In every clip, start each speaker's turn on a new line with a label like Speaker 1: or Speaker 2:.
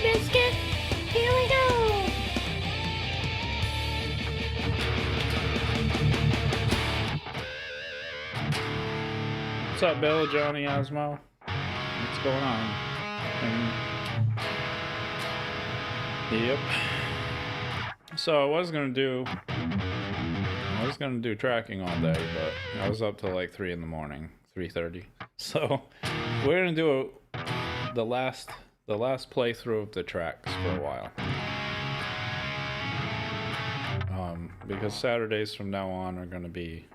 Speaker 1: Biscuit. Here we go.
Speaker 2: What's up, Bill? Johnny Osmo? What's going on? Yep. So I was gonna do tracking all day, but I was up till like 3 in the morning, 3:30. So we're gonna do the last playthrough of the tracks for a while. Because Saturdays from now on are gonna be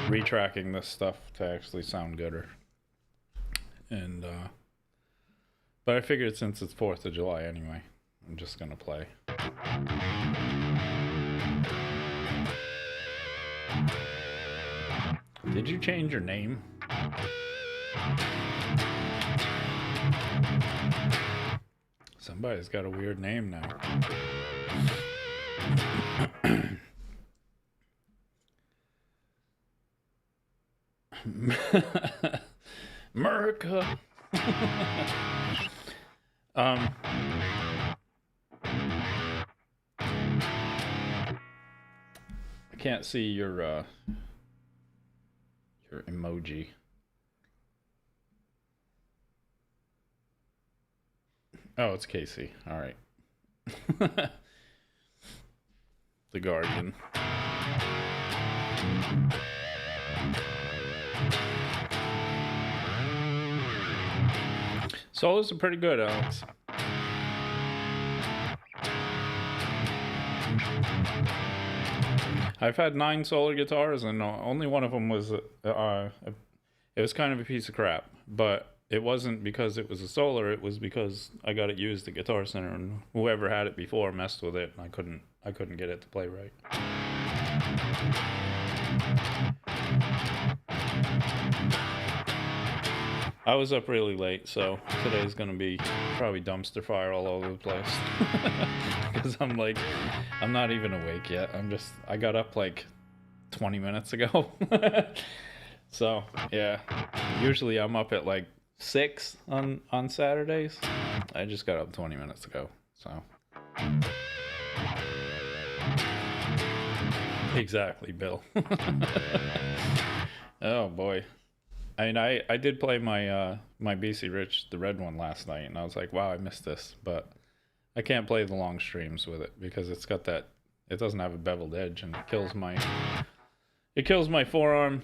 Speaker 2: retracking this stuff to actually sound gooder. And but I figured since it's 4th of July anyway, I'm just gonna play. Did you change your name? Somebody's got a weird name now. America. I can't see your emoji. Oh, it's Casey. All right. The Guardian. Solos are pretty good, Alex. I've had 9 solar guitars, and only one of them was it was kind of a piece of crap. But it wasn't because it was a solar; it was because I got it used at Guitar Center, and whoever had it before messed with it, and I couldn't get it to play right. I was up really late, so today's gonna be probably dumpster fire all over the place. Because I'm not even awake yet. I got up like 20 minutes ago. So, yeah. Usually I'm up at like 6 on Saturdays. I just got up 20 minutes ago, so. Exactly, Bill. Oh, boy. I mean, I did play my my BC Rich, the red one, last night, and I was like, wow, I missed this. But I can't play the long streams with it because it doesn't have a beveled edge, and it kills my forearm.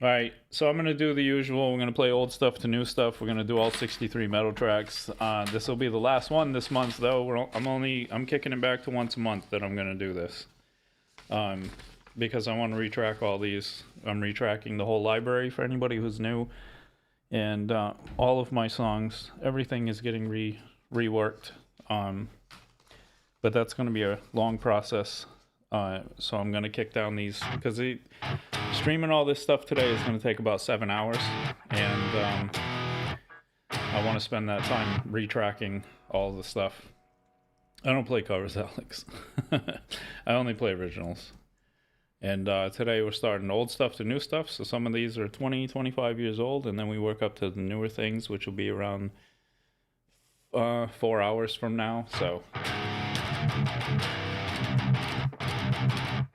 Speaker 2: All right, so I'm gonna do the usual. We're gonna play old stuff to new stuff. We're gonna do all 63 metal tracks. This will be the last one this month, though. I'm kicking it back to once a month that I'm gonna do this. Because I want to retrack all these. I'm retracking the whole library for anybody who's new, and all of my songs, everything is getting reworked. But that's going to be a long process. So I'm going to kick down these because streaming all this stuff today is going to take about 7 hours, and I want to spend that time retracking all the stuff. I don't play covers, Alex. I only play originals. And today we're starting old stuff to new stuff. So some of these are 20, 25 years old. And then we work up to the newer things, which will be around 4 hours from now. So.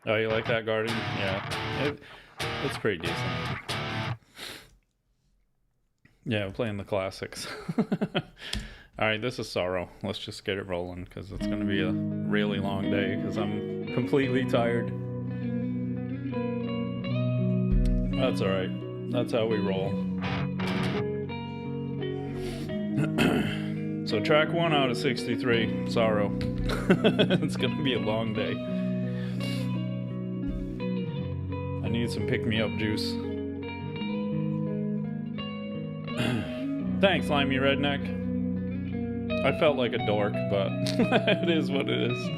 Speaker 2: Oh, you like that, Guardian? Yeah. It's pretty decent. Yeah, we're playing the classics. All right, this is Sorrow. Let's just get it rolling because it's going to be a really long day because I'm completely tired. That's all right. That's how we roll. So track 1 out of 63, Sorrow. It's going to be a long day. I need some pick-me-up juice. Thanks, Limey Redneck. I felt like a dork, but it is what it is.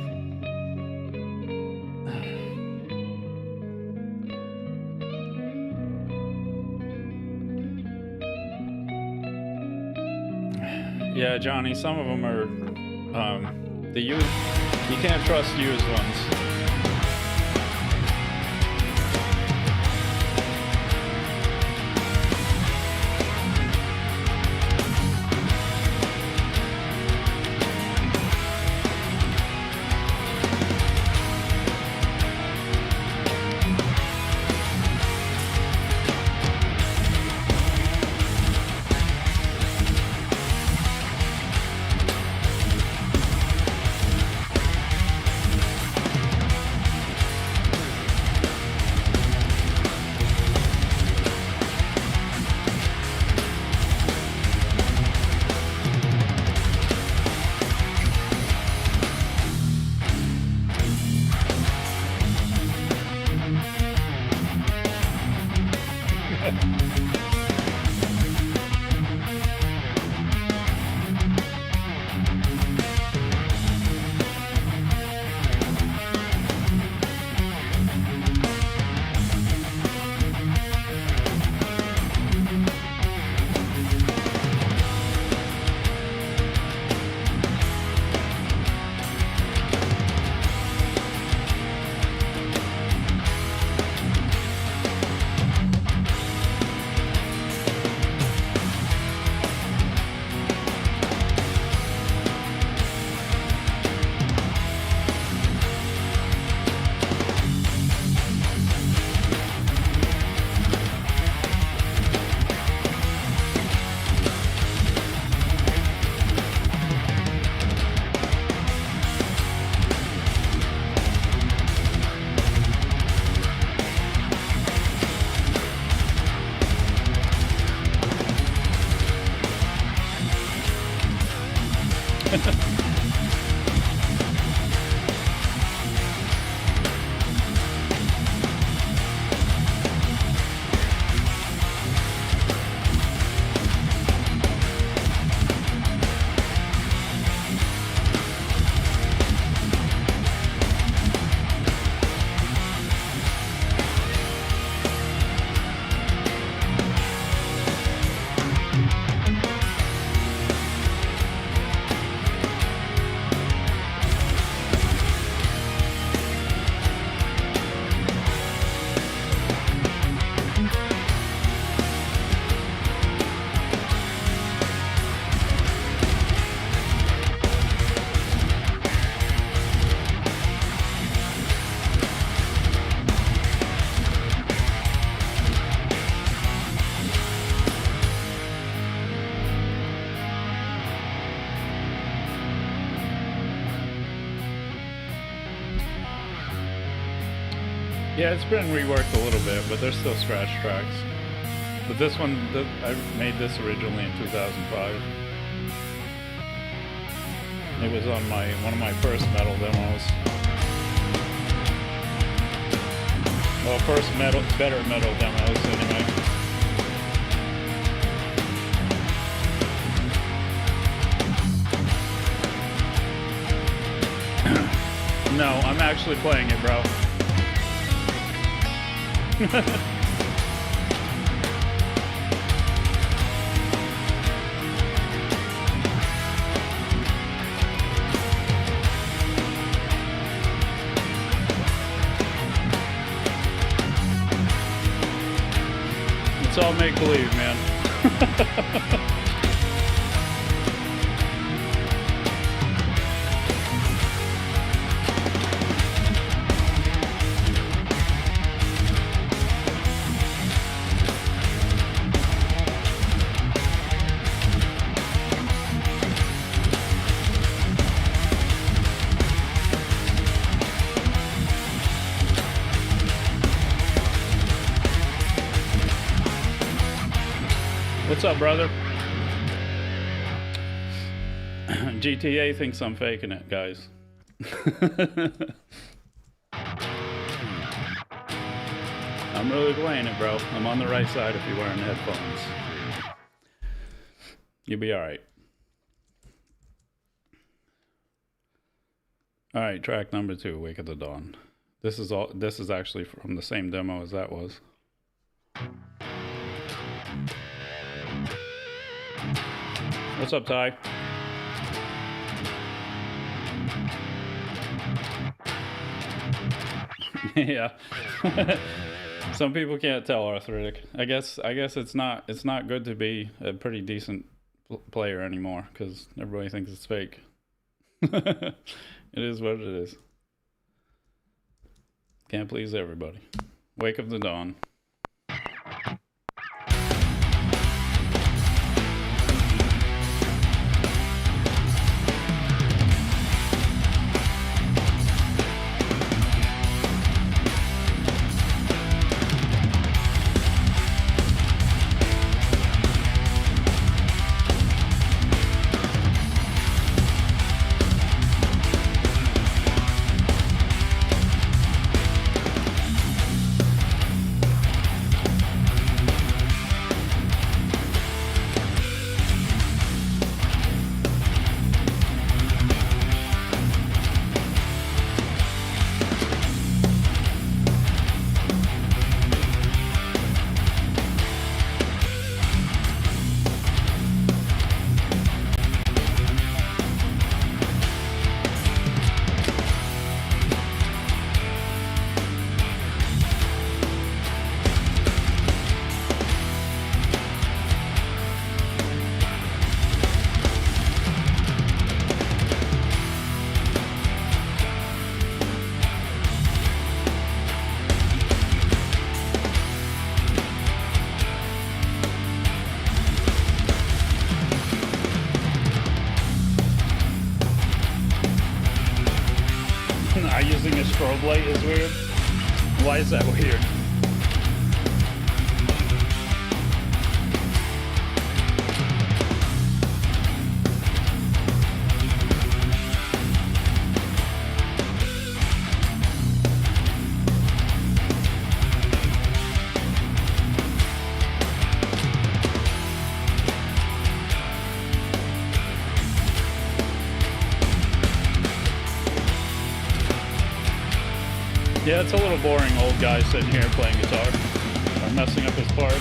Speaker 2: Yeah, Johnny, some of them are the used. You can't trust used ones. Yeah, it's been reworked a little bit, but there's still scratch tracks. But this one, I made this originally in 2005. It was on one of my first metal demos. Well, first better metal demos anyway. No, I'm actually playing it, bro. It's all make believe, man. What's up, brother? GTA thinks I'm faking it, guys. I'm really playing it, bro. I'm on the right side if you're wearing headphones. You'll be alright. Alright, track number 2, Wake of the Dawn. This is actually from the same demo as that was. What's up, Ty? Yeah. Some people can't tell, Arthritic. I guess it's not good to be a pretty decent player anymore because everybody thinks it's fake. It is what it is. Can't please everybody. Wake of the Dawn. Using a strobe light is weird. Why is that weird? Yeah, it's a little boring, old guy sitting here playing guitar. I'm messing up his part.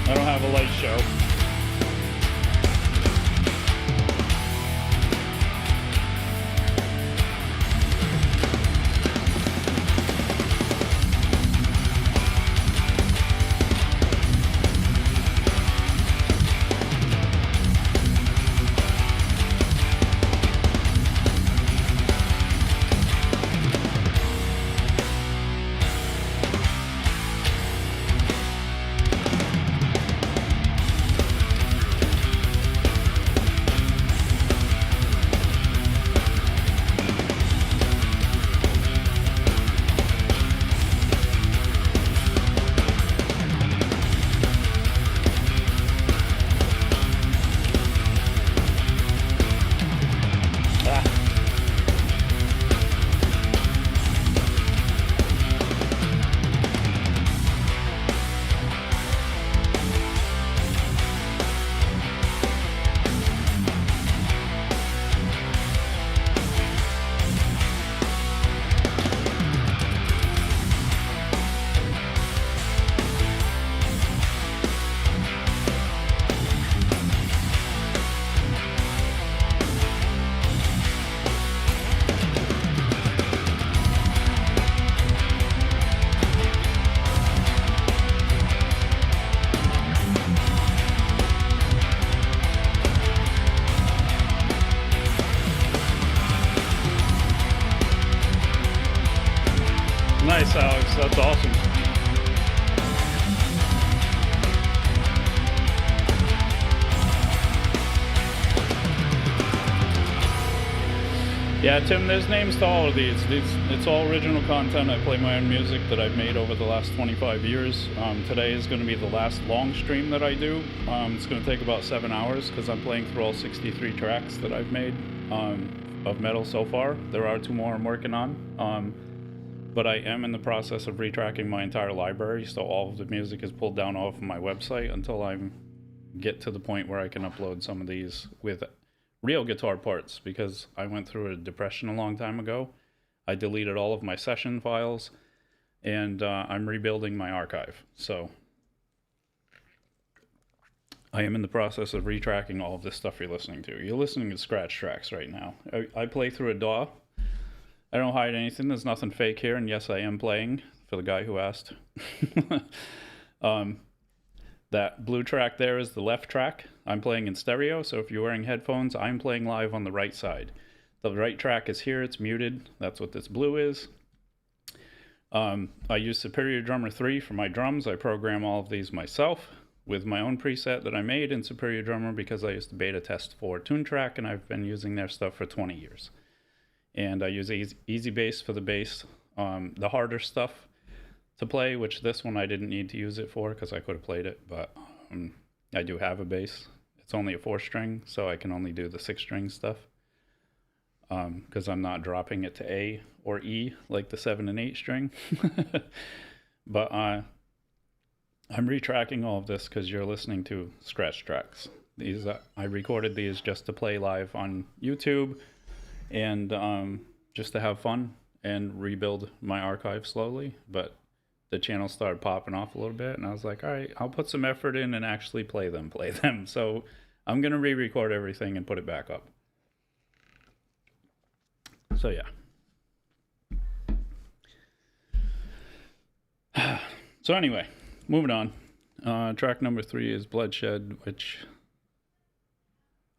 Speaker 2: I don't have a light show. Nice, Alex. That's awesome. Yeah, Tim, there's names to all of these. It's all original content. I play my own music that I've made over the last 25 years. Today is going to be the last long stream that I do. It's going to take about 7 hours because I'm playing through all 63 tracks that I've made of metal so far. There are 2 more I'm working on. But I am in the process of retracking my entire library, so all of the music is pulled down off of my website until I get to the point where I can upload some of these with real guitar parts, because I went through a depression a long time ago. I deleted all of my session files, and I'm rebuilding my archive. So I am in the process of retracking all of this stuff you're listening to. You're listening to scratch tracks right now. I play through a DAW. I don't hide anything. There's nothing fake here. And yes, I am playing, for the guy who asked. That blue track there is the left track. I'm playing in stereo, so if you're wearing headphones, I'm playing live on the right side. The right track is here. It's muted. That's what this blue is. I use Superior Drummer 3 for my drums. I program all of these myself with my own preset that I made in Superior Drummer because I used to beta test for TuneTrack, and I've been using their stuff for 20 years. And I use Easy Bass for the bass, the harder stuff to play, which this one I didn't need to use it for because I could have played it, but I do have a bass. It's only a 4-string, so I can only do the 6-string stuff because I'm not dropping it to A or E like the 7 and 8 string. But I'm retracking all of this because you're listening to scratch tracks. These I recorded these just to play live on YouTube and just to have fun and rebuild my archive slowly. But the channel started popping off a little bit, and I was like, all right, I'll put some effort in and actually play them. So I'm going to re-record everything and put it back up. So yeah. So anyway, moving on. Track number 3 is Bloodshed, which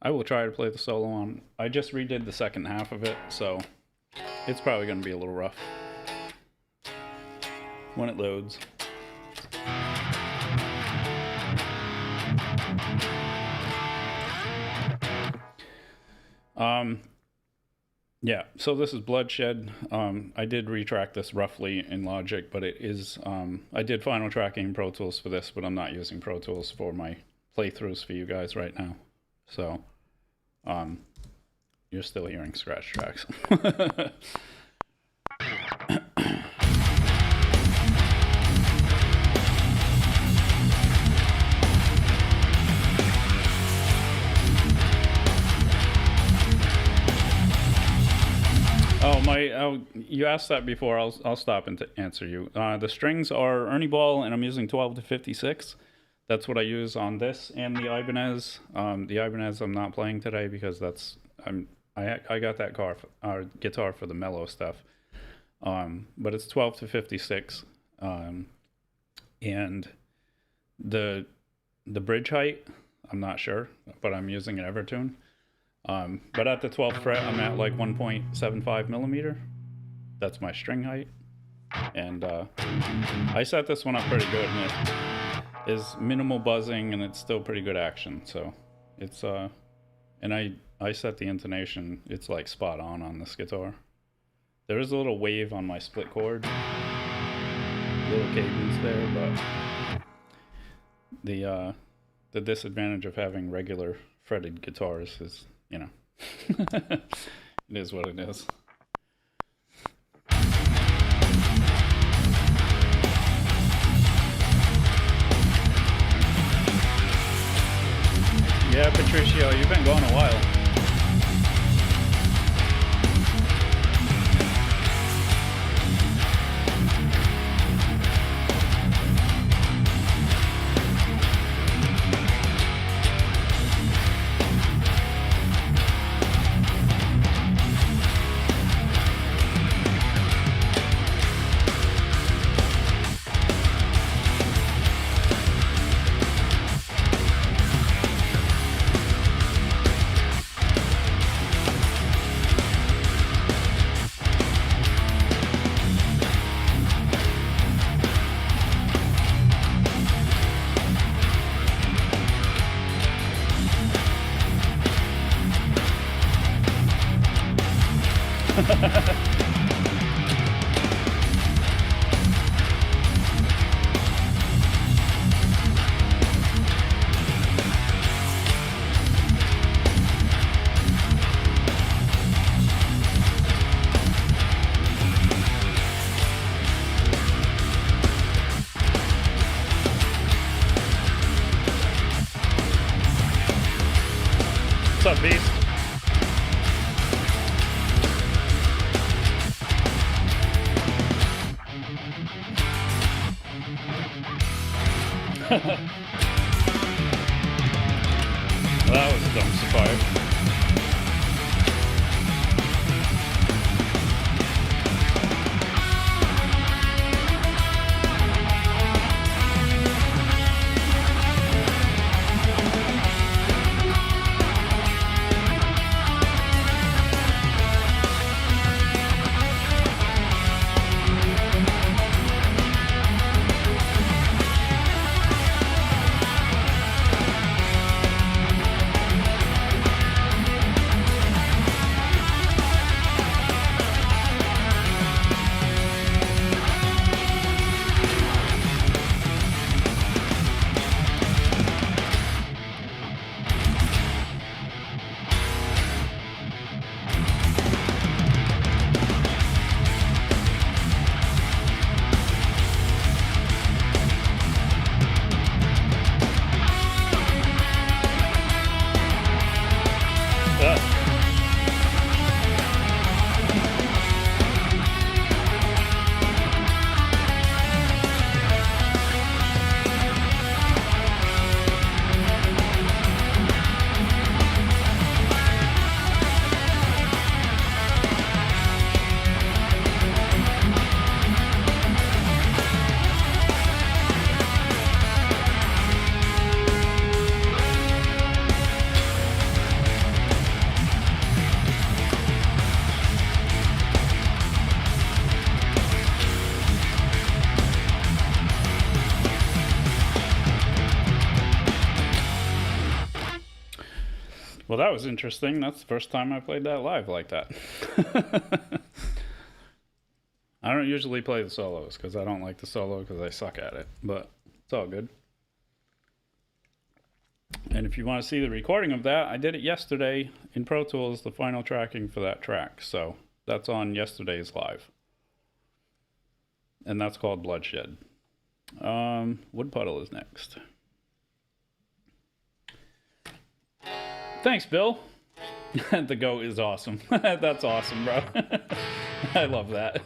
Speaker 2: I will try to play the solo on. I just redid the second half of it, so it's probably going to be a little rough when it loads. Yeah, so this is Bloodshed. I did retrack this roughly in Logic, but it is, I did final tracking in Pro Tools for this, but I'm not using Pro Tools for my playthroughs for you guys right now. So, you're still hearing scratch tracks. Oh, you asked that before. I'll stop and answer you. The strings are Ernie Ball, and I'm using 12 to 56. That's what I use on this and the Ibanez. The Ibanez I'm not playing today because I got that guitar for the mellow stuff. But it's 12 to 56, and the bridge height I'm not sure, but I'm using an Evertune. But at the 12th fret, I'm at like 1.75 millimeter. That's my string height. And I set this one up pretty good, and it is minimal buzzing, and it's still pretty good action. So it's and I set the intonation. It's like spot on this guitar. There is a little wave on my split cord, little cadence there, but the disadvantage of having regular fretted guitars is, you know, it is what it is. Yeah, Patricio, you've been gone a while. What's up, Beast? That was a dumb surprise. Well, that was interesting. That's the first time I played that live like that. I don't usually play the solos because I don't like the solo because I suck at it, but it's all good. And if you want to see the recording of that, I did it yesterday in Pro Tools, the final tracking for that track. So that's on yesterday's live. And that's called Bloodshed. Wood Puddle is next. Thanks, Bill. The goat is awesome. That's awesome, bro. I love that.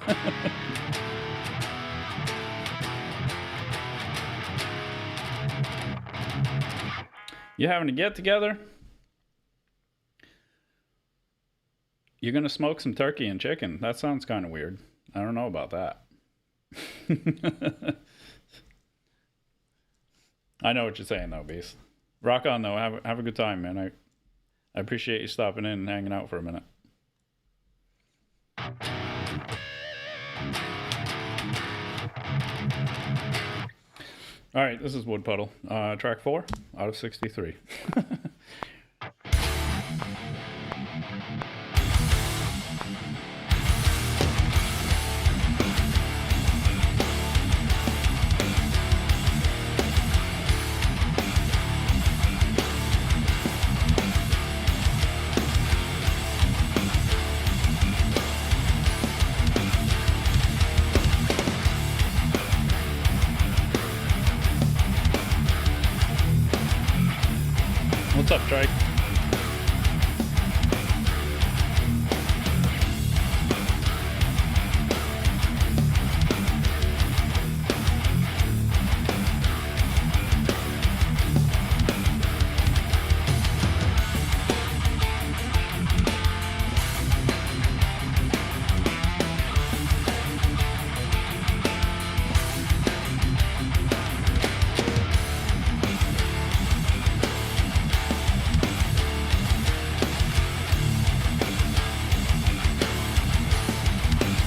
Speaker 2: You having a get together? You're gonna smoke some turkey and chicken. That sounds kind of weird. I don't know about that. I know what you're saying though, Beast. Rock on though. Have a good time, man. I appreciate you stopping in and hanging out for a minute. All right, this is Wood Puddle, track 4 out of 63. What's up, Trey?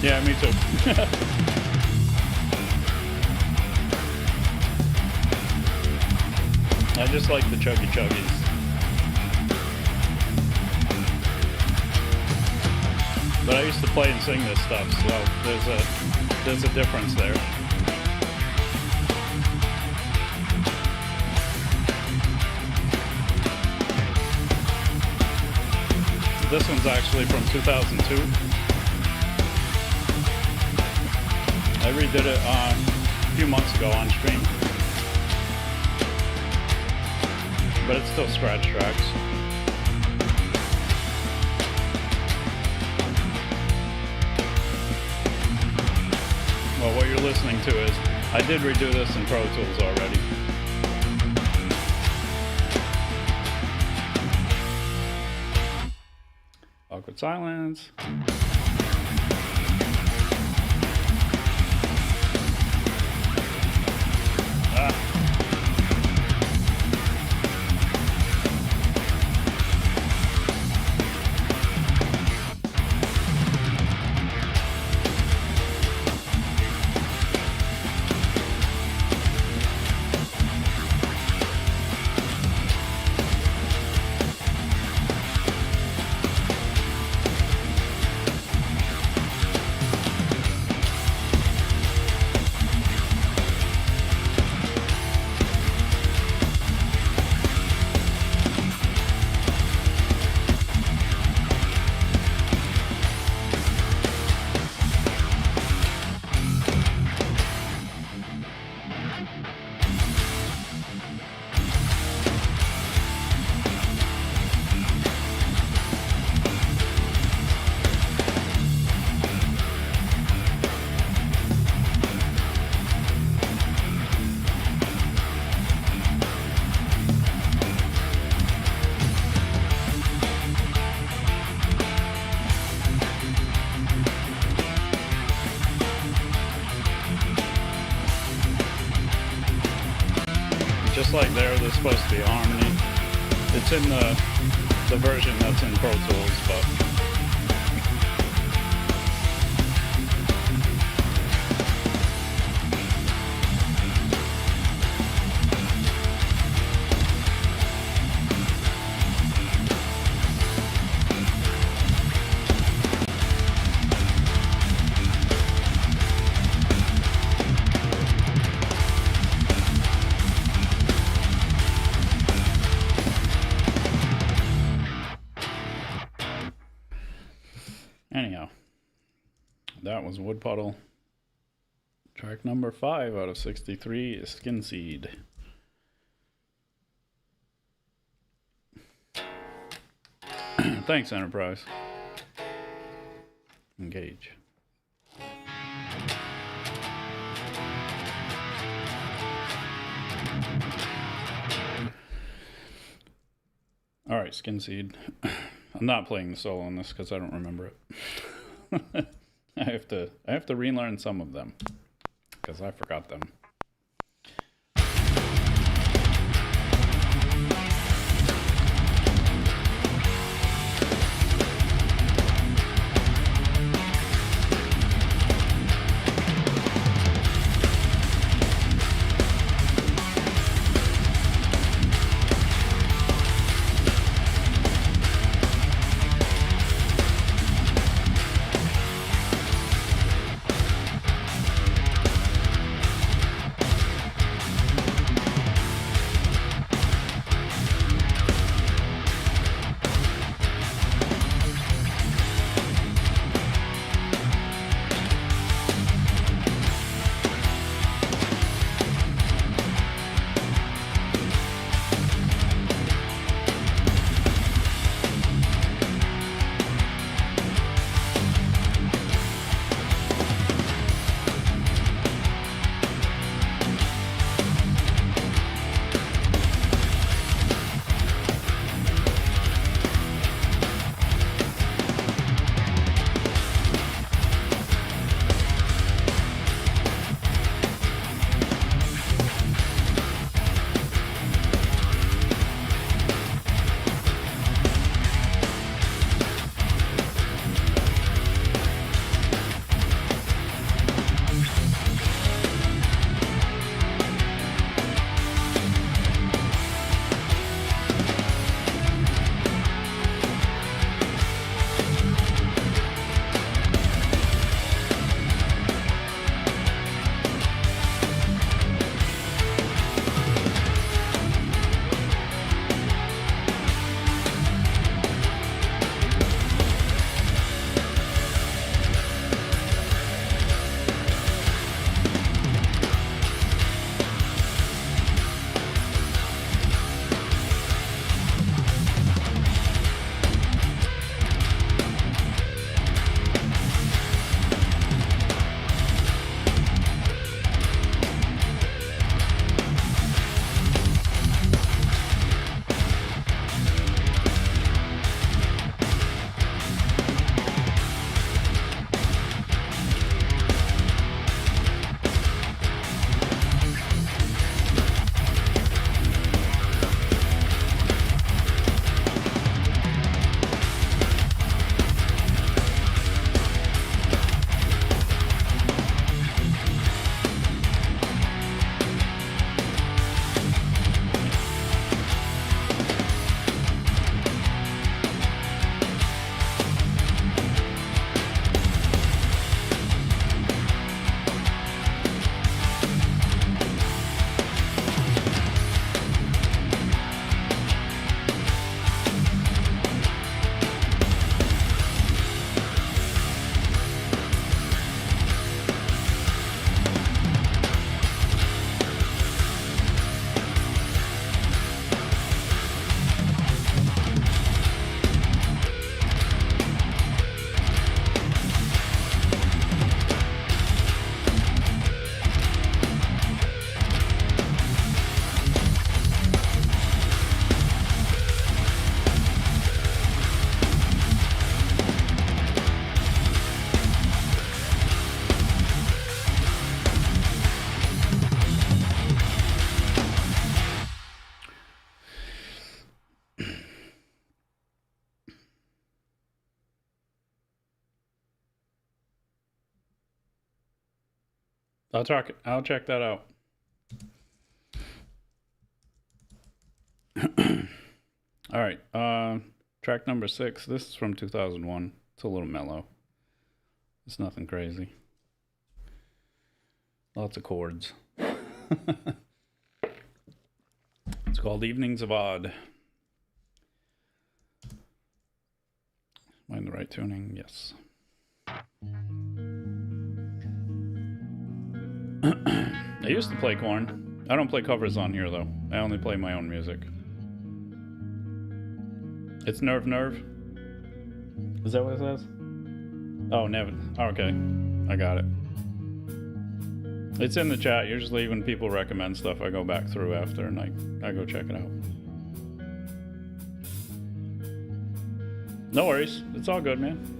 Speaker 2: Yeah, me too. I just like the chuggy chuggies. But I used to play and sing this stuff, so there's a difference there. This one's actually from 2002. I redid it a few months ago on stream, but it's still scratch tracks. Well, what you're listening to is, I did redo this in Pro Tools already. Awkward silence. Just like there's supposed to be a harmony. It's in the version that's in Pro Tools, but anyhow, that was Wood Puddle. Track number 5 out of 63 is Skin Seed. Thanks, Enterprise. Engage. All right, Skin Seed. I'm not playing the solo on this because I don't remember it. I have to relearn some of them because I forgot them. I'll check that out. All right. Track number 6. This is from 2001. It's a little mellow. It's nothing crazy. Lots of chords. It's called Evenings of Odd. Am I in the right tuning? Yes. I used to play Korn. I don't play covers on here though. I only play my own music. It's Nerve Nerve. Is that what it says? Oh, never. Okay, I got it. It's in the chat. Usually when people recommend stuff, I go back through after and I go check it out. No worries. It's all good, man.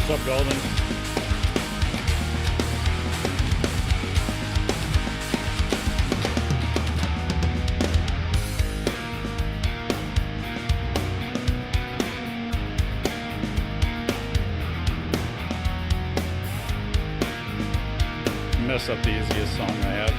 Speaker 2: What's up, Golden? Mess up the easiest song I have.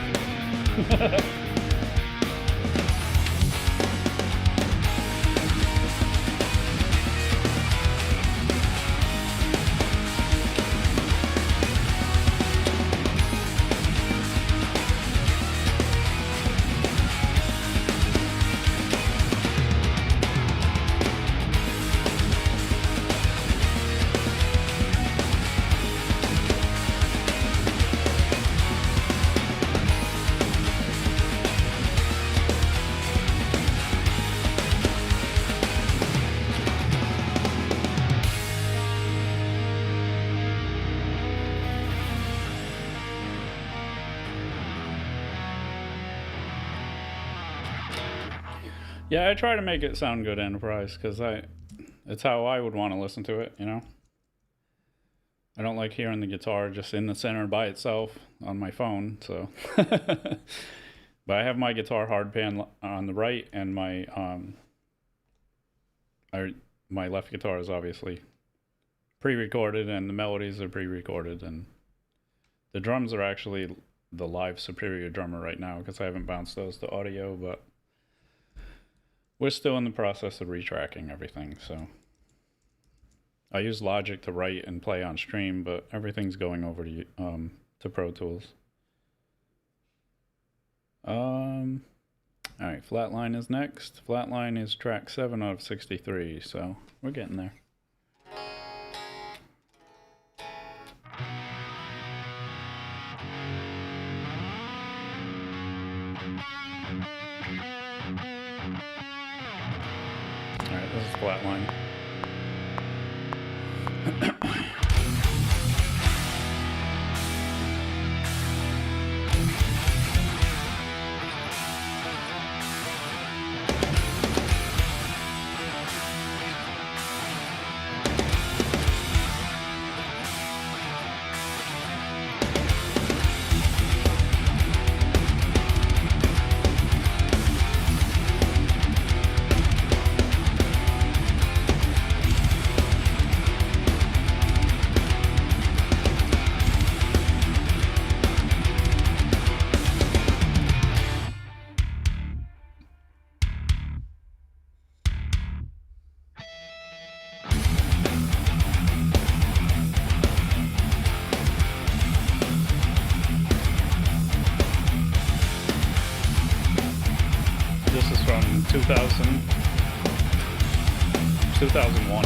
Speaker 2: Yeah, I try to make it sound good, Enterprise, because it's how I would want to listen to it, you know? I don't like hearing the guitar just in the center by itself on my phone, so. But I have my guitar hard pan on the right, and my left guitar is obviously pre-recorded, and the melodies are pre-recorded, and the drums are actually the live Superior drummer right now, because I haven't bounced those to audio, but we're still in the process of retracking everything, so. I use Logic to write and play on stream, but everything's going over to Pro Tools. All right, Flatline is next. Flatline is track 7 out of 63, so we're getting there. All right, this is Flatline. 2000, 2001.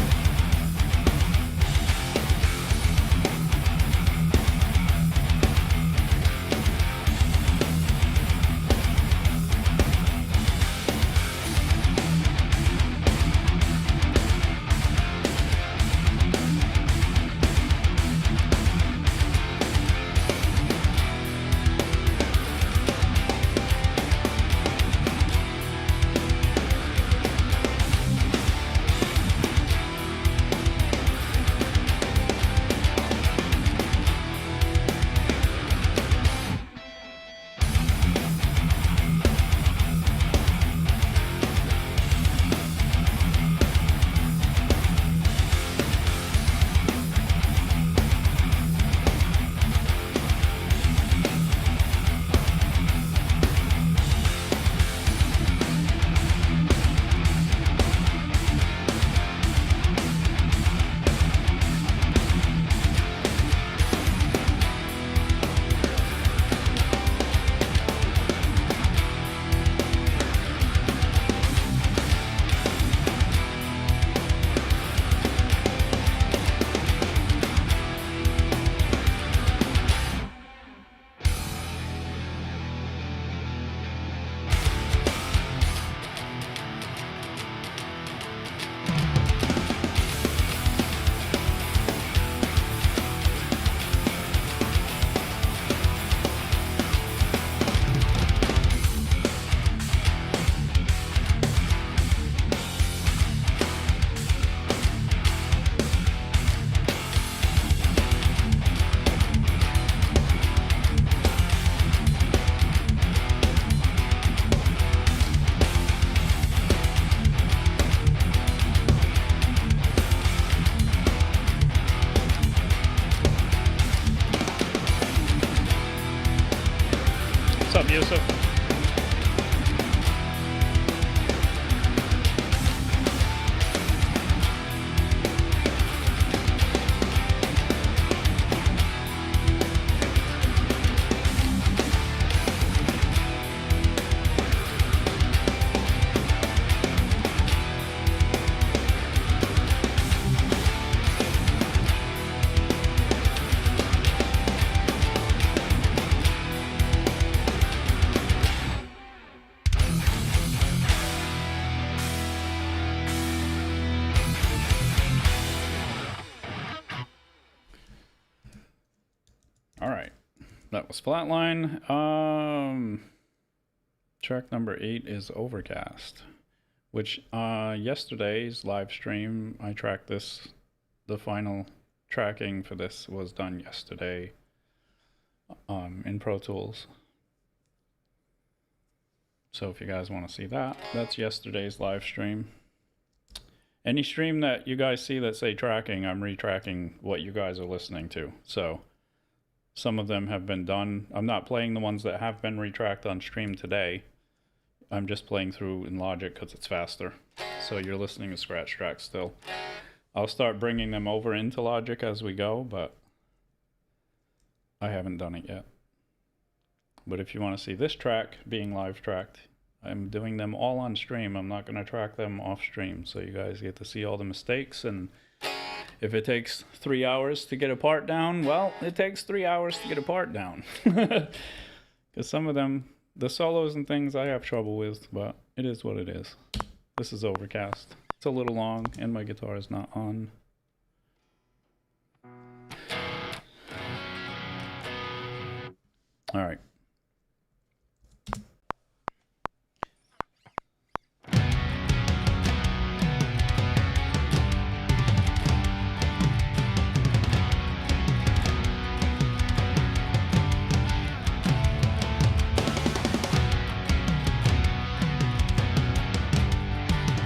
Speaker 2: What's up, Yusuf? All right, that was Flatline. Track number 8 is Overcast, which yesterday's live stream, I tracked this. The final tracking for this was done yesterday in Pro Tools. So if you guys want to see that, that's yesterday's live stream. Any stream that you guys see that say tracking, I'm retracking what you guys are listening to. So some of them have been done. I'm not playing the ones that have been retracked on stream today. I'm just playing through in Logic because it's faster. So you're listening to scratch tracks still. I'll start bringing them over into Logic as we go, but I haven't done it yet. But if you want to see this track being live tracked, I'm doing them all on stream. I'm not going to track them off stream, so you guys get to see all the mistakes. And if it takes 3 hours to get a part down, well, it takes 3 hours to get a part down. Because some of them, the solos and things, I have trouble with, but it is what it is. This is Overcast. It's a little long, and my guitar is not on. All right.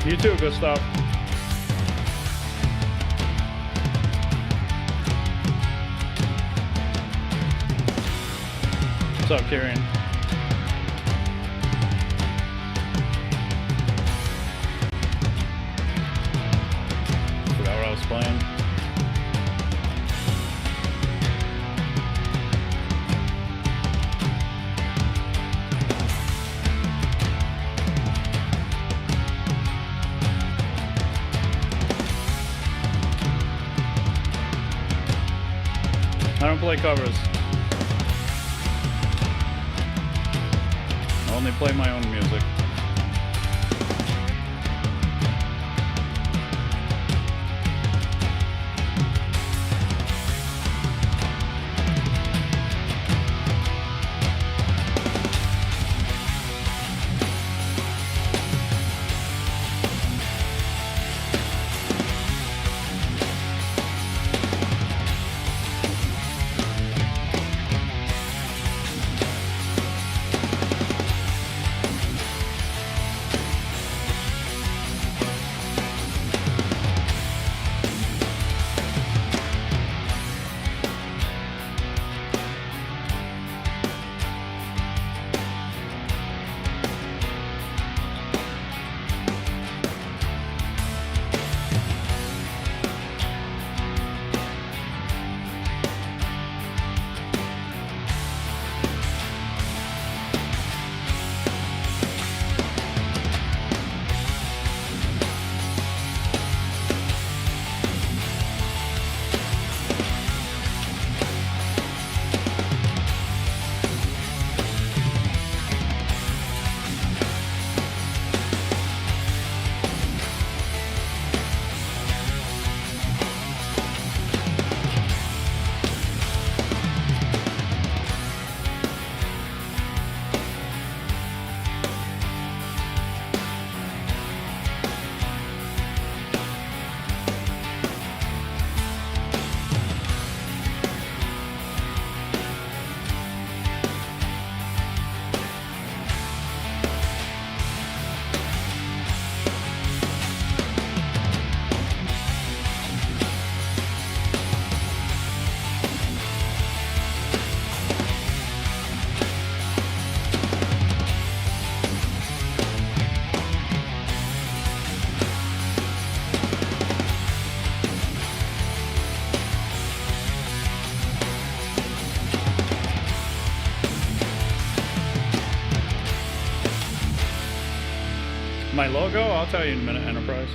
Speaker 2: You too, Gustav. What's up, Kieran? Forgot where I was playing. play covers. I only play my own music. My logo? I'll tell you in a minute, Enterprise.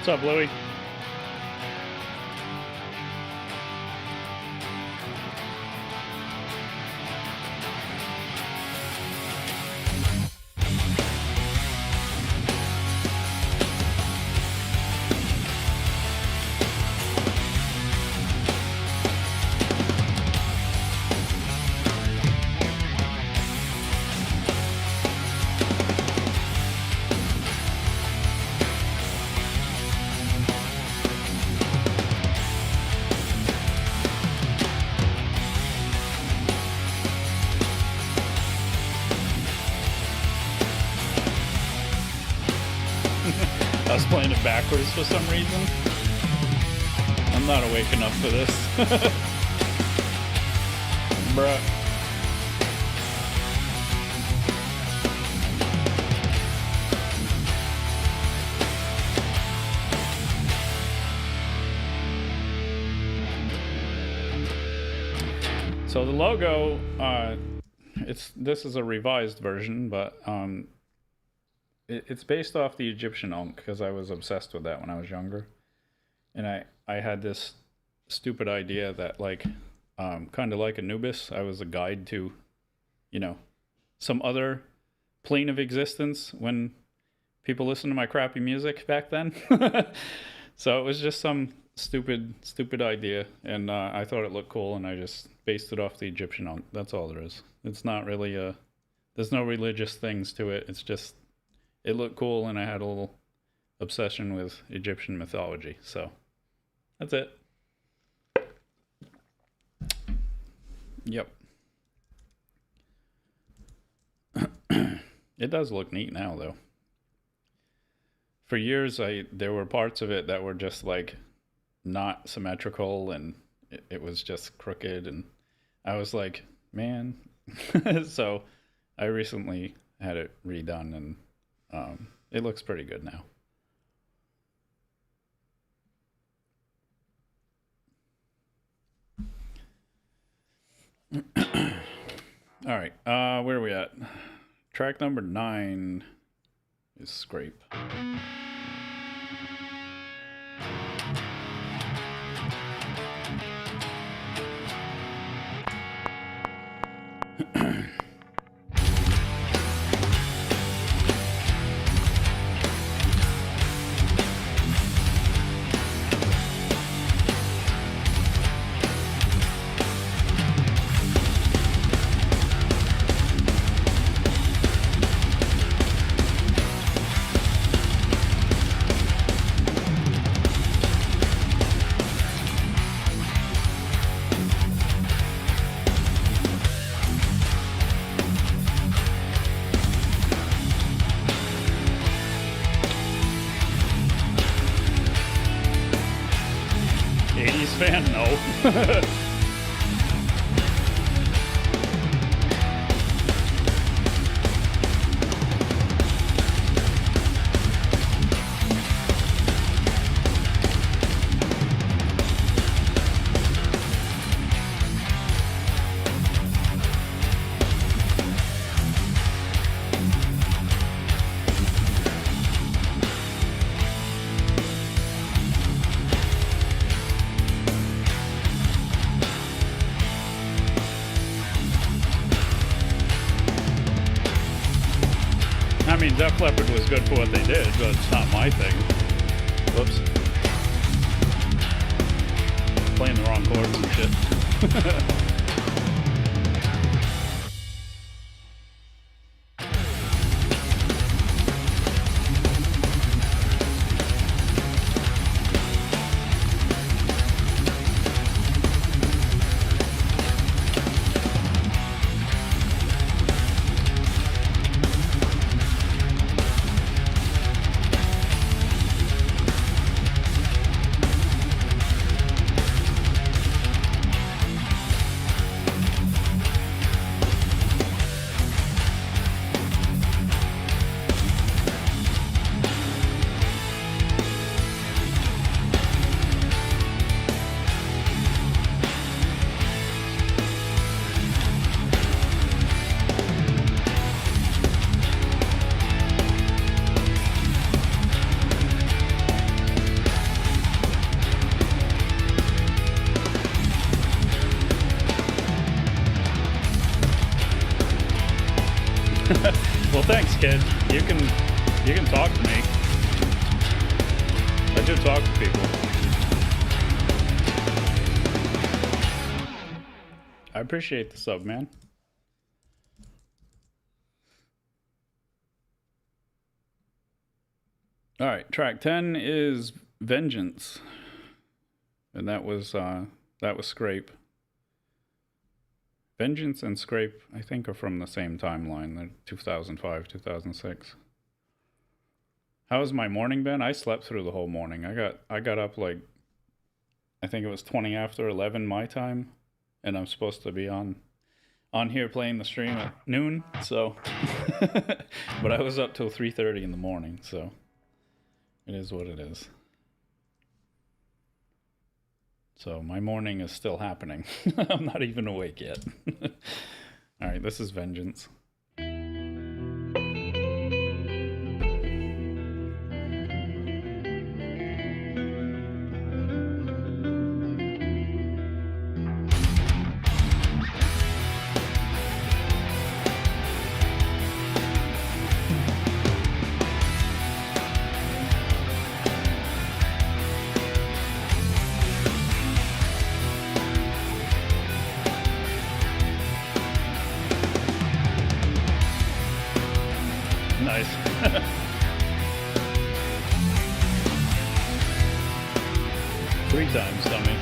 Speaker 2: What's up, Louie? I was playing it backwards for some reason. I'm not awake enough for this. Bruh. So the logo, this is a revised version, but it's based off the Egyptian Ankh because I was obsessed with that when I was younger, and I had this stupid idea that like kind of like Anubis, I was a guide to, you know, some other plane of existence when people listened to my crappy music back then. So it was just some stupid idea, and I thought it looked cool, and I just based it off the Egyptian Ankh. That's all there is. It's not really there's no religious things to it. It's just it looked cool, and I had a little obsession with Egyptian mythology. So that's it. Yep. It does look neat now, though. For years, there were parts of it that were just like not symmetrical, and it was just crooked, and I was like, man. So I recently had it redone, and it looks pretty good now. All right, where are we at? Track number 9 is Scrape. Fan? No. I mean, Def Leppard was good for what they did, but it's not my thing. Whoops. Playing the wrong chords and shit. Well, thanks, kid. You can talk to me. I do talk to people. I appreciate the sub, man. All right, track 10 is Vengeance, and that was Scrape. Vengeance and Scrape, I think, are from the same timeline. They're 2005, 2006. How's my morning been? I slept through the whole morning. I got up like I think it was 20 after 11 my time, and I'm supposed to be on here playing the stream at noon. So, but I was up till 3:30 in the morning. So it is what it is. So my morning is still happening. I'm not even awake yet. All right, this is Vengeance. Nice. 3 times, dummy.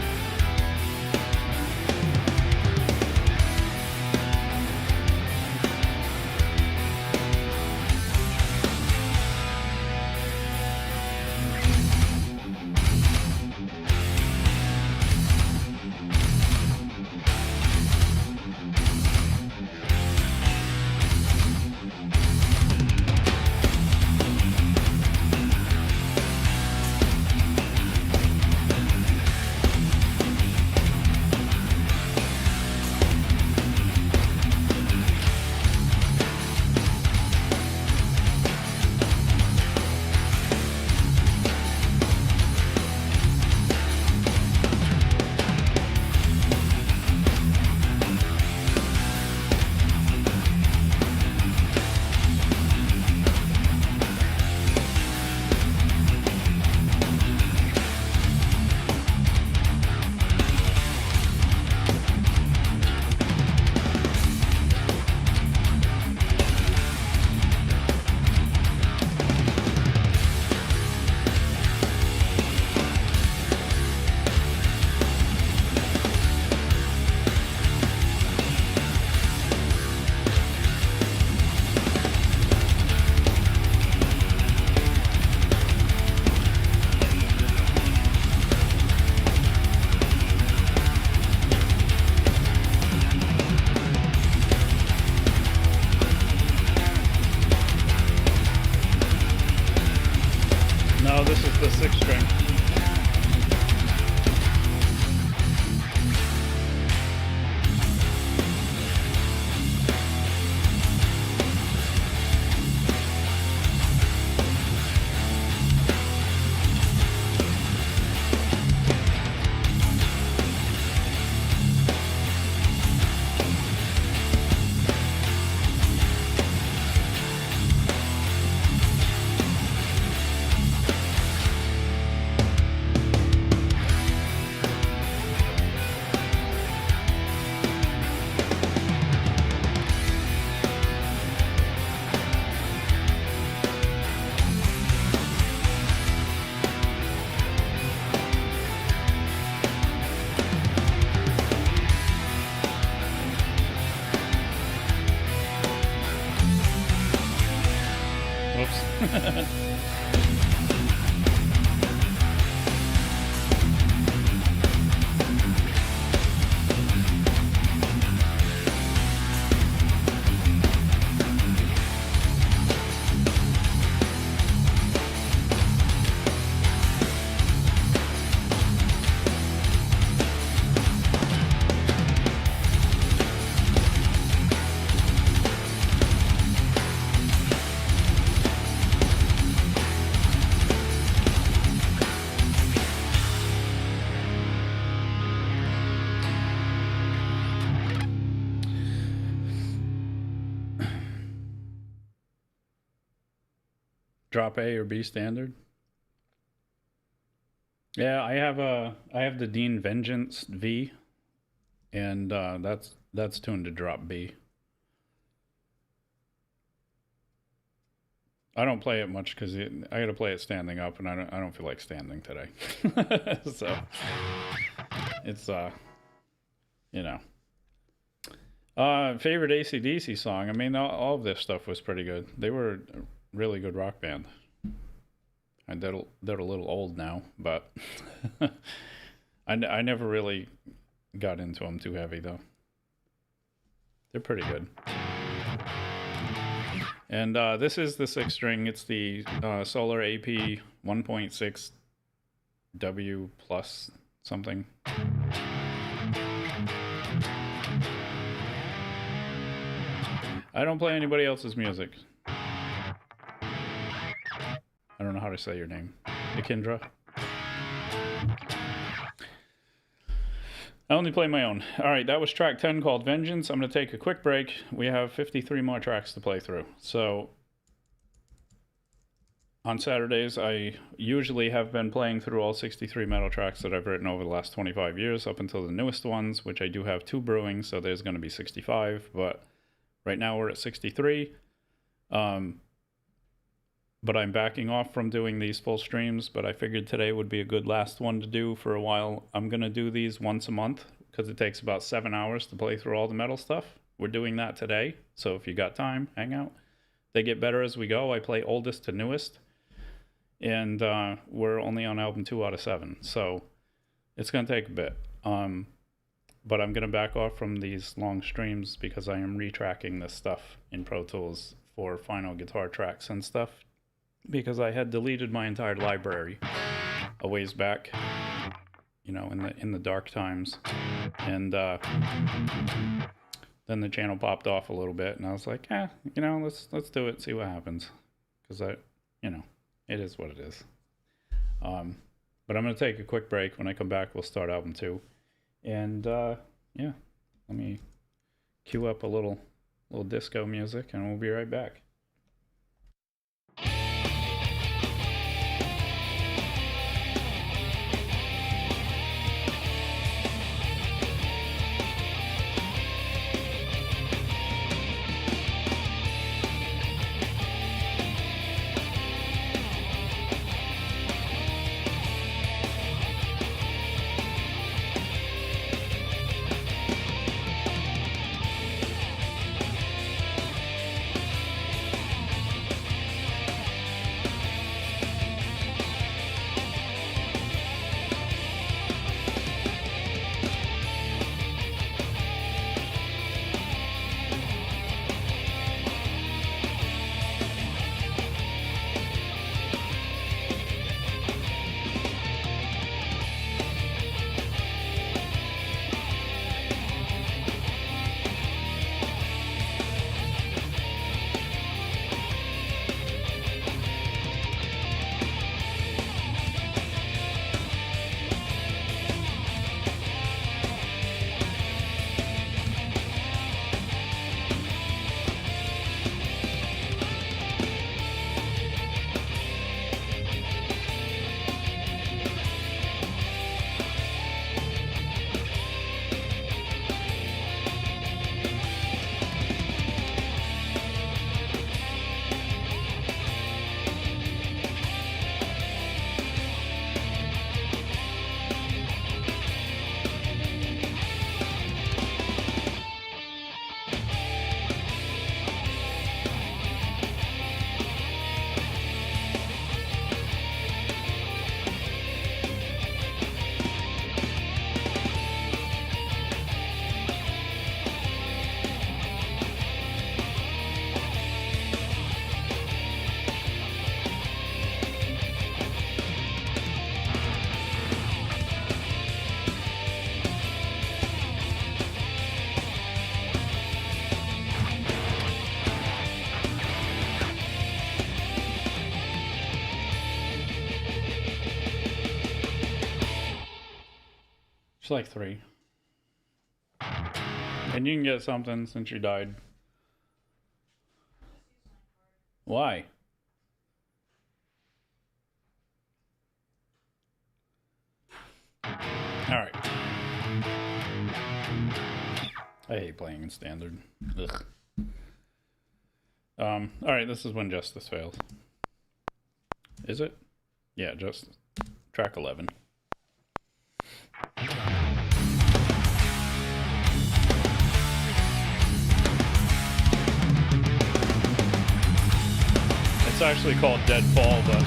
Speaker 2: No, this is the 6th string. Whoops. Drop A or B standard. Yeah, I have the Dean Vengeance V, and that's tuned to drop B. I don't play it much because I got to play it standing up, and I don't feel like standing today. So it's you know. Favorite AC/DC song? I mean, all of this stuff was pretty good. They were a really good rock band. they're a little old now, but I never really got into them too heavy though. They're pretty good. And this is the 6 string. It's the Solar AP 1.6 W plus something. I don't play anybody else's music. I don't know how to say your name. Akindra. I only play my own. Alright, that was track 10 called Vengeance. I'm going to take a quick break. We have 53 more tracks to play through. So, on Saturdays, I usually have been playing through all 63 metal tracks that I've written over the last 25 years, up until the newest ones, which I do have 2 brewing, so there's going to be 65, but right now we're at 63. But I'm backing off from doing these full streams, but I figured today would be a good last one to do for a while. I'm going to do these once a month because it takes about 7 hours to play through all the metal stuff. We're doing that today, so if you got time, hang out. They get better as we go. I play oldest to newest, and we're only on album 2 out of 7, so it's going to take a bit. But I'm going to back off from these long streams because I am retracking this stuff in Pro Tools for final guitar tracks and stuff, because I had deleted my entire library a ways back, you know, in the dark times, and then the channel popped off a little bit, and I was like, you know, let's do it, see what happens, because you know, it is what it is. But I'm gonna take a quick break. When I come back, we'll start album 2, and yeah, let me cue up a little disco music, and we'll be right back. It's like 3. And you can get something since you died. Why? Alright. I hate playing in standard. Ugh. Alright, this is When Justice Fails. Is it? Yeah, just track 11. It's actually called Dead Fall, but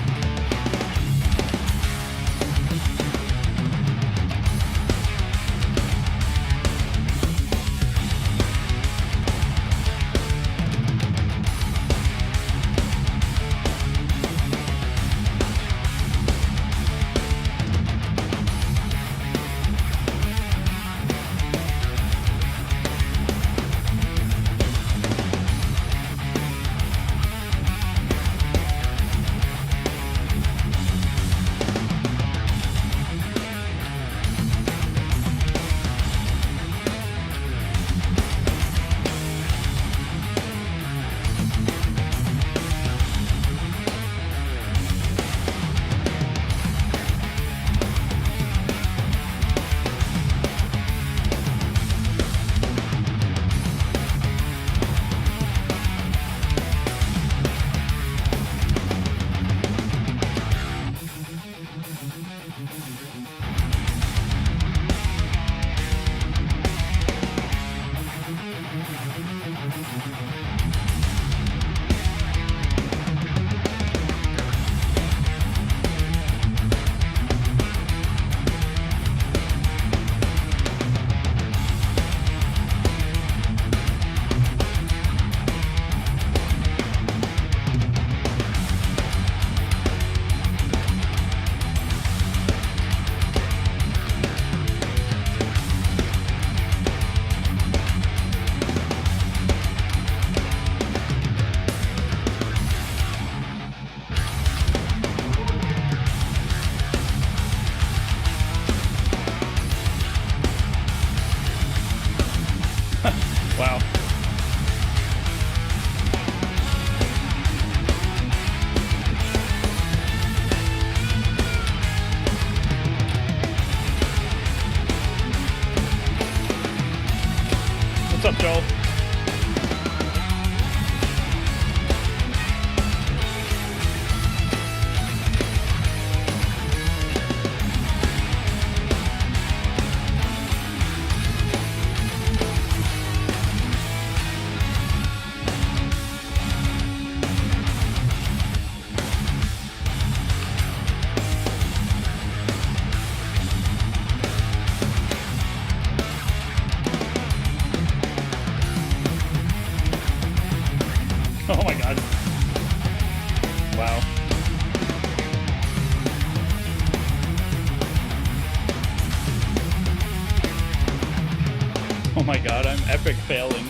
Speaker 2: Wow. What's up, Joel? Oh my god. Wow. Oh my god, I'm epic failing.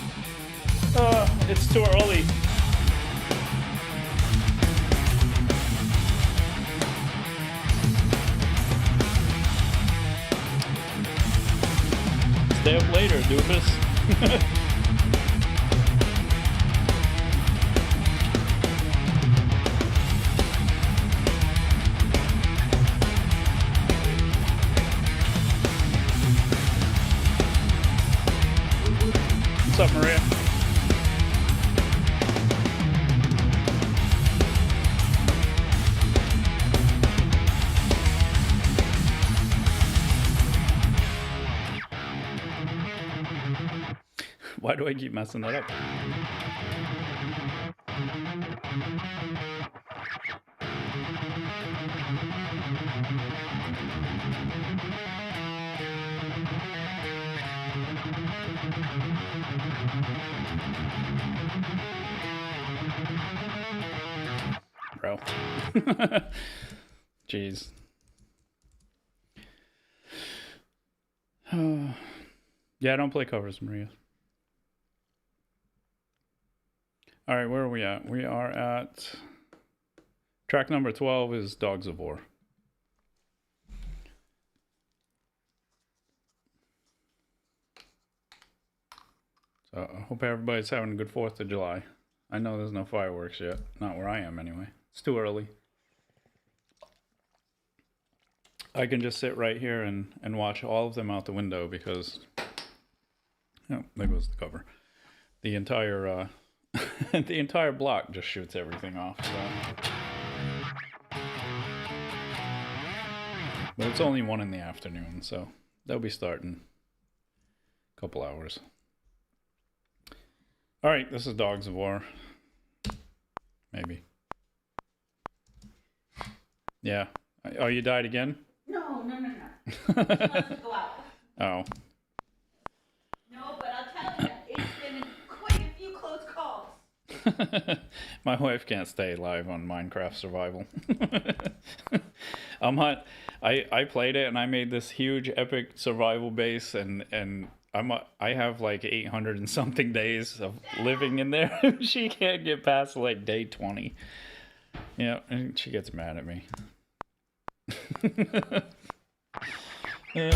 Speaker 2: It's too early. Stay up later, doofus. What's up, Maria? Why do I keep messing that up? Bro. Jeez. Yeah, I don't play covers, Maria. All right, where are we at? We are at track number 12 is Dogs of War. So I hope everybody's having a good 4th of July. I know there's no fireworks yet. Not where I am, anyway. It's too early. I can just sit right here and watch all of them out the window because... Oh, there goes the cover. The entire, the entire block just shoots everything off. So. But it's only 1 in the afternoon, so they'll be starting a couple hours. All right, this is Dogs of War. Maybe. Yeah. Oh, you died again?
Speaker 1: No. She wants to go out.
Speaker 2: Oh.
Speaker 1: No, but I'll tell you, it's been quite a few close calls.
Speaker 2: My wife can't stay live on Minecraft Survival. I played it and I made this huge epic survival base and I have like 800 and something days of living in there. She can't get past like day 20. Yeah, and she gets mad at me. Yeah.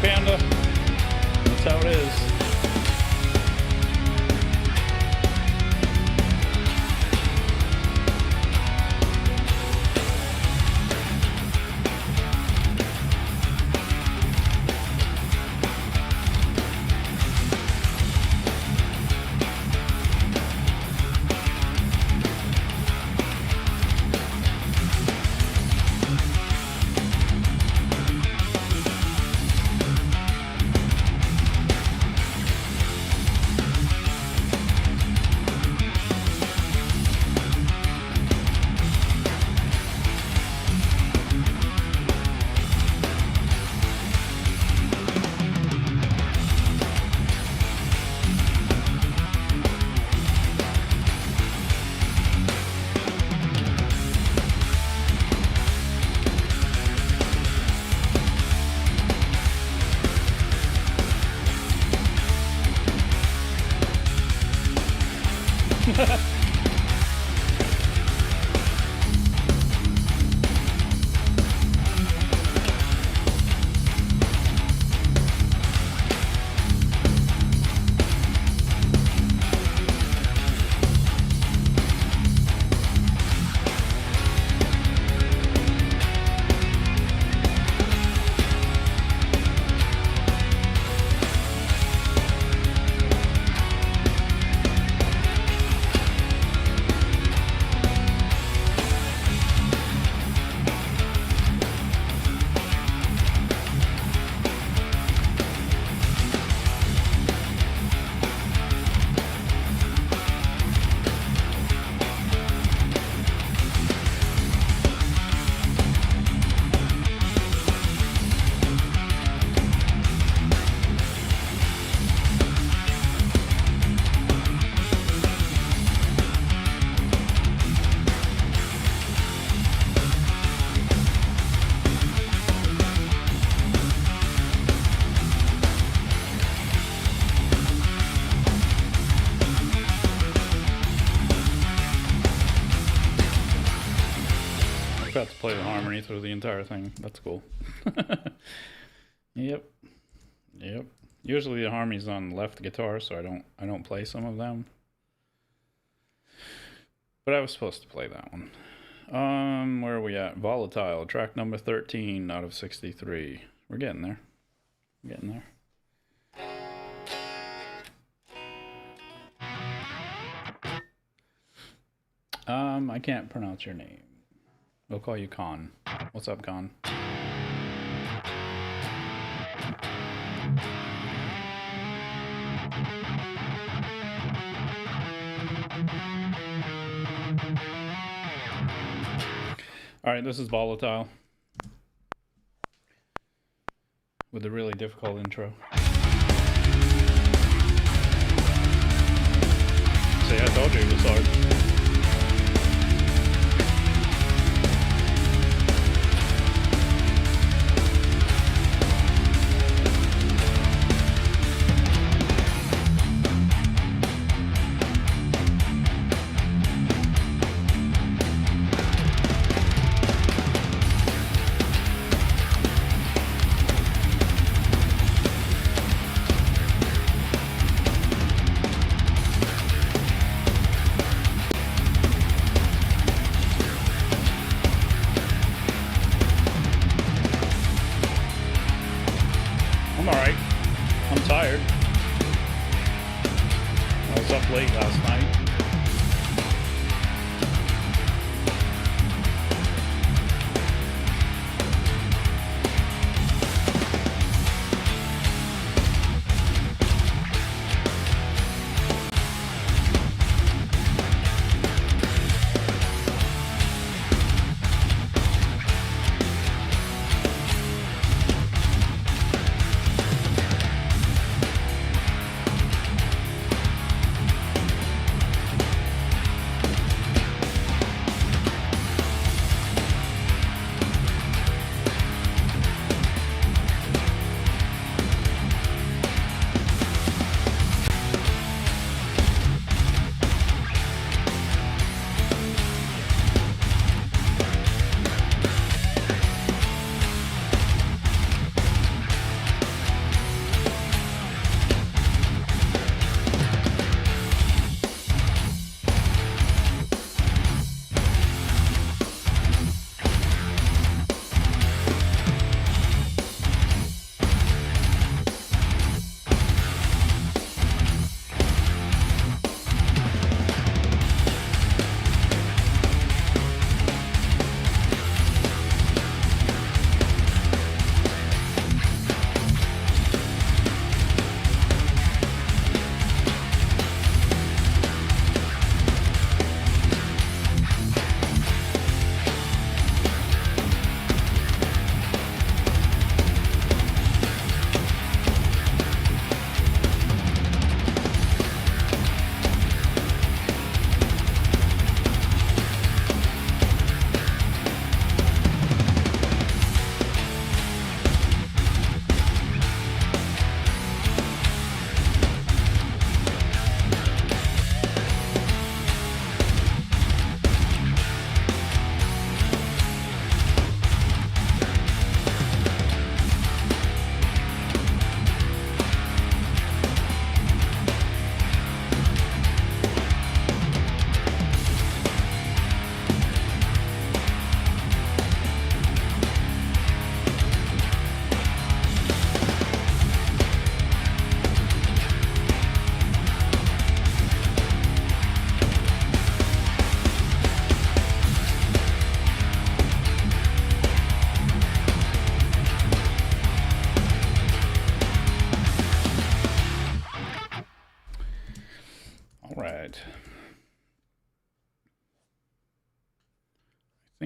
Speaker 2: Panda. That's how it is. Got to play the harmony through the entire thing. That's cool. Yep. Usually the harmony's on the left guitar, so I don't play some of them. But I was supposed to play that one. Where are we at? Volatile, track number 13 out of 63. We're getting there. I can't pronounce your name. We'll call you Khan. What's up, Khan? Alright, this is Volatile. With a really difficult intro. See, I told you it was hard. I'm alright. I'm tired. I was up late last night.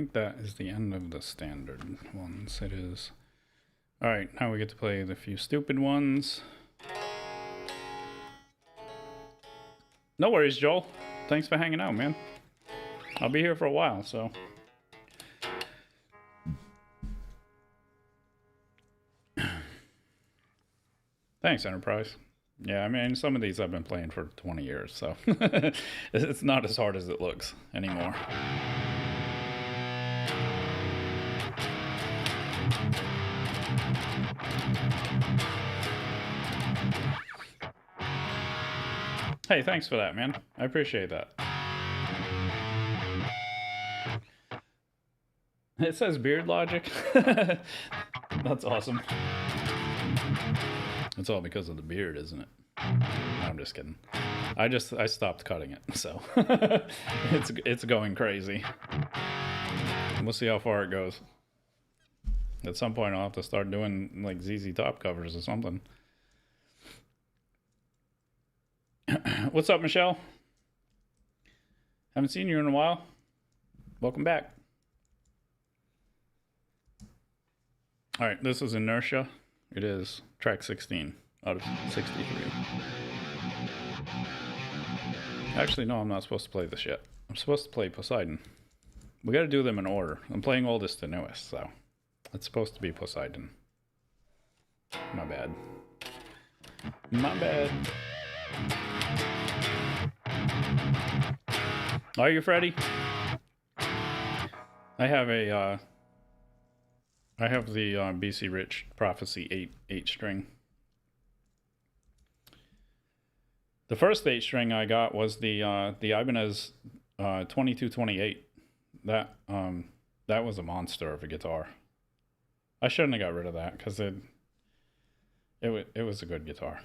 Speaker 2: think that is the end of the standard ones. It is. Alright, now we get to play the few stupid ones. No worries, Joel. Thanks for hanging out, man. I'll be here for a while, so. Thanks, Enterprise. Yeah, I mean, some of these I've been playing for 20 years, so it's not as hard as it looks anymore. Hey, thanks for that, man. I appreciate that. It says Beard Logic. That's awesome. It's all because of the beard, isn't it? No, I'm just kidding. I stopped cutting it, so it's going crazy. We'll see how far it goes. At some point, I'll have to start doing like ZZ Top covers or something. What's up, Michelle? Haven't seen you in a while. Welcome back. All right, this is Inertia. It is track 16 out of 63. Actually, no, I'm not supposed to play this yet. I'm supposed to play Poseidon. We got to do them in order. I'm playing oldest to newest, so it's supposed to be Poseidon. My bad. My bad. Are you Freddy? I have a I have the BC Rich Prophecy 8 string. The first 8 string I got was the Ibanez 2228. That was a monster of a guitar. I shouldn't have got rid of that because it was a good guitar.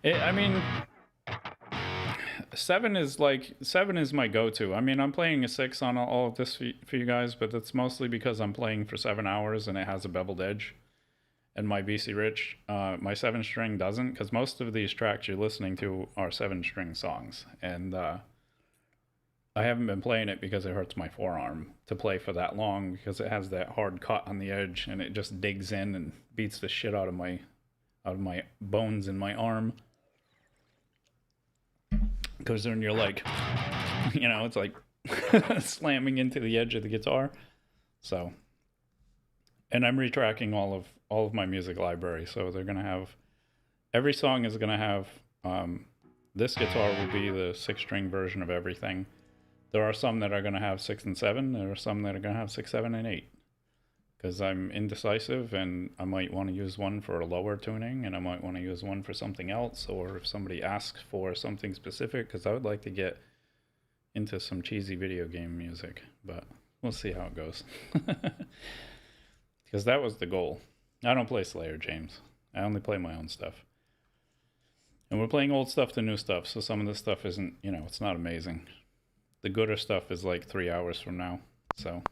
Speaker 2: I mean, 7 is my go-to. I mean, I'm playing a 6 on all of this for you guys, but that's mostly because I'm playing for 7 hours and it has a beveled edge. And my BC Rich, my 7-string doesn't, because most of these tracks you're listening to are 7-string songs. And I haven't been playing it because it hurts my forearm to play for that long, because it has that hard cut on the edge and it just digs in and beats the shit out of my bones in my arm. Because then you're like, you know, it's like slamming into the edge of the guitar. So, and I'm retracking all of my music library. So they're going to have, every song is going to have, this guitar will be the 6-string version of everything. There are some that are going to have 6 and 7. There are some that are going to have 6, 7, and 8. Because I'm indecisive and I might want to use one for a lower tuning and I might want to use one for something else, or if somebody asks for something specific, because I would like to get into some cheesy video game music, but we'll see how it goes. Because that was the goal. I don't play Slayer, James. I only play my own stuff. And we're playing old stuff to new stuff, so some of this stuff isn't, you know, it's not amazing. The gooder stuff is like 3 hours from now, so...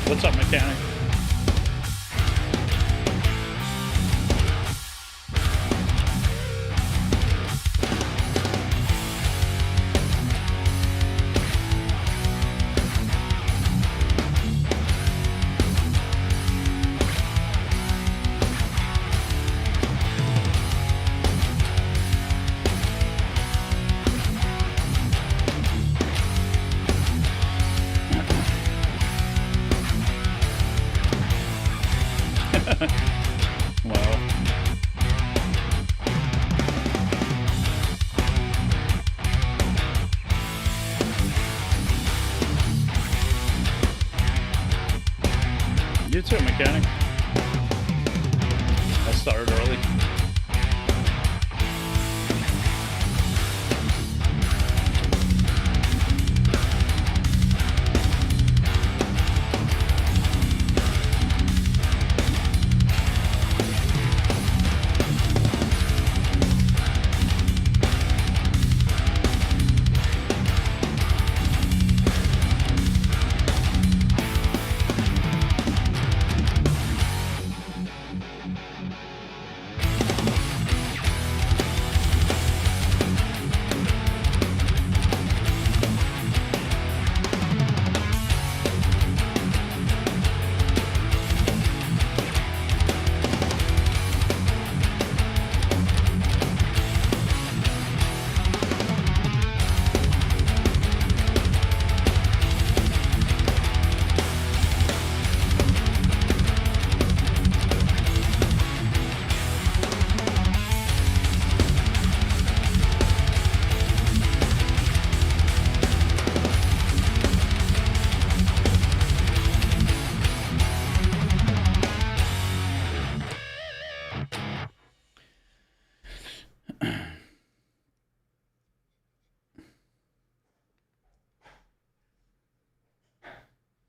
Speaker 2: What's up, mechanic? too, mechanic. I started early.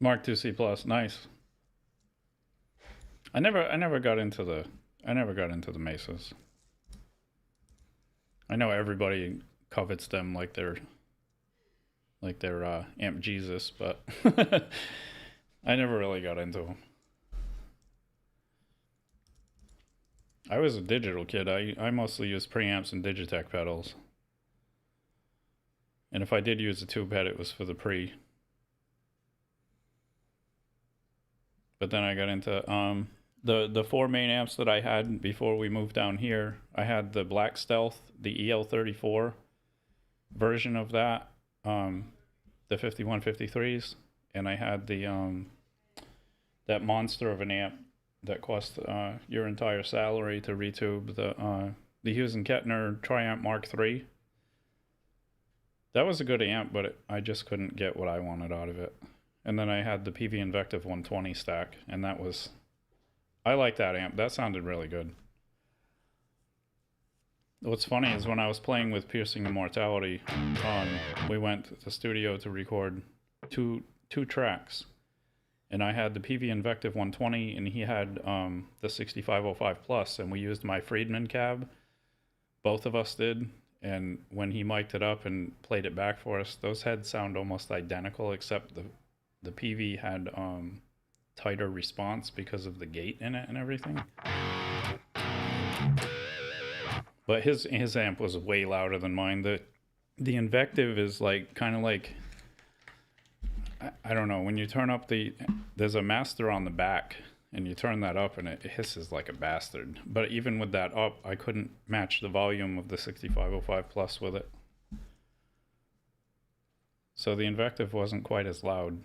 Speaker 2: Mark II C plus, nice. I never got into the Mesas. I know everybody covets them like they're Amp Jesus, but I never really got into them. I was a digital kid. I mostly used preamps and Digitech pedals. And if I did use a tube head, it was for the pre. But then I got into the four main amps that I had before we moved down here. I had the Black Stealth, the EL34 version of that, the 5153s, and I had the that monster of an amp that cost your entire salary to retube, the Hughes and Kettner Triamp Mark III. That was a good amp, but I just couldn't get what I wanted out of it. And then I had the PV Invective 120 stack, and that was... I like that amp. That sounded really good. What's funny is when I was playing with Piercing Immortality, we went to the studio to record two tracks. And I had the PV Invective 120, and he had the 6505 Plus, and we used my Friedman cab. Both of us did. And when he mic'd it up and played it back for us, those heads sound almost identical, except the PV had tighter response because of the gate in it and everything. But his amp was way louder than mine. The Invective is like kind of like, I don't know, when you turn up there's a master on the back and you turn that up and it hisses like a bastard. But even with that up, I couldn't match the volume of the 6505 Plus with it. So the Invective wasn't quite as loud.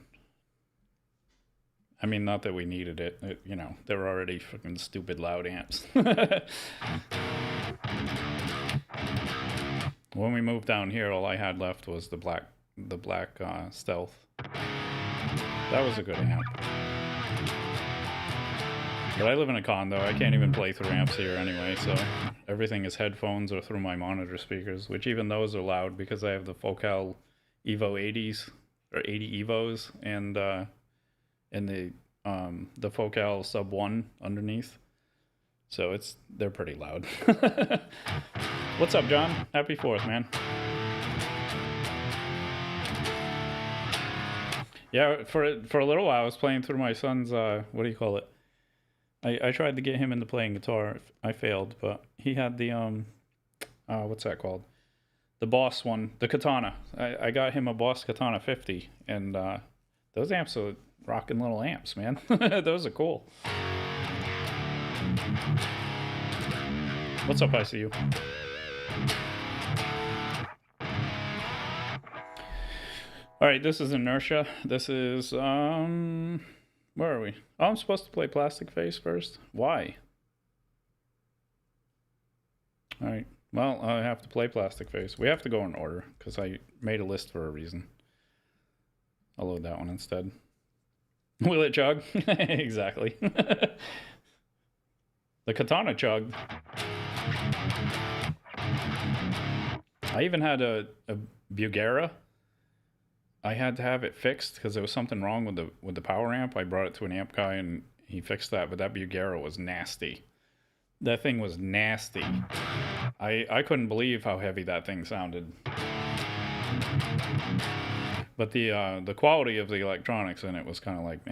Speaker 2: I mean, not that we needed it. You know, they were already fucking stupid loud amps. When we moved down here, all I had left was the black Stealth. That was a good amp. But I live in a condo. I can't even play through amps here anyway, so everything is headphones or through my monitor speakers, which even those are loud because I have the Focal Evo 80s or 80 Evos and the Focal Sub 1 underneath. So they're pretty loud. What's up, John? Happy 4th, man. Yeah, for a little while I was playing through my son's what do you call it? I tried to get him into playing guitar. I failed, but he had the what's that called? The Boss one, the Katana. I got him a Boss Katana 50, and those amps are rocking little amps, man. Those are cool. What's up, ICU? All right, this is Inertia. This is where are we? Oh, I'm supposed to play Plastic Face first. Why? All right. Well, I have to play Plastic Face. We have to go in order because I made a list for a reason. I'll load that one instead. Will it chug? Exactly. The katana chugged. I even had a Bugera. I had to have it fixed because there was something wrong with the power amp. I brought it to an amp guy and he fixed that, but that Bugera was nasty. That thing was nasty. I couldn't believe how heavy that thing sounded. But the quality of the electronics in it was kind of like,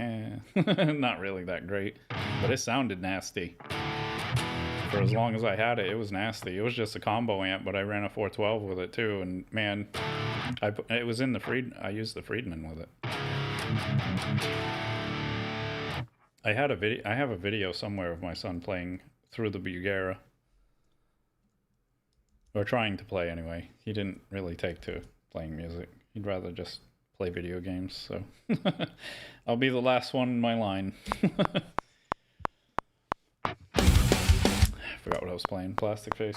Speaker 2: not really that great. But it sounded nasty. For as long as I had it, it was nasty. It was just a combo amp, but I ran a 412 with it too. And man, it was in the I used the Friedman with it. I have a video somewhere of my son playing through the Bugera. Or trying to play anyway. He didn't really take to playing music. He'd rather just play video games, so I'll be the last one in my line. I forgot what I was playing. Plastic Face.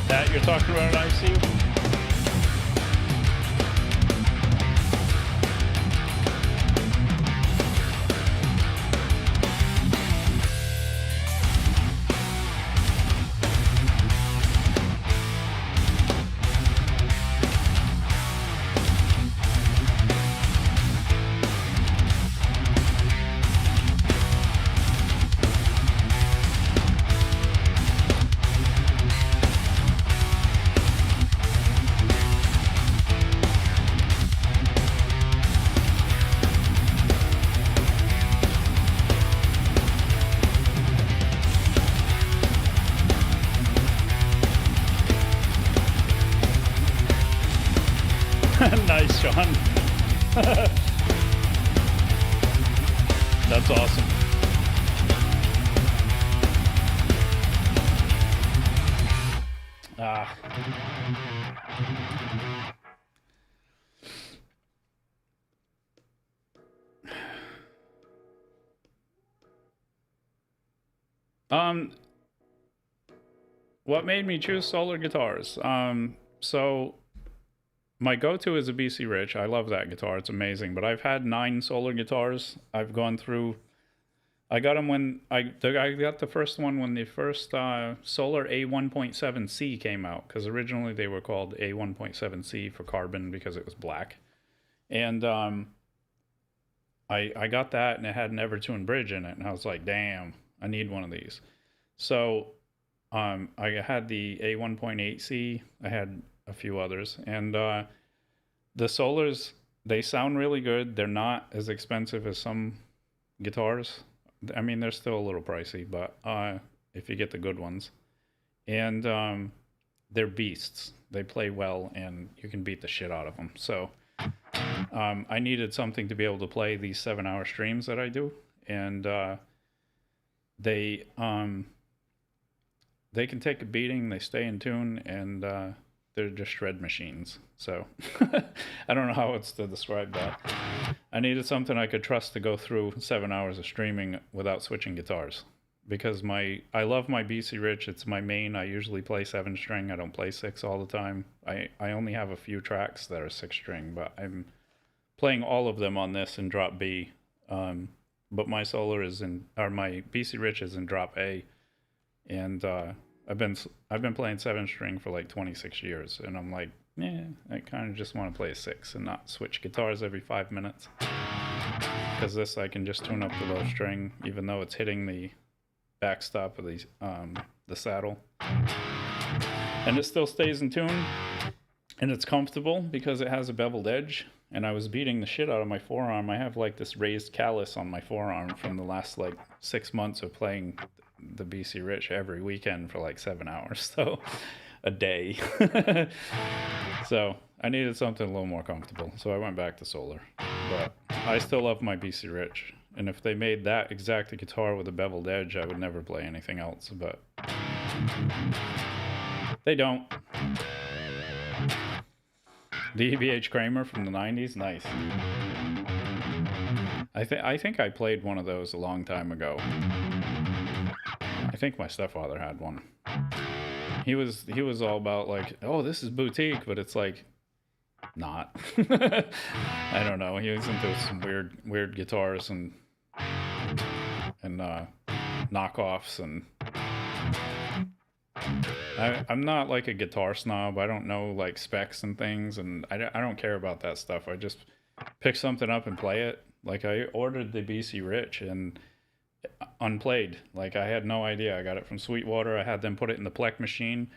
Speaker 2: That you're talking about an ICU? Nice, Sean. That's awesome. Ah. What made me choose solar guitars? So my go-to is a BC Rich. I love that guitar. It's amazing. But I've had 9 Solar guitars. I've gone through. I got them when I got the first one when the first Solar A1.7C came out, because originally they were called A1.7C for carbon because it was black. And I got that, and it had an Evertune bridge in it, and I was like, damn, I need one of these. So I had the A1.8C. I had a few others, and the Solars, they sound really good. They're not as expensive as some guitars. I mean, they're still a little pricey, but if you get the good ones, and they're beasts. They play well, and you can beat the shit out of them. So I needed something to be able to play these 7-hour streams that I do, and they can take a beating. They stay in tune, and they're just shred machines. So I don't know how else to describe that. I needed something I could trust to go through 7 hours of streaming without switching guitars, because I love my BC Rich. It's my main. I usually play 7-string. I don't play 6 all the time. I only have a few tracks that are 6-string, but I'm playing all of them on this in drop B. But my Solar my BC Rich is in drop A, and I've been playing 7-string for like 26 years, and I'm like, I kind of just want to play a 6 and not switch guitars every 5 minutes. Because this, I can just tune up the low string, even though it's hitting the backstop of the saddle, and it still stays in tune, and it's comfortable because it has a beveled edge. And I was beating the shit out of my forearm. I have like this raised callus on my forearm from the last like 6 months of playing the BC Rich every weekend for like 7 hours, so a day. So I needed something a little more comfortable, so I went back to Solar. But I still love my BC Rich, and if they made that exact guitar with a beveled edge, I would never play anything else, but they don't. The EVH Kramer from the 90s, nice. I think I played one of those a long time ago. I think my stepfather had one. He was all about like, oh, this is boutique, but it's like not. I don't know. He was into some weird guitars and knockoffs, and I'm not like a guitar snob. I don't know like specs and things, and I don't care about that stuff. I just pick something up and play it. Like I ordered the BC Rich and unplayed. Like I had no idea. I got it from Sweetwater. I had them put it in the Plek machine,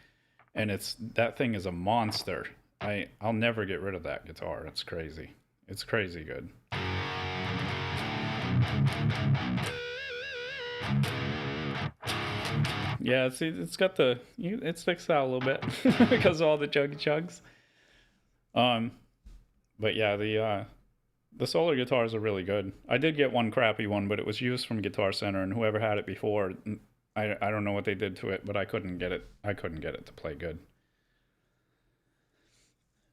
Speaker 2: and that thing is a monster. I'll never get rid of that guitar. It's crazy. It's crazy good. Yeah, it's got it sticks out a little bit because of all the chuggy chugs. But yeah, the Solar guitars are really good. I did get one crappy one, but it was used from Guitar Center, and whoever had it before, I don't know what they did to it, but I couldn't get it to play good.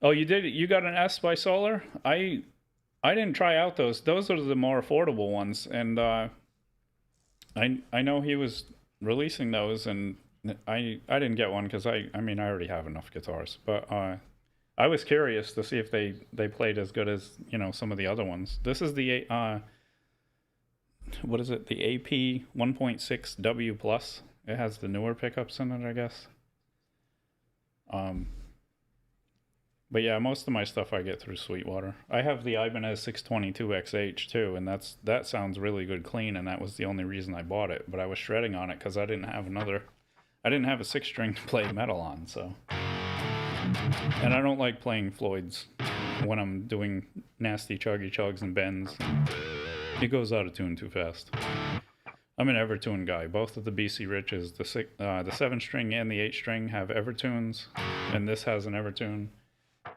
Speaker 2: Oh, you did? You got an S by Solar? I didn't try out those. Those are the more affordable ones, and I know he was releasing those, and I didn't get one because I already have enough guitars, but I was curious to see if they played as good as some of the other ones. This is the what is it, the AP 1.6 W plus. It has the newer pickups in it, I guess. But yeah, most of my stuff I get through Sweetwater. I have the Ibanez 622 XH too, and that sounds really good clean, and that was the only reason I bought it. But I was shredding on it because I didn't have a 6-string to play metal on, so. And I don't like playing Floyd's when I'm doing nasty chuggy chugs and bends. It goes out of tune too fast. I'm an Evertune guy. Both of the BC Riches, the 7-string and the 8-string have Evertunes, and this has an Evertune.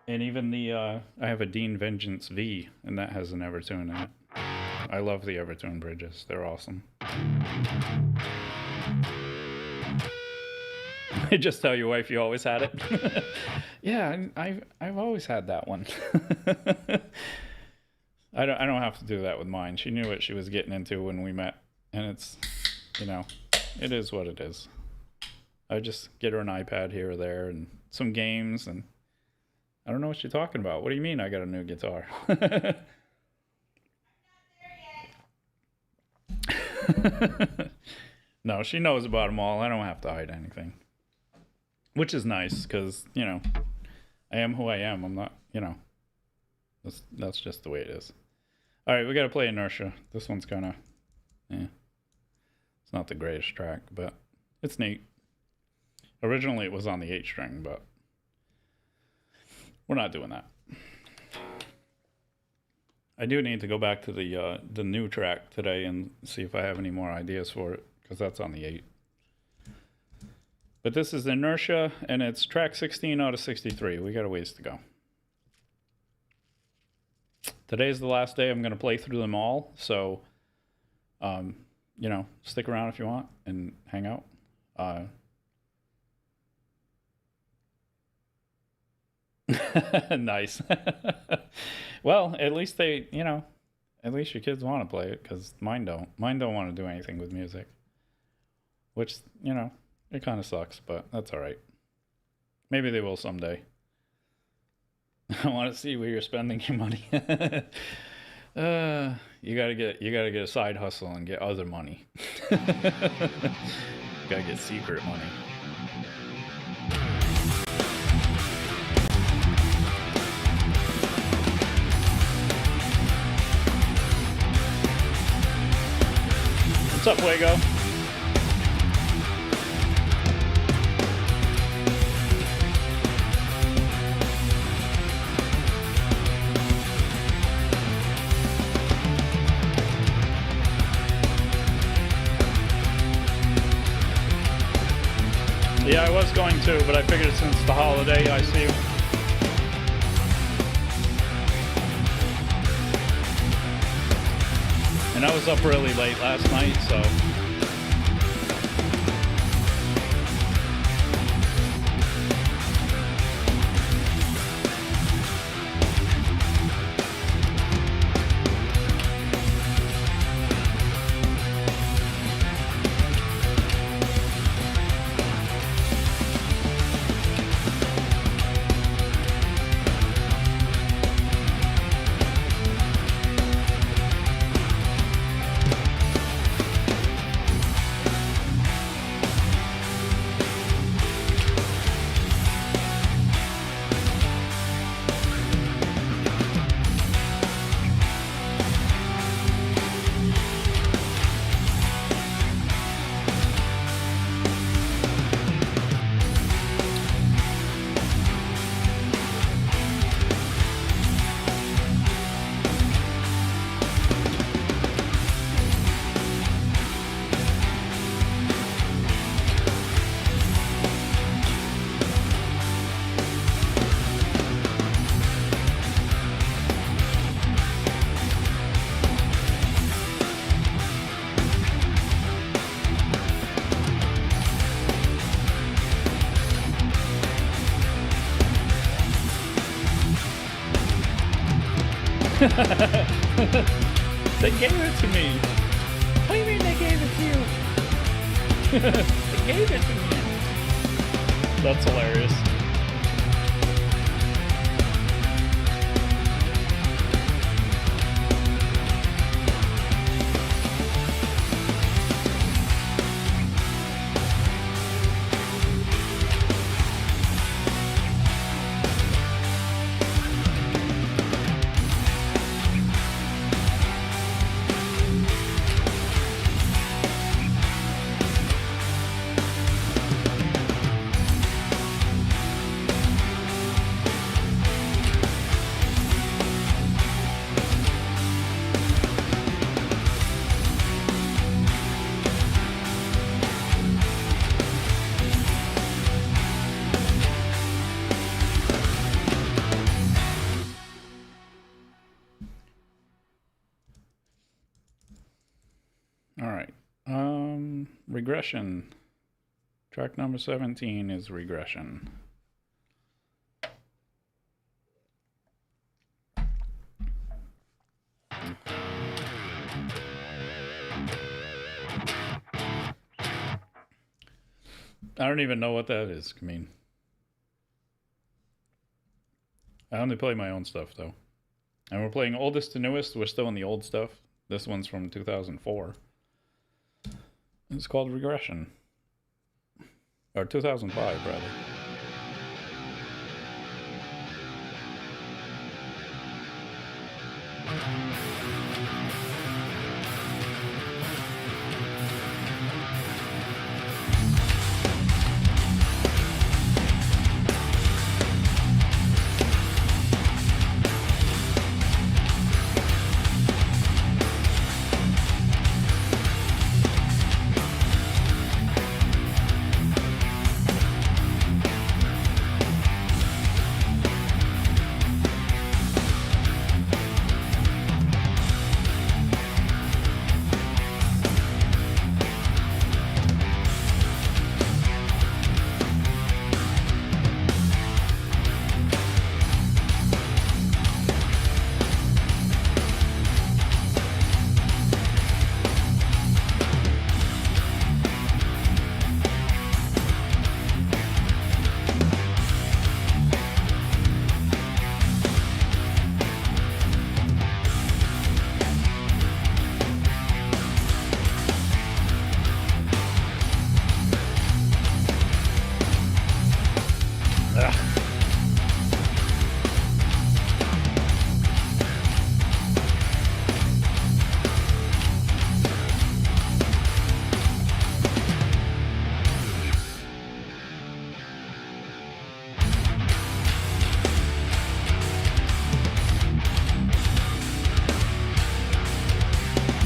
Speaker 2: And even I have a Dean Vengeance V, and that has an Evertune in it. I love the Evertune bridges. They're awesome. Just tell your wife you always had it. Yeah, I've always had that one. I don't have to do that with mine. She knew what she was getting into when we met, and it's it is what it is. I just get her an iPad here or there and some games, and I don't know what you're talking about. What do you mean I got a new guitar? No, she knows about them all. I don't have to hide anything. Which is nice because, you know, I am who I am. I'm not, you know, that's just the way it is. All right, we got to play Inertia. This one's kind of, it's not the greatest track, but it's neat. Originally it was on the 8 string, but we're not doing that. I do need to go back to the new track today and see if I have any more ideas for it, because that's on the 8. But this is Inertia, and it's track 16 out of 63. We got a ways to go. Today's the last day I'm going to play through them all, so, you know, stick around if you want and hang out. Nice. Well, at least they, you know, at least your kids want to play it, because mine don't. Mine don't want to do anything with music. Which, you know, it kind of sucks, but that's all right. Maybe they will someday. I want to see where you're spending your money. You gotta get a side hustle and get other money. Gotta get secret money. What's up, Fuego? Yeah, I was going to, but I figured since the holiday, I see you. And I was up really late last night, so. They gave it to me. What do you mean they gave it to you? They gave it to me. That's hilarious. All right. Regression. Track number 17 is Regression. I don't even know what that is. I mean, I only play my own stuff though. And we're playing oldest to newest. We're still in the old stuff. This one's from 2004. It's called Regression. Or 2005, rather.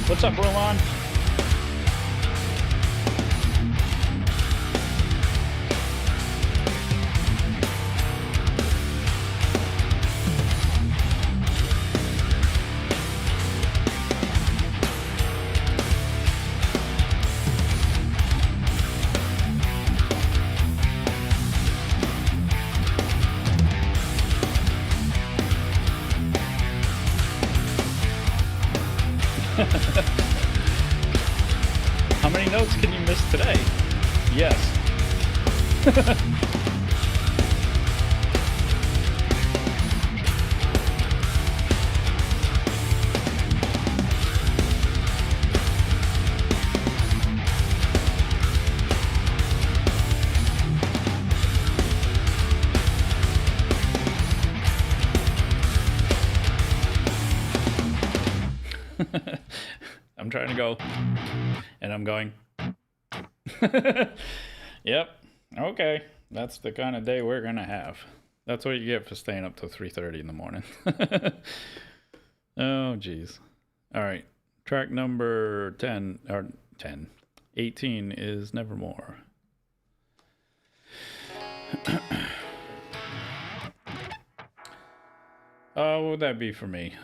Speaker 2: What's up, Roland? How many notes can you miss today? Yes. I'm trying to go, and I'm going. Yep. Okay. That's the kind of day we're gonna have. That's what you get for staying up till 3:30 in the morning. Oh, geez. All right. Track number 10 or 10, 18 is Nevermore. What would that be for me?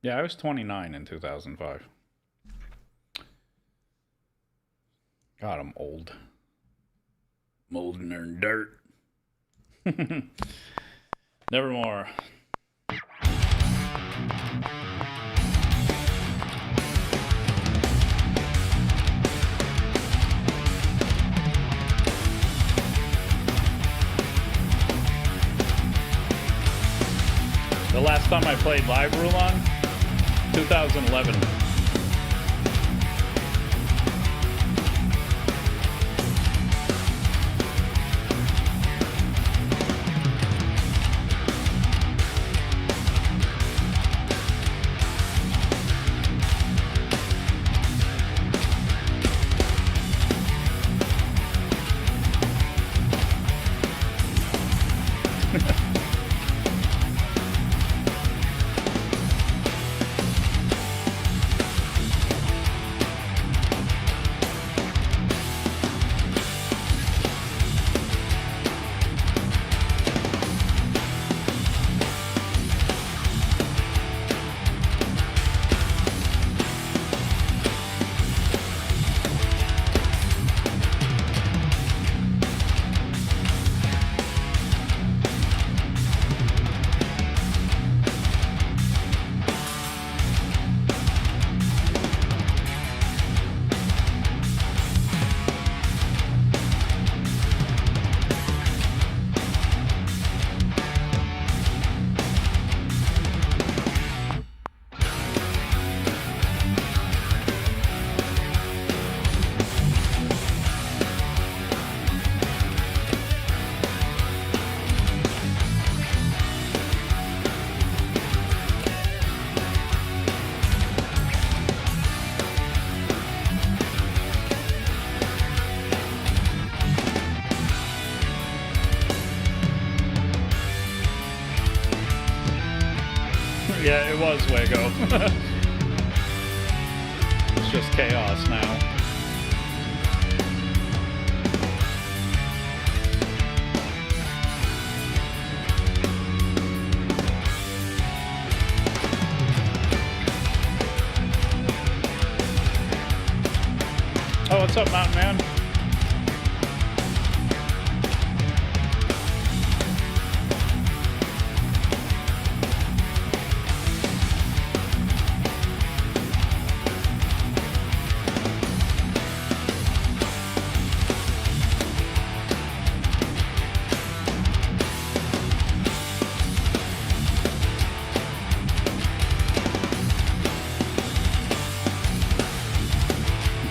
Speaker 2: Yeah, I was 29 in 2005. God, I'm old. I'm older than dirt. Nevermore. The last time I played live, Rulon, 2011. it was Wago. It's just chaos now. Oh, what's up, Mountain Man?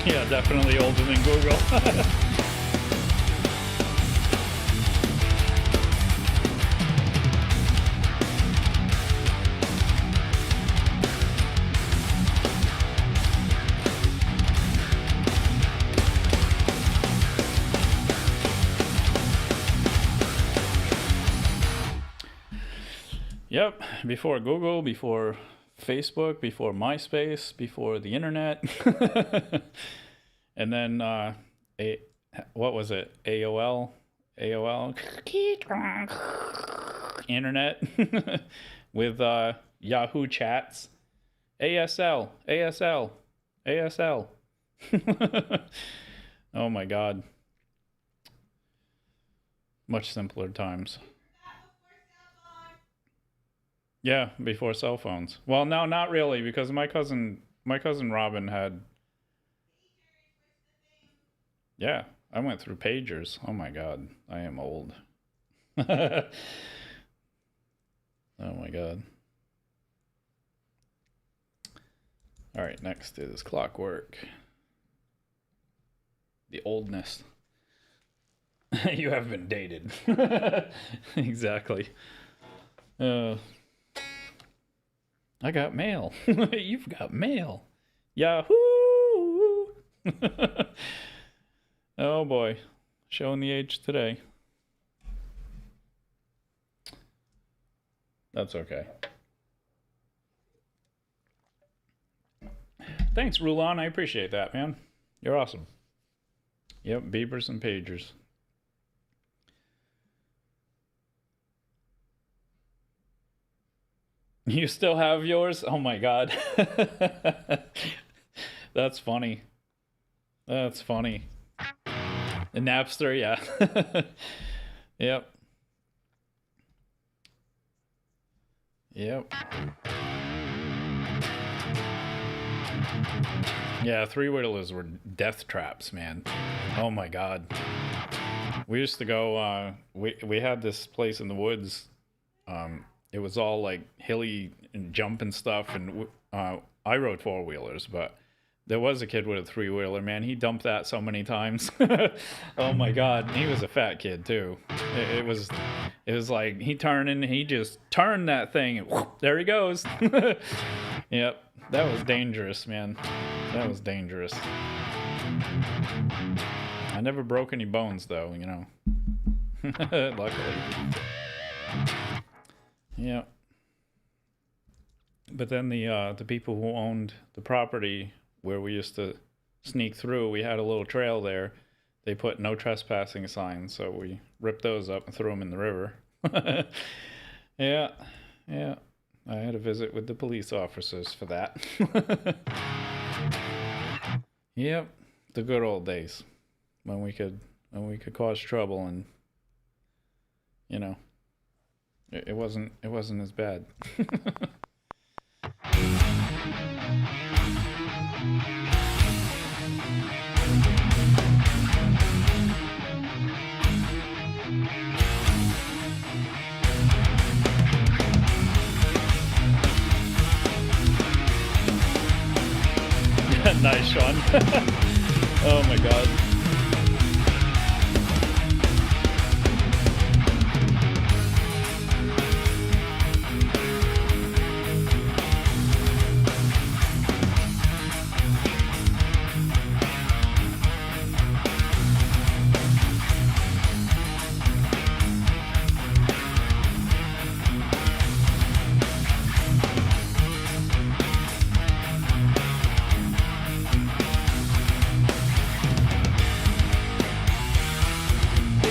Speaker 2: Yeah, definitely older than Google. Yep, before Google, before Facebook, before MySpace, before the internet. And then what was it? AOL internet with Yahoo chats. ASL. Oh my god. Much simpler times. Yeah, before cell phones. Well, no, not really, because my cousin Robin had. Yeah, I went through pagers. Oh my god, I am old. Oh my god. All right, next is Clockwork. The oldness. You have been dated. Exactly. I got mail. You've got mail. Yahoo! Oh boy. Showing the age today. That's okay. Thanks, Rulon. I appreciate that, man. You're awesome. Yep, beepers and pagers. You still have yours? Oh my god. That's funny. That's funny. The Napster, yeah. Yep. Yep. Yeah, three-wheelers were death traps, man. Oh my god. We used to go, we had this place in the woods. It was all like hilly and jumping stuff, and I rode four-wheelers, but there was a kid with a three-wheeler, man. He dumped that so many times. Oh my god, he was a fat kid too. It was like he just turned that thing, and whoop, there he goes. Yep, that was dangerous, man. That was dangerous. I never broke any bones though, you know. Luckily. Yeah. But then the people who owned the property where we used to sneak through, we had a little trail there. They put no trespassing signs, so we ripped those up and threw them in the river. Yeah. I had a visit with the police officers for that. Yep, the good old days when we could cause trouble, and you know, it wasn't as bad. Nice, Sean. Oh my god.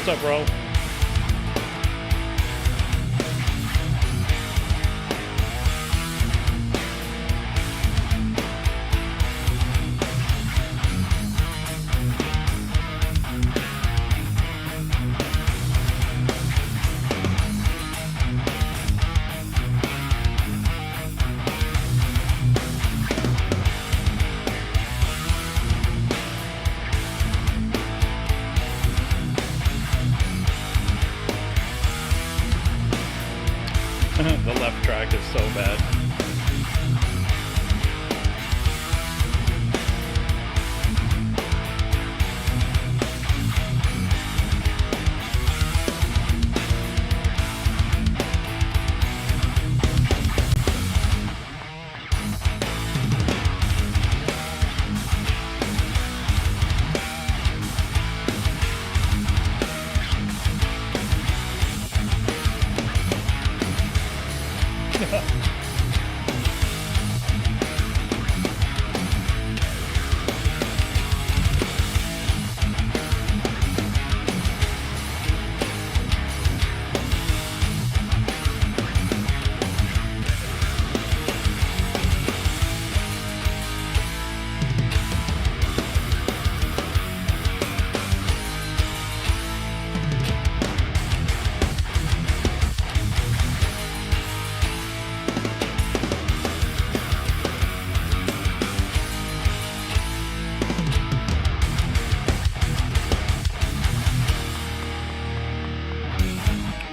Speaker 2: What's up, bro? The left track is so bad.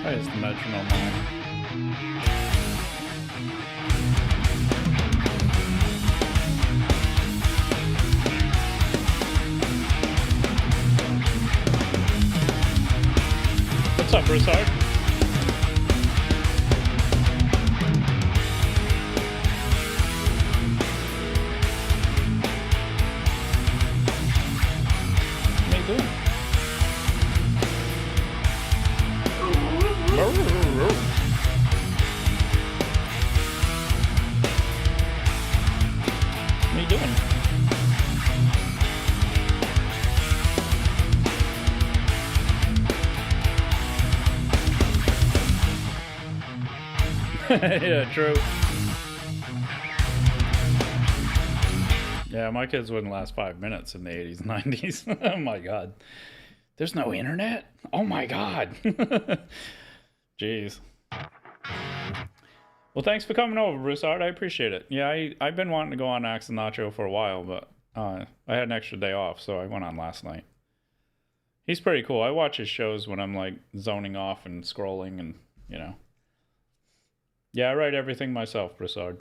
Speaker 2: Why is the metronome on? What's up, Broussard? What are you doing? What are you doing? Yeah, true. Yeah, my kids wouldn't last 5 minutes in the 80s and 90s. Oh my god. There's no internet? Oh my god. Jeez. Well, thanks for coming over, Broussard. I appreciate it. Yeah, I've been wanting to go on Axe and Nacho for a while, but I had an extra day off, so I went on last night. He's pretty cool. I watch his shows when I'm like zoning off and scrolling and, you know. Yeah, I write everything myself, Broussard.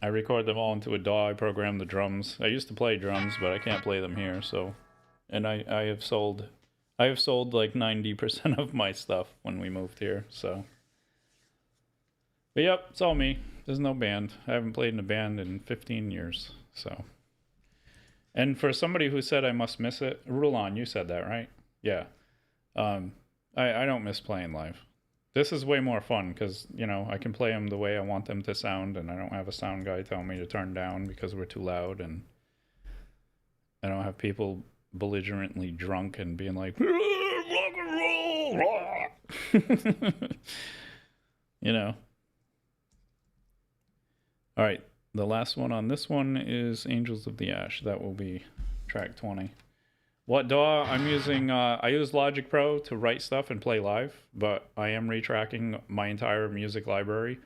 Speaker 2: I record them all into a DAW. I program the drums. I used to play drums, but I can't play them here, so. And I have sold like 90% of my stuff when we moved here, so. But yep, it's all me. There's no band. I haven't played in a band in 15 years, so. And for somebody who said I must miss it, Rulon, you said that, right? Yeah. I don't miss playing live. This is way more fun because, you know, I can play them the way I want them to sound, and I don't have a sound guy telling me to turn down because we're too loud, and I don't have people belligerently drunk and being like, rock and roll. You know. All right, the last one on this one is Angels of the Ash. That will be track 20. What DAW? I'm using, I use Logic Pro to write stuff and play live, but I am retracking my entire music library,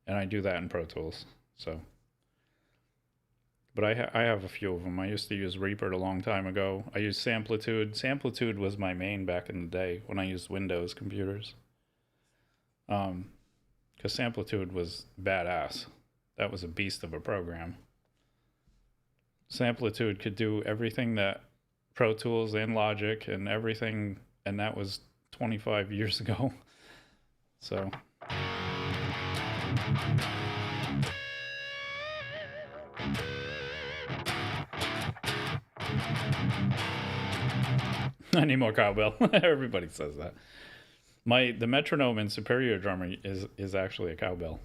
Speaker 2: and I do that in Pro Tools, so. But I have a few of them. I used to use Reaper a long time ago. I used Samplitude. Samplitude was my main back in the day when I used Windows computers. Because Samplitude was badass. That was a beast of a program. Samplitude could do everything that Pro Tools and Logic and everything, and that was 25 years ago. So. I need more cowbell. Everybody says that. The metronome in Superior Drummer is actually a cowbell.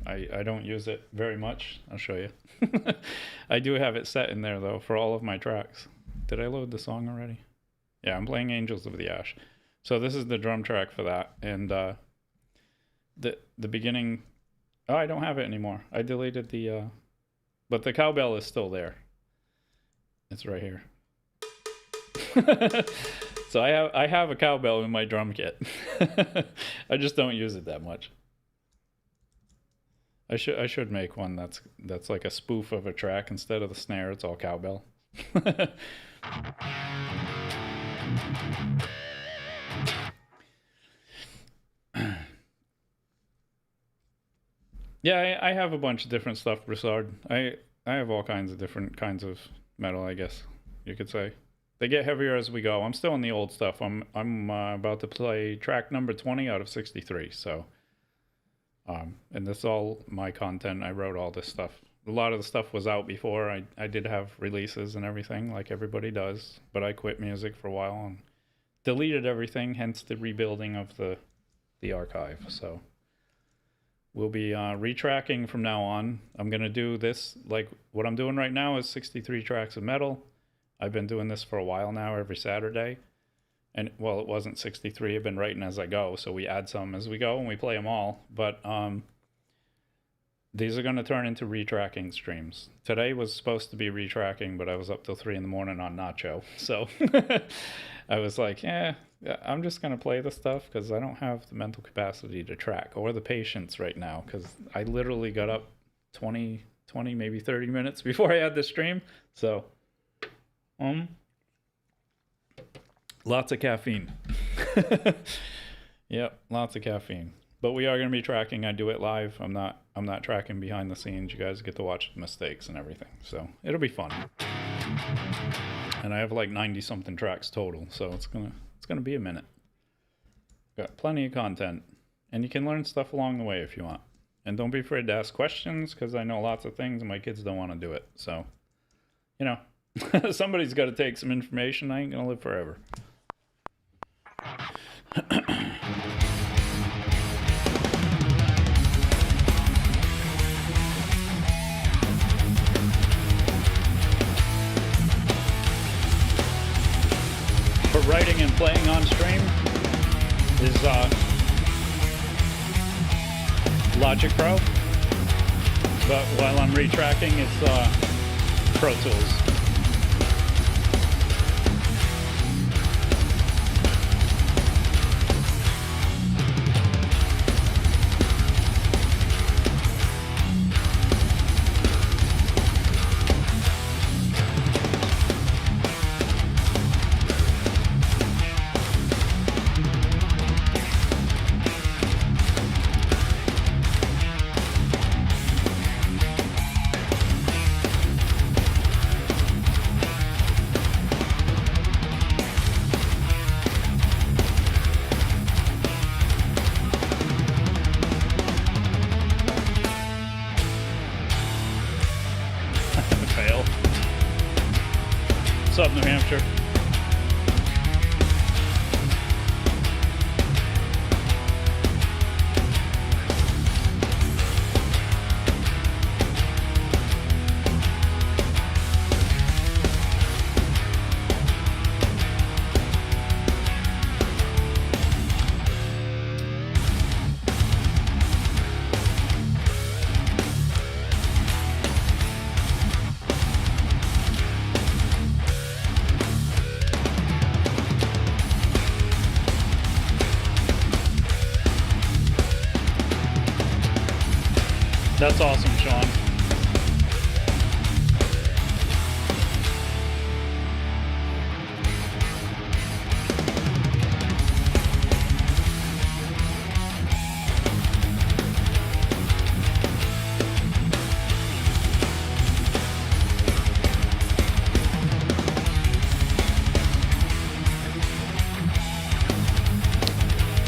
Speaker 2: I don't use it very much. I'll show you. I do have it set in there though for all of my tracks. Did I load the song already? Yeah, I'm playing Angels of the Ash. So this is the drum track for that, and the beginning. Oh, I don't have it anymore. I deleted the, but the cowbell is still there. It's right here. So I have a cowbell in my drum kit. I just don't use it that much. I should make one that's like a spoof of a track. Instead of the snare, it's all cowbell. Yeah, I have a bunch of different stuff, Broussard. I have all kinds of different kinds of metal, I guess you could say. They get heavier as we go. I'm still in the old stuff. I'm about to play track number 20 out of 63. So, and this is all my content. I wrote all this stuff. A lot of the stuff was out before. I did have releases and everything, like everybody does. But I quit music for a while and deleted everything. Hence the rebuilding of the archive. So we'll be retracking from now on. I'm gonna do this, like what I'm doing right now is 63 tracks of metal. I've been doing this for a while now, every Saturday. And, well, it wasn't 63. I've been writing as I go, so we add some as we go, and we play them all. But these are going to turn into retracking streams. Today was supposed to be retracking, but I was up till 3 in the morning on Nacho. So I was like, yeah, I'm just going to play the stuff because I don't have the mental capacity to track or the patience right now, because I literally got up 20, maybe 30 minutes before I had the stream. So... lots of caffeine. Yep, lots of caffeine. But we are going to be tracking. I do it live. I'm not tracking behind the scenes. You guys get to watch the mistakes and everything. So it'll be fun. And I have like 90 something tracks total. So it's gonna be a minute. Got plenty of content. And you can learn stuff along the way if you want. And don't be afraid to ask questions, because I know lots of things and my kids don't want to do it. So, you know. Somebody's got to take some information. I ain't gonna live forever. For writing and playing on stream is Logic Pro, but while I'm retracking, it's Pro Tools. What's up, New Hampshire? That's awesome, Sean.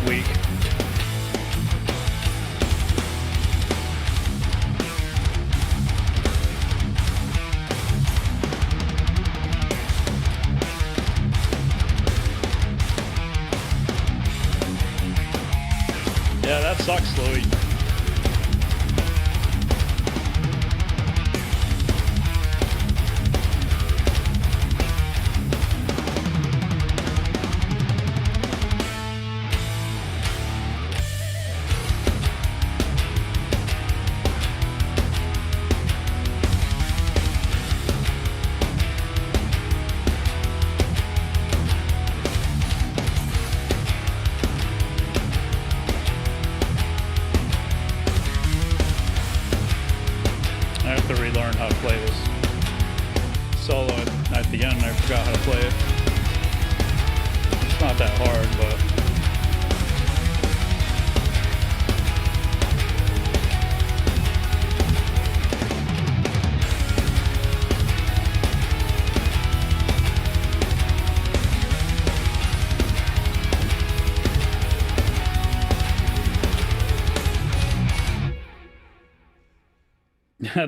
Speaker 2: Weak. Yeah, that sucks, Louie. solo at the end. I forgot how to play it. It's not that hard, but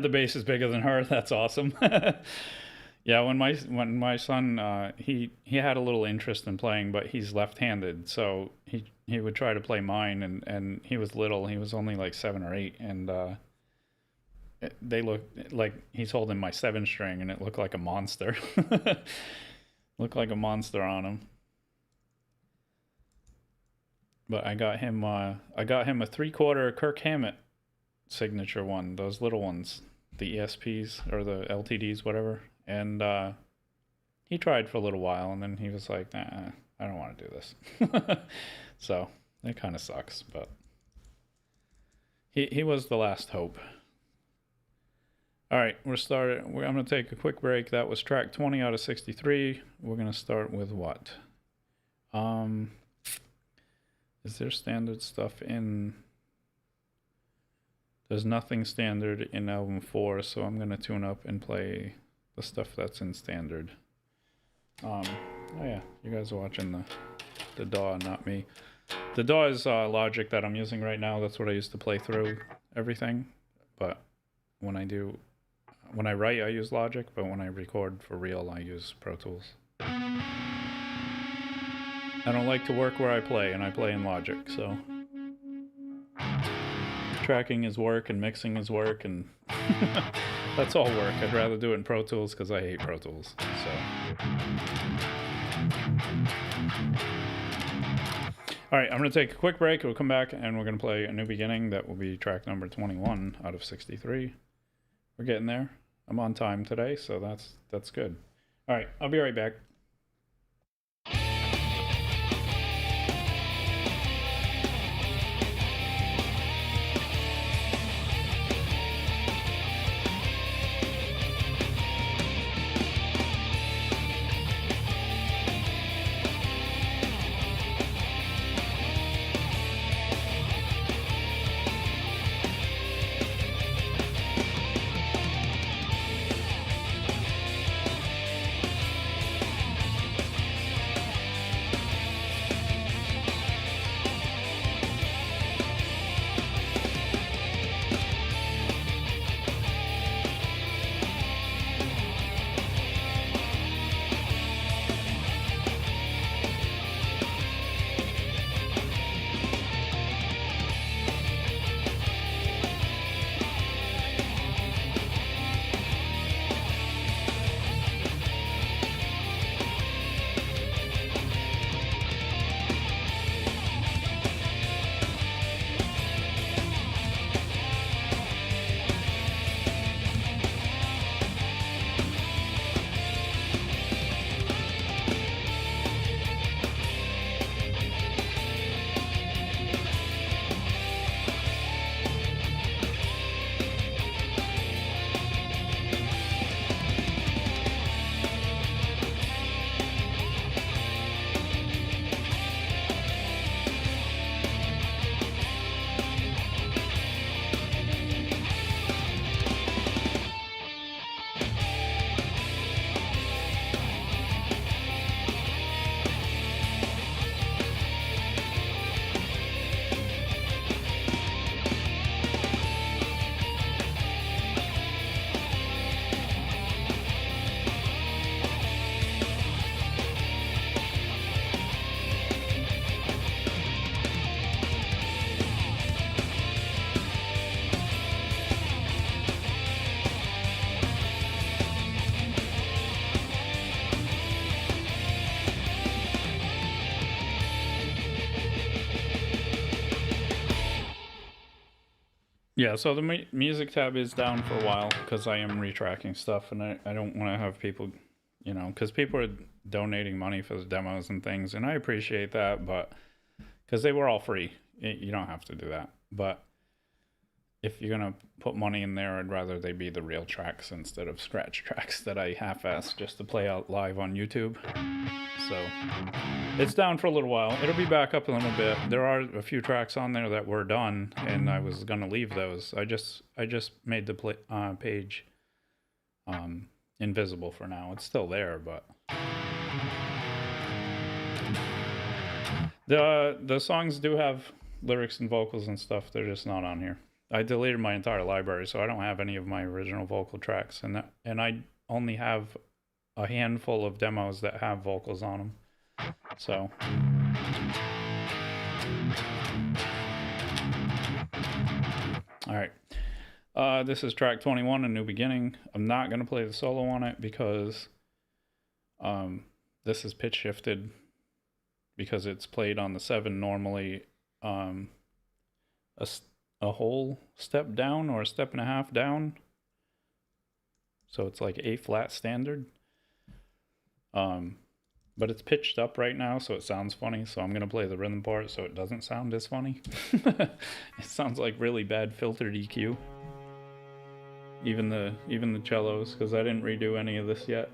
Speaker 2: the bass is bigger than her. That's awesome. Yeah, when my son he had a little interest in playing, but he's left-handed, so he would try to play mine, and he was little. He was only like 7 or 8, and they looked like he's holding my 7-string, and it looked like a monster. Looked like a monster on him. But I got him a 3/4 Kirk Hammett signature one, those little ones, the ESPs or the LTDs, whatever. And he tried for a little while, and then he was like, nah, I don't want to do this. So it kind of sucks, but he was the last hope. All right, I'm going to take a quick break. That was track 20 out of 63. We're going to start with what? Is there standard stuff in... There's nothing standard in album 4, so I'm going to tune up and play the stuff that's in standard. Oh yeah, you guys are watching the DAW, not me. The DAW is Logic that I'm using right now. That's what I use to play through everything. But when I write, I use Logic, but when I record for real, I use Pro Tools. I don't like to work where I play, and I play in Logic, so... Tracking is work, and mixing is work, and that's all work. I'd rather do it in Pro Tools because I hate Pro Tools. So, all right, I'm going to take a quick break. We'll come back, and we're going to play A New Beginning. That will be track number 21 out of 63. We're getting there. I'm on time today, so that's good. All right, I'll be right back. Yeah, so the music tab is down for a while because I am retracking stuff, and I don't want to have people, you know, because people are donating money for the demos and things, and I appreciate that, but because they were all free. You don't have to do that. But if you're gonna put money in there, I'd rather they be the real tracks instead of scratch tracks that I half-assed just to play out live on YouTube. So it's down for a little while. It'll be back up in a little bit. There are a few tracks on there that were done, and I was gonna leave those. I just made the page invisible for now. It's still there, but the songs do have lyrics and vocals and stuff. They're just not on here. I deleted my entire library, so I don't have any of my original vocal tracks, and I only have a handful of demos that have vocals on them. So all right, this is track 21, A New Beginning. I'm not gonna play the solo on it because this is pitch shifted because it's played on the 7 normally, a whole step down or a step and a half down. So it's like A flat standard. But it's pitched up right now, so it sounds funny. So I'm gonna play the rhythm part so it doesn't sound as funny. It sounds like really bad filtered EQ. Even the cellos, because I didn't redo any of this yet.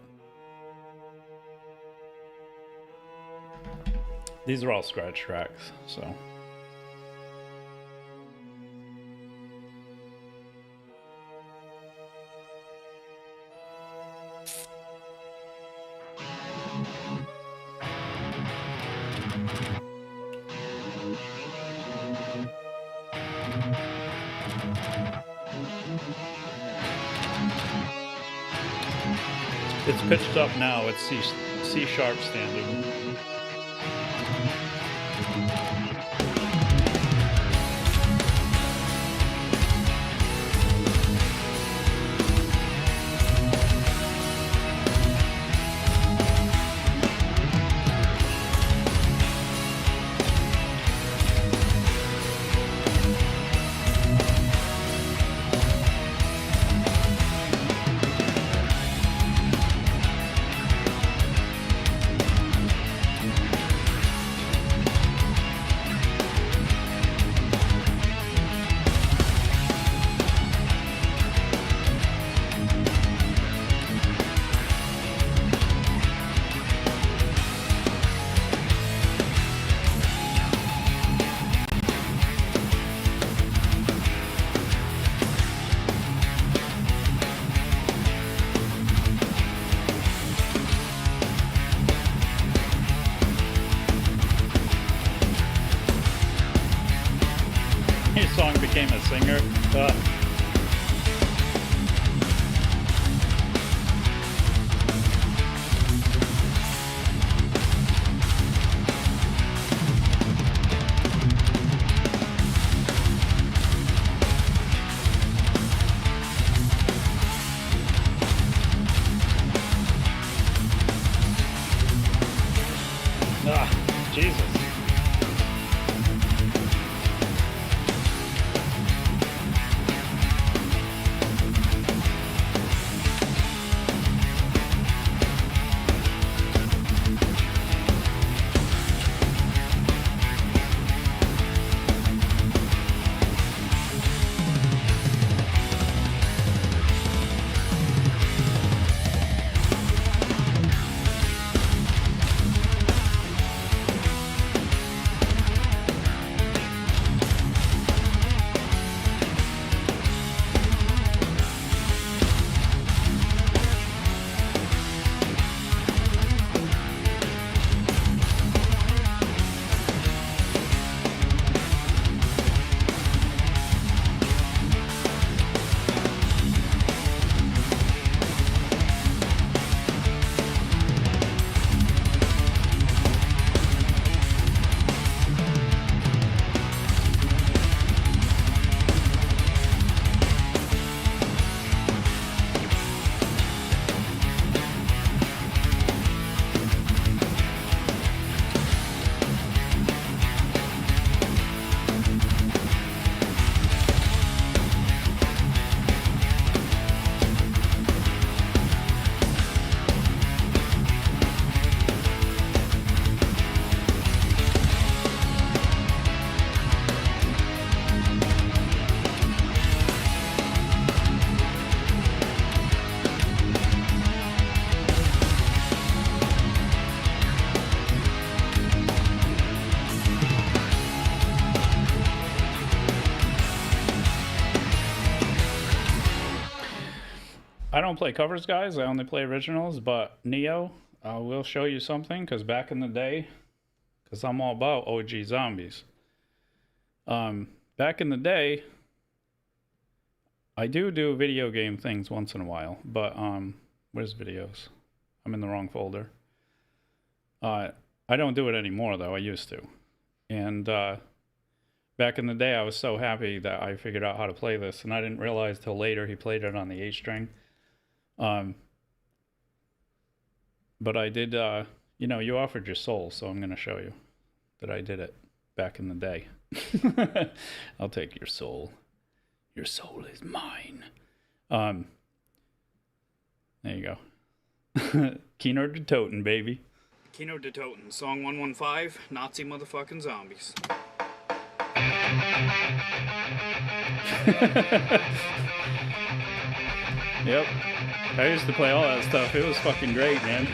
Speaker 2: These are all scratch tracks, so. It's pitched up now. It's C sharp standard. His song became a singer. Jesus. don't play covers, guys. I only play originals. But Neo, I will show you something, because back in the day, because I'm all about OG zombies. Back in the day, I do video game things once in a while. But where's videos? I'm in the wrong folder. I don't do it anymore, though. I used to. And back in the day, I was so happy that I figured out how to play this, and I didn't realize till later he played it on the 8-string. But I did, you know, you offered your soul, so I'm going to show you that I did it back in the day. I'll take your soul. Your soul is mine. There you go. Kino de Toten, baby. Kino de Toten, song 115, Nazi motherfucking zombies. Yep. I used to play all that stuff. It was fucking great, man.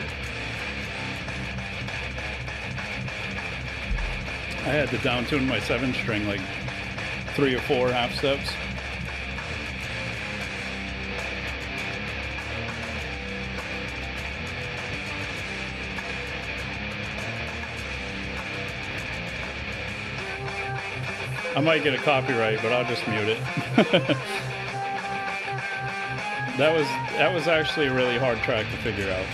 Speaker 2: I had to down tune my 7-string like 3 or 4 half steps. I might get a copyright, but I'll just mute it. That was actually a really hard track to figure out.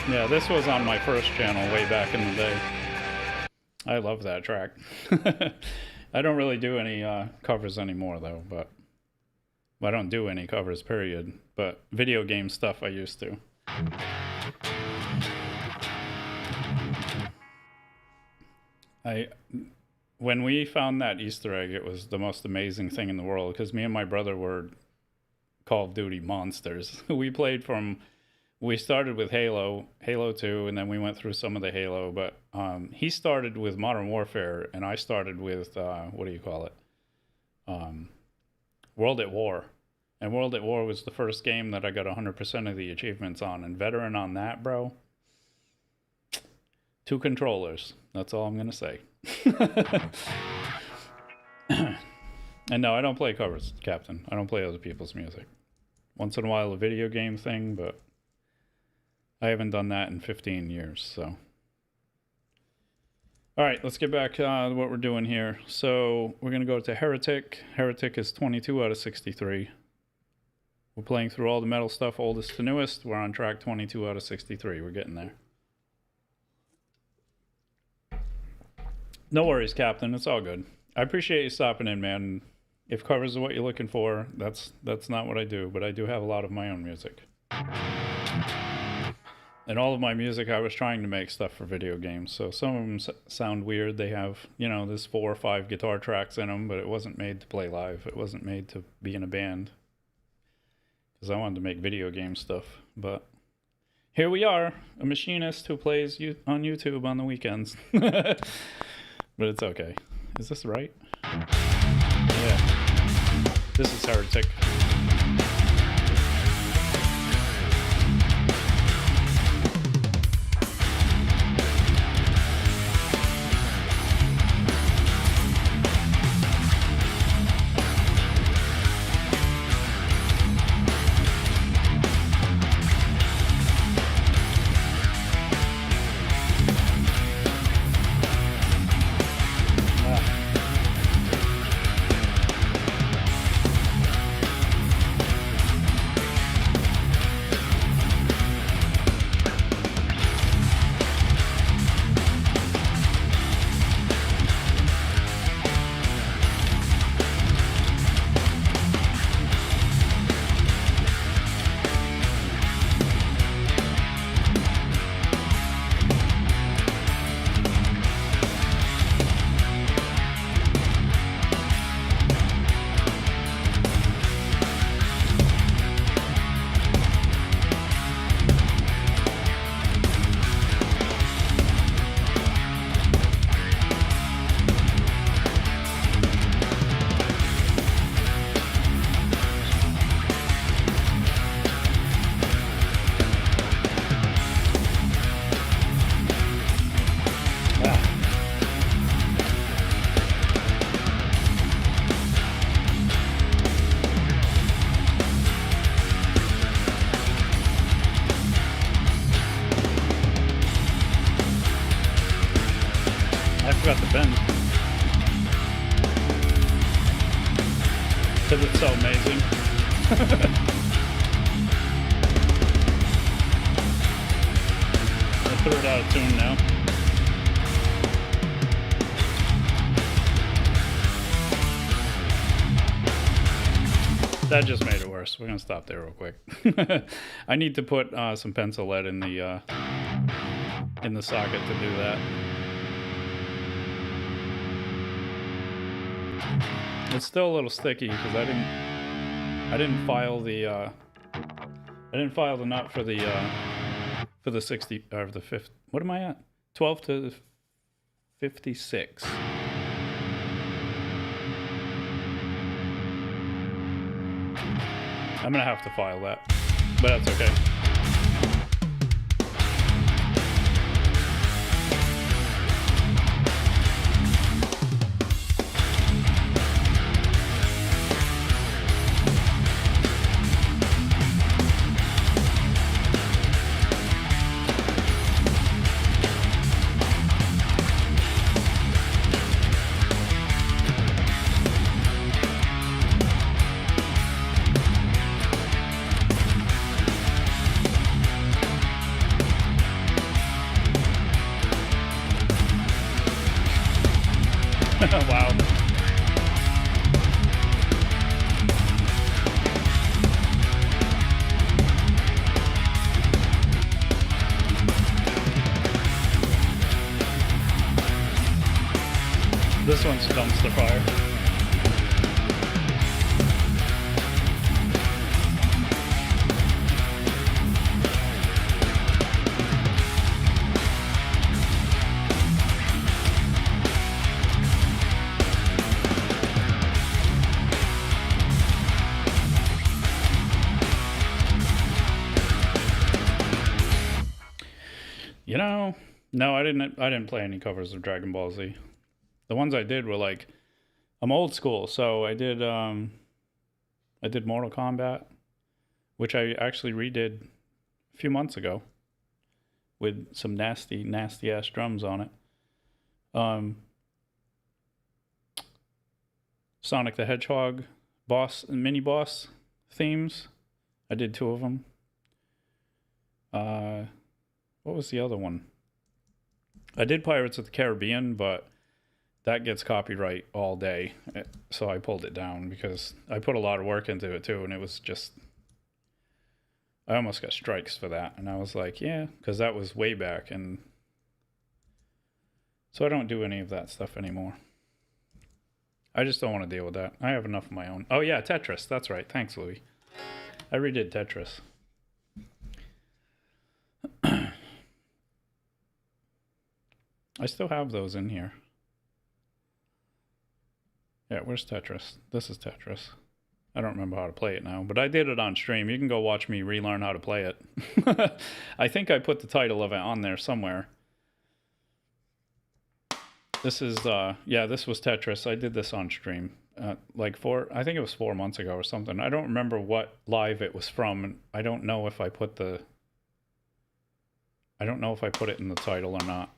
Speaker 2: Yeah, this was on my first channel way back in the day. I love that track. I don't really do any covers anymore, though, but I don't do any covers, period. But video game stuff I used to. When we found that Easter egg, it was the most amazing thing in the world, because me and my brother were Call of Duty monsters. We started with Halo 2, and then we went through some of the Halo, but he started with Modern Warfare, and I started with, what do you call it? World at War. And World at War was the first game that I got 100% of the achievements on, and veteran on that, bro. 2 controllers. That's all I'm going to say. And no, I don't play covers, Captain. I don't play other people's music. Once in a while a video game thing, but I haven't done that in 15 years, so. All right, let's get back to what we're doing here. So we're going to go to Heretic. Heretic is 22 out of 63. We're playing through all the metal stuff, oldest to newest. We're on track 22 out of 63. We're getting there. No worries, Captain. It's all good. I appreciate you stopping in, man. If covers are what you're looking for, that's not what I do, but I do have a lot of my own music. And all of my music, I was trying to make stuff for video games. So some of them sound weird. They have, you know, there's 4 or 5 guitar tracks in them, but it wasn't made to play live. It wasn't made to be in a band. Because I wanted to make video game stuff. But here we are, a machinist who plays on YouTube on the weekends. But it's okay. Is this right? Yeah. This is Heretic. forgot the bend. Because it's so amazing. I threw it out of tune now. That just made it worse. We're gonna stop there real quick. I need to put some pencil lead in the socket to do that. It's still a little sticky because I didn't file the nut for the 60 or the 50. What am I at? 12 to 56. I'm gonna have to file that, but that's okay. Wow. This one's dumpster fire. You know, no, I didn't play any covers of Dragon Ball Z. The ones I did were like, I'm old school, so I did Mortal Kombat, which I actually redid a few months ago with some nasty ass drums on it. Sonic the Hedgehog mini boss themes. I did 2 of them. What was the other one? I did Pirates of the Caribbean, but that gets copyright all day. So I pulled it down because I put a lot of work into it too. And it was just, I almost got strikes for that. And I was like, yeah, because that was way back. And so I don't do any of that stuff anymore. I just don't want to deal with that. I have enough of my own. Oh yeah, Tetris. That's right. Thanks, Louis. I redid Tetris. I still have those in here. Yeah, where's Tetris? This is Tetris. I don't remember how to play it now, but I did it on stream. You can go watch me relearn how to play it. I think I put the title of it on there somewhere. This is, yeah, this was Tetris. I did this on stream. Like I think it was 4 months ago or something. I don't remember what live it was from. I don't know if I put it in the title or not.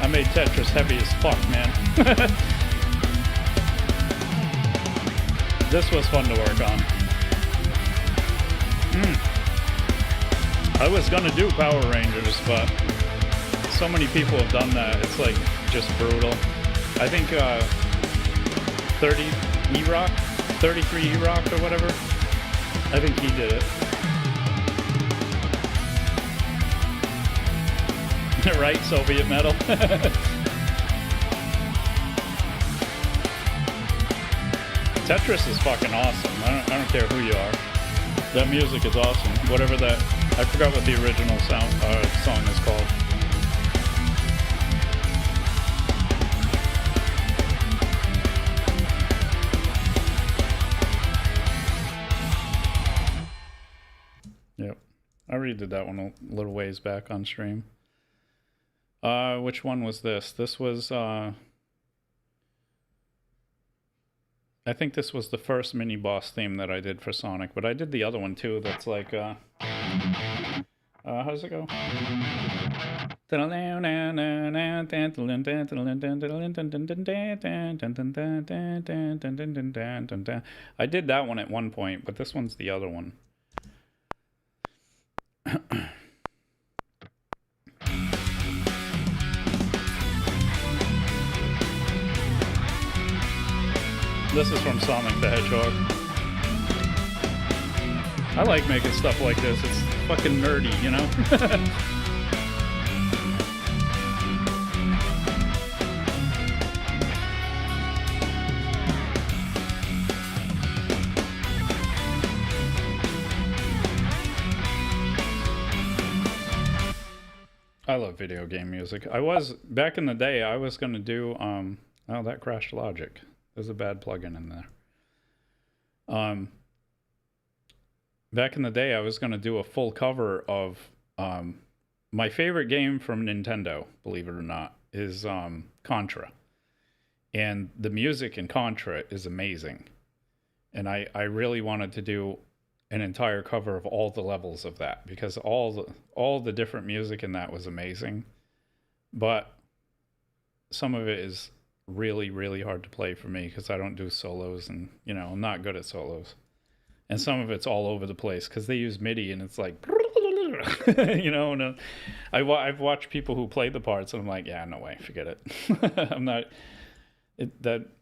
Speaker 2: I made Tetris heavy as fuck, man. This was fun to work on. I was gonna do Power Rangers, but so many people have done that. It's like just brutal. I think 30 E-Rock, 33 E-Rock or whatever. I think he did it. Right, Soviet metal. Tetris is fucking awesome. I don't care who you are. That music is awesome. Whatever that, I forgot what the original song is called. Yep, I redid that one a little ways back on stream. Which one was this? This was, I think this was the first mini boss theme that I did for Sonic, but I did the other one too. That's like, how does it go? I did that one at one point, but this one's the other one. This is from Sonic the Hedgehog. I like making stuff like this. It's fucking nerdy, you know? I love video game music. Back in the day, I was going to do, oh, that crashed Logic. There's a bad plugin in there. Back in the day, I was going to do a full cover of my favorite game from Nintendo, believe it or not, is Contra. And the music in Contra is amazing. And I really wanted to do an entire cover of all the levels of that, because all the different music in that was amazing. But some of it is really, really hard to play for me because I don't do solos, and, you know, I'm not good at solos. And some of it's all over the place because they use MIDI and it's like, you know, and I've watched people who play the parts and I'm like, yeah, no way, forget it. I'm not,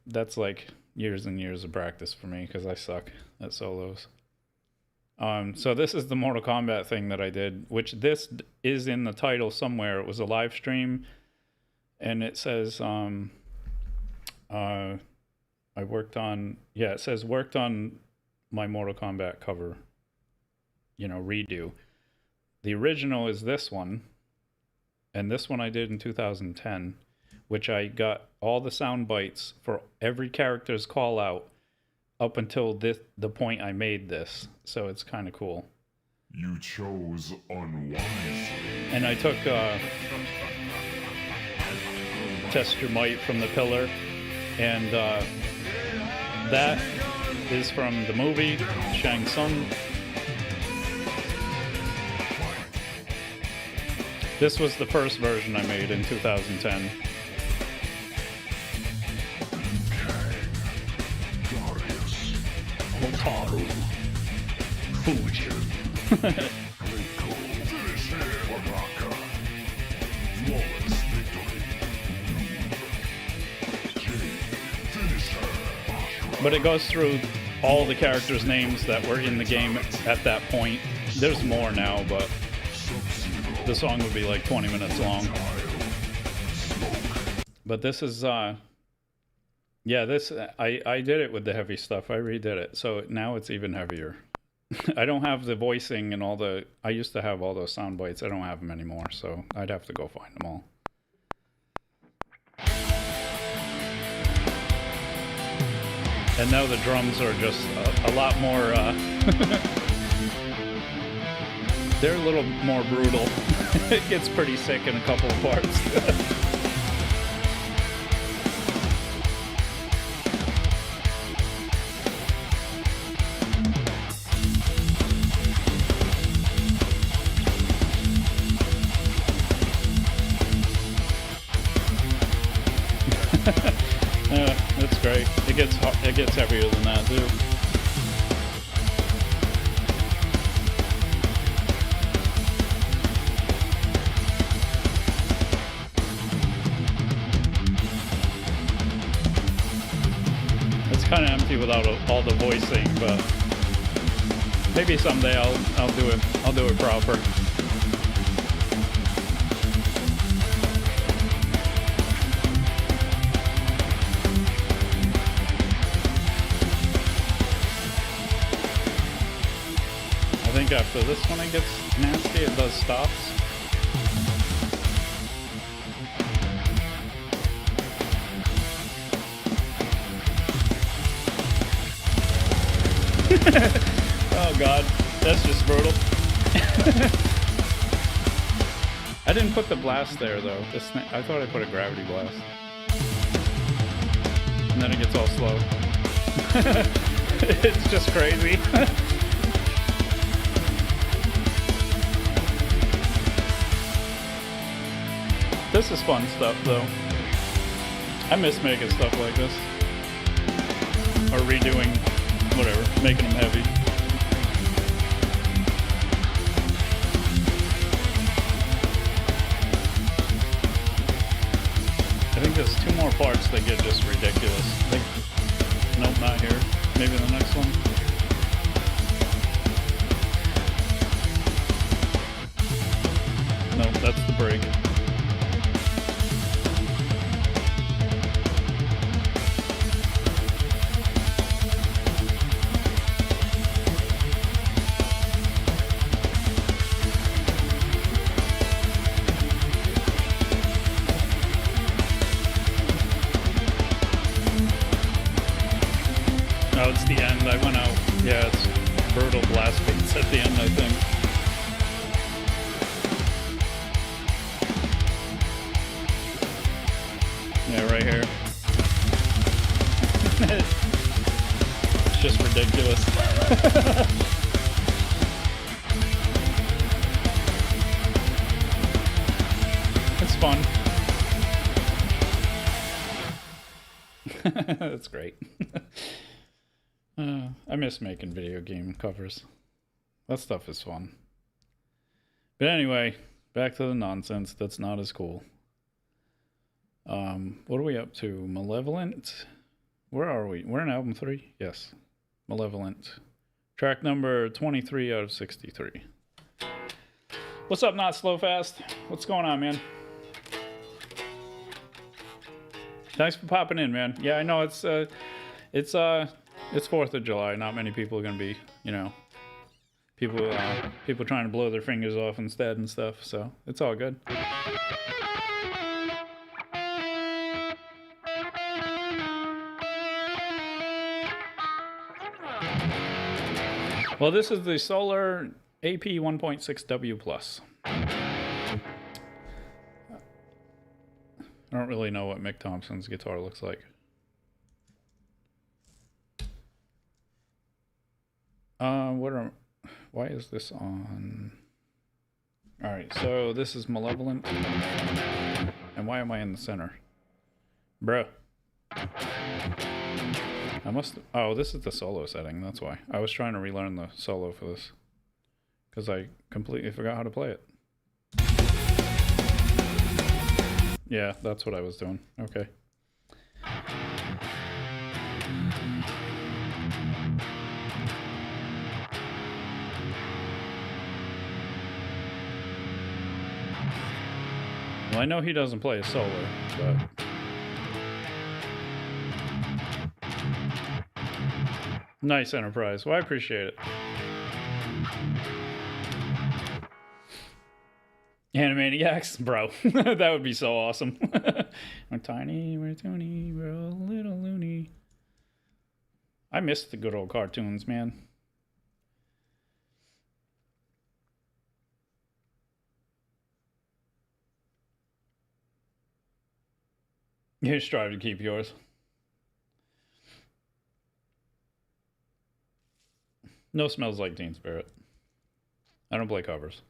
Speaker 2: that's like years and years of practice for me because I suck at solos. So this is the Mortal Kombat thing that I did, which this is in the title somewhere. It was a live stream, and it says, I worked on, yeah, it says worked on my Mortal Kombat cover, you know, redo. The original is this one, and this one I did in 2010, which I got all the sound bites for every character's call out up until the point I made this, so it's kind of cool.
Speaker 3: You chose unwisely.
Speaker 2: And I took Test Your Might from the Pillar, and that is from the movie Shang Tsung. This was the first version I made in 2010.
Speaker 3: Hotaru, Fujin, Rico, Baraka, flawless victory.
Speaker 2: But it goes through all the characters' names that were in the game at that point. There's more now, but the song would be like 20 minutes long. But this is, yeah, this, I did it with the heavy stuff. I redid it. So now it's even heavier. I don't have the voicing and all the, I used to have all those sound bites. I don't have them anymore. So I'd have to go find them all. And now the drums are just a lot more, they're a little more brutal. It gets pretty sick in a couple of parts. That's great. It gets heavier than that too. It's kind of empty without all the voicing, but maybe someday I'll do it. I'll do it proper. I think after this one it gets nasty, it does stops. Oh god, that's just brutal. I didn't put the blast there though. I thought I put a gravity blast. And then it gets all slow. It's just crazy. This is fun stuff though. I miss making stuff like this. Or redoing, whatever, making them heavy. I think there's 2 more parts that get just ridiculous. Nope, not here. Maybe the next one. Nope, that's the break. Oh, it's the end. I went out. Yeah, it's brutal blast beats at the end, I think. Yeah, right here. It's just ridiculous. It's fun. That's great. I miss making video game covers. That stuff is fun. But anyway, back to the nonsense that's not as cool. What are we up to? Malevolent? Where are we? We're in album 3? Yes. Malevolent. Track number 23 out of 63. What's up, Not Slow Fast? What's going on, man? Thanks for popping in, man. Yeah, I know it's 4th of July. Not many people are gonna be, you know, people trying to blow their fingers off instead and stuff. So it's all good. Well, this is the Solar AP 1.6W Plus. I don't really know what Mick Thompson's guitar looks like. Why is this on? All right, so this is Malevolent. And why am I in the center? Bro. Oh, this is the solo setting, that's why. I was trying to relearn the solo for this. Because I completely forgot how to play it. Yeah, that's what I was doing. Okay. Well, I know he doesn't play a solo, but... Nice, Enterprise. Well, I appreciate it. Animaniacs? Bro, that would be so awesome. We're tiny, we're toony, we're a little loony. I miss the good old cartoons, man. You strive to keep yours. No Smells Like Teen Spirit. I don't play covers.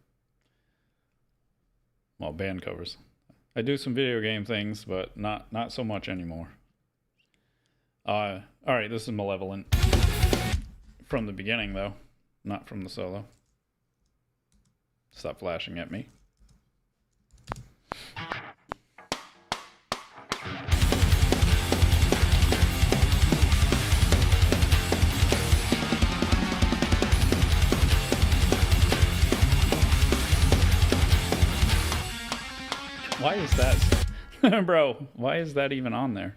Speaker 2: Well, band covers. I do some video game things, but not so much anymore. All right, this is Malevolent. From the beginning, though. Not from the solo. Stop flashing at me. Why is that, bro? Why is that even on there?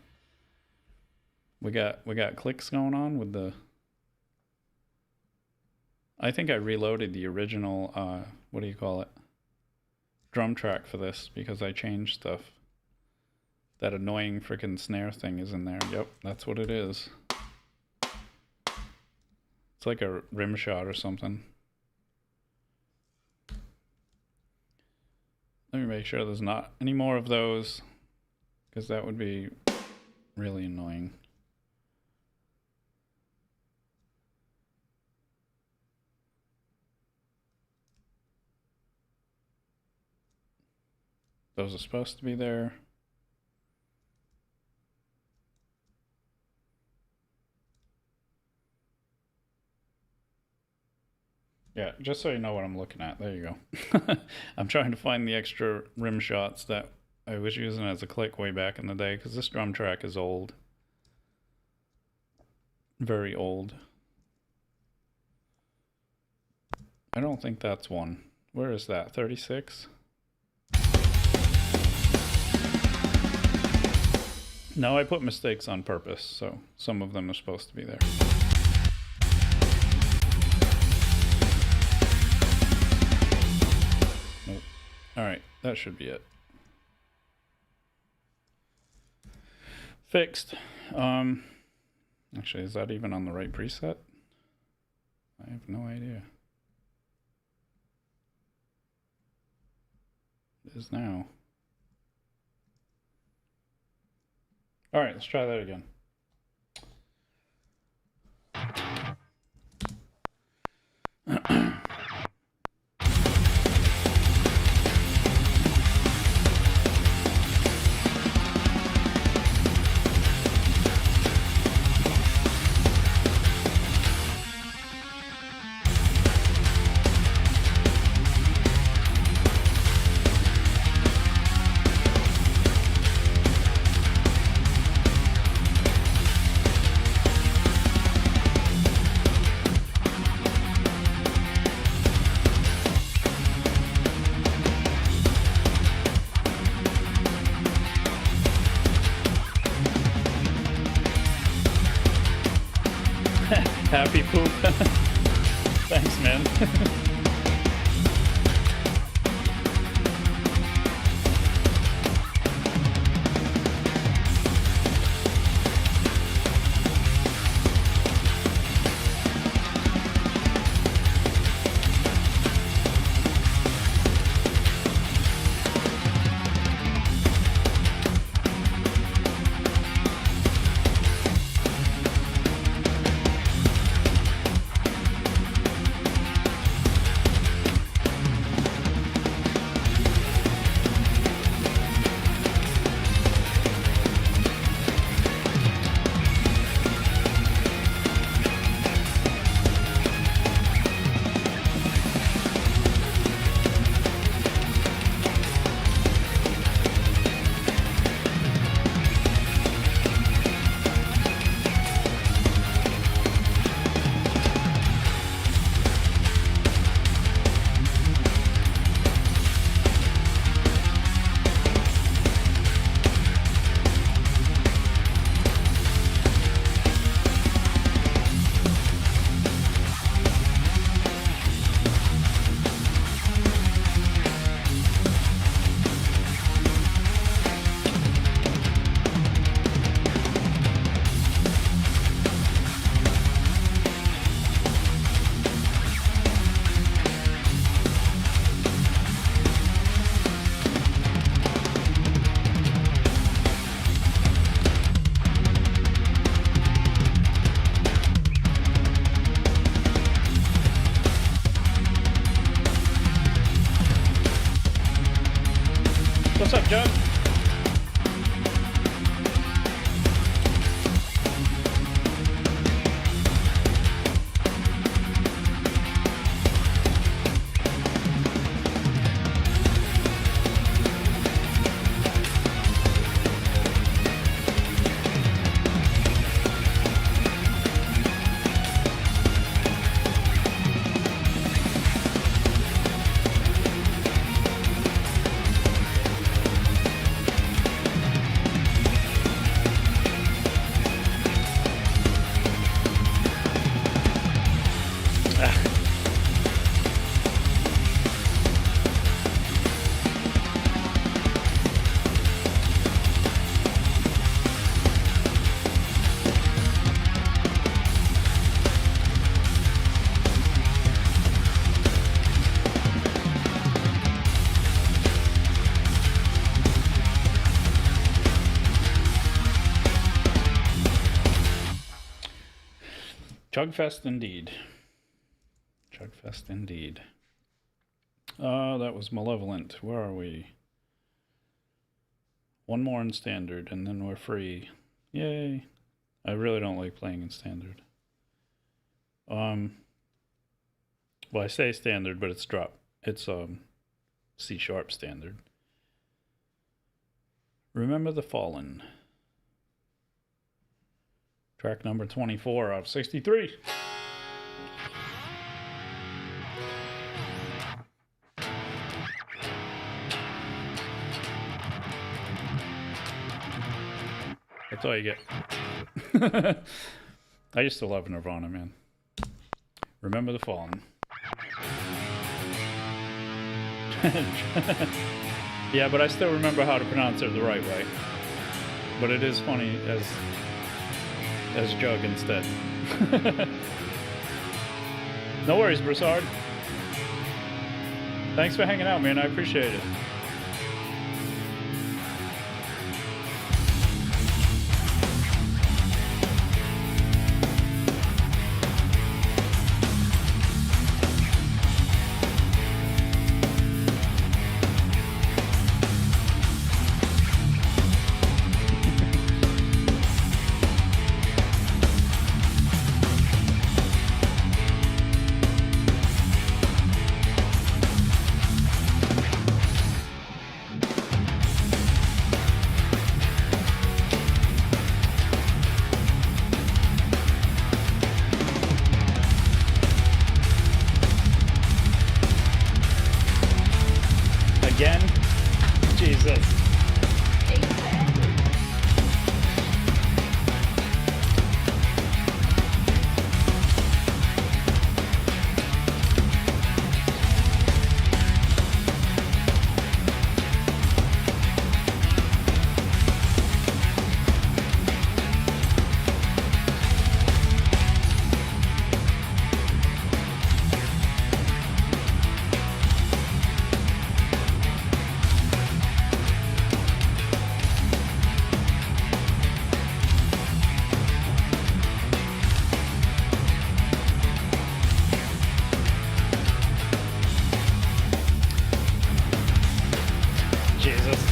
Speaker 2: We got clicks going on with the. I think I reloaded the original. What do you call it? Drum track for this because I changed stuff. That annoying freaking snare thing is in there. Yep, that's what it is. It's like a rim shot or something. Let me make sure there's not any more of those, because that would be really annoying. Those are supposed to be there. Yeah, just so you know what I'm looking at. There you go. I'm trying to find the extra rim shots that I was using as a click way back in the day, because this drum track is old. Very old. I don't think that's one. Where is that? 36? No, I put mistakes on purpose, so some of them are supposed to be there. Nope. Alright, that should be it. Fixed. Actually, is that even on the right preset? I have no idea. It is now. All right, let's try that again. Happy poop. Thanks, man. Chugfest indeed. Chugfest indeed. That was Malevolent. Where are we? One more in standard, and then we're free. Yay. I really don't like playing in standard. Well, I say standard, but it's drop. It's C sharp standard. Remember the Fallen. Track number 24 out of 63. That's all you get. I used to love Nirvana, man. Remember the Fallen. Yeah, but I still remember how to pronounce it the right way. But it is funny as Jug instead. No worries, Broussard. Thanks for hanging out, man. I appreciate it. Again? Jesus. Jesus.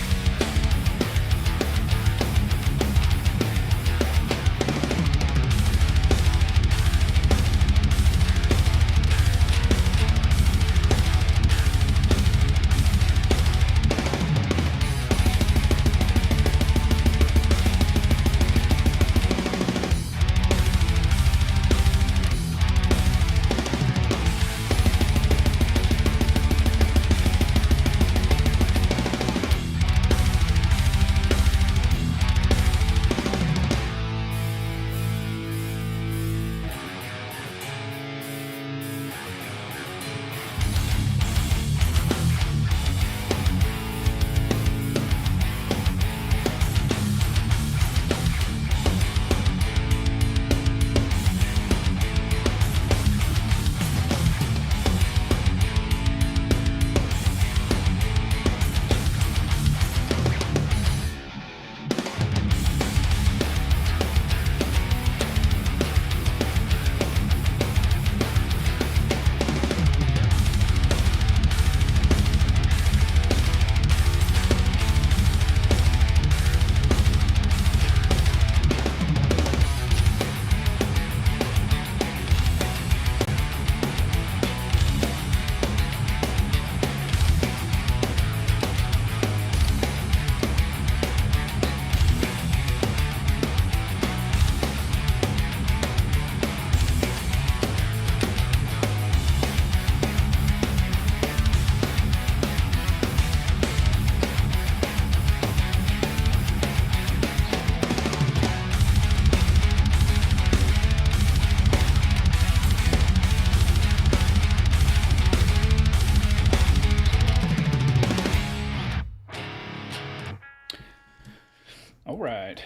Speaker 2: All right.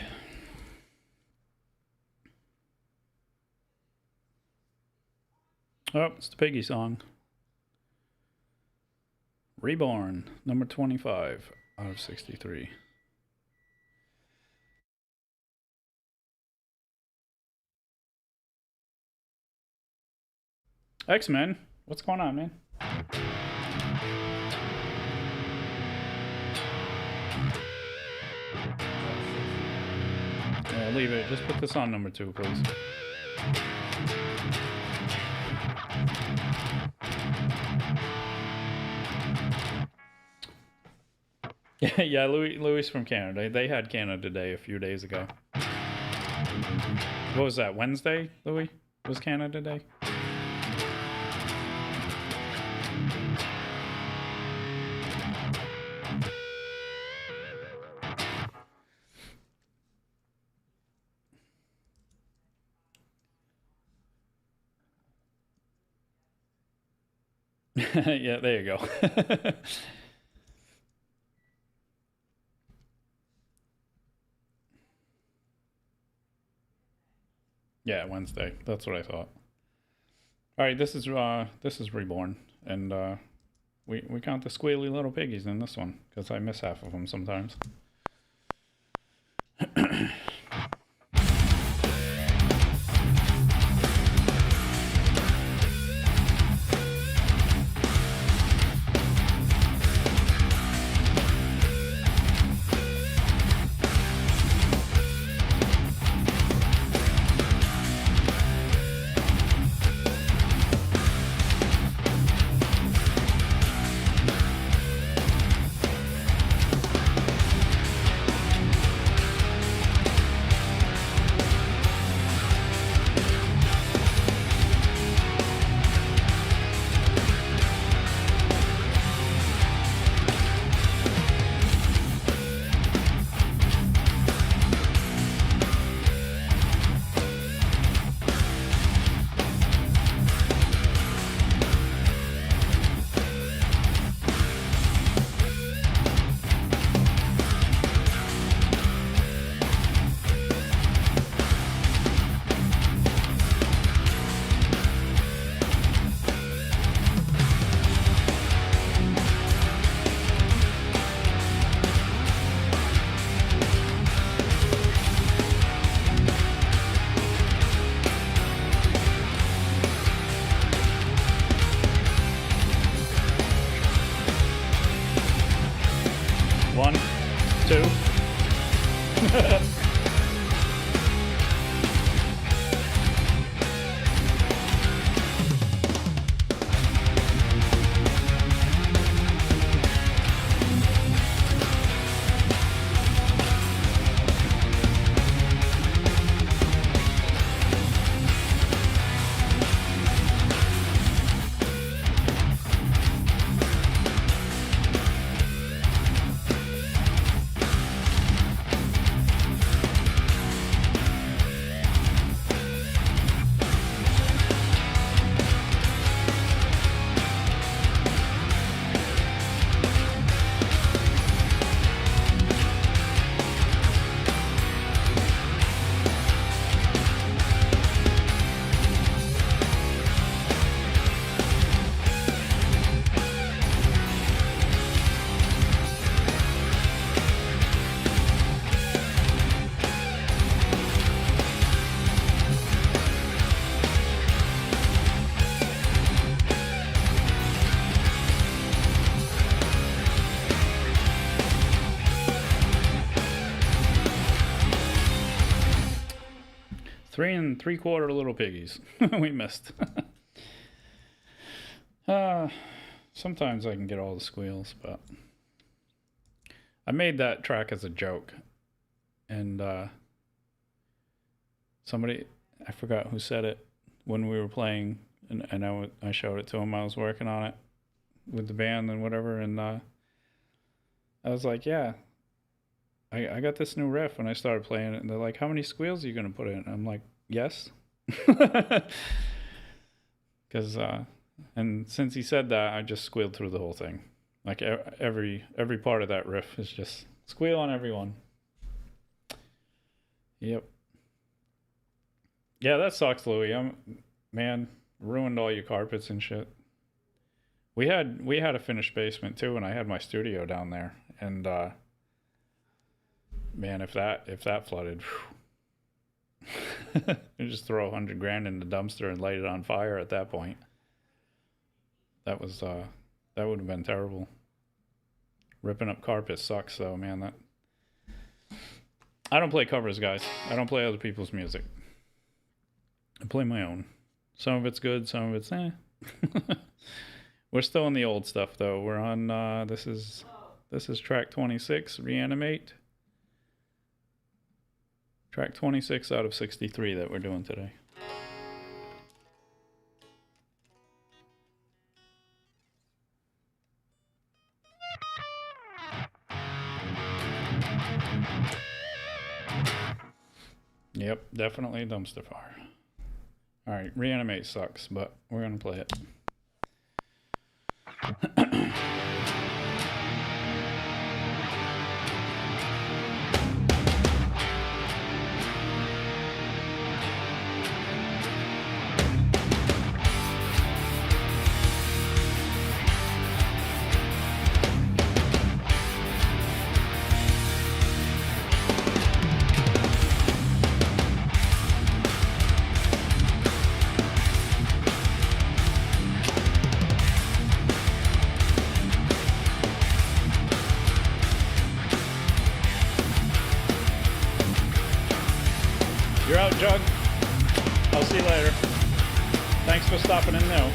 Speaker 2: Oh, it's the Piggy song. Reborn, number 25 out of 63. X-Men, what's going on, man? Yeah, leave it. Just put this on number 2, please. Yeah, Louis from Canada. They had Canada Day a few days ago. What was that, Wednesday, Louis? Was Canada Day? Yeah, there you go. Yeah, Wednesday. That's what I thought. All right, this is Reborn, and we count the squealy little piggies in this one because I miss half of them sometimes. One, two. Three and 3/4 little piggies. We missed. Sometimes I can get all the squeals, but I made that track as a joke. And somebody, I forgot who said it when we were playing, and I showed it to him. I was working on it with the band and whatever, and I was like, yeah, I got this new riff, and I started playing it, and they're like, how many squeals are you going to put in? I'm like, yes. Because, and since he said that, I just squealed through the whole thing. Like every part of that riff is just squeal on everyone. Yep. Yeah, that sucks, Louis. Man, ruined all your carpets and shit. We had a finished basement too, and I had my studio down there, and man, if that flooded, you just throw $100,000 in the dumpster and light it on fire at that point. That was that would have been terrible. Ripping up carpet sucks though, man. That I don't play covers, guys. I don't play other people's music. I play my own. Some of it's good, some of it's We're still in the old stuff though. We're on this is track 26, Reanimate. Track 26 out of 63 that we're doing today. Yep, definitely a dumpster fire. Alright, Reanimate sucks, but we're gonna play it. You're out, Jug. I'll see you later. Thanks for stopping in now.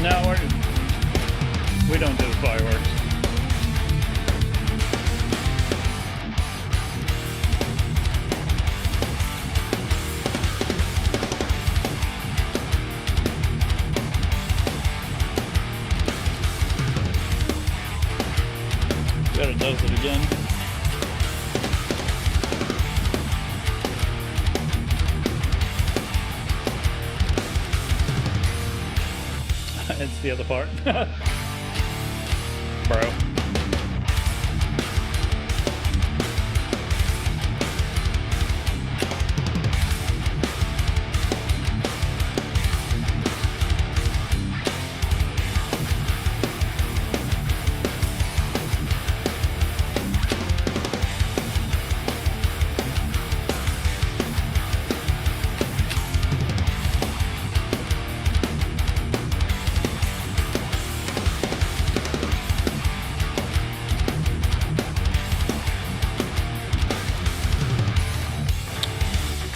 Speaker 2: No, we don't do fireworks. Bet it does it again. It's the other part. Bro.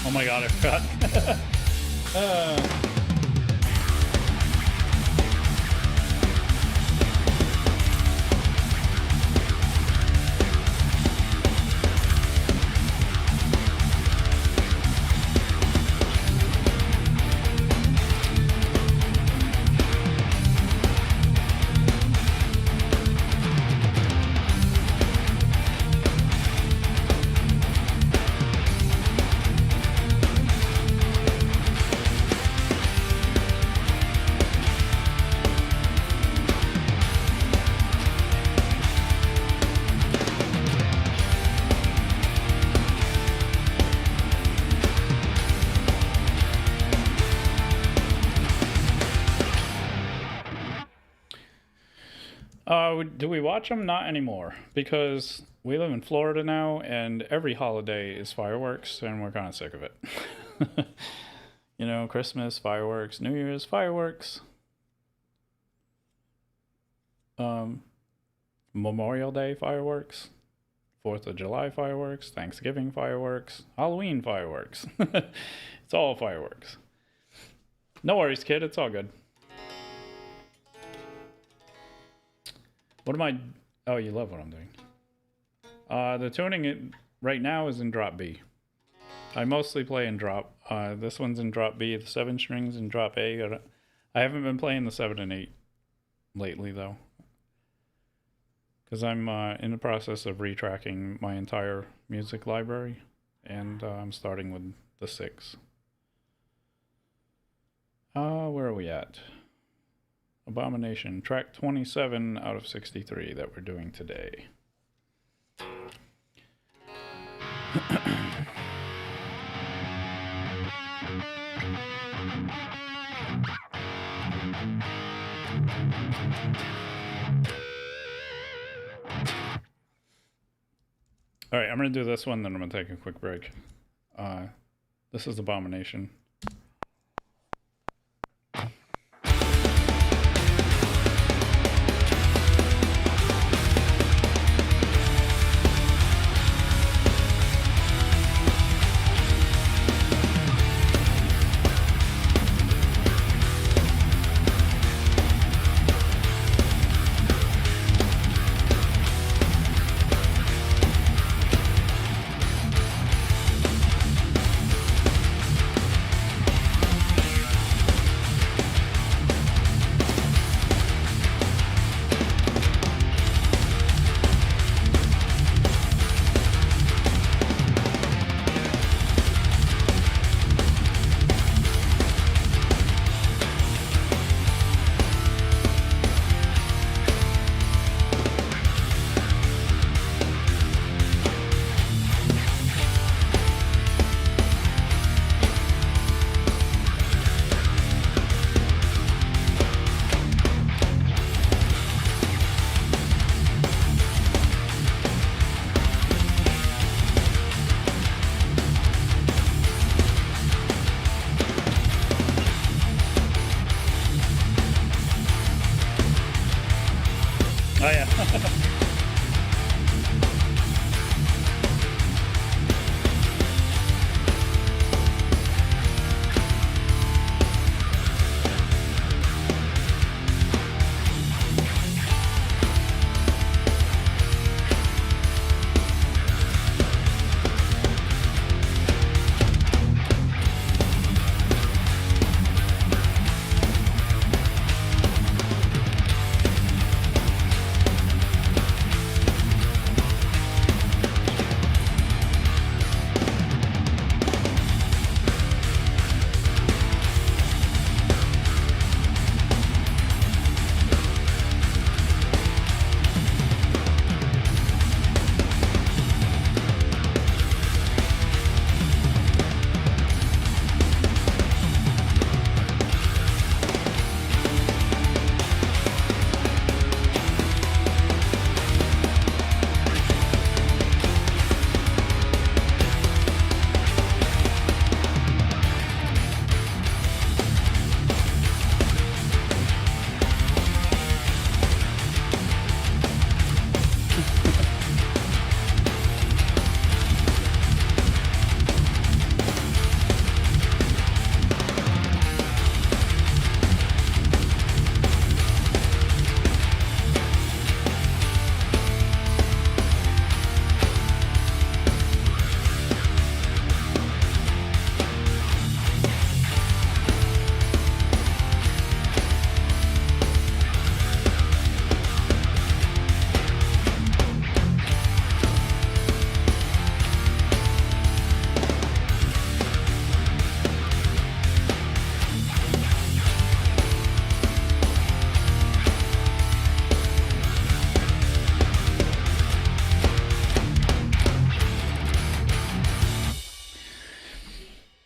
Speaker 2: Oh my god, I forgot. Do we watch them? Not anymore, because we live in Florida now, and every holiday is fireworks, and we're kind of sick of it. You know, Christmas, fireworks, New Year's, fireworks. Memorial Day, fireworks. 4th of July, fireworks. Thanksgiving, fireworks. Halloween, fireworks. It's all fireworks. No worries, kid. It's all good. What am I... Oh, you love what I'm doing. The tuning it right now is in drop B. I mostly play in drop. This one's in drop B. The 7 strings in drop A. I haven't been playing the 7 and 8 lately, though. Because I'm in the process of retracking my entire music library. And I'm starting with the 6. Where are we at? Abomination, track 27 out of 63 that we're doing today. All right, I'm going to do this one, then I'm going to take a quick break. This is Abomination. Oh yeah.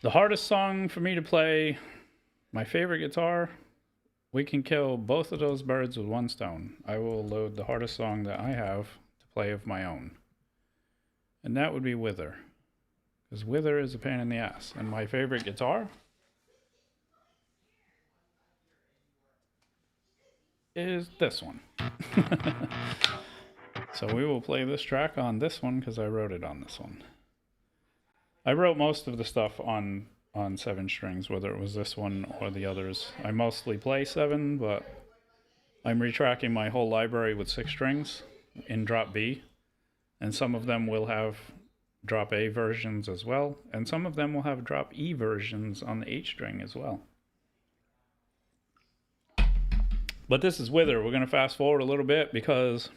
Speaker 2: The hardest song for me to play, my favorite guitar, we can kill both of those birds with one stone. I will load the hardest song that I have to play of my own. And that would be Wither. Because Wither is a pain in the ass. And my favorite guitar is this one. So we will play this track on this one because I wrote it on this one. I wrote most of the stuff on on 7 strings, whether it was this one or the others. I mostly play 7, but I'm retracking my whole library with 6 strings in drop B, and some of them will have drop A versions as well, and some of them will have drop E versions on the 8 string as well. But this is Wither. We're going to fast forward a little bit because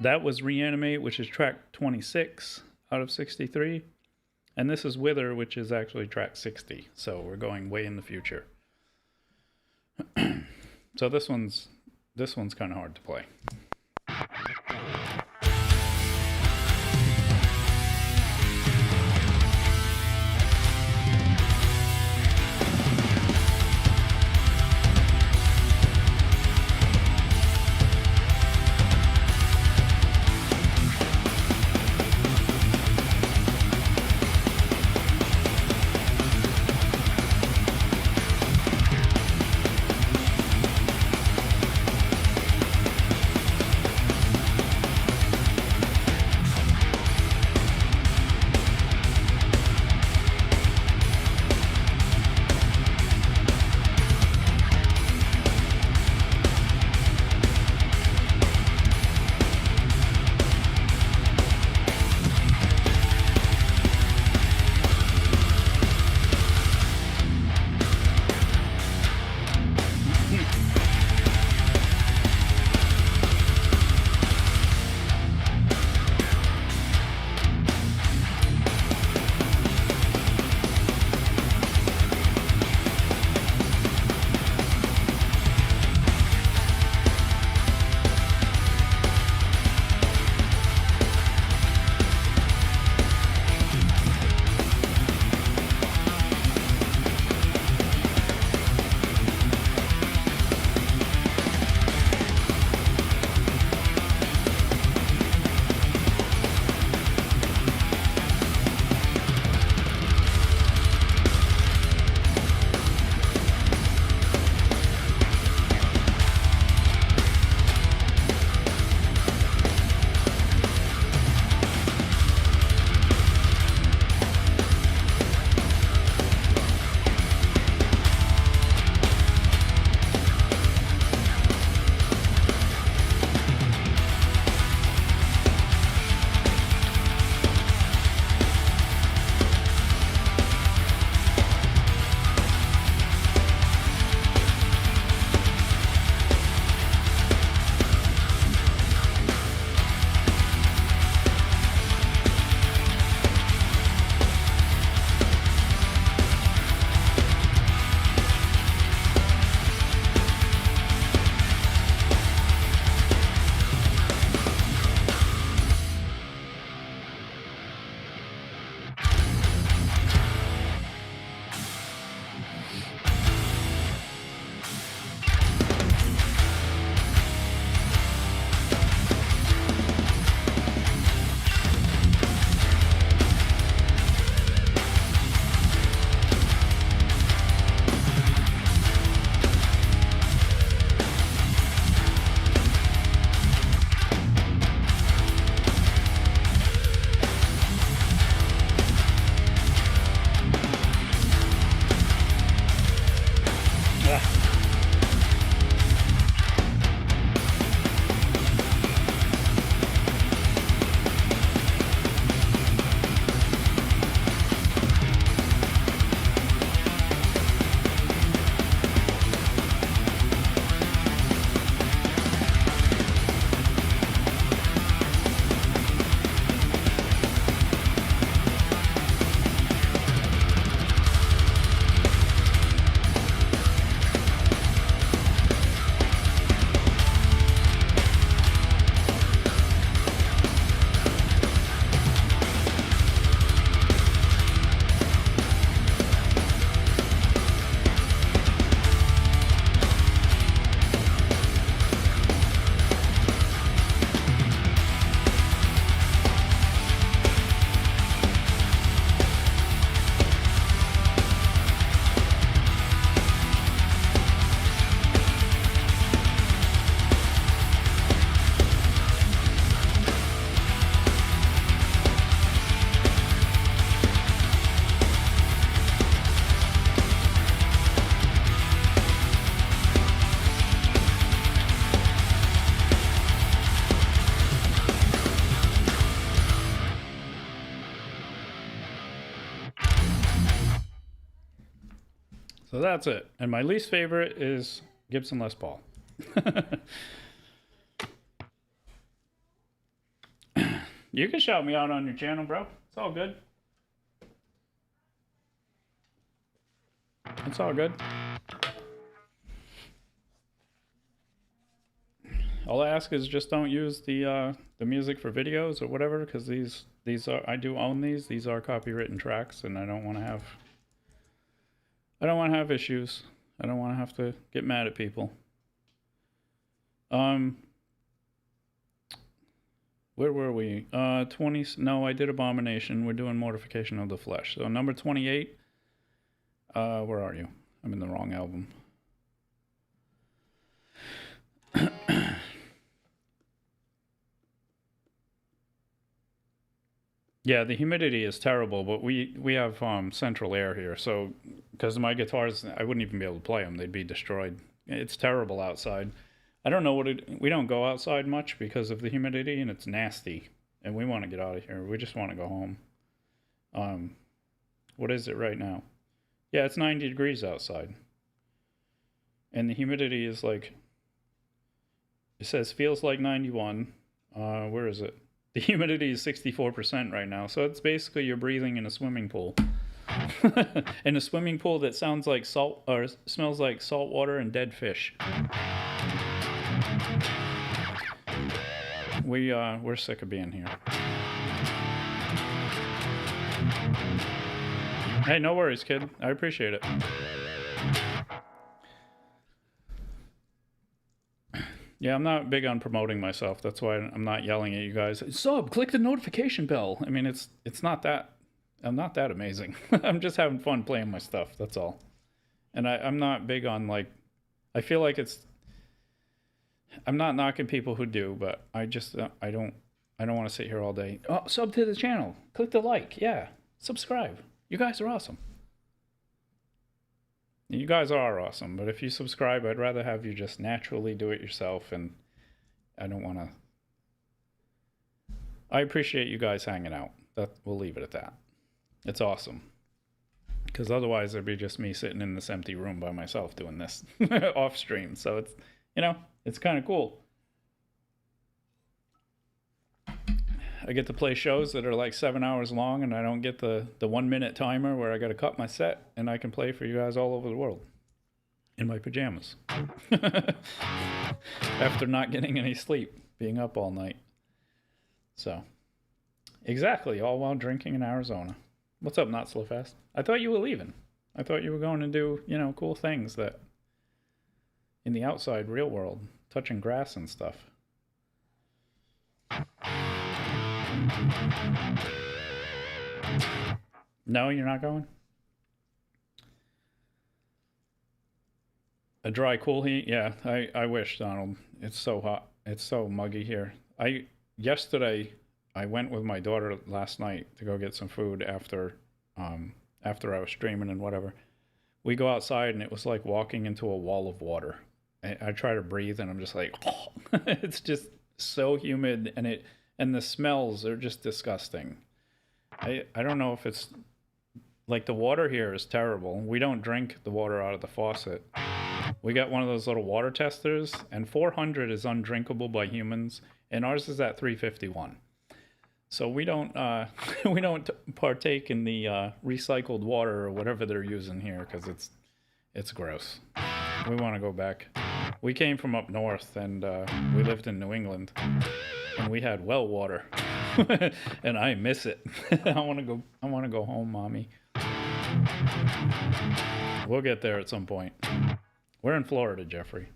Speaker 2: that was Reanimate, which is track 26 out of 63. And this is Wither, which is actually track 60. So we're going way in the future. So this one's kind of hard to play. So that's it. And my least favorite is Gibson Les Paul. You can shout me out on your channel, bro. It's all good. It's all good. All I ask is just don't use the music for videos or whatever, because these are, I do own these. These are copywritten tracks, and I don't want to have issues. I don't want to have to get mad at people. Where were we? 20. No, I did Abomination. We're doing Mortification of the Flesh. So number 28. Where are you? I'm in the wrong album. Yeah, the humidity is terrible, but we have central air here, so because my guitars, I wouldn't even be able to play them; they'd be destroyed. It's terrible outside. I don't know we don't go outside much because of the humidity, and it's nasty, and we want to get out of here. We just want to go home. What is it right now? Yeah, it's 90 degrees outside, and the humidity is like, it says feels like 91. Where is it? The humidity is 64% right now, so it's basically you're breathing in a swimming pool. In a swimming pool that sounds like salt, or smells like salt water and dead fish. We're sick of being here. Hey, no worries, kid. I appreciate it. Yeah, I'm not big on promoting myself. That's why I'm not yelling at you guys. Sub, click the notification bell. I mean, it's not that, I'm not that amazing. I'm just having fun playing my stuff. That's all. And I'm not big on, like, I feel like I'm not knocking people who do, but I just, I don't want to sit here all day. Oh, sub to the channel. Click the like. Yeah. Subscribe. You guys are awesome. You guys are awesome, but if you subscribe, I'd rather have you just naturally do it yourself, and I don't want to... I appreciate you guys hanging out. We'll leave it at that. It's awesome. Because otherwise, it'd be just me sitting in this empty room by myself doing this off stream. So it's, it's kind of cool. I get to play shows that are like 7 hours long, and I don't get the 1 minute timer where I got to cut my set, and I can play for you guys all over the world in my pajamas after not getting any sleep, being up all night. So exactly, all while drinking in Arizona. What's up, Not So Fast? I thought you were leaving. I thought you were going to do, cool things that in the outside real world, touching grass and stuff. No, you're not going? A dry, cool heat? Yeah, I wish, Donald. It's so hot. It's so muggy here. Yesterday, I went with my daughter last night to go get some food after I was streaming and whatever. We go outside, and it was like walking into a wall of water. I try to breathe, and I'm just like, oh. It's just so humid, and the smells are just disgusting. I don't know if it's like the water here is terrible. We don't drink the water out of the faucet. We got one of those little water testers, and 400 is undrinkable by humans, and ours is at 351. So we don't we don't partake in the recycled water or whatever they're using here, because it's gross. We want to go back. We came from up north, and we lived in New England, and we had well water, and I miss it. I want to go home, mommy. We'll get there at some point. We're in Florida, Jeffrey.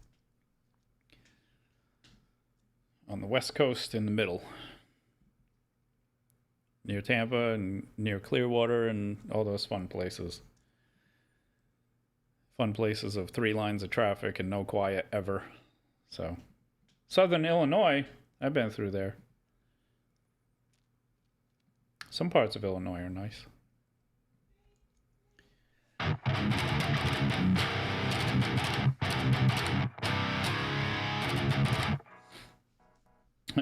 Speaker 2: On the West Coast, in the middle. Near Tampa and near Clearwater and all those fun places. Fun places of 3 lines of traffic and no quiet ever. So, Southern Illinois, I've been through there. Some parts of Illinois are nice.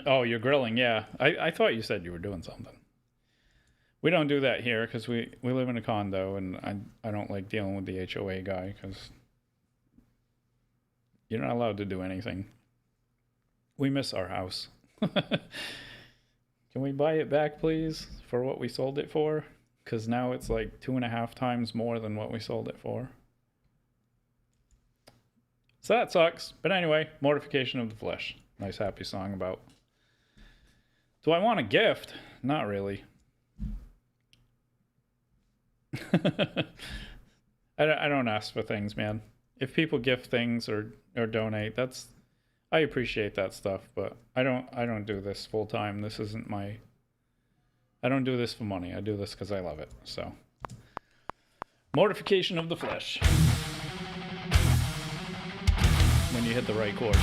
Speaker 2: Oh, you're grilling, yeah. I thought you said you were doing something. We don't do that here because we live in a condo, and I don't like dealing with the HOA guy because you're not allowed to do anything. We miss our house. Can we buy it back, please, for what we sold it for? Because now it's like 2.5 times more than what we sold it for. So that sucks. But anyway, Mortification of the Flesh. Nice happy song about. Do I want a gift? Not really. I don't ask for things, man. If people gift things or donate, I appreciate that stuff, but I don't do this full time. This isn't my. I don't do this for money. I do this because I love it. So, Mortification of the Flesh. When you hit the right chord.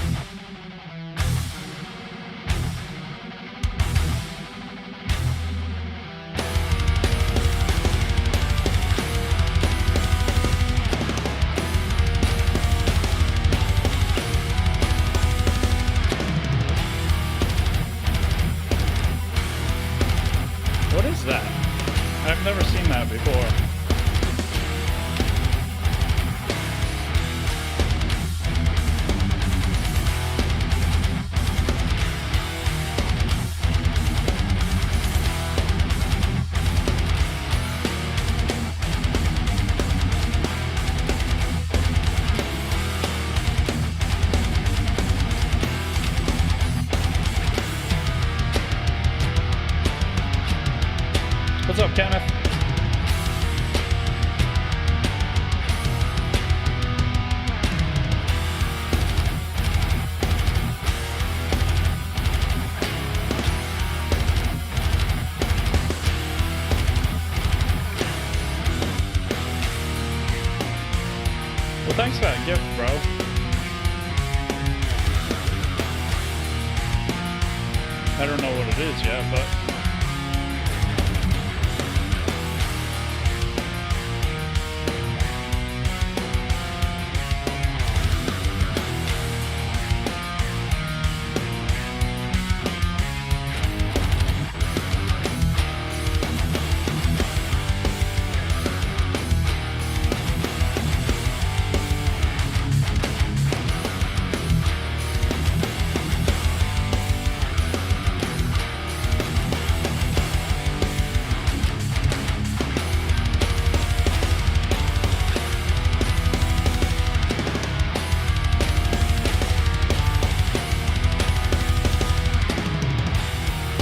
Speaker 2: What is that? I've never seen that before. What's up, Kenneth? Well, thanks for that gift, bro. I don't know what it is yet, but...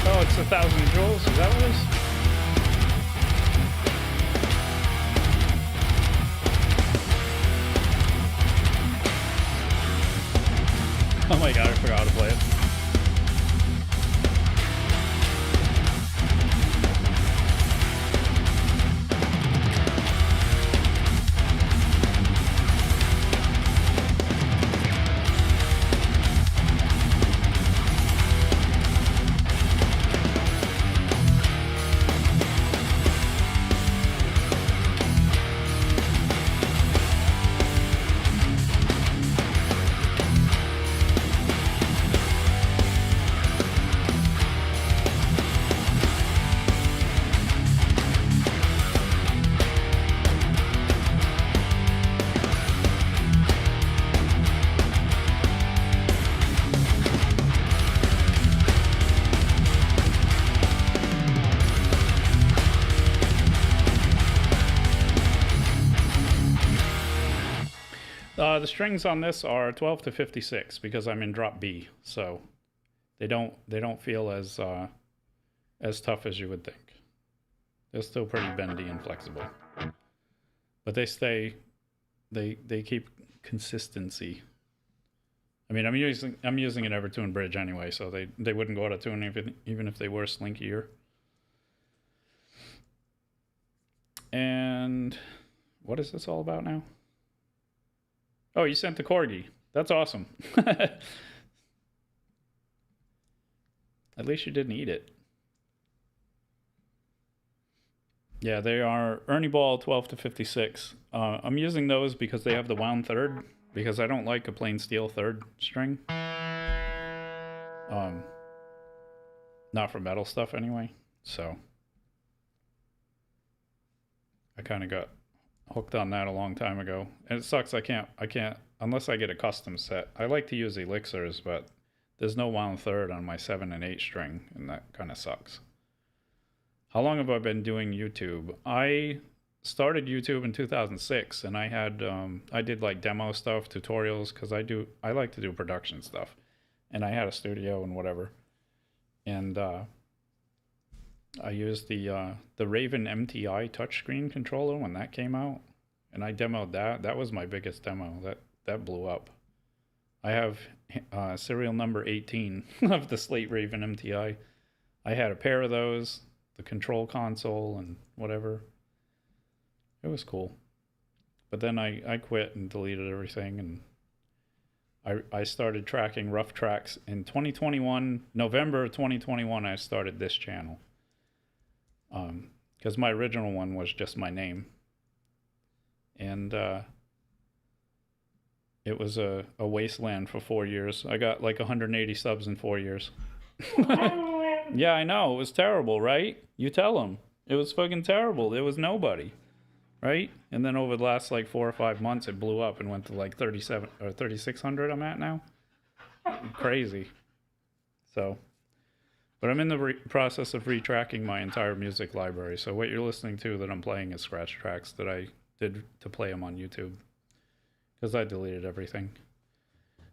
Speaker 2: Oh, it's 1,000 joules? Is that what it is? Oh my god, I forgot how to play it. The strings on this are 12 to 56 because I'm in drop B, so they don't feel as tough as you would think. They're still pretty bendy and flexible, but they keep consistency. I mean, I'm using an Evertune bridge anyway, so they wouldn't go out of tune even if they were slinkier. And what is this all about now? Oh, you sent the corgi. That's awesome. At least you didn't eat it. Yeah, they are Ernie Ball 12 to 56. I'm using those because they have the wound third, because I don't like a plain steel third string. Not for metal stuff anyway. So I kind of got hooked on that a long time ago. And it sucks. I can't unless I get a custom set. I like to use elixirs, but there's no wound third on my 7 and 8 string, and that kind of sucks. How long have I been doing YouTube? I started YouTube in 2006, and I had I did like demo stuff, tutorials, because I like to do production stuff, and I had a studio and whatever, and I used the Raven MTI touchscreen controller when that came out, and I demoed that. That was my biggest demo. That blew up. I have serial number 18 of the Slate Raven MTI. I had a pair of those, the control console and whatever. It was cool. But then I quit and deleted everything, and I started tracking rough tracks in 2021. November of 2021, I started this channel. Because my original one was just my name. And it was a wasteland for 4 years. I got like 180 subs in 4 years. Yeah, I know. It was terrible, right? You tell them. It was fucking terrible. There was nobody, right? And then over the last like 4 or 5 months, it blew up and went to like 37 or 3,600 I'm at now. Crazy. So, but I'm in the process of retracking my entire music library. So what you're listening to that I'm playing is scratch tracks that I did to play them on YouTube, because I deleted everything.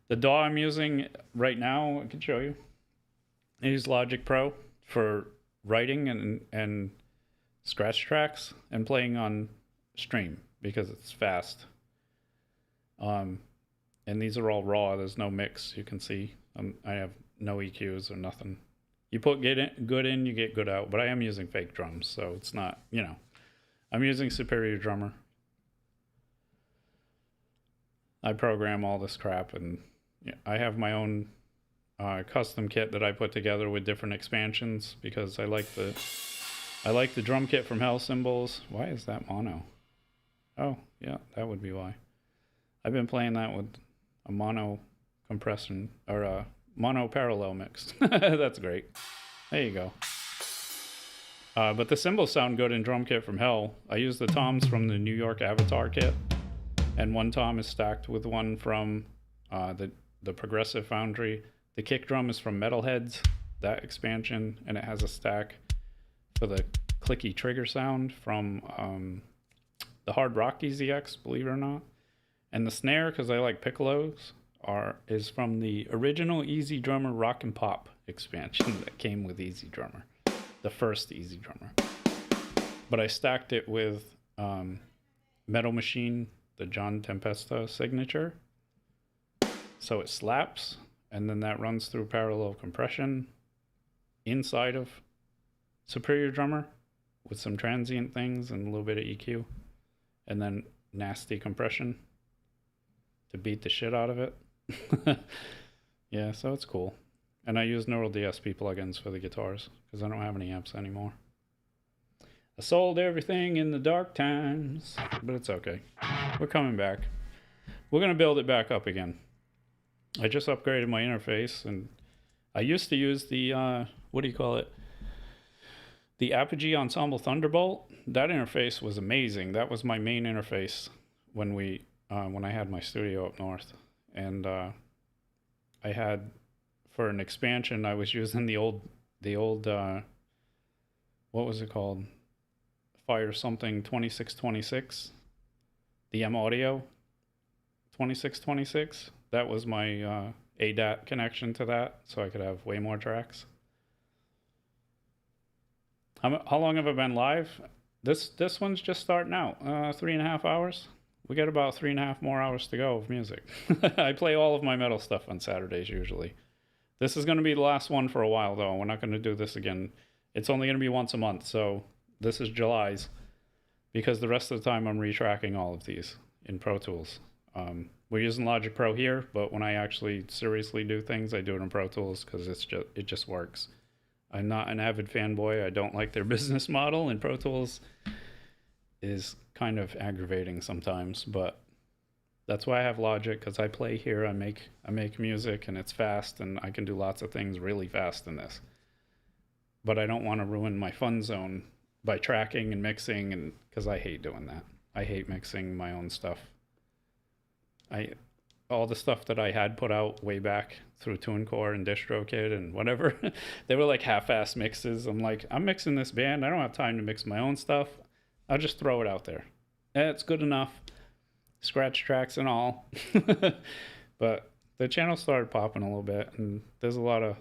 Speaker 2: The DAW I'm using right now, I can show you. I use Logic Pro for writing and scratch tracks and playing on stream because it's fast. And these are all raw. There's no mix. You can see I have no EQs or nothing. You put good in, you get good out. But I am using fake drums, so it's not, I'm using Superior Drummer. I program all this crap, and I have my own custom kit that I put together with different expansions because I like the drum kit from Hell Cymbals. Why is that mono? Oh, yeah, that would be why. I've been playing that with a mono compression or a mono parallel mix. That's great. There you go. But the cymbals sound good in drum kit from Hell. I use the toms from the New York Avatar kit, and one tom is stacked with one from the Progressive Foundry. The kick drum is from Metalheads, that expansion, and it has a stack for the clicky trigger sound from the Hard Rock EZX, believe it or not. And the snare, because I like piccolos, is from the original Easy Drummer Rock and Pop expansion that came with Easy Drummer, the first Easy Drummer. But I stacked it with Metal Machine, the John Tempesta signature, so it slaps, and then that runs through parallel compression inside of Superior Drummer with some transient things and a little bit of EQ, and then nasty compression to beat the shit out of it. Yeah, so it's cool. And I use Neural DSP plugins for the guitars because I don't have any amps anymore. I sold everything in the dark times, but it's okay. We're coming back. We're going to build it back up again. I just upgraded my interface, and I used to use the, what do you call it? The Apogee Ensemble Thunderbolt. That interface was amazing. That was my main interface when I had my studio up north. And I had, for an expansion, I was using the old, what was it called? Fire something 2626. The M Audio 2626. That was my ADAT connection to that, so I could have way more tracks. How long have I been live? This one's just starting out. 3.5 hours. We got about 3.5 more hours to go of music. I play all of my metal stuff on Saturdays usually. This is going to be the last one for a while, though. We're not going to do this again. It's only going to be once a month, so this is July's, because the rest of the time I'm retracking all of these in Pro Tools. We're using Logic Pro here, but when I actually seriously do things, I do it in Pro Tools because it just works. I'm not an avid fanboy. I don't like their business model, and Pro Tools is kind of aggravating sometimes, but that's why I have Logic, because I play here, I make music, and it's fast, and I can do lots of things really fast in this. But I don't want to ruin my fun zone by tracking and mixing, and because I hate doing that. I hate mixing my own stuff. All the stuff that I had put out way back through TuneCore and DistroKid and whatever, they were like half-ass mixes. I'm like, I'm mixing this band. I don't have time to mix my own stuff. I'll just throw it out there. It's good enough. Scratch tracks and all. But the channel started popping a little bit, and there's a lot of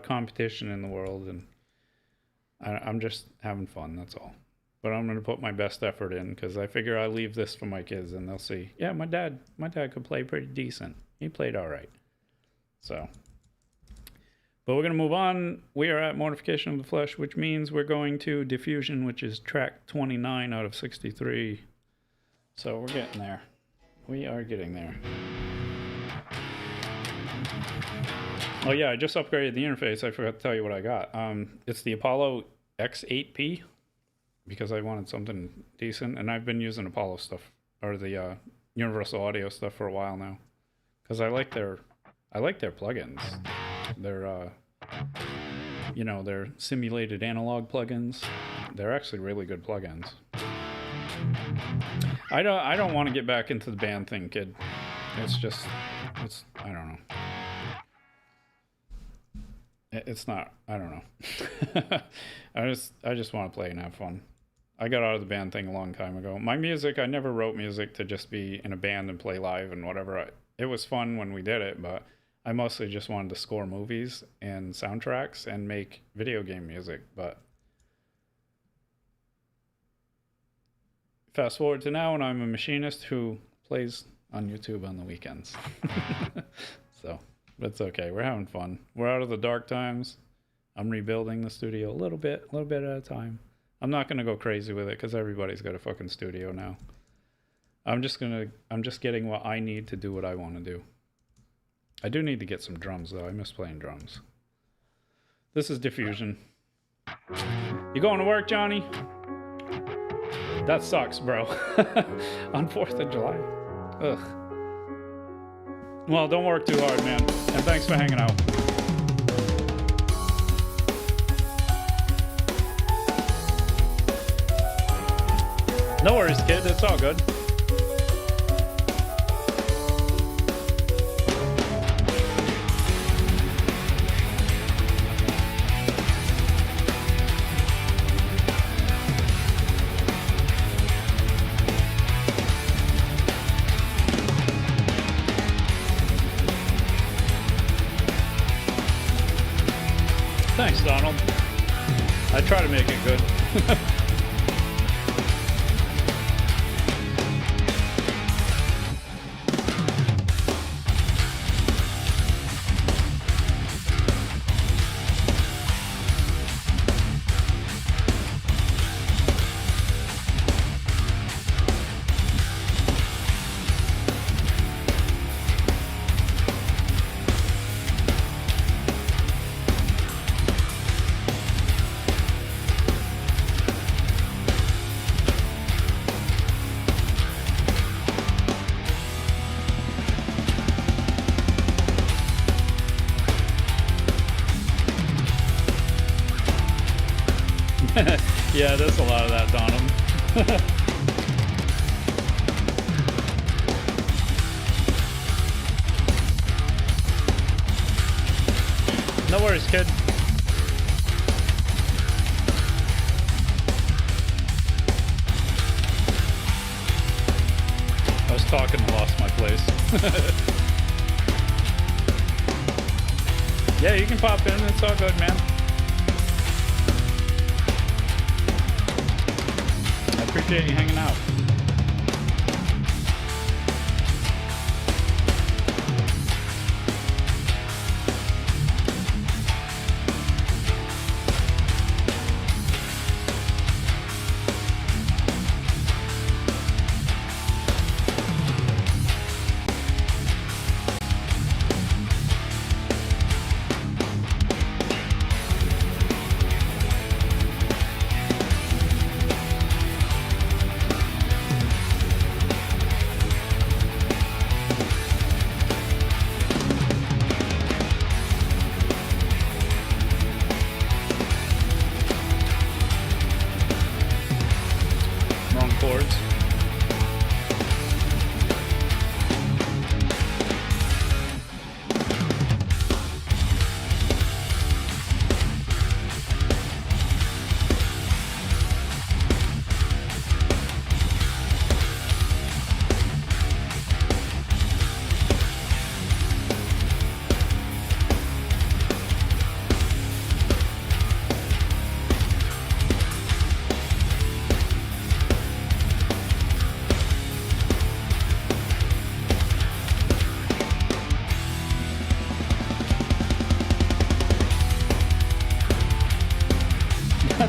Speaker 2: competition in the world, and I'm just having fun. That's all. But I'm going to put my best effort in, because I figure I leave this for my kids and they'll see, yeah, my dad could play pretty decent. He played all right. So, but we're going to move on. We are at Mortification of the Flesh, which means we're going to Diffusion, which is track 29 out of 63. So we're getting there. We are getting there. Oh yeah, I just upgraded the interface. I forgot to tell you what I got. It's the Apollo X8P. Because I wanted something decent, and I've been using Apollo stuff, or the Universal Audio stuff, for a while now. Because I like their plugins. They're they're simulated analog plugins. They're actually really good plugins. I don't want to get back into the band thing, kid. I don't know. It's not. I don't know. I just want to play and have fun. I got out of the band thing a long time ago. My music, I never wrote music to just be in a band and play live and whatever. It was fun when we did it, but I mostly just wanted to score movies and soundtracks and make video game music. But fast forward to now, and I'm a machinist who plays on YouTube on the weekends. So that's okay. We're having fun. We're out of the dark times. I'm rebuilding the studio a little bit at a time. I'm not going to go crazy with it because everybody's got a fucking studio now. I'm just getting what I need to do what I want to do. I do need to get some drums though. I miss playing drums. This is Diffusion. You going to work, Johnny? That sucks, bro. On 4th of July. Ugh. Well, don't work too hard, man. And thanks for hanging out. No worries, kid. It's all good. Thanks, Donald. I try to make it good. Yeah, there's a lot of that, Donald. No worries, kid. I was talking and lost my place. Yeah, you can pop in. It's all good, man. Appreciate you hanging out.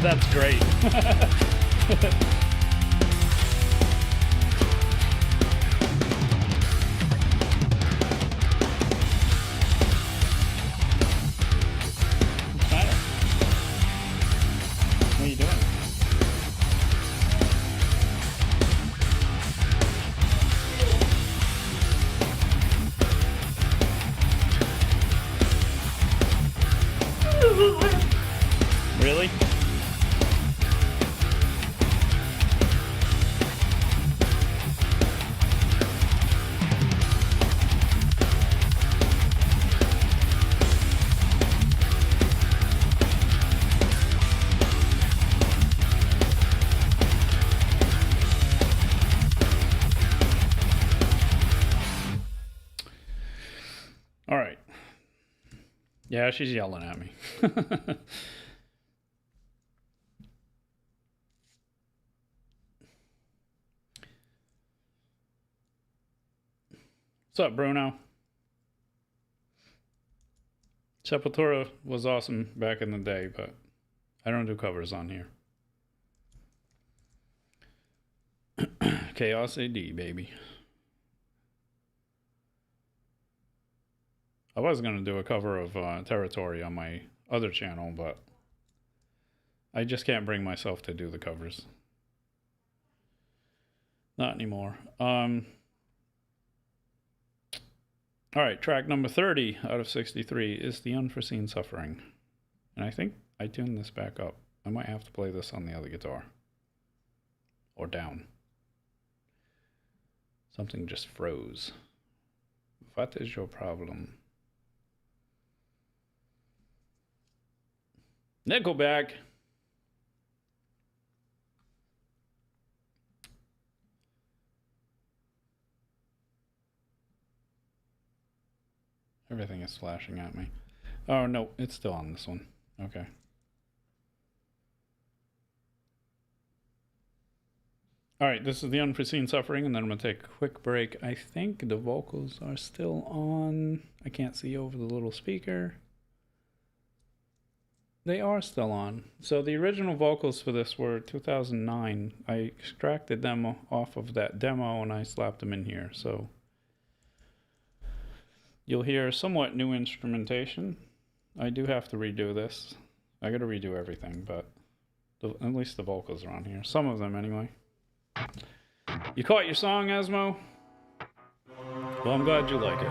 Speaker 2: That's great. Tyler, what are you doing? Really? All right. Yeah, she's yelling at me. What's up, Bruno? Sepultura was awesome back in the day, but I don't do covers on here. Chaos AD, baby. I was going to do a cover of Territory on my other channel, but I just can't bring myself to do the covers. Not anymore. All right, track number 30 out of 63 is The Unforeseen Suffering. And I think I tuned this back up. I might have to play this on the other guitar. Or down. Something just froze. What is your problem? Nickelback. Everything is flashing at me. Oh, no, it's still on this one. Okay. All right, this is The Unforeseen Suffering, and then I'm going to take a quick break. I think the vocals are still on. I can't see over the little speaker. They are still on. So the original vocals for this were 2009. I extracted them off of that demo, and I slapped them in here. So you'll hear somewhat new instrumentation. I do have to redo this. I got to redo everything, but at least the vocals are on here. Some of them, anyway. You caught your song, Asmo? Well, I'm glad you like it.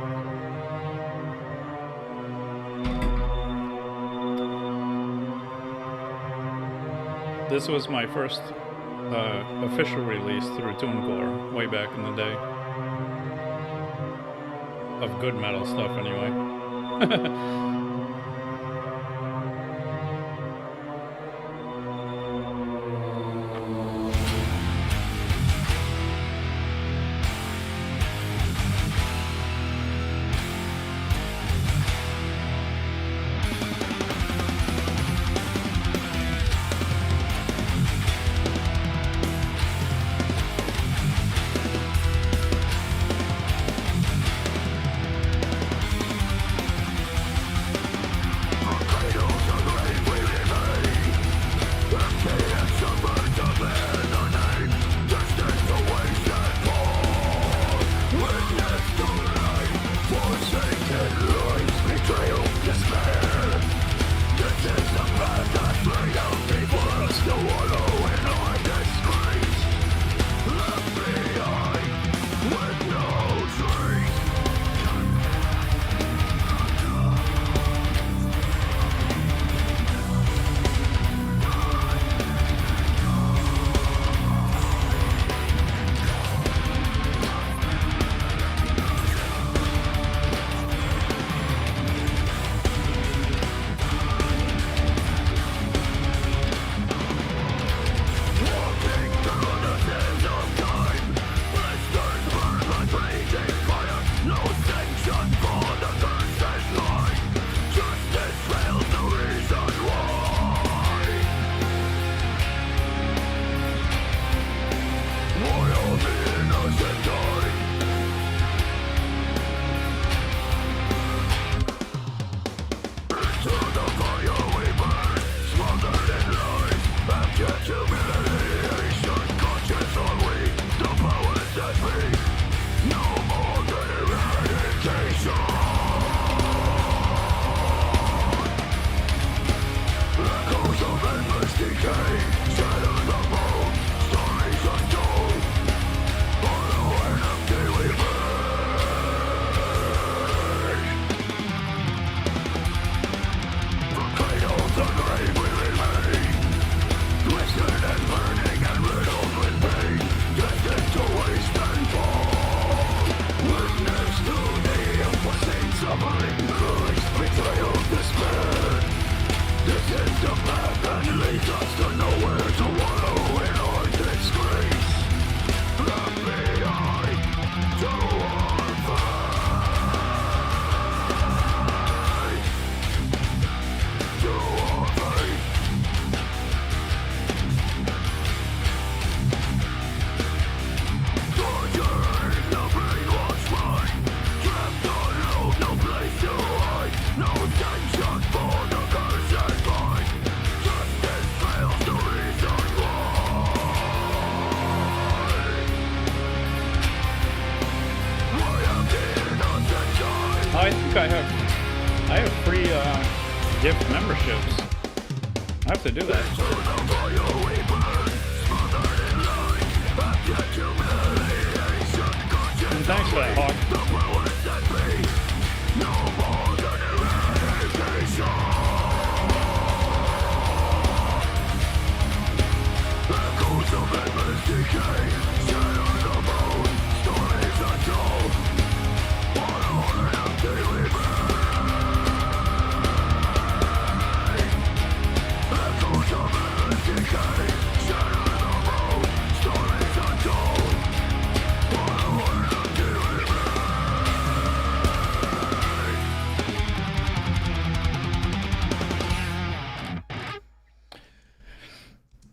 Speaker 2: This was my first official release through TuneCore way back in the day. Of good metal stuff, anyway. gift memberships. I have to do that. And thanks for that, Hawk.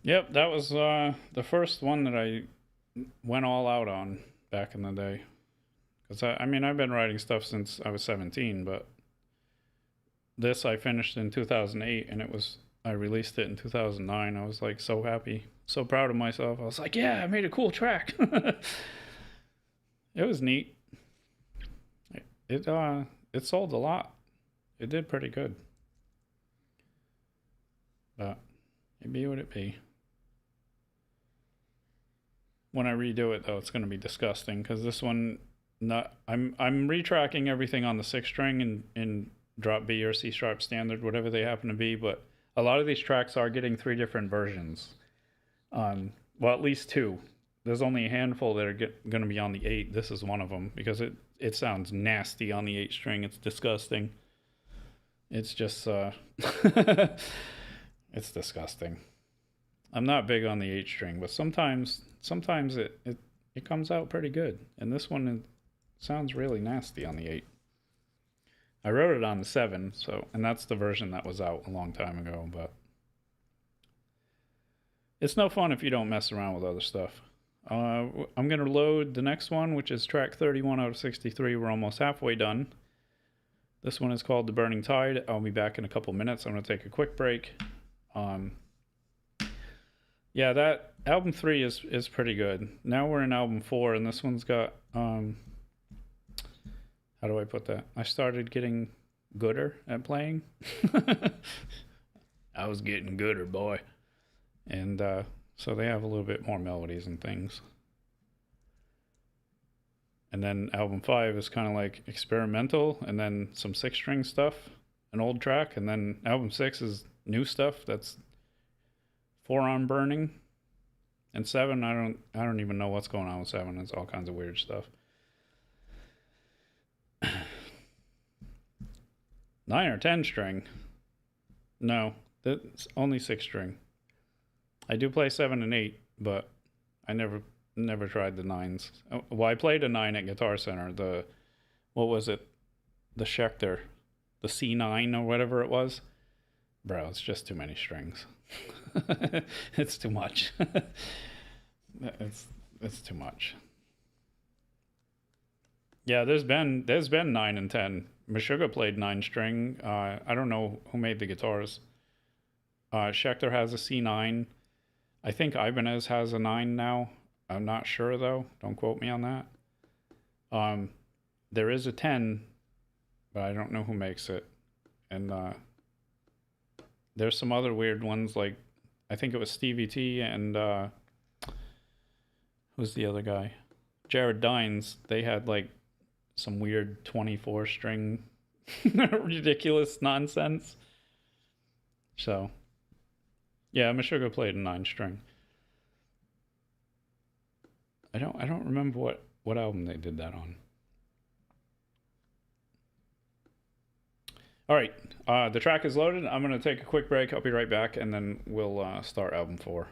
Speaker 2: Yep, that was the first one that I went all out on back in the day. Because, I mean, I've been writing stuff since I was 17, but this I finished in 2008, and I released it in 2009. I was, like, so happy, so proud of myself. I was like, yeah, I made a cool track. It was neat. It sold a lot. It did pretty good. But it be what it be. When I redo it, though, it's going to be disgusting, because this one, I'm retracking everything on the 6th string in drop B or C sharp standard, whatever they happen to be, but a lot of these tracks are getting 3 different versions. Well, at least 2. There's only a handful that are going to be on the 8. This is one of them, because it sounds nasty on the 8 string. It's disgusting. It's just, it's disgusting. I'm not big on the 8 string, but sometimes it comes out pretty good. And this one sounds really nasty on the 8. I wrote it on the 7, and that's the version that was out a long time ago, but it's no fun if you don't mess around with other stuff. I'm going to load the next one, which is track 31 out of 63. We're almost halfway done. This one is called The Burning Tide. I'll be back in a couple minutes. I'm going to take a quick break. Yeah, that album 3 is pretty good. Now we're in album 4, and this one's got, how do I put that? I started getting gooder at playing. I was getting gooder, boy. And so they have a little bit more melodies and things. And then album 5 is kind of like experimental, and then some 6-string stuff, an old track, and then album 6 is new stuff that's forearm burning. And 7, I don't even know what's going on with 7. It's all kinds of weird stuff. 9 or 10 string? No, that's only 6 string. I do play 7 and 8, but I never tried the 9s. Well, I played a 9 at Guitar Center. What was it? The Schecter, the C9 or whatever it was. Bro, it's just too many strings. It's too much. It's too much. Yeah, there's been 9 and 10. Meshuggah played 9 string. I don't know who made the guitars. Schecter has a C9. I think Ibanez has a 9 now. I'm not sure though. Don't quote me on that. There is a 10, but I don't know who makes it. And there's some other weird ones, like I think it was Stevie T and who's the other guy? Jared Dines. They had like some weird 24 string ridiculous nonsense. So yeah, Meshuggah played a 9 string. I don't remember what album they did that on. All right, the track is loaded. I'm going to take a quick break. I'll be right back, and then we'll start album 4.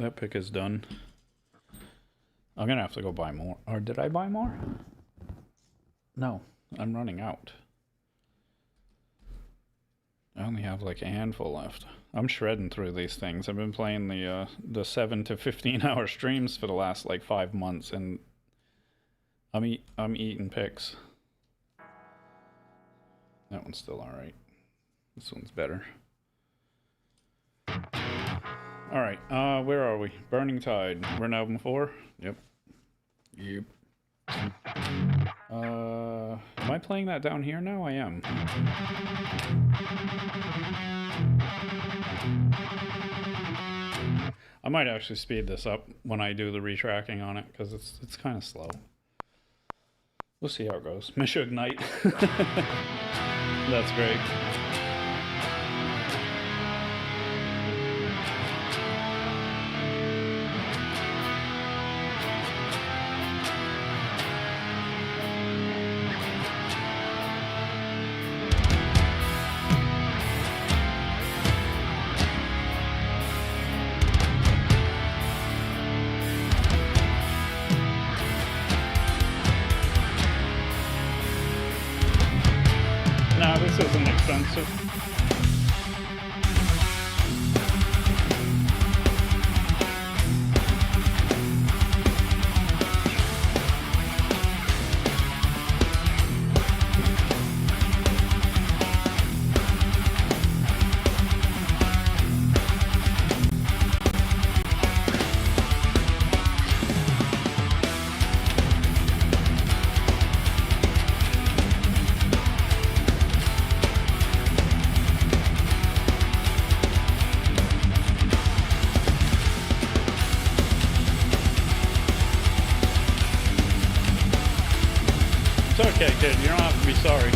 Speaker 2: that pick is done. I'm gonna have to go buy more. Or did I buy more? No, I'm running out. I only have like a handful left. I'm shredding through these things. I've been playing the 7 to 15 hour streams for the last like 5 months, and I'm eating picks. That one's still all right. This one's better. All right, where are we? Burning Tide. We're in album 4. Yep. Am I playing that down here now? I am. I might actually speed this up when I do the retracking on it, because it's kind of slow. We'll see how it goes. Misha Ignite. That's great. Nah, this isn't expensive. It's okay, kid. You don't have to be sorry.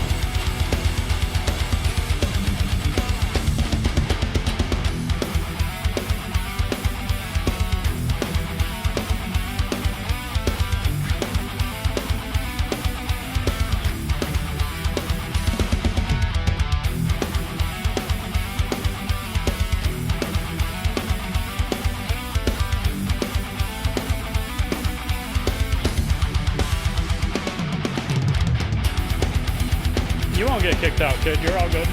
Speaker 2: You won't get kicked out, kid. You're all good.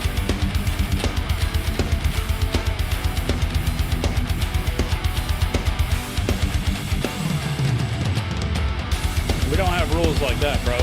Speaker 2: We don't have rules like that, bro.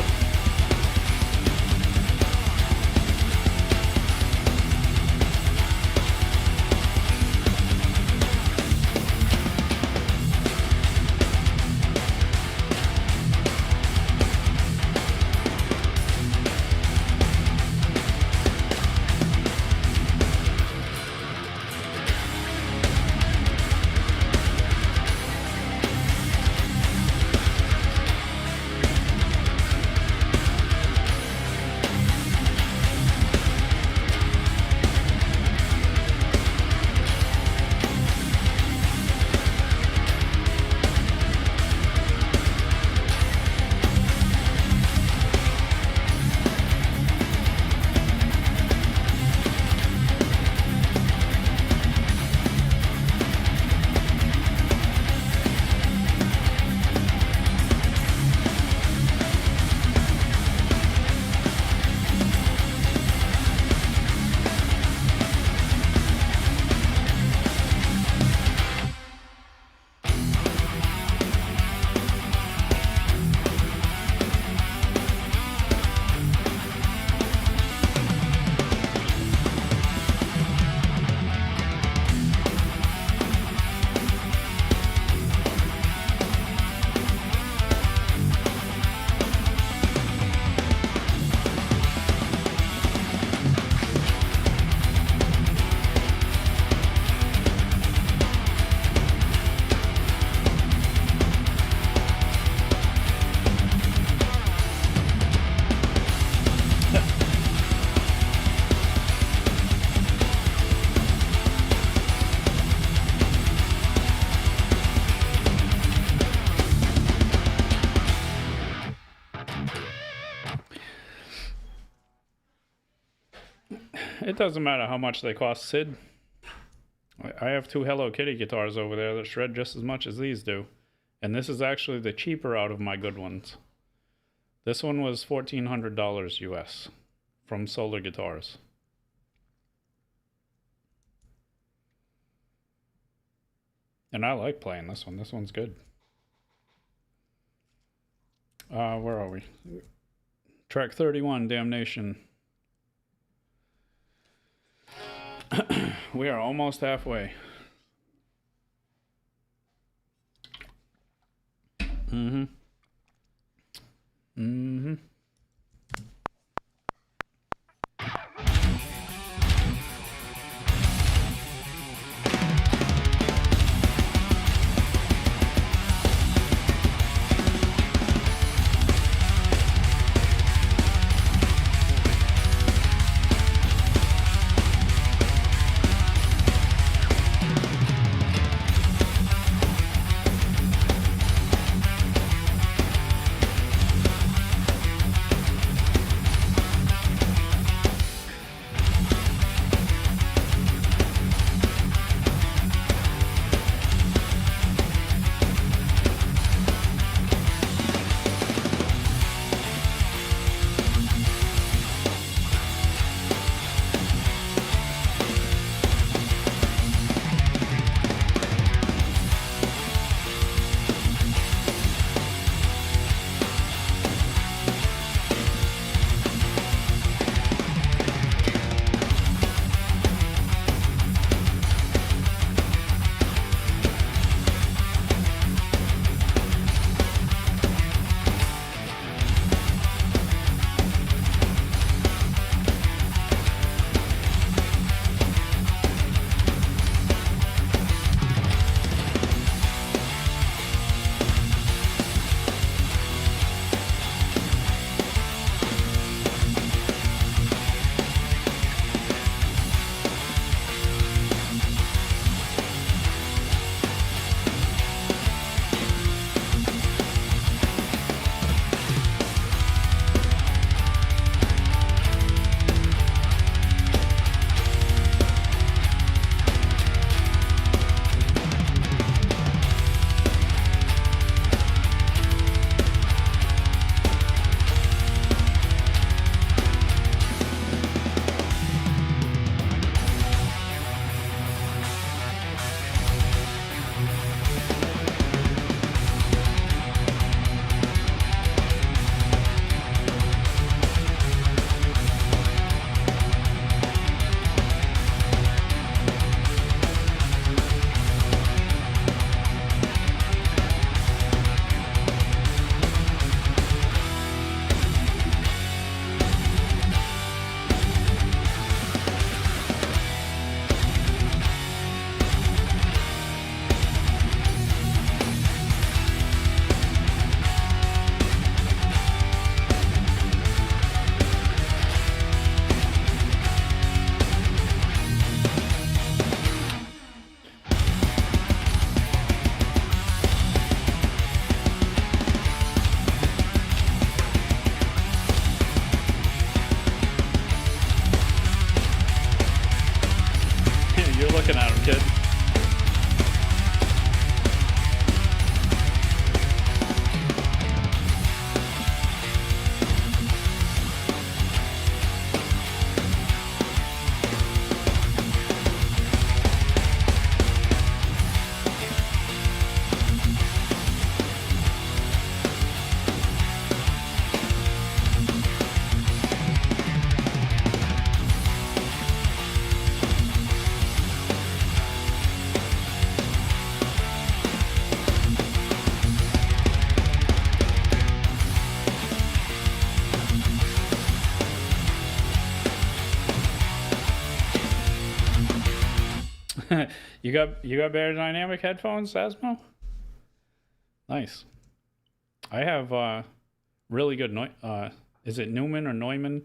Speaker 2: It doesn't matter how much they cost, Sid. I have two Hello Kitty guitars over there that shred just as much as these do. And this is actually the cheaper out of my good ones. This one was $1,400 US from Solar Guitars. And I like playing this one. This one's good. Where are we? Track 31, Damnation. We are almost halfway. Mm-hmm. Mm-hmm. You're looking at him, kid. You got Bear Dynamic headphones, Asmo? Nice. I have really good is it Newman or Neumann?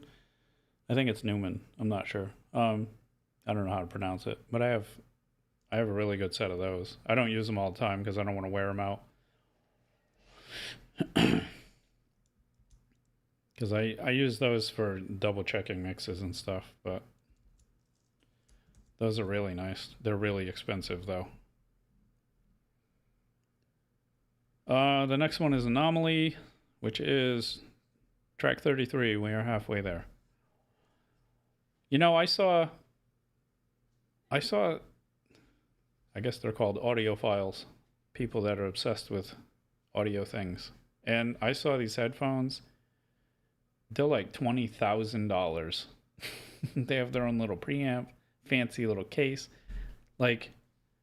Speaker 2: I think it's Newman. I'm not sure. I don't know how to pronounce it, but I have a really good set of those. I don't use them all the time because I don't want to wear them out. Because I use those for double checking mixes and stuff, but Those are really nice. They're really expensive though. The next one is Anomaly, which is track 33. We are halfway there. You know, I saw, I guess they're called audiophiles, people that are obsessed with audio things. And I saw these headphones. They're like $20,000. They have their own little preamp, fancy little case. Like,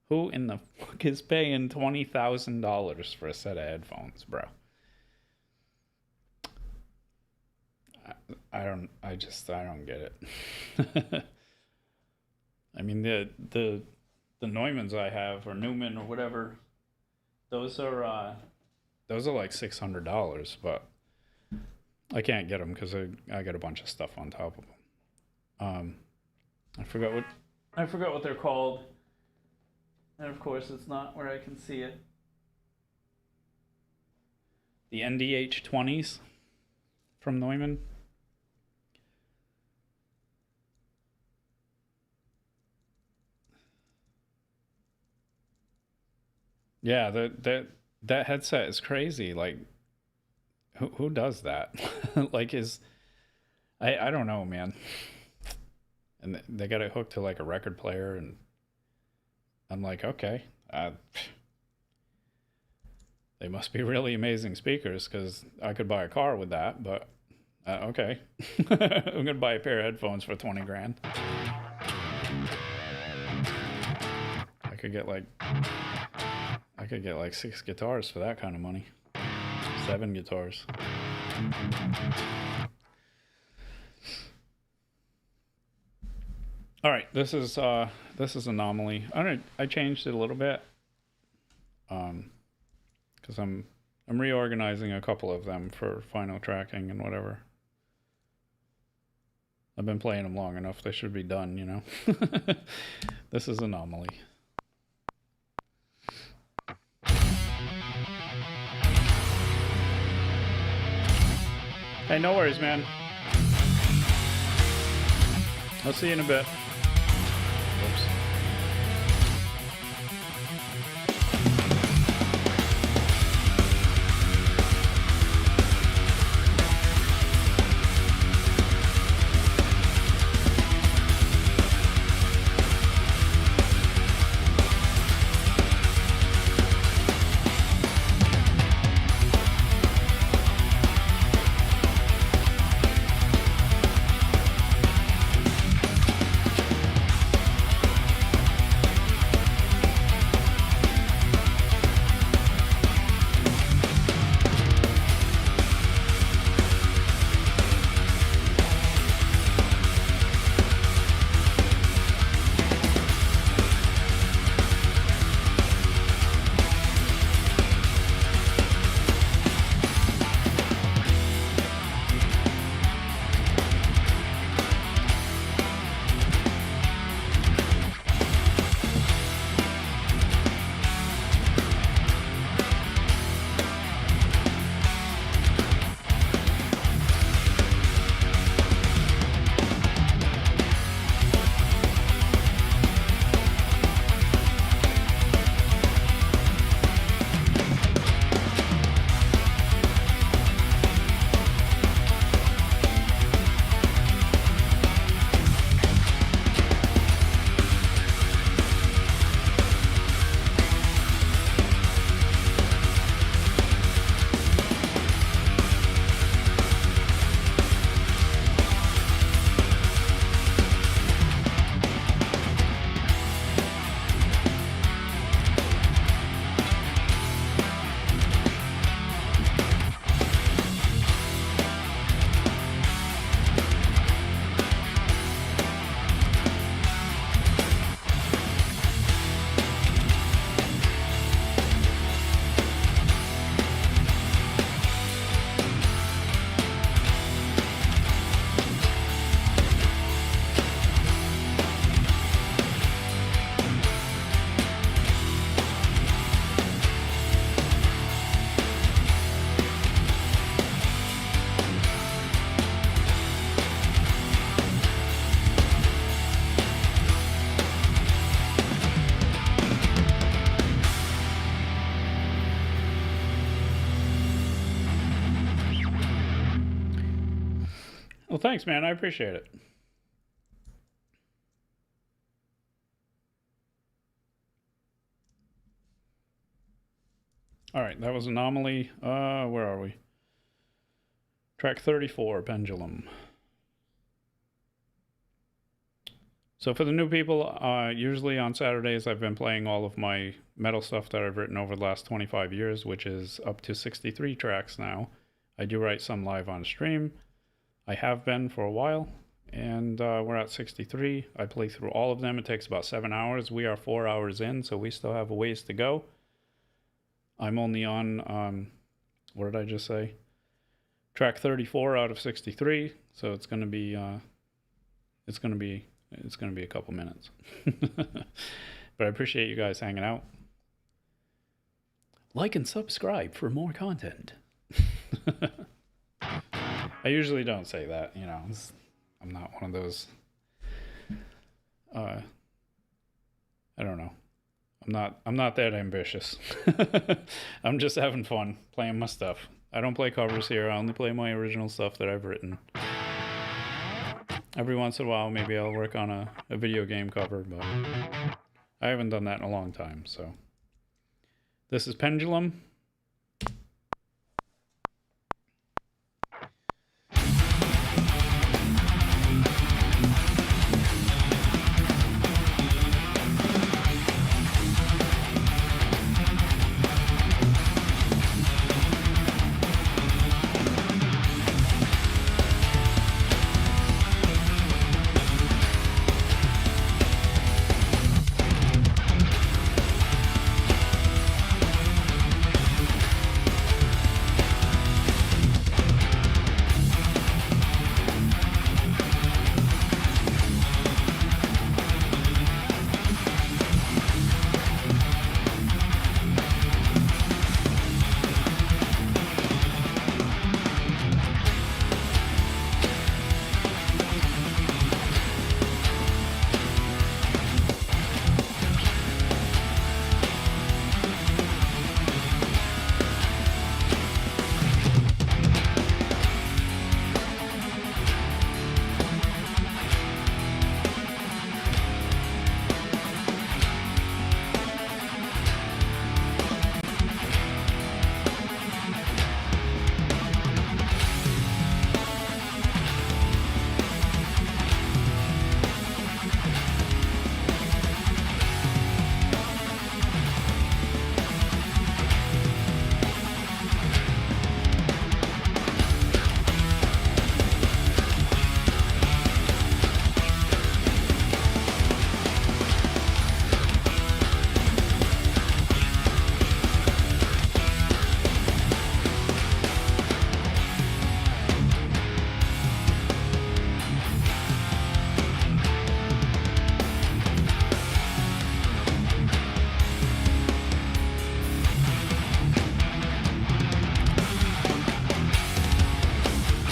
Speaker 2: who in the fuck is paying $20,000 for a set of headphones, bro? I don't get it. I mean, the Neumanns I have, or Newman or whatever, those are like $600, but I can't get them because I got a bunch of stuff on top of them. I forgot what they're called, and of course it's not where I can see it. The NDH-20s from Neumann. Yeah, that headset is crazy. Like, who does that? Like, I don't know, man. And they got it hooked to like a record player, and I'm like, okay, they must be really amazing speakers, because I could buy a car with that. But okay, I'm gonna buy a pair of headphones for 20 grand. I could get like 6 guitars for that kind of money. 7 guitars. All right, this is Anomaly. I changed it a little bit, because I'm reorganizing a couple of them for final tracking and whatever. I've been playing them long enough; they should be done, you know. This is Anomaly. Hey, no worries, man. I'll see you in a bit. Whoops. Well, thanks, man. I appreciate it. All right, that was Anomaly. Where are we? Track 34, Pendulum. So for the new people, usually on Saturdays I've been playing all of my metal stuff that I've written over the last 25 years, which is up to 63 tracks now. I do write some live on stream. I have been for a while, and we're at 63. I play through all of them. It takes about 7 hours. We are 4 hours in, so we still have a ways to go. I'm only on, what did I just say? Track 34 out of 63, so it's going to be a couple minutes. But I appreciate you guys hanging out. Like and subscribe for more content. I usually don't say that, you know. I'm not one of those. I don't know. I'm not that ambitious. I'm just having fun playing my stuff. I don't play covers here. I only play my original stuff that I've written. Every once in a while, maybe I'll work on a video game cover, but I haven't done that in a long time, so. This is Pendulum.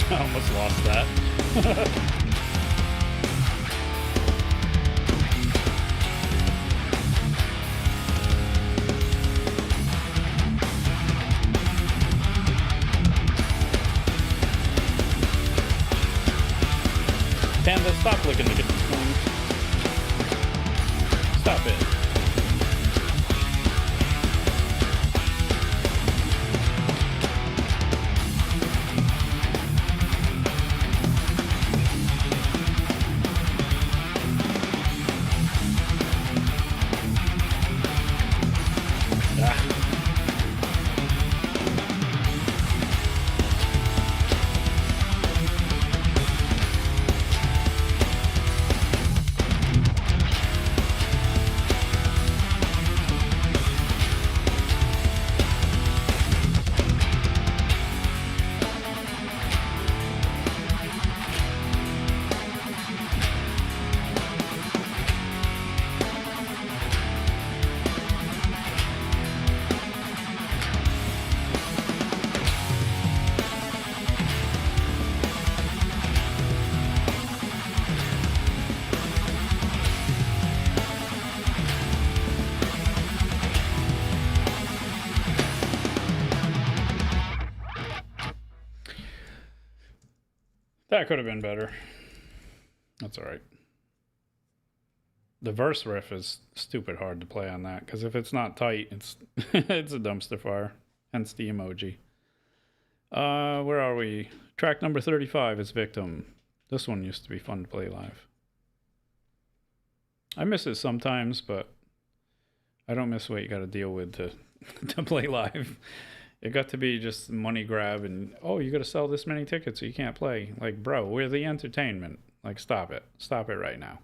Speaker 2: I almost lost that. Panda, stop looking to get these coins. Stop it. That could have been better. That's all right. The verse riff is stupid hard to play on that because if it's not tight, it's it's a dumpster fire. Hence the emoji. Where are we? Track number 35 is Victim. This one used to be fun to play live. I miss it sometimes, but I don't miss what you got to deal with to to play live. It got to be just money grab and, oh, you got to sell this many tickets so you can't play. Like, bro, we're the entertainment. Like, stop it. Stop it right now.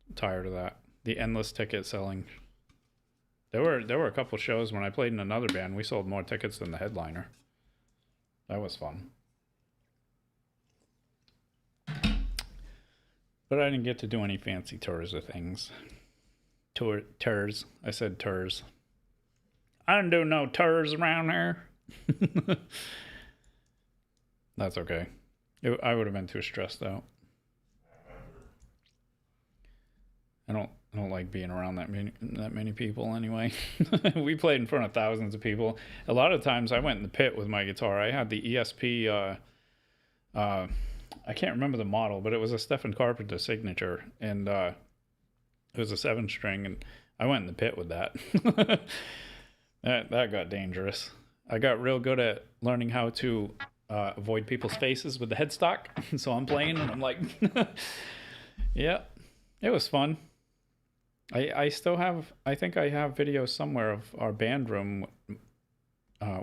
Speaker 2: I'm tired of that. The endless ticket selling. There were a couple shows when I played in another band. We sold more tickets than the headliner. That was fun. But I didn't get to do any fancy tours or things. Tours. I said tours. I don't do no tours around here. That's okay. I would have been too stressed out. I don't like being around that many people anyway. We played in front of thousands of people. A lot of times I went in the pit with my guitar. I had the ESP. I can't remember the model, but it was a Stephen Carpenter signature, and it was a 7-string, and I went in the pit with that. That got dangerous. I got real good at learning how to avoid people's faces with the headstock. So I'm playing, and I'm like, yeah, it was fun. I still have, I think I have videos somewhere of our band room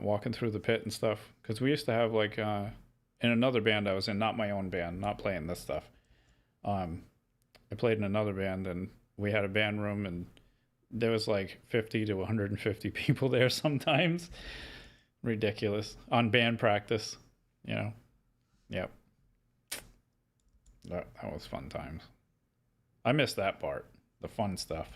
Speaker 2: walking through the pit and stuff, because we used to have like in another band I was in, not my own band, not playing this stuff. I played in another band, and we had a band room, and there was like 50 to 150 people there sometimes. Ridiculous. On band practice, you know. Yep. That was fun times. I missed that part, the fun stuff.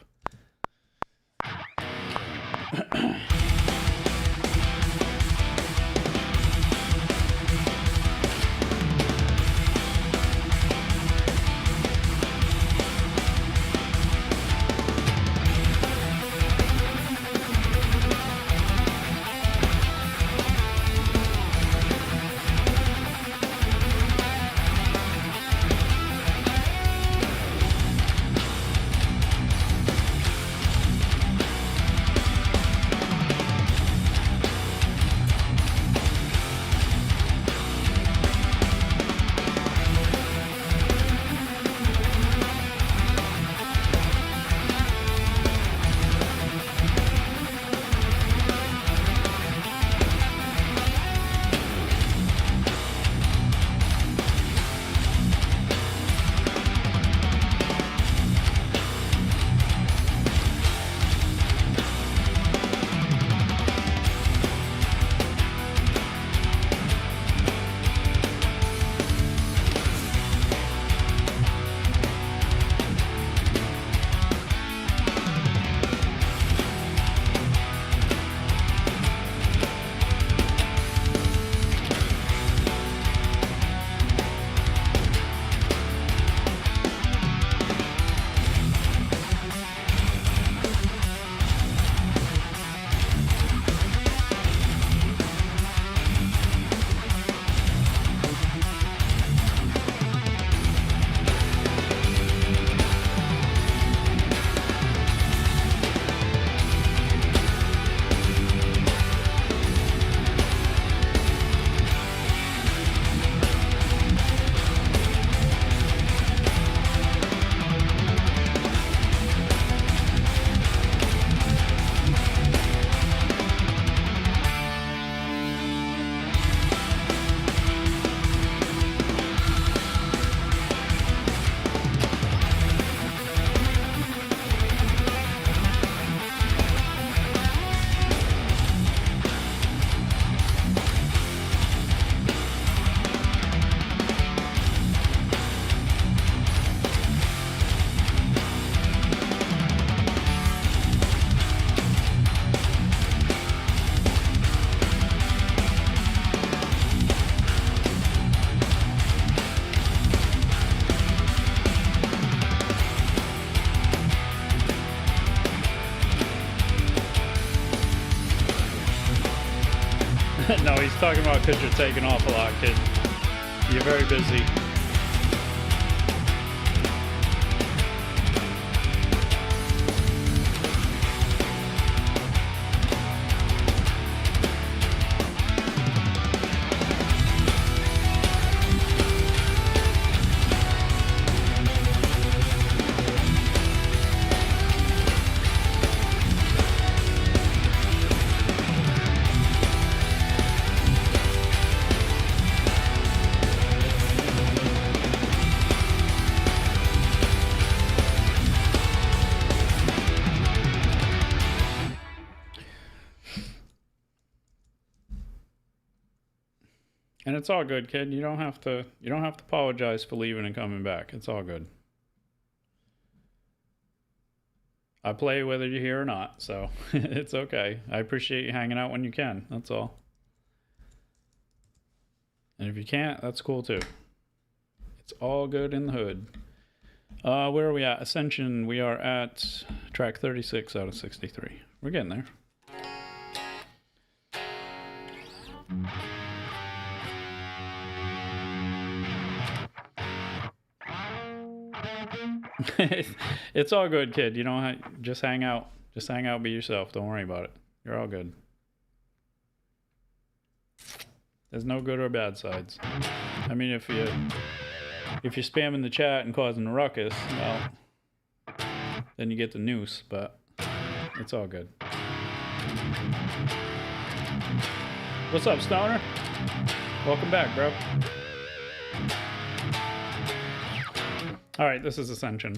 Speaker 2: No, he's talking about because you're taking off a lot, kid. You're very busy. And it's all good, kid. You don't have to apologize for leaving and coming back. It's all good. I play whether you're here or not, so it's okay. I appreciate you hanging out when you can. That's all. And if you can't, that's cool too. It's all good in the hood. Where are we at? Ascension, we are at track 36 out of 63. We're getting there. It's all good, kid. You don't just hang out. Just hang out, be yourself. Don't worry about it. You're all good. There's no good or bad sides. I mean, if you're spamming the chat and causing a ruckus, well, then you get the noose, but it's all good. What's up, Stoner? Welcome back, bro. All right, this is Ascension.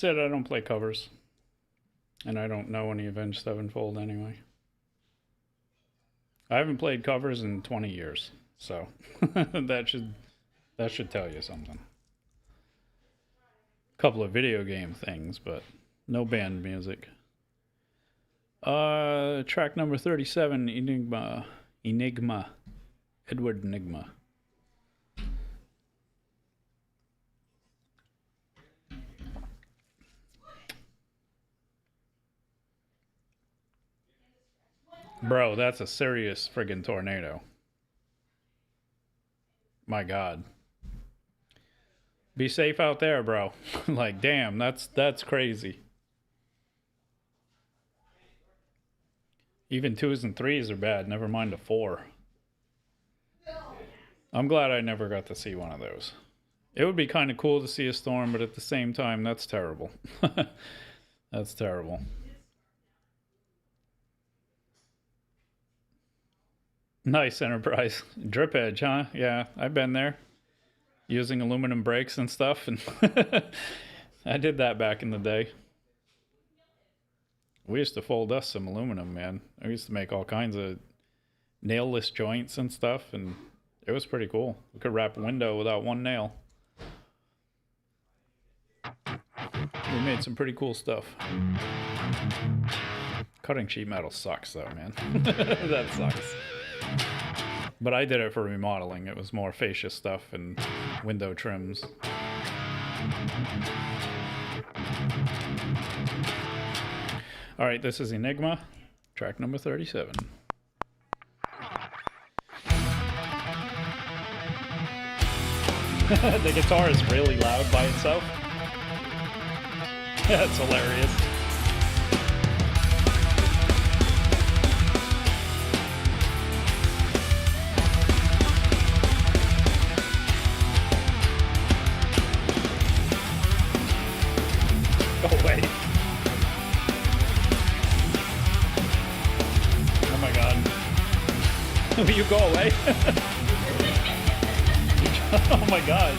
Speaker 2: said, I don't play covers. And I don't know any Avenged Sevenfold anyway. I haven't played covers in 20 years. So that should tell you something. Couple of video game things, but no band music. Track number 37, Enigma. Edward Enigma. Bro, that's a serious friggin' tornado. My God. Be safe out there, bro. Like, damn, that's crazy. Even 2s and 3s are bad, never mind a 4. I'm glad I never got to see one of those. It would be kind of cool to see a storm, but at the same time, that's terrible. That's terrible. Nice, Enterprise. Drip edge, huh? Yeah, I've been there. Using aluminum brakes and stuff, and I did that back in the day. We used to fold us some aluminum, man. I used to make all kinds of nailless joints and stuff, and it was pretty cool. We could wrap a window without one nail. We made some pretty cool stuff. Cutting sheet metal sucks, though, man. That sucks. But I did it for remodeling. It was more fascia stuff and window trims. All right, this is Enigma, track number 37. The guitar is really loud by itself. That's hilarious. Go away. Oh my God. Will you go away? Oh my God.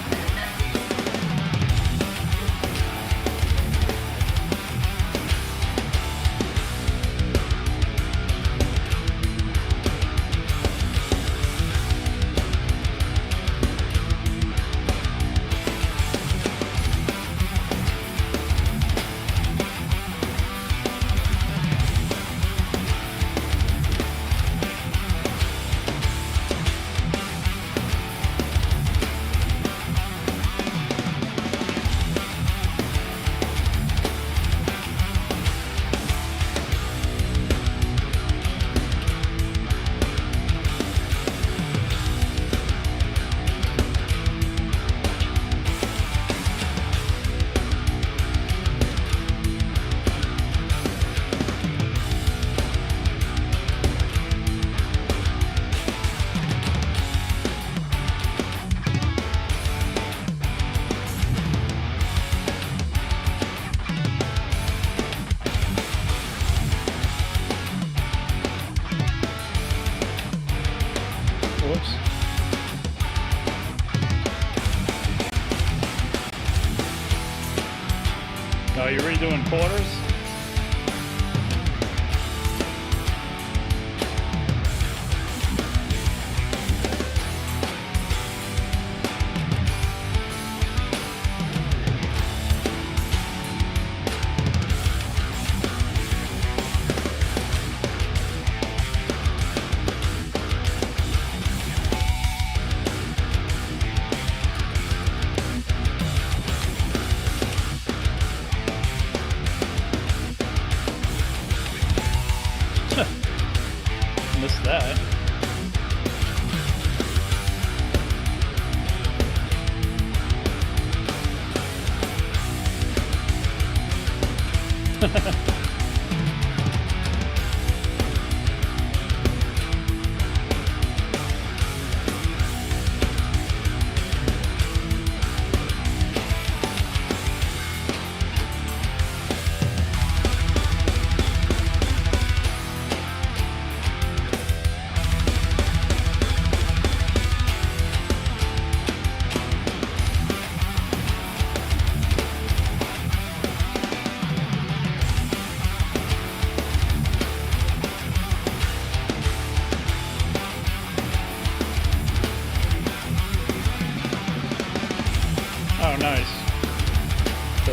Speaker 2: Whoops. Oh, you're redoing quarters?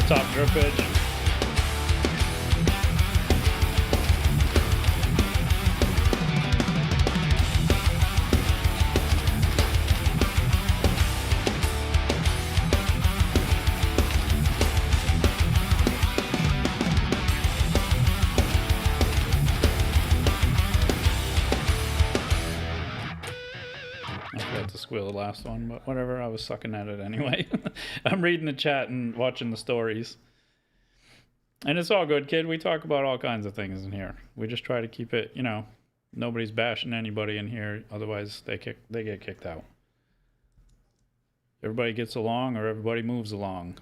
Speaker 2: Top drip edge. I forgot to squeal the last one, but whatever, I was sucking at it anyway. I'm reading the chat and watching the stories. And it's all good, kid. We talk about all kinds of things in here. We just try to keep it, you know, nobody's bashing anybody in here, otherwise they get kicked out. Everybody gets along or everybody moves along.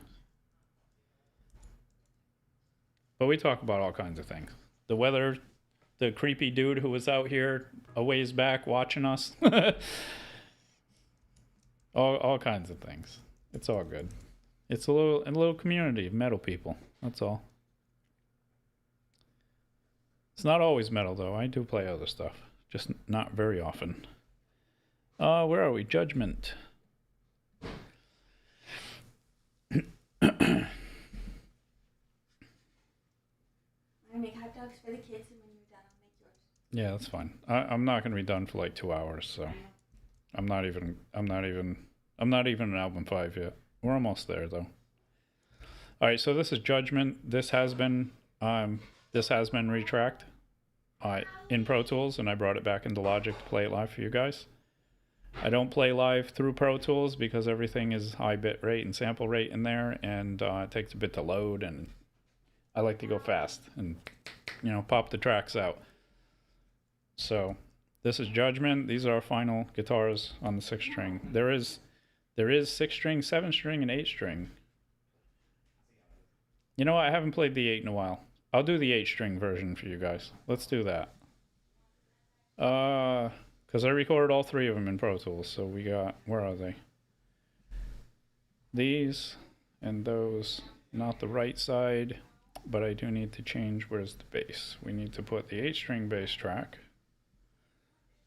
Speaker 2: But we talk about all kinds of things. The weather, the creepy dude who was out here a ways back watching us. all kinds of things. It's all good. It's a little community of metal people. That's all. It's not always metal though. I do play other stuff, just not very often. Where are we? Judgment.
Speaker 1: I make hot dogs for the kids, and when you're done, I'll make yours.
Speaker 2: Yeah, that's fine. I'm not gonna be done for like 2 hours, so I'm not even in album 5 yet. We're almost there though. All right, so this is Judgment. This has been retracked in Pro Tools, and I brought it back into Logic to play it live for you guys. I don't play live through Pro Tools because everything is high bit rate and sample rate in there, and it takes a bit to load, and I like to go fast and, you know, pop the tracks out. So this is Judgment. These are our final guitars on the 6-string. There is 6-string, 7-string, and 8-string. You know what? I haven't played the 8 in a while. I'll do the 8-string version for you guys. Let's do that. Because I recorded all 3 of them in Pro Tools. So we got, where are they? These and those. Not the right side, but I do need to change where's the bass. We need to put the 8-string bass track.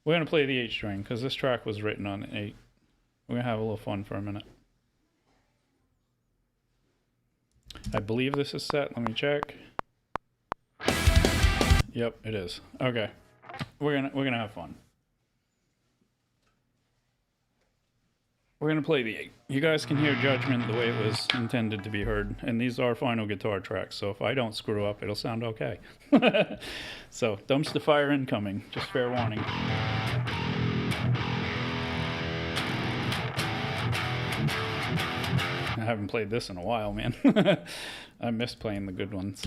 Speaker 2: We're going to play the 8-string because this track was written on 8. We're going to have a little fun for a minute. I believe this is set. Let me check. Yep, it is. Okay. We're gonna have fun. We're gonna play the 8. You guys can hear Judgment the way it was intended to be heard, and these are final guitar tracks, so if I don't screw up, it'll sound okay. So, dumpster fire incoming, just fair warning. I haven't played this in a while, man. I miss playing the good ones.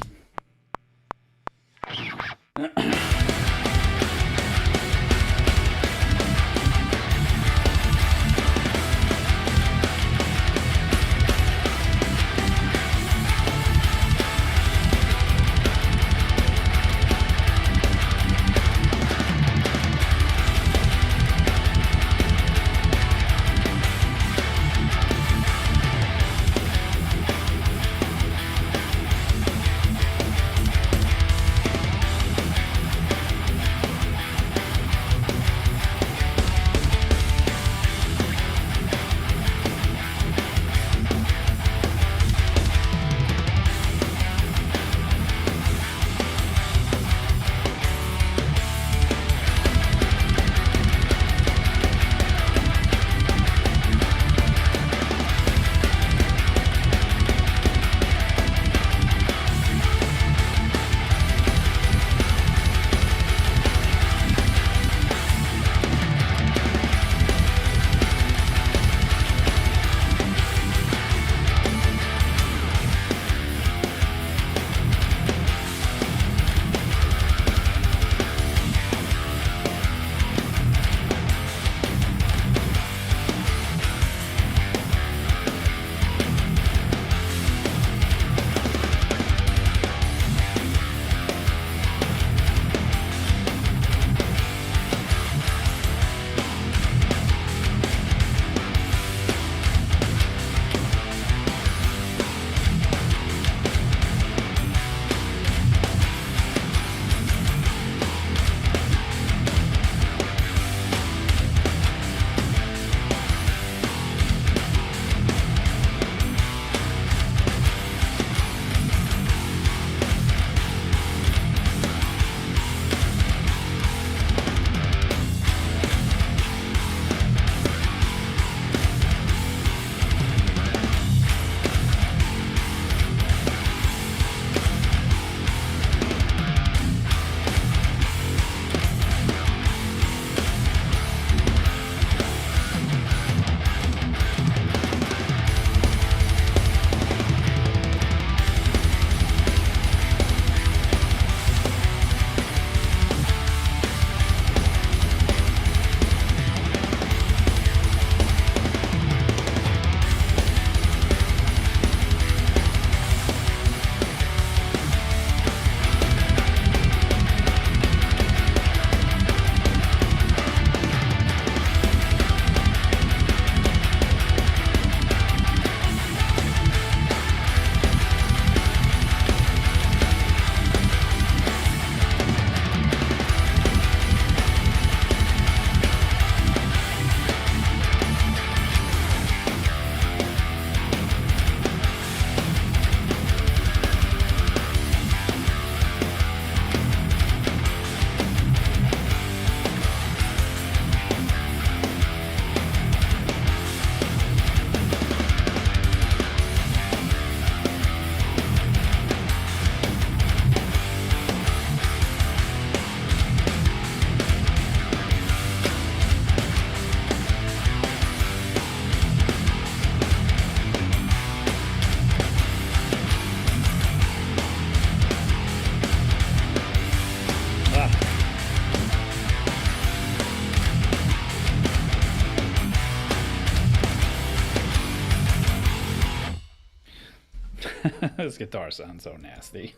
Speaker 2: This guitar sounds so nasty.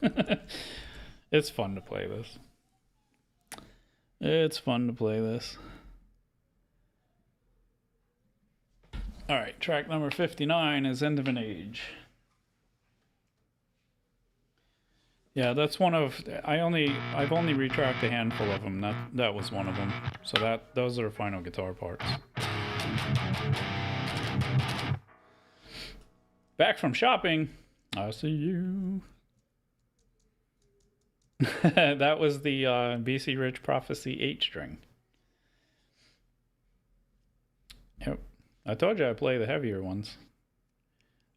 Speaker 2: It's fun to play this. It's fun to play this. All right, track number 59 is End of an Age. Yeah, that's one of I've only retracked a handful of them. That was one of them. So those are final guitar parts. Back from shopping. I see you. That was the BC Rich Prophecy 8-string. Yep. I told you I play the heavier ones.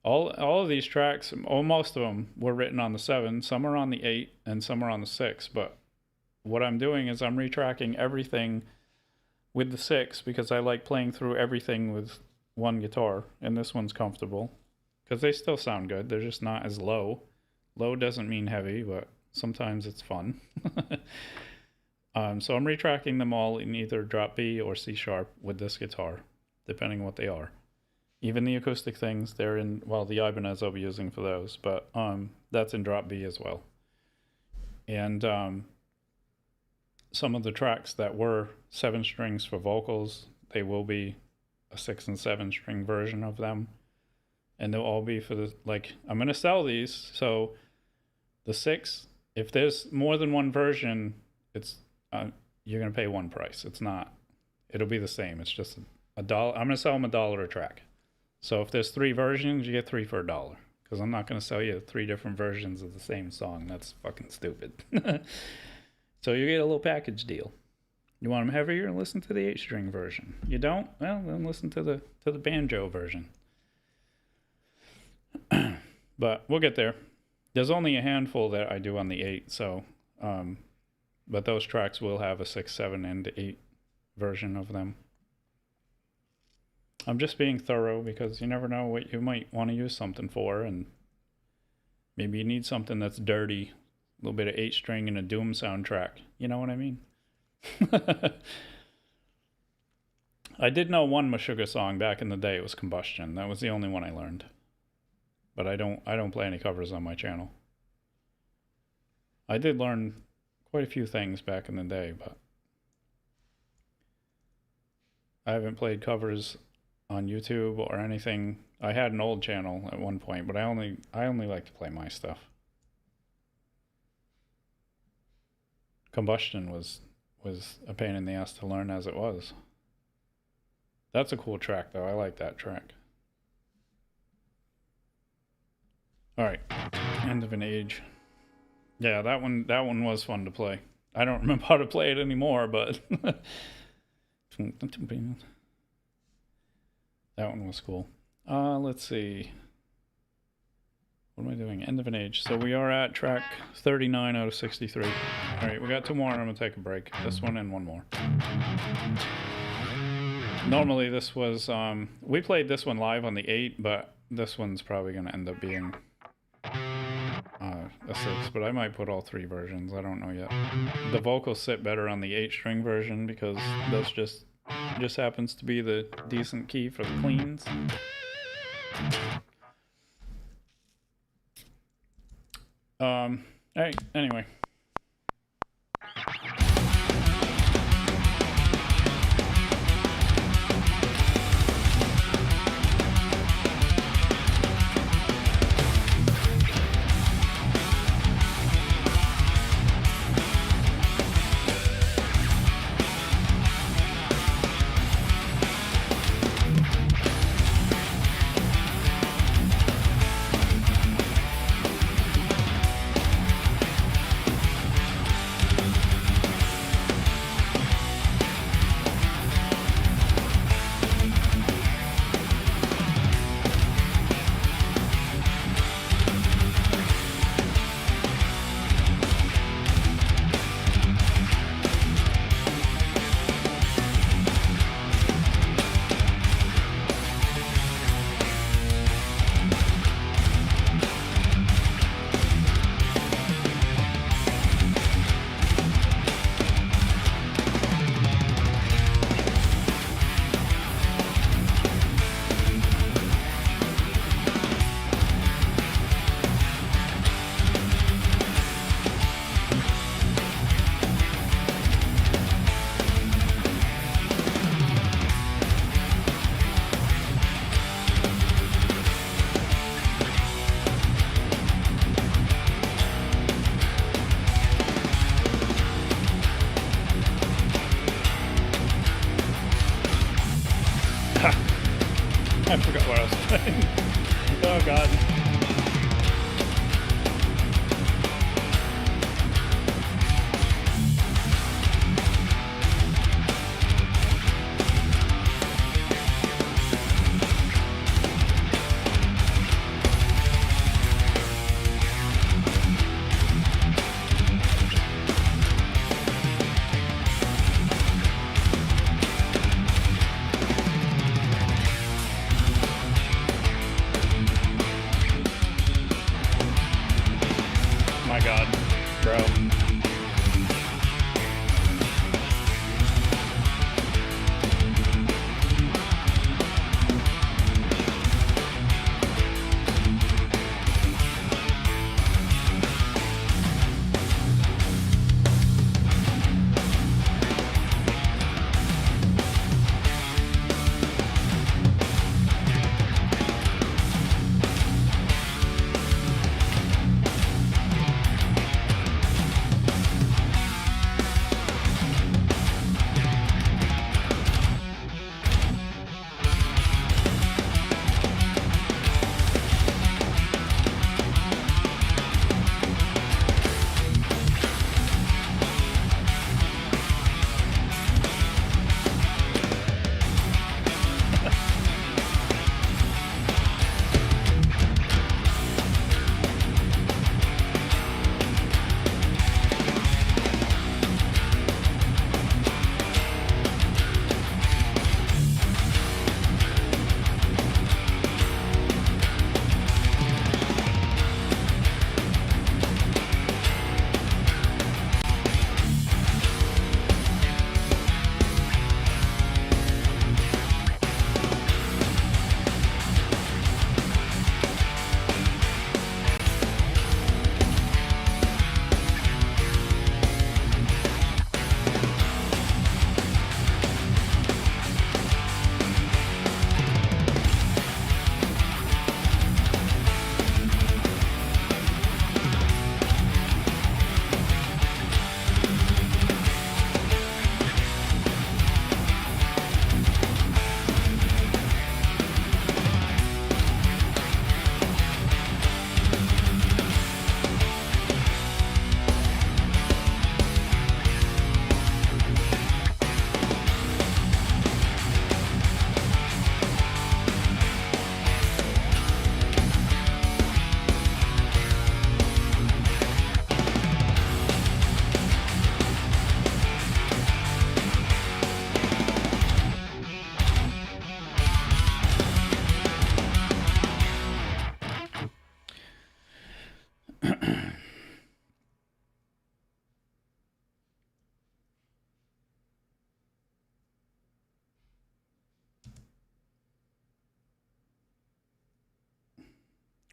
Speaker 2: All of these tracks, most of them were written on the 7. Some are on the 8, and some are on the 6. But what I'm doing is I'm retracking everything with the 6 because I like playing through everything with one guitar, and this one's comfortable because they still sound good. They're just not as low. Low doesn't mean heavy, but sometimes it's fun. So I'm retracking them all in either drop B or C sharp with this guitar, depending what they are. Even the acoustic things, they're in, well, the Ibanez I'll be using for those, but that's in drop B as well. And some of the tracks that were 7 strings for vocals, they will be a 6 and 7 string version of them. And they'll all be for the, like, I'm going to sell these, so the 6, if there's more than one version, it's you're going to pay one price. It's not, it'll be the same. It's just $1. I'm going to sell them $1 a track. So if there's 3 versions, you get 3 for $1. Because I'm not going to sell you 3 different versions of the same song. That's fucking stupid. So you get a little package deal. You want them heavier? Listen to the 8-string version. You don't? Well, then listen to the banjo version. But we'll get there. There's only a handful that I do on the 8. So, but those tracks will have a 6, 7, and 8 version of them. I'm just being thorough because you never know what you might want to use something for, and maybe you need something that's dirty, a little bit of 8-string and a Doom soundtrack. You know what I mean? I did know one Meshuggah song back in the day. It was Combustion. That was the only one I learned. But I don't play any covers on my channel. I did learn quite a few things back in the day, but I haven't played covers on YouTube or anything. I had an old channel at one point, but I only like to play my stuff. Combustion was a pain in the ass to learn as it was. That's a cool track though. I like that track. All right, End of an Age. Yeah, that one was fun to play. I don't remember how to play it anymore, but that one was cool. Let's see. What am I doing? End of an Age. So we are at track 39 out of 63. All right, we got 2 more and I'm going to take a break. This one and one more. Normally this was, we played this one live on the 8, but this one's probably going to end up being a 6, but I might put all 3 versions. I don't know yet. The vocals sit better on the 8-string version because that's just happens to be the decent key for the cleans. All right, anyway. Oh god. My god, bro.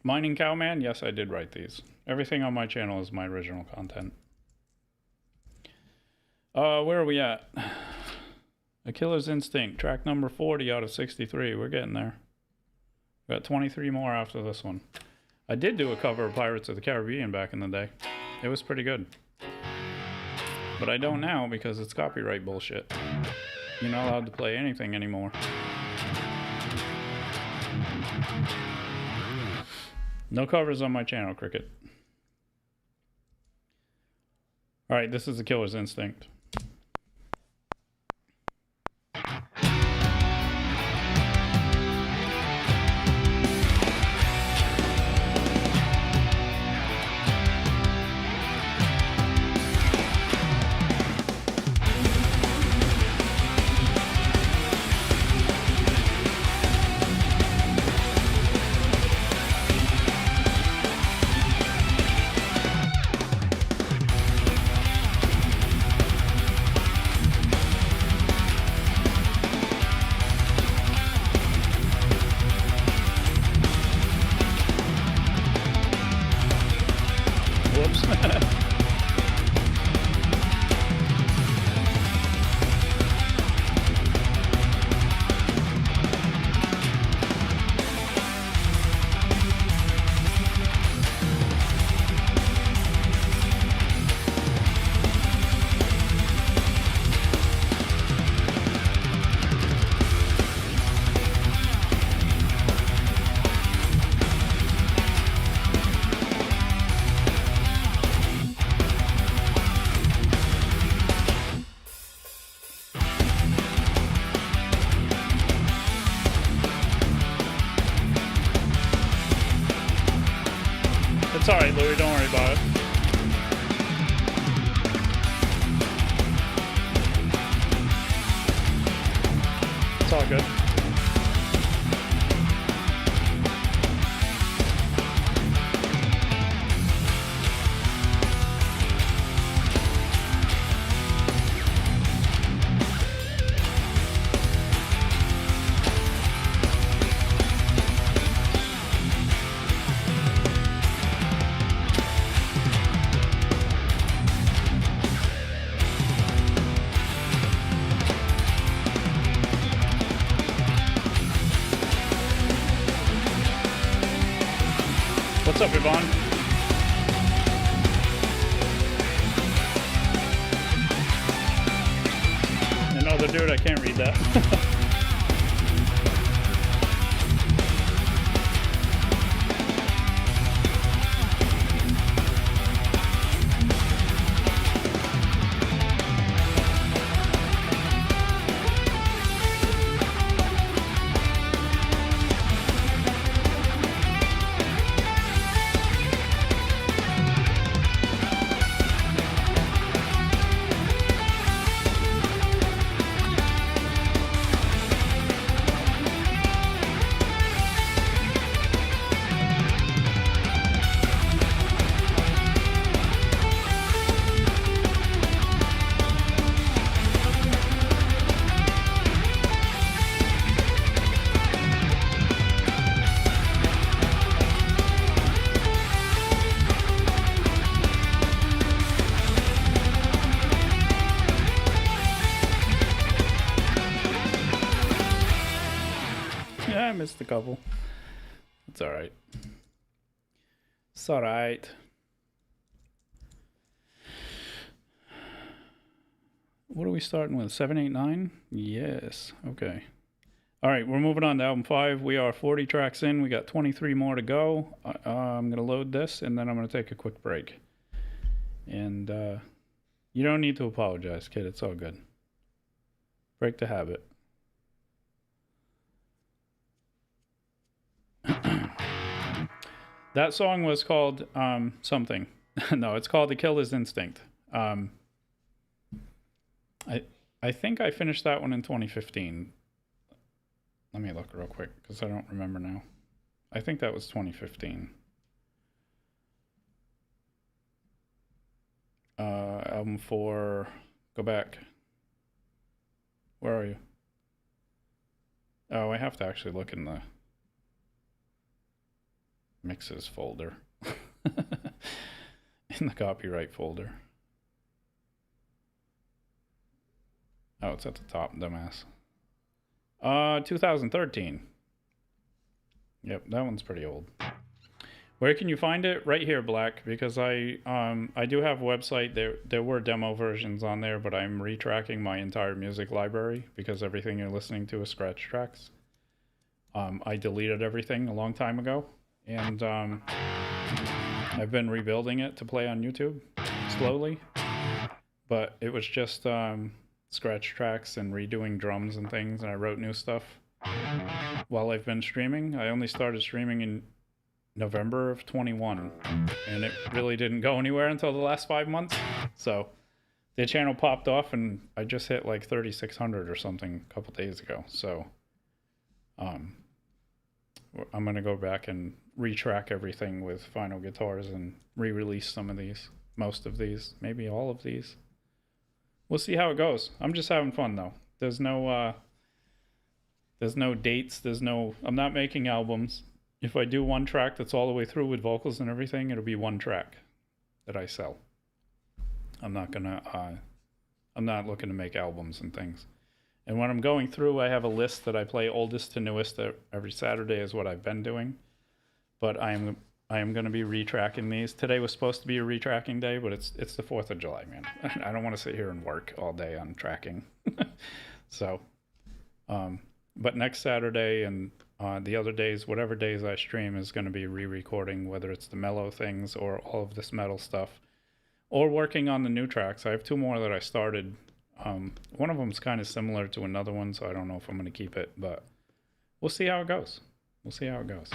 Speaker 2: Mining Cowman? Yes, I did write these. Everything on my channel is my original content. Where are we at? A Killer's Instinct, track number 40 out of 63. We're getting there. We got 23 more after this one. I did do a cover of Pirates of the Caribbean back in the day. It was pretty good. But I don't now because it's copyright bullshit. You're not allowed to play anything anymore. No covers on my channel, Cricket. Alright, this is The Killer's Instinct. It's alright, Louie, don't worry about it. It's all good. What's up, Yvonne? Another dude, I can't read that. Yeah, I missed a couple. It's alright. It's alright. What are we starting with? 789? Yes. Okay. Alright, we're moving on to album 5. We are 40 tracks in. We got 23 more to go. I'm going to load this and then I'm going to take a quick break. And you don't need to apologize, kid. It's all good. Break the habit. That song was called something. No, it's called The Killer's Instinct. I think I finished that one in 2015. Let me look real quick because I don't remember now. I think that was 2015. Album 4. Go back. Where are you? Oh, I have to actually look in the mixes folder. In the copyright folder. Oh, it's at the top, dumbass. 2013. Yep, that one's pretty old. Where can you find it? Right here, Black, because I do have a website. There were demo versions on there, but I'm retracking my entire music library because everything you're listening to is scratch tracks. I deleted everything a long time ago, and I've been rebuilding it to play on YouTube slowly, but it was just scratch tracks and redoing drums and things, and I wrote new stuff while I've been streaming. I only started streaming in November of 21, and it really didn't go anywhere until the last 5 months. So the channel popped off, and I just hit like 3,600 or something a couple days ago. So I'm gonna go back and retrack everything with Final Guitars and re-release some of these, most of these, maybe all of these. We'll see how it goes. I'm just having fun though. There's no dates. I'm not making albums. If I do one track that's all the way through with vocals and everything, it'll be one track that I sell. I'm not looking to make albums and things. And when I'm going through, I have a list that I play oldest to newest every Saturday is what I've been doing. But I am going to be retracking these. Today was supposed to be a retracking day, but it's the 4th of July, man. I don't want to sit here and work all day on tracking. So, but next Saturday and the other days, whatever days I stream, is going to be re-recording, whether it's the mellow things or all of this metal stuff, or working on the new tracks. I have 2 more that I started. One of them is kind of similar to another one, so I don't know if I'm going to keep it, but we'll see how it goes. We'll see how it goes.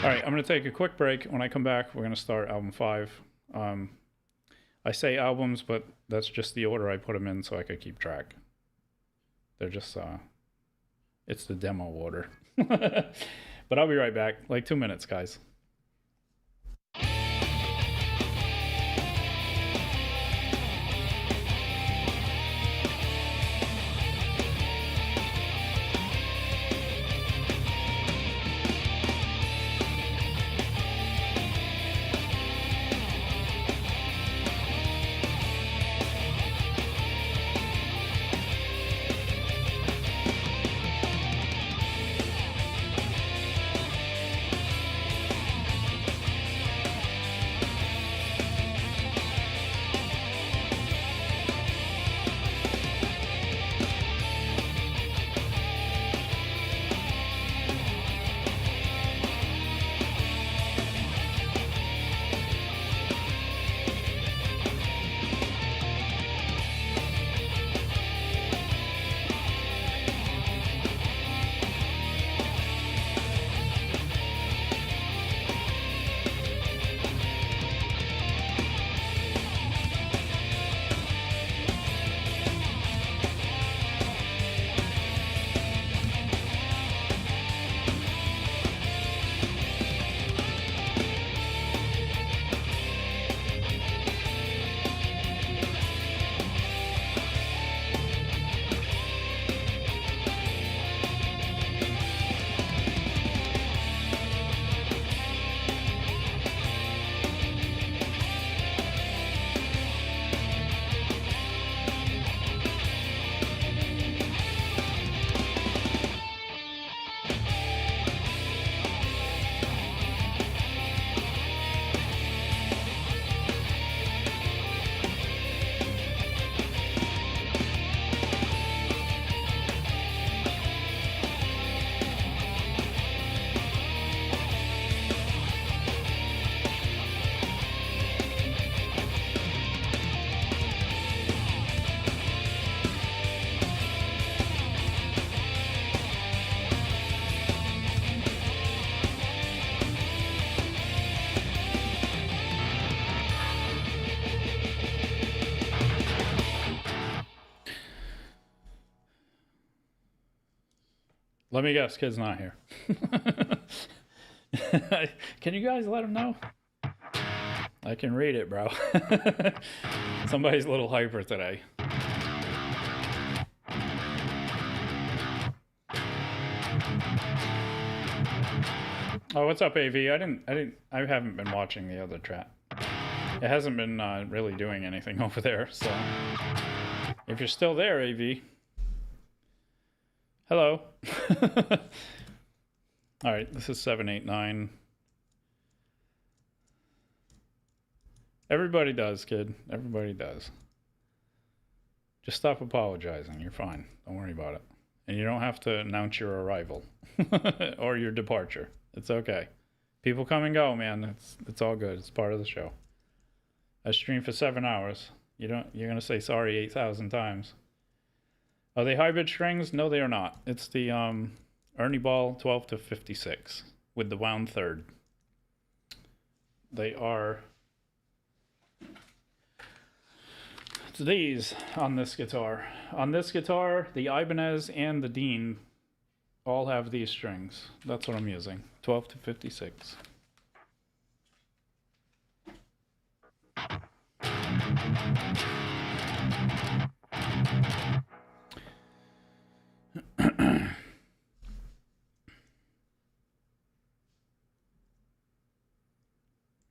Speaker 2: All right, I'm going to take a quick break. When I come back, we're going to start album 5. I say albums, but that's just the order I put them in so I could keep track. They're just, it's the demo order. But I'll be right back. Like 2 minutes, guys. Let me guess, kid's not here. Can you guys let him know? I can read it, bro. Somebody's a little hyper today. Oh, what's up, AV? I haven't been watching the other chat. It hasn't been really doing anything over there, so if you're still there, AV. Hello. All right, this is 789. Everybody does, kid. Everybody does. Just stop apologizing. You're fine. Don't worry about it. And you don't have to announce your arrival or your departure. It's okay. People come and go, man. It's all good. It's part of the show. I streamed for 7 hours. You're gonna say sorry 8,000 times. Are they hybrid strings? No, they are not. It's the Ernie Ball 12 to 56 with the wound third. They are. It's these on this guitar. On this guitar, the Ibanez and the Dean all have these strings. That's what I'm using. 12 to 56.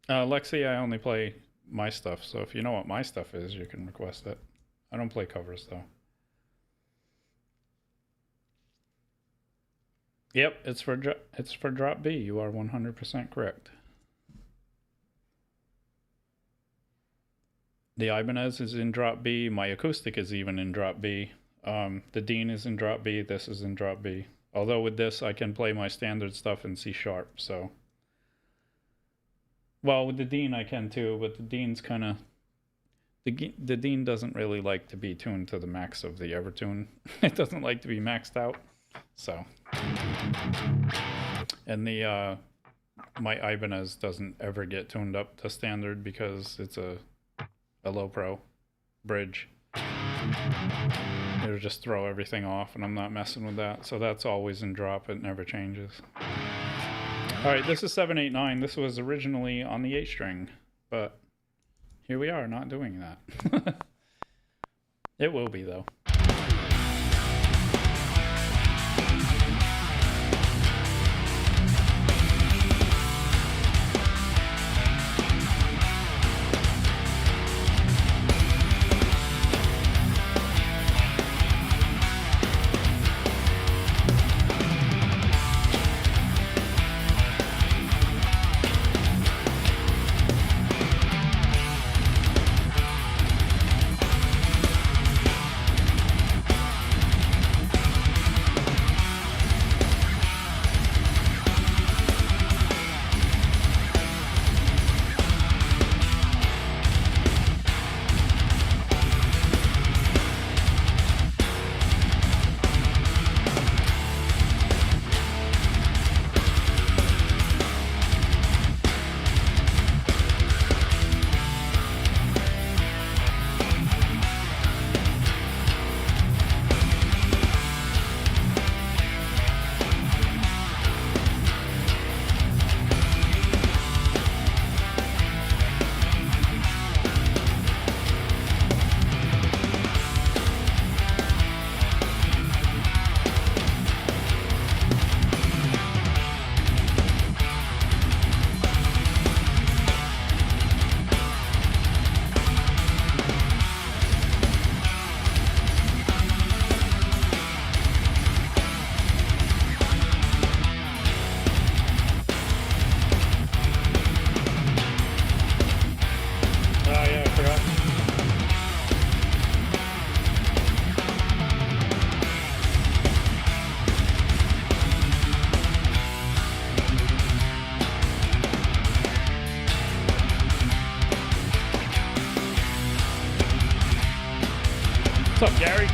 Speaker 2: Lexi, I only play my stuff, so if you know what my stuff is, you can request it. I don't play covers, though. Yep, it's for drop B. You are 100% correct. The Ibanez is in drop B. My acoustic is even in drop B. The Dean is in drop B. This is in drop B. Although with this, I can play my standard stuff in C sharp, so. Well, with the Dean I can too, but the Dean's kind of... The Dean doesn't really like to be tuned to the max of the Evertune. It doesn't like to be maxed out, so. And the my Ibanez doesn't ever get tuned up to standard because it's a low pro bridge. It'll just throw everything off, and I'm not messing with that. So that's always in drop. It never changes. All right, this is 789. This was originally on the 8 string, but here we are not doing that. It will be, though. What's up, Gary?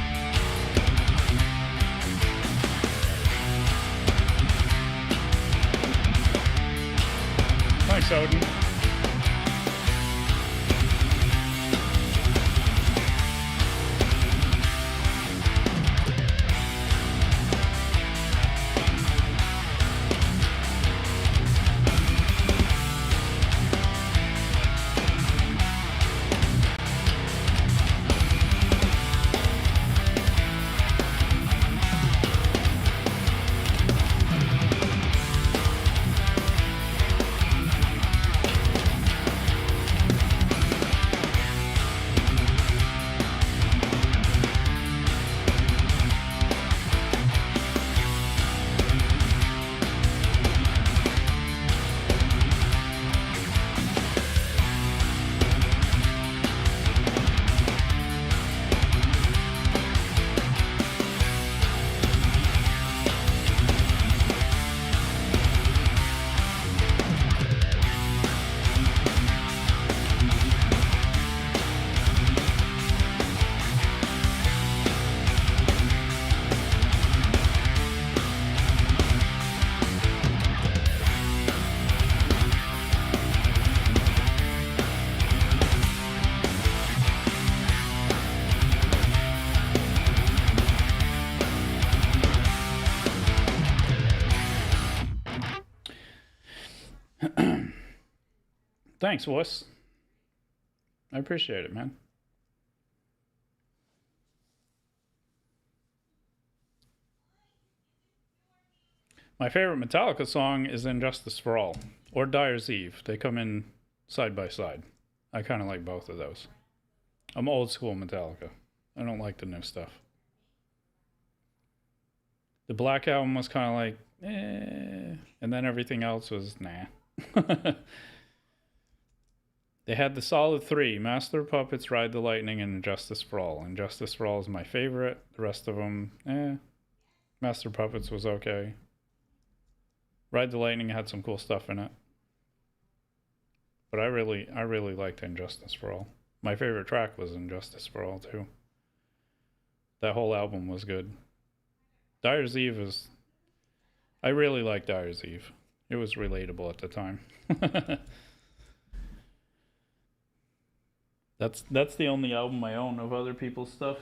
Speaker 2: Thanks, Odin. Thanks, Wuss. I appreciate it, man. My favorite Metallica song is Injustice for All or Dyer's Eve. They come in side by side. I kind of like both of those. I'm old school Metallica. I don't like the new stuff. The Black Album was kind of like, eh, and then everything else was nah. They had the solid three: Master of Puppets, Ride the Lightning, and Injustice for All. Injustice for All is my favorite. The rest of them, eh. Master of Puppets was okay. Ride the Lightning had some cool stuff in it. But I really liked Injustice for All. My favorite track was Injustice for All, too. That whole album was good. Dyer's Eve is... I really like Dyer's Eve. It was relatable at the time. That's the only album I own of other people's stuff.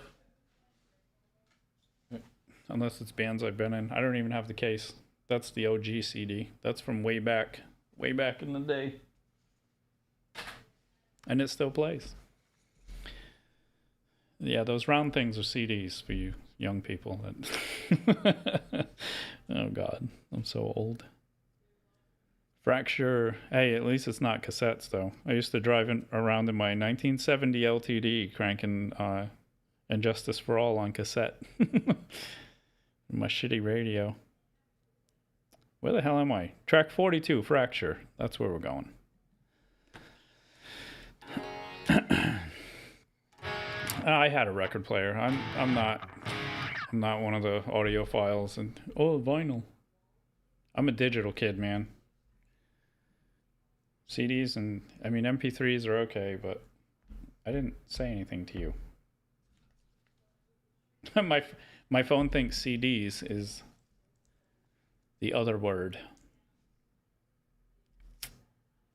Speaker 2: Unless it's bands I've been in. I don't even have the case. That's the OG CD. That's from way back in the day. And it still plays. Yeah, those round things are CDs for you young people. Oh God, I'm so old. Fracture. Hey, at least it's not cassettes though. I used to drive around in my 1970 LTD cranking And Justice for All on cassette. My shitty radio. Where the hell am I? Track 42, Fracture. That's where we're going. I had a record player. I'm not one of the audiophiles and vinyl. I'm a digital kid, man. CDs and MP3s are okay, but I didn't say anything to you. My phone thinks CDs is the other word.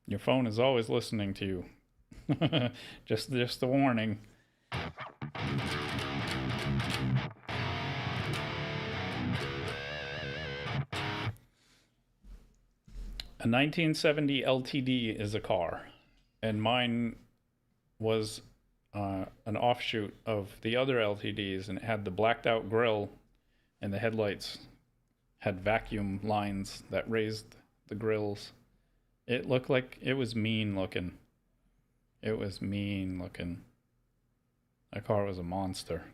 Speaker 2: Your phone is always listening to you. just a warning. A 1970 LTD is a car, and mine was an offshoot of the other LTDs, and it had the blacked out grille, and the headlights had vacuum lines that raised the grills. It looked like it was mean looking. It was mean looking. That car was a monster.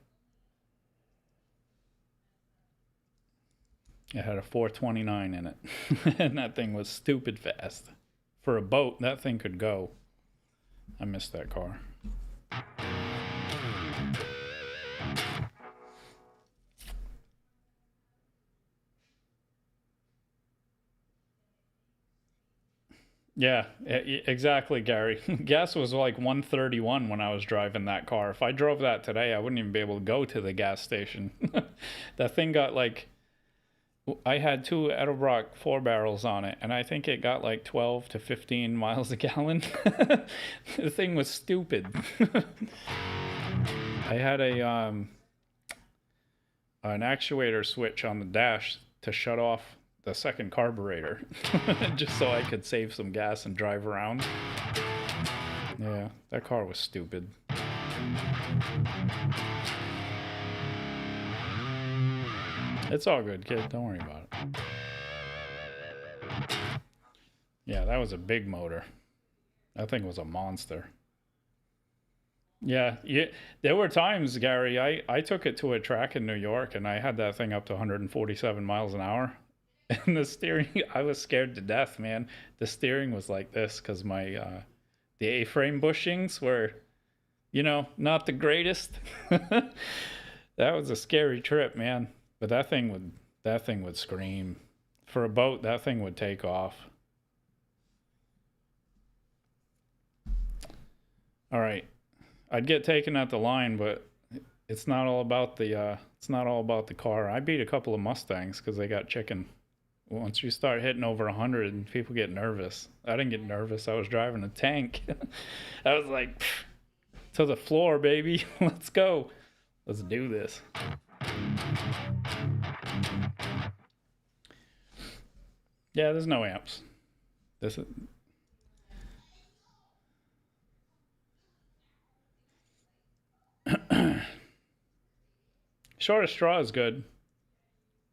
Speaker 2: It had a 429 in it. And that thing was stupid fast. For a boat, that thing could go. I missed that car. Yeah, exactly, Gary. Gas was like 131 when I was driving that car. If I drove that today, I wouldn't even be able to go to the gas station. That thing got like, I had 2 Edelbrock 4 barrels on it, and I think it got like 12 to 15 miles a gallon. The thing was stupid. I had an actuator switch on the dash to shut off the second carburetor just so I could save some gas and drive around. Yeah, that car was stupid. It's all good, kid. Don't worry about it. Yeah, that was a big motor. That thing was a monster. Yeah, there were times, Gary, I took it to a track in New York, and I had that thing up to 147 miles an hour. And the steering, I was scared to death, man. The steering was like this because the A-frame bushings were, not the greatest. That was a scary trip, man. But that thing would scream. For a boat, that thing would take off. All right, I'd get taken at the line, but it's not all about the car. I beat a couple of Mustangs because they got chicken. Once you start hitting over 100, people get nervous. I didn't get nervous. I was driving a tank. I was like, to the floor, baby. Let's go. Let's do this. Yeah, there's no amps. This is... Shortest Straw is good.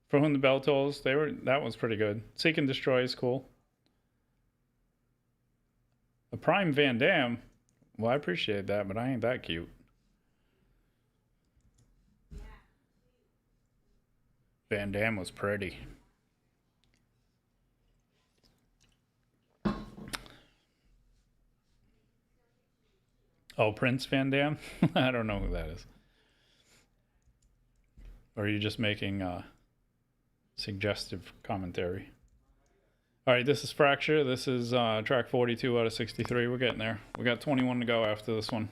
Speaker 2: For Whom the Bell Tolls, that was pretty good. Seek and Destroy is cool. A Prime Van Dam, well, I appreciate that, but I ain't that cute. Van Dam was pretty. Oh, Prince Van Dam? I don't know who that is. Or are you just making suggestive commentary? All right, this is Fracture. This is track 42 out of 63. We're getting there. We got 21 to go after this one.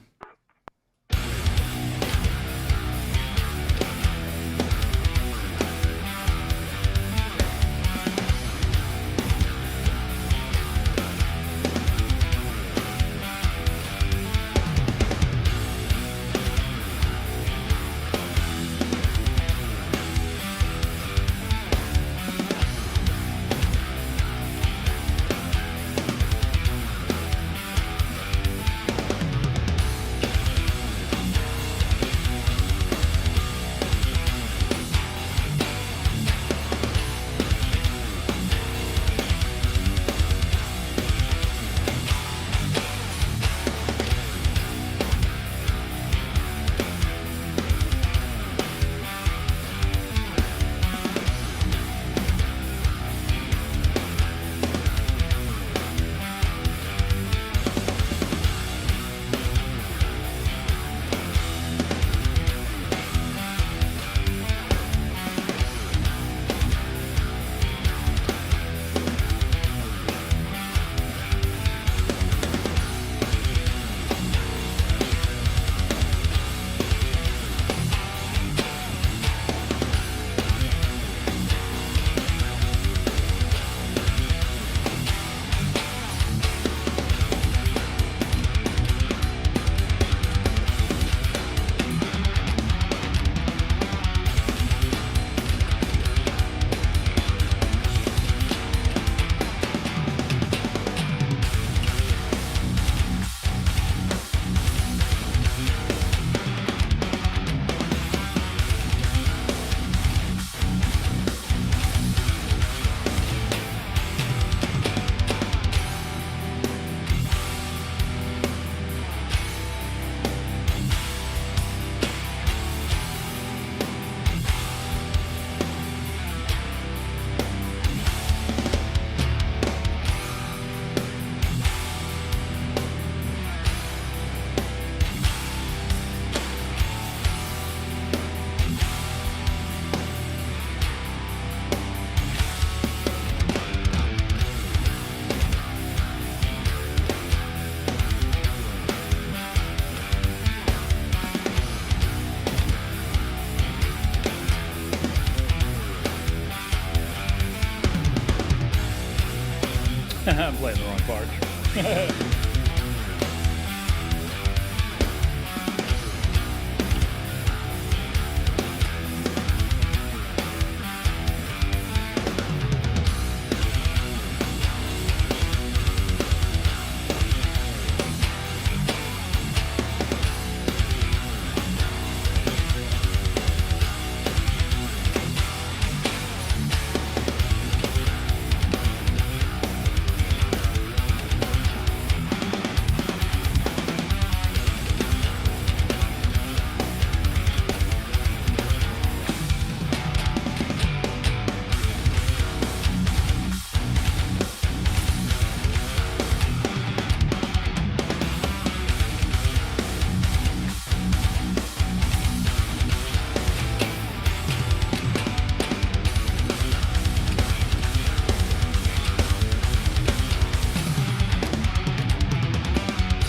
Speaker 2: I'm playing the wrong part.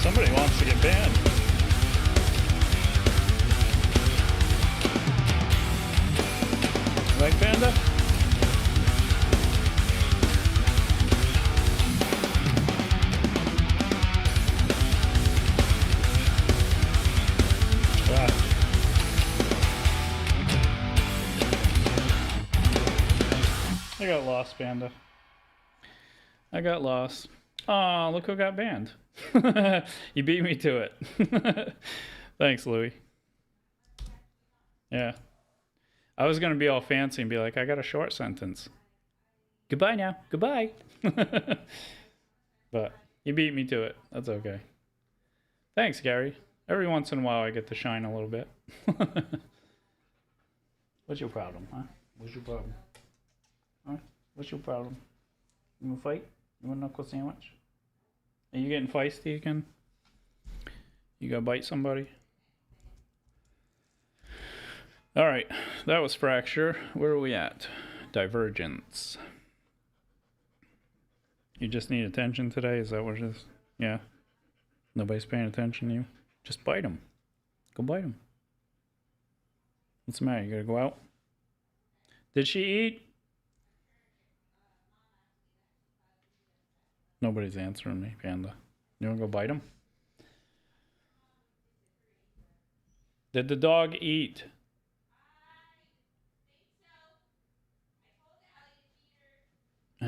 Speaker 2: Somebody wants to get banned. Right, Panda? Ah. I got lost, Panda. I got lost. Oh, look who got banned. You beat me to it. Thanks, Louie. Yeah. I was going to be all fancy and be like, I got a short sentence. Goodbye now. Goodbye. But you beat me to it. That's okay. Thanks, Gary. Every once in a while I get to shine a little bit. What's your problem, huh? What's your problem? Huh? What's your problem? You want to fight? You want a knuckle sandwich? Are you getting feisty again? You gonna bite somebody? All right, that was Fracture. Where are we at? Divergence. You just need attention today? Is that what it is? Yeah. Nobody's paying attention to you? Just bite them. Go bite them. What's the matter? You gotta go out? Did she eat? Nobody's answering me, Panda. You wanna go bite him? Did the dog eat?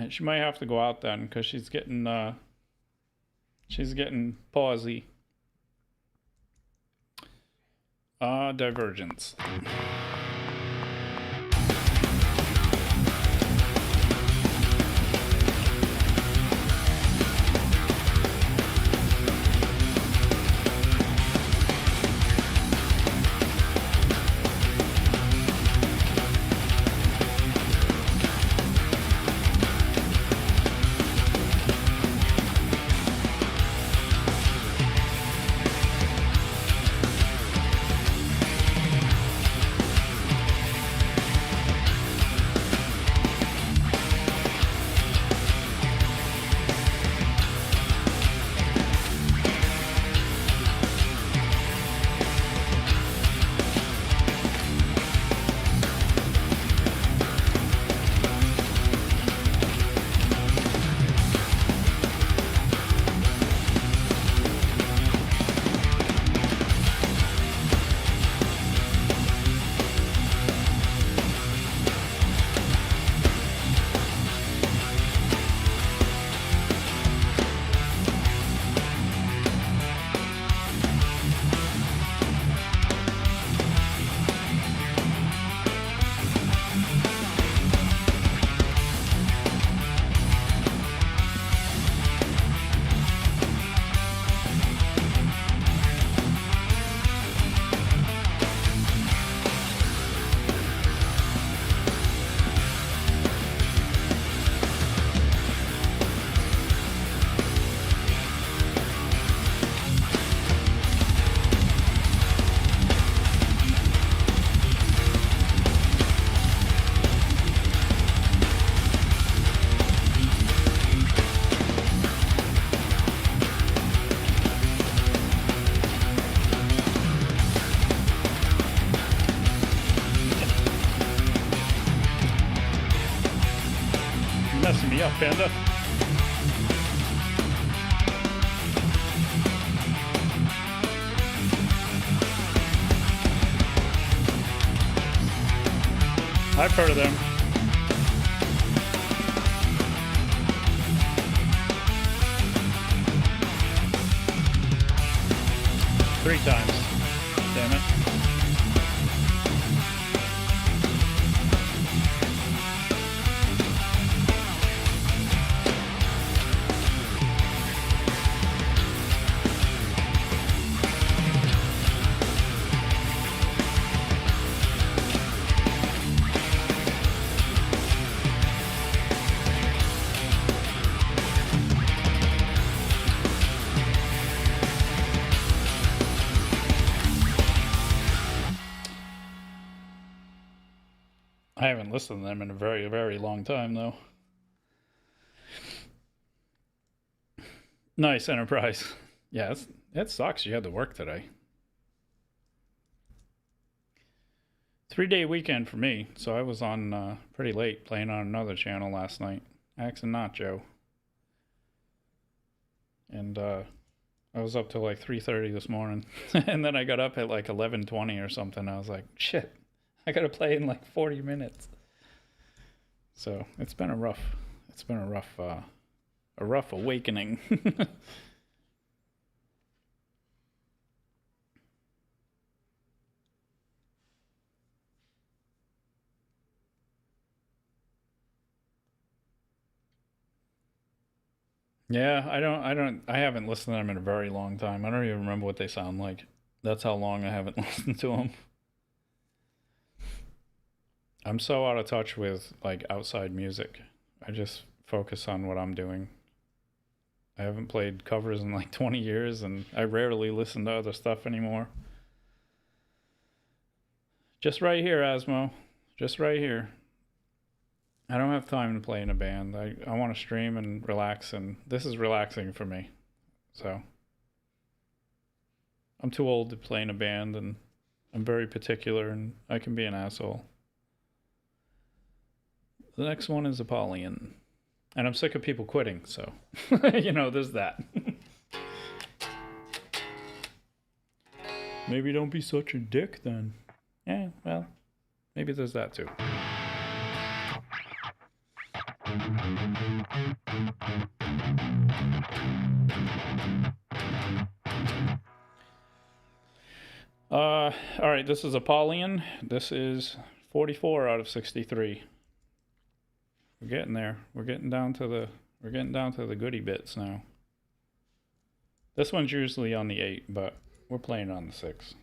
Speaker 2: She might have to go out then, because she's getting pausey. Divergence. Messing me up, Panda. I've heard of them. Three times. Damn it. I haven't listened to them in a very, very long time, though. Nice, Enterprise. Yeah, that sucks. You had to work today. 3-day weekend for me, so I was on pretty late playing on another channel last night. Axe and Nacho. And I was up till like 3:30 this morning. And then I got up at like 11:20 or something. I was like, shit. I gotta play in like 40 minutes. So it's been a rough awakening. Yeah, I haven't listened to them in a very long time. I don't even remember what they sound like. That's how long I haven't listened to them. I'm so out of touch with like outside music. I just focus on what I'm doing. I haven't played covers in like 20 years and I rarely listen to other stuff anymore. Just right here, Asmo. Just right here. I don't have time to play in a band. I want to stream and relax, and this is relaxing for me. So I'm too old to play in a band, and I'm very particular, and I can be an asshole. The next one is Apollyon. And I'm sick of people quitting, so, you know, there's that. Maybe don't be such a dick then. Yeah, well, maybe there's that too. All right, this is Apollyon. This is 44 out of 63. We're getting there. We're getting down to the goodie bits now. This one's usually on the 8, but we're playing on the 6.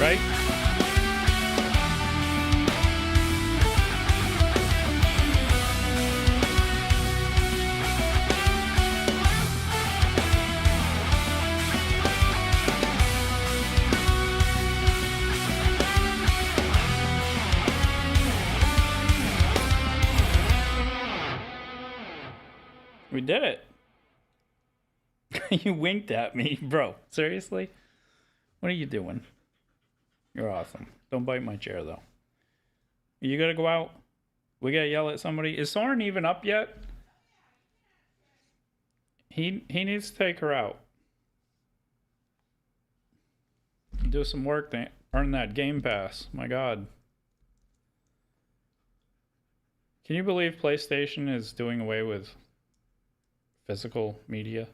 Speaker 2: right? We did it. You winked at me, bro. Seriously? What are you doing? You're awesome. Don't bite my chair, though. You gotta go out? We gotta yell at somebody? Is Soren even up yet? He needs to take her out. Do some work to earn that Game Pass. My God. Can you believe PlayStation is doing away with physical media?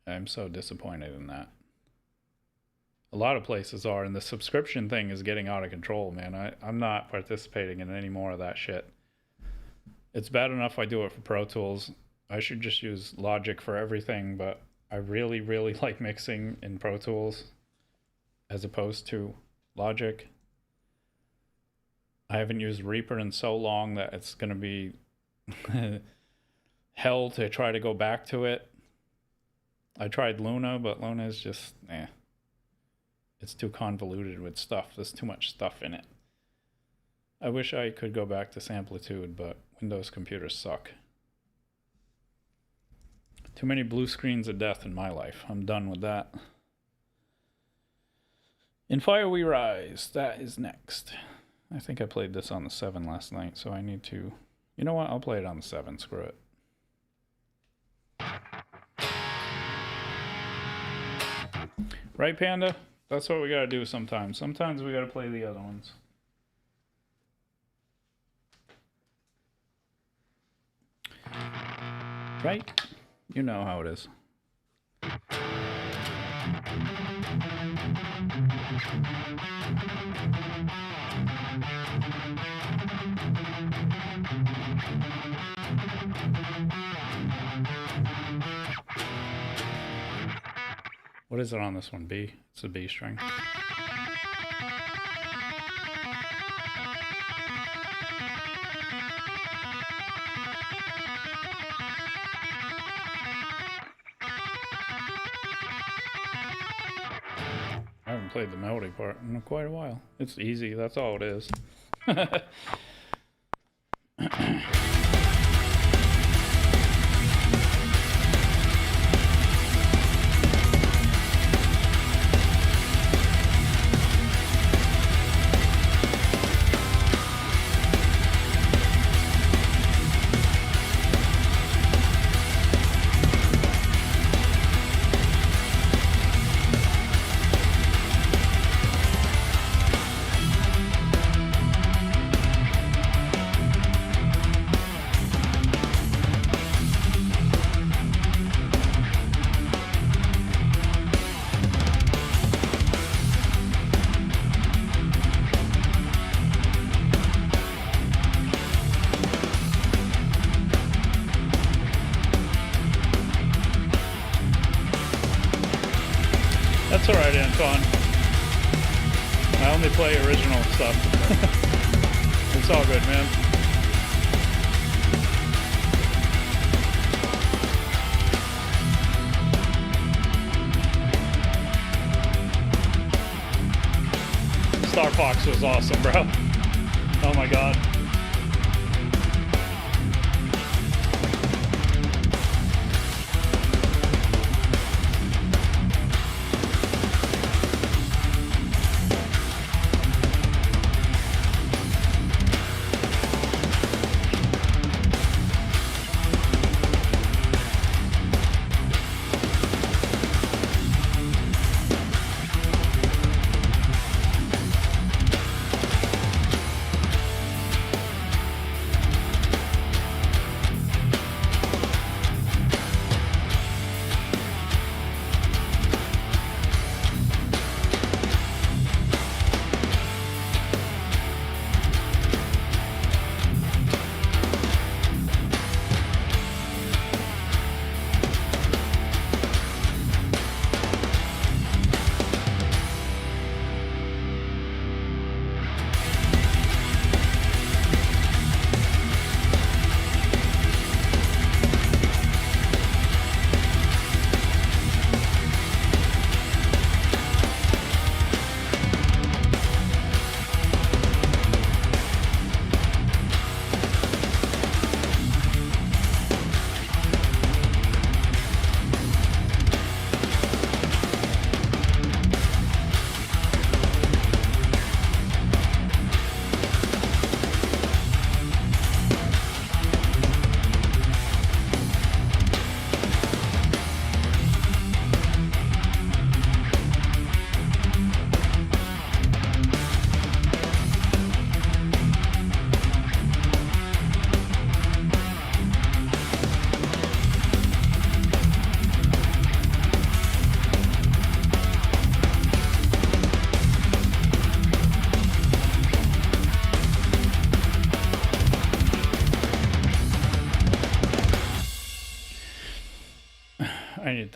Speaker 2: I'm so disappointed in that. A lot of places are, and the subscription thing is getting out of control, man. I'm not participating in any more of that shit. It's bad enough I do it for Pro Tools. I should just use Logic for everything, but I really, really like mixing in Pro Tools as opposed to Logic. I haven't used Reaper in so long that it's going to be hell to try to go back to it. I tried Luna, but Luna is just, it's too convoluted with stuff. There's too much stuff in it. I wish I could go back to Samplitude, but Windows computers suck. Too many blue screens of death in my life. I'm done with that. In Fire We Rise, that is next. I think I played this on the 7 last night, so I need to... You know what? I'll play it on the 7. Screw it. Right, Panda? That's what we gotta do sometimes. Sometimes we gotta play the other ones. Right? You know how it is. What is it on this one? B? It's a B string. I haven't played the melody part in quite a while. It's easy, that's all it is. That's alright, Anton. I only play original stuff. It's all good, man. Star Fox was awesome, bro. Oh my god.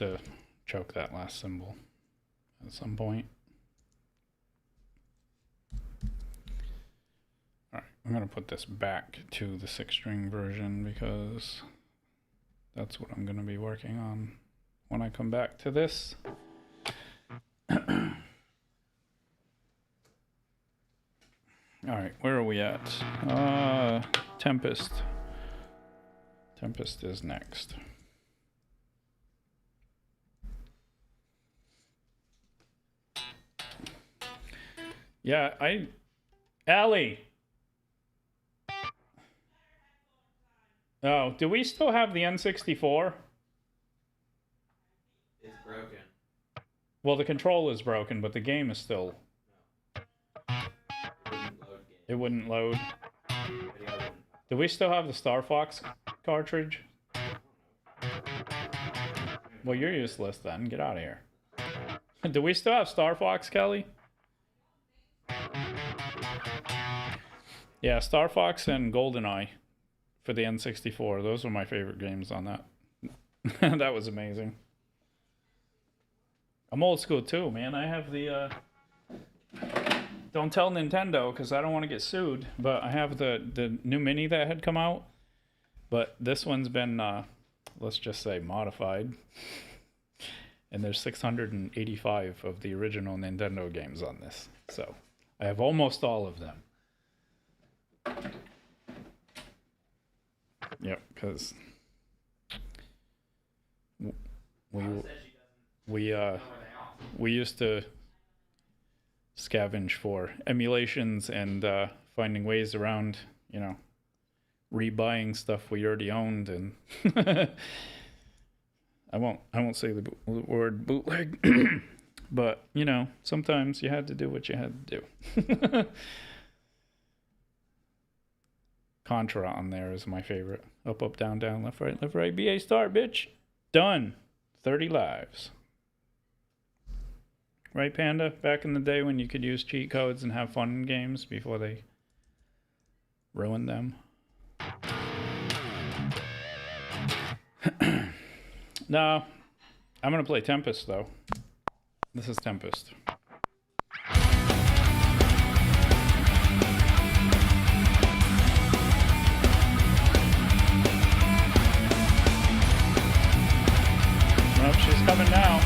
Speaker 2: to choke that last symbol at some point. Alright, I'm going to put this back to the 6-string version because that's what I'm going to be working on when I come back to this. Alright, where are we at? Tempest. Tempest is next. Yeah, Allie! Oh, do we still have the N64?
Speaker 4: It's broken.
Speaker 2: Well, the control is broken, but the game is still...
Speaker 4: It wouldn't load game.
Speaker 2: It wouldn't load.
Speaker 4: Video wouldn't.
Speaker 2: Do we still have the Star Fox cartridge? Well, you're useless then. Get out of here. Do we still have Star Fox, Kelly? Yeah, Star Fox and GoldenEye for the N64. Those were my favorite games on that. That was amazing. I'm old school too, man. I have the... Don't tell Nintendo because I don't want to get sued. But I have the new Mini that had come out. But this one's been, let's just say, modified. And there's 685 of the original Nintendo games on this. So I have almost all of them. Yep, because we used to scavenge for emulations and finding ways around, you know, rebuying stuff we already owned, and I won't say the word bootleg, but you know, sometimes you had to do what you had to do. Contra on there is my favorite. Up, up, down, down, left, right, BA start, bitch. Done. 30 lives. Right, Panda? Back in the day when you could use cheat codes and have fun in games before they ruined them. No, I'm going to play Tempest, though. This is Tempest. Nope, she's coming now.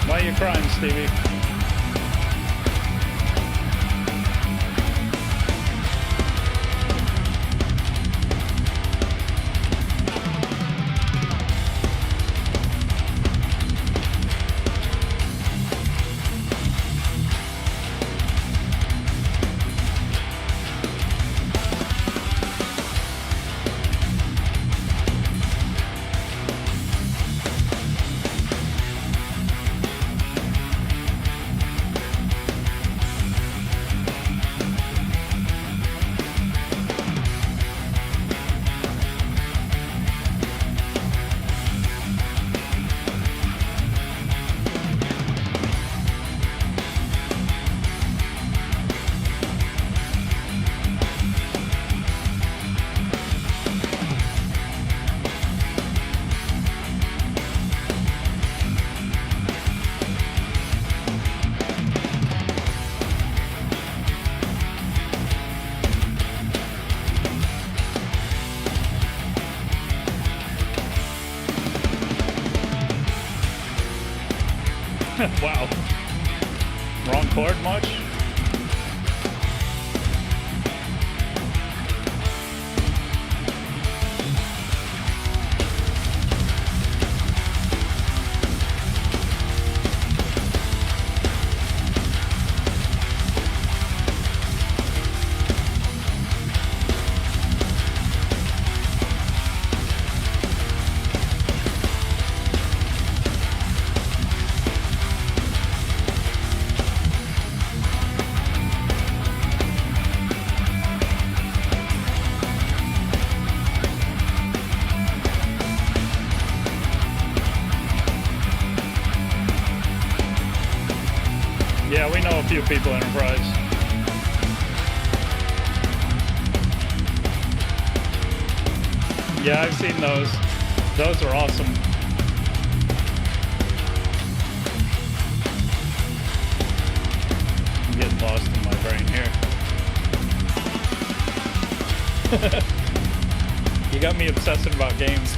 Speaker 2: Why are you crying, Stevie? Wow. Wrong chord much? few people Enterprise. Yeah, I've seen those. Those are awesome. I'm getting lost in my brain here. You got me obsessing about games.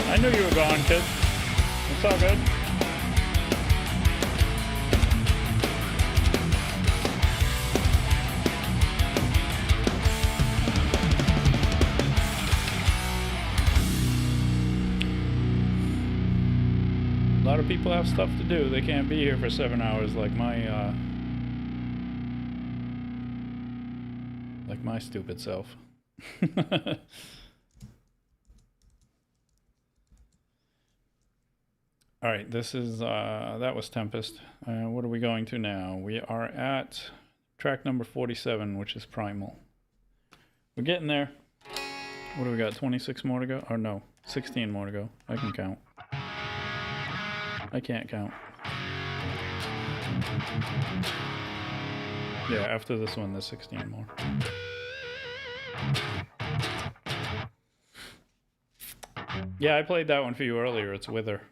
Speaker 2: I knew you were gone, kid. It's all good. A lot of people have stuff to do. They can't be here for 7 hours like my stupid self. All right, this is, that was Tempest. What are we going to now? We are at track number 47, which is Primal. We're getting there. What do we got, 26 more to go? Or no, 16 more to go. I can count. I can't count. Yeah, after this one, there's 16 more. Yeah, I played that one for you earlier. It's Wither.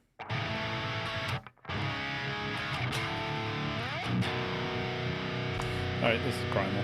Speaker 2: Alright, this is Primal.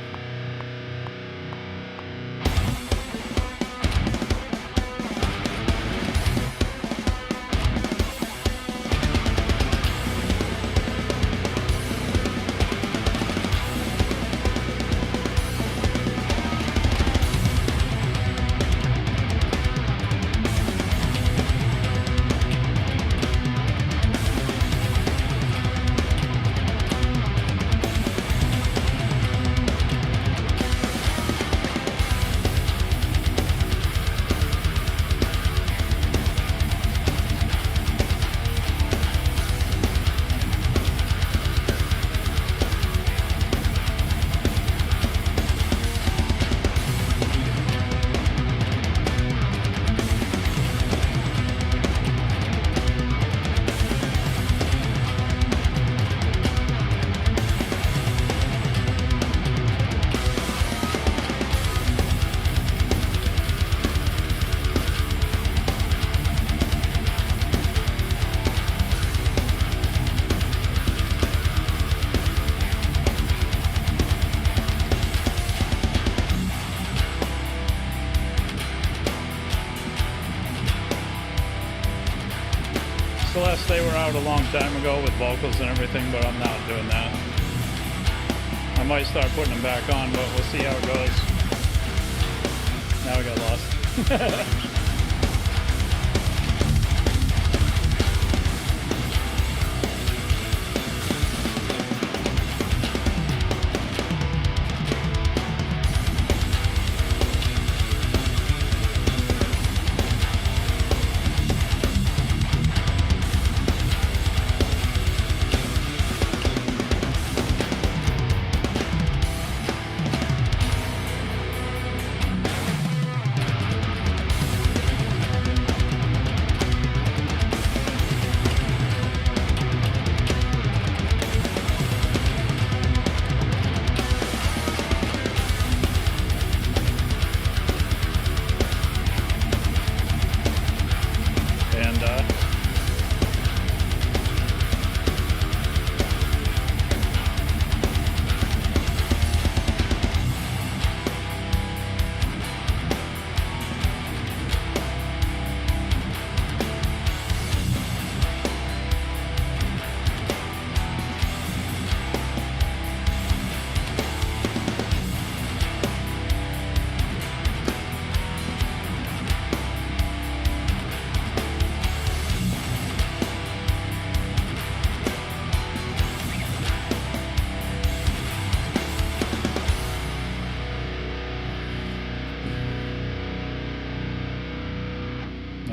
Speaker 2: Celeste, they were out a long time ago with vocals and everything, but I'm not doing that. I might start putting them back on, but we'll see how it goes. Now I got lost.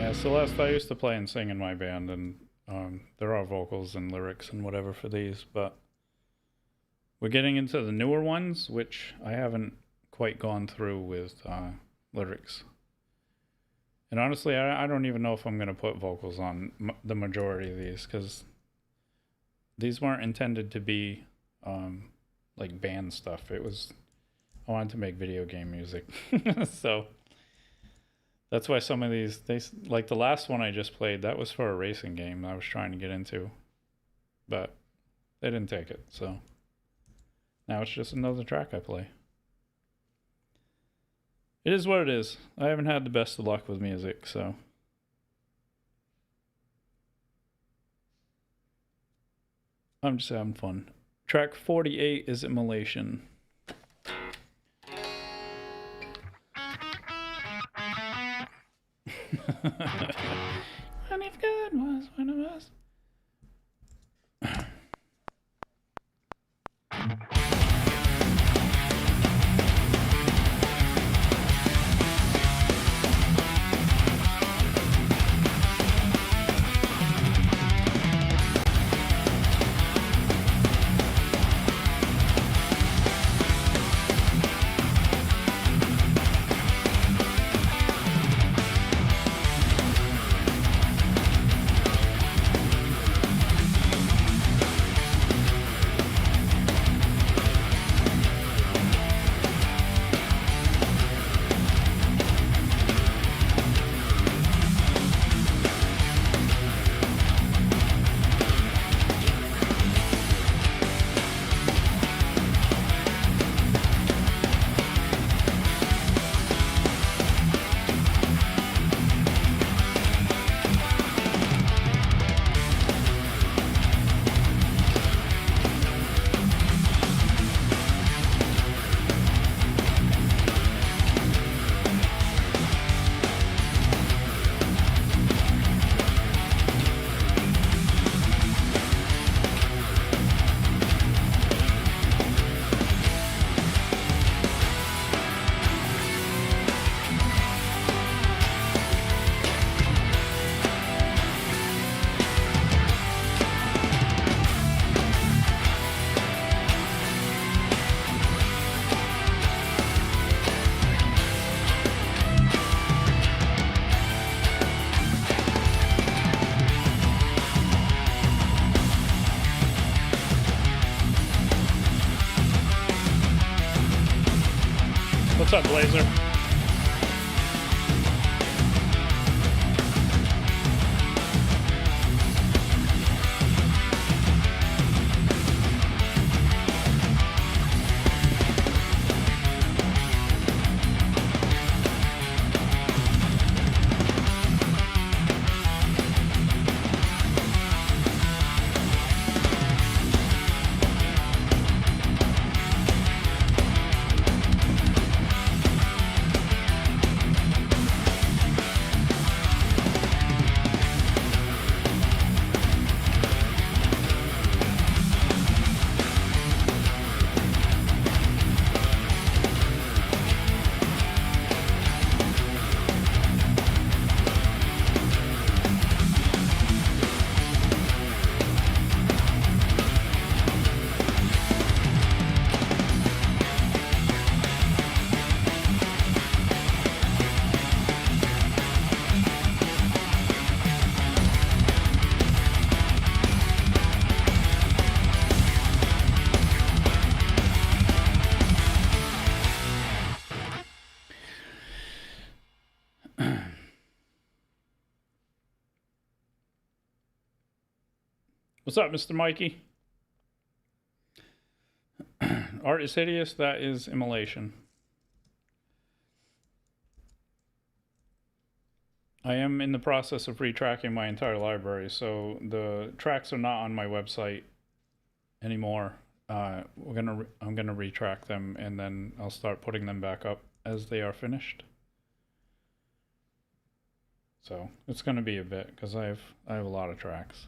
Speaker 2: Yeah, Celeste, I used to play and sing in my band, and there are vocals and lyrics and whatever for these, but we're getting into the newer ones, which I haven't quite gone through with lyrics. And honestly, I don't even know if I'm going to put vocals on the majority of these, because these weren't intended to be like band stuff. I wanted to make video game music. So that's why some of these, like the last one I just played, that was for a racing game I was trying to get into, but they didn't take it. So now it's just another track I play. It is what it is. I haven't had the best of luck with music, so. I'm just having fun. Track 48 is Immolation. And if God was one of us. What's up, Blazer? What's up, Mr. Mikey? Art is Hideous, that is Immolation. I am in the process of retracking my entire library, so the tracks are not on my website anymore. I'm gonna retrack them, and then I'll start putting them back up as they are finished. So it's gonna be a bit, because I have a lot of tracks.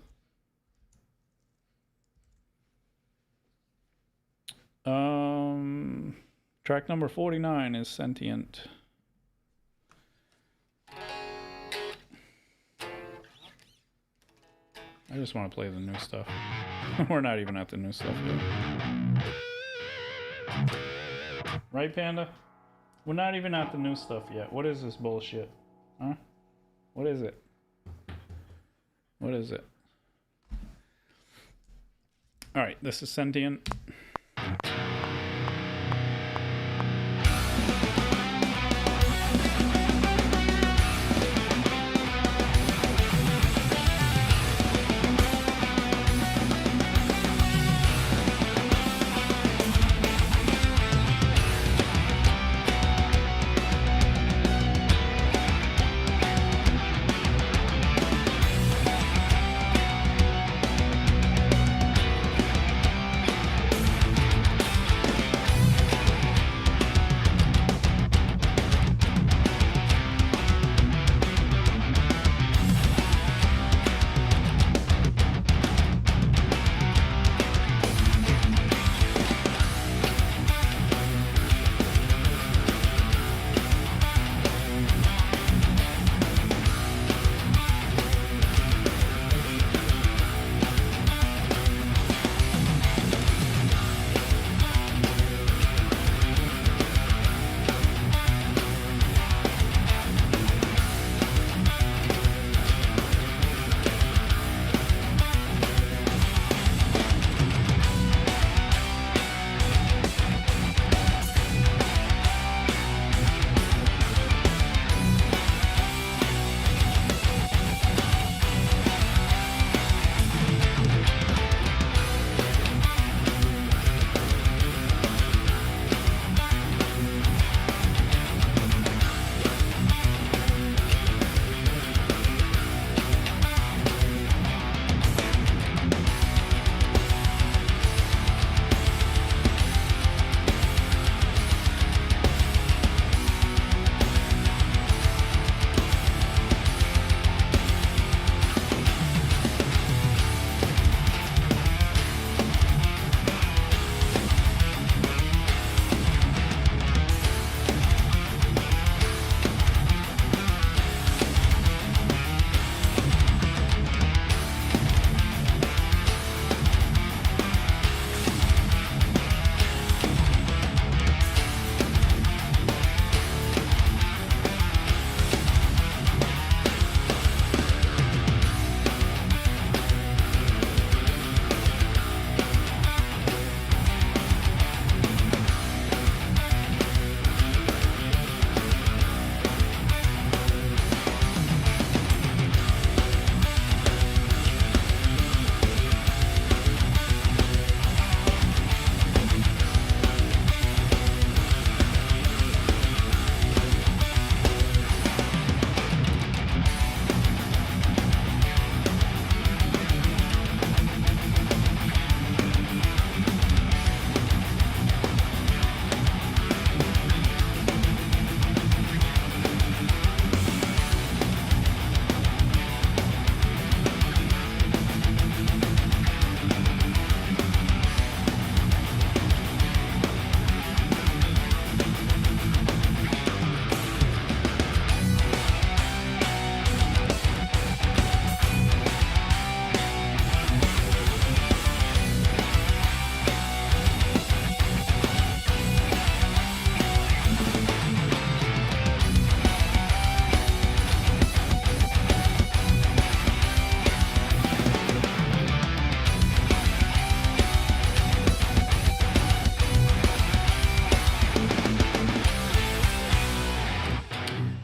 Speaker 2: Track number 49 is Sentient. I just want to play the new stuff. We're not even at the new stuff yet. Right, Panda? We're not even at the new stuff yet. What is this bullshit? Huh? What is it? What is it? Alright, this is Sentient.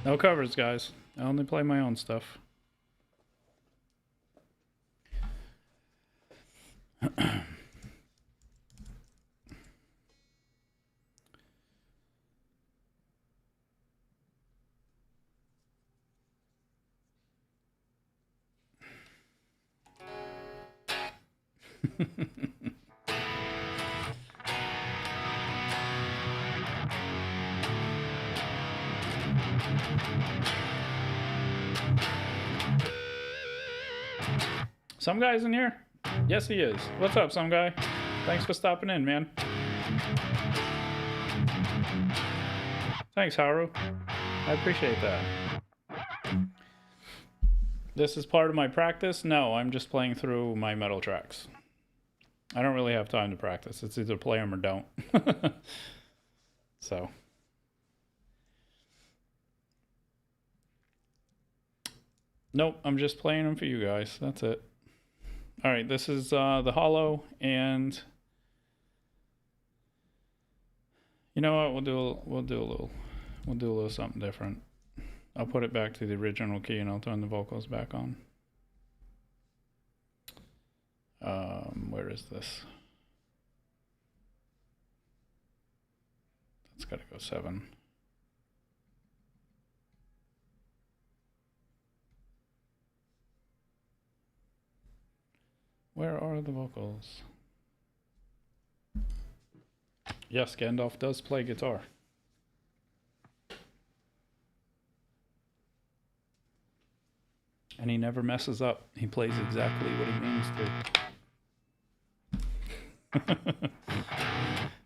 Speaker 2: No covers, guys. I only play my own stuff. Some guy's in here? Yes, he is. What's up, some guy? Thanks for stopping in, man. Thanks, Haru. I appreciate that. This is part of my practice? No, I'm just playing through my metal tracks. I don't really have time to practice. It's either play them or don't. So. Nope, I'm just playing them for you guys. That's it. All right, this is the hollow, and you know what? We'll do a little something different. I'll put it back to the original key, and I'll turn the vocals back on. Where is this? That's got to go 7. Where are the vocals? Yes, Gandalf does play guitar. And he never messes up. He plays exactly what he means to.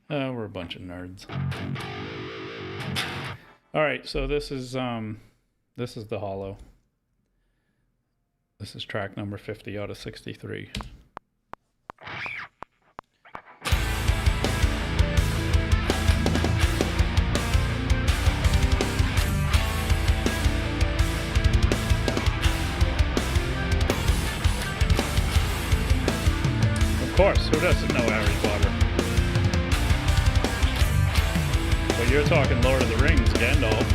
Speaker 2: We're a bunch of nerds. All right, so this is the hollow. This is track number 50 out of 63. Of course, who doesn't know Harry Potter? But you're talking Lord of the Rings, Gandalf.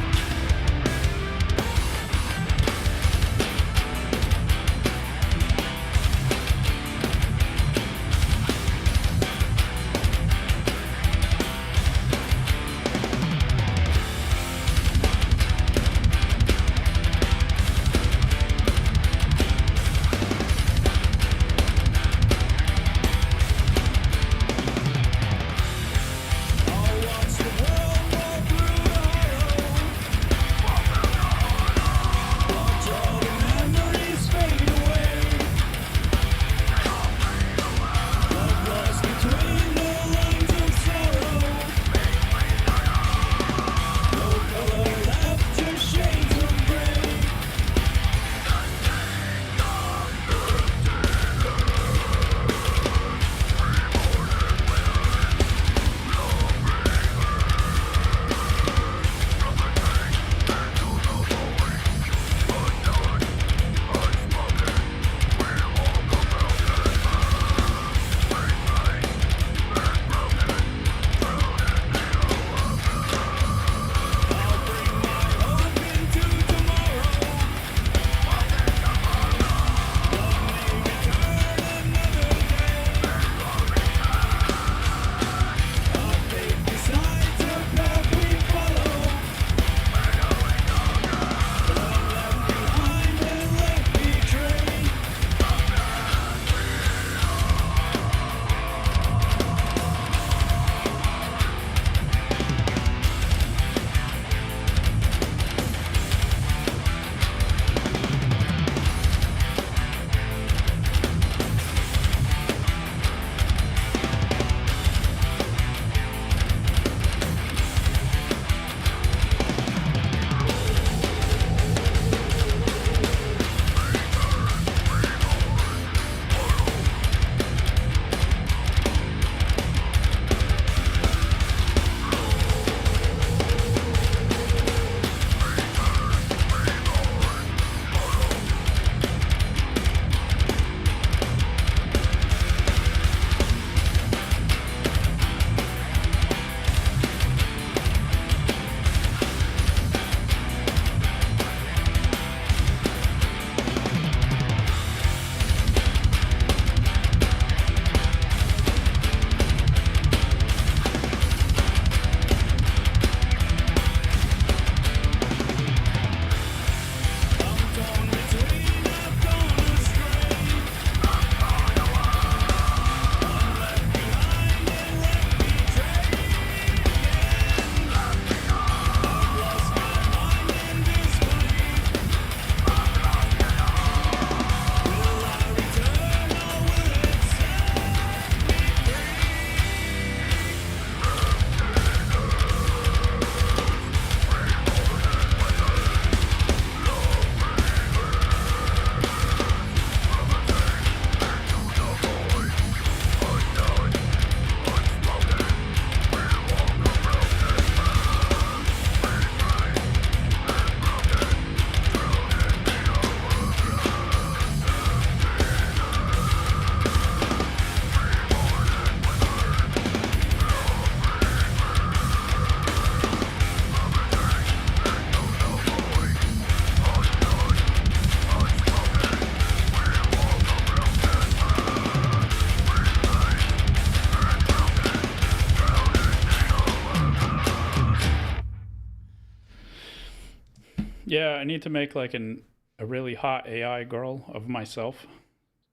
Speaker 2: Yeah, I need to make like a really hot AI girl of myself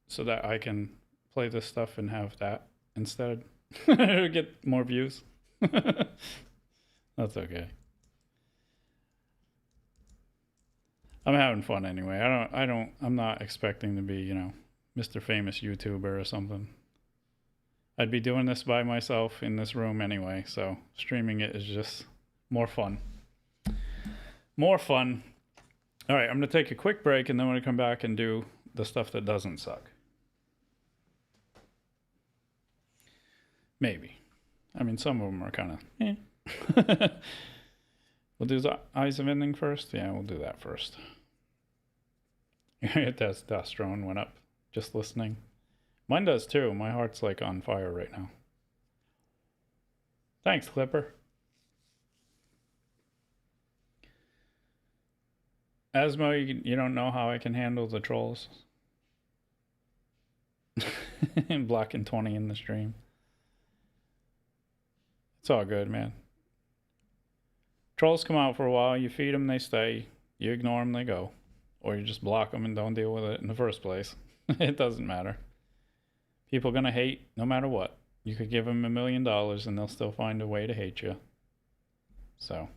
Speaker 2: so that I can play this stuff and have that instead. Get more views. That's okay. I'm having fun anyway. I'm not expecting to be, you know, Mr. Famous YouTuber or something. I'd be doing this by myself in this room anyway, so streaming it is just more fun. More fun. All right, I'm going to take a quick break and then I'm going to come back and do the stuff that doesn't suck. Maybe. I mean, some of them are kind of eh. We'll do the Eyes of Ending first? Yeah, we'll do that first. Your testosterone went up just listening. Mine does too. My heart's like on fire right now. Thanks, Clipper. Asmo, you don't know how I can handle the trolls. Black and 20 in the stream. It's all good, man. Trolls come out for a while. You feed them, they stay. You ignore them, they go. Or you just block them and don't deal with it in the first place. It doesn't matter. People are going to hate no matter what. You could give them $1 million and they'll still find a way to hate you. So,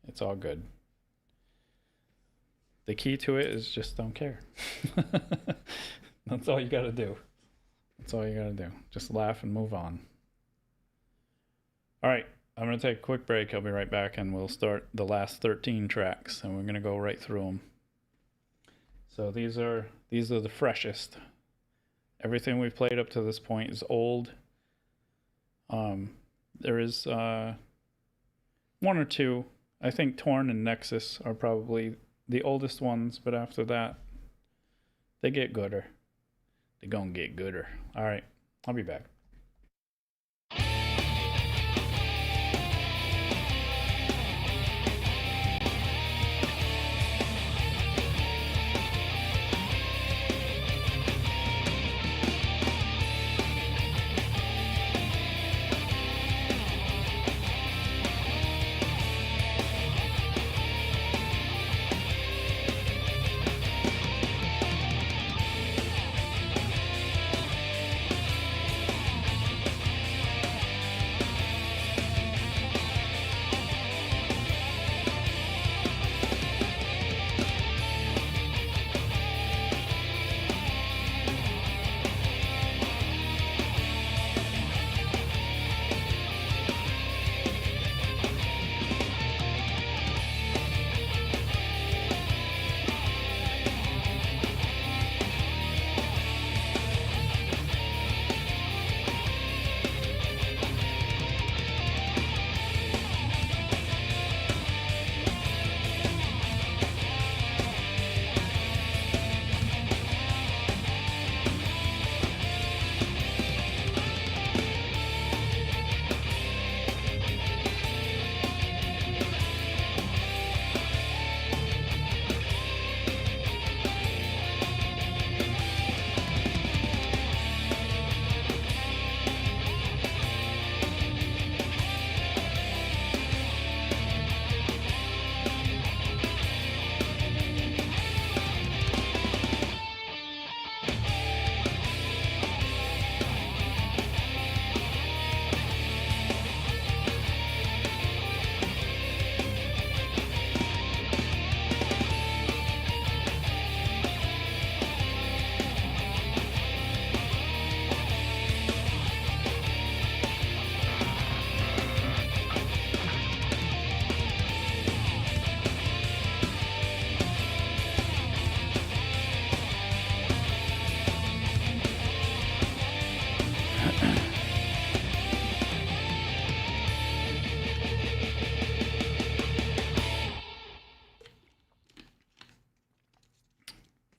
Speaker 2: it's all good. The key to it is just don't care. That's all you got to do. That's all you got to do. Just laugh and move on. All right. I'm going to take a quick break. I'll be right back and we'll start the last 13 tracks and we're going to go right through them. So these are the freshest. Everything we've played up to this point is old. There is one or two. I think Torn and Nexus are probably the oldest ones, but after that, they get gooder. They're gonna get gooder. All right, I'll be back.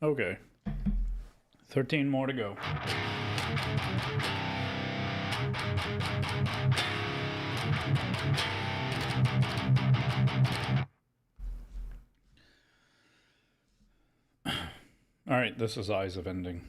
Speaker 2: Okay. 13 more to go. All right, this is Eyes of Ending.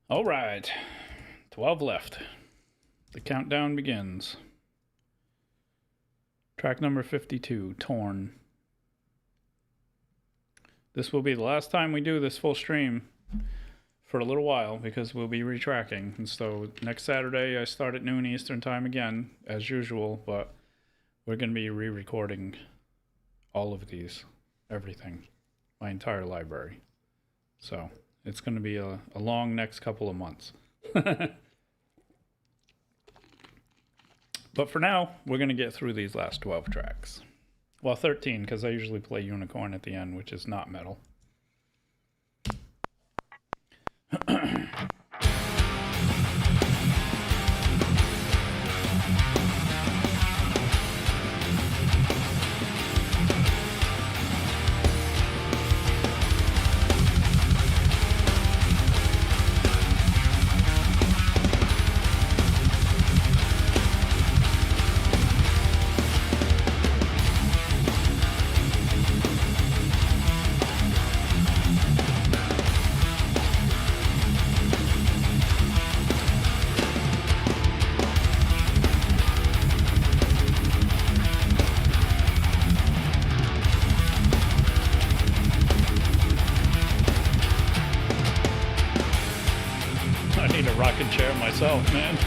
Speaker 2: All right. 12 left. The countdown begins. Track number 52, Torn. This will be the last time we do this full stream for a little while because we'll be retracking. And so next Saturday I start at noon Eastern time again, as usual, but we're going to be re-recording all of these, everything, my entire library. So it's going to be a long next couple of months. But for now, we're going to get through these last 12 tracks. Well, 13, because I usually play Unicorn at the end, which is not metal. I need a rocking chair myself, man.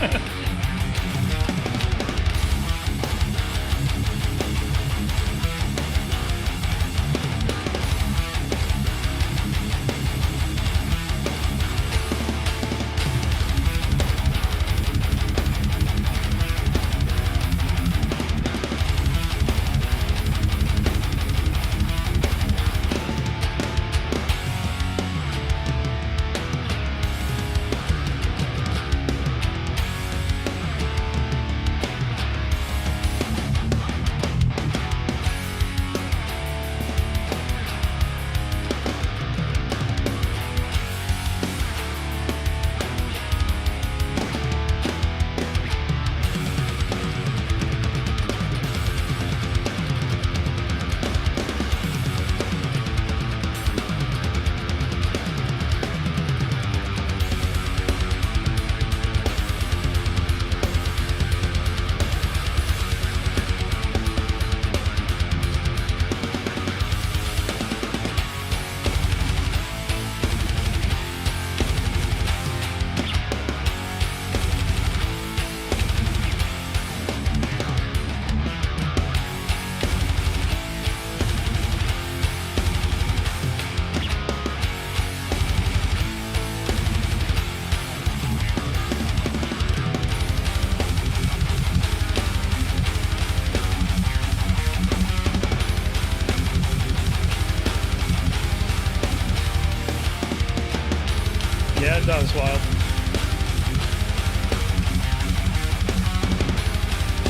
Speaker 2: Yeah, it does, Wild.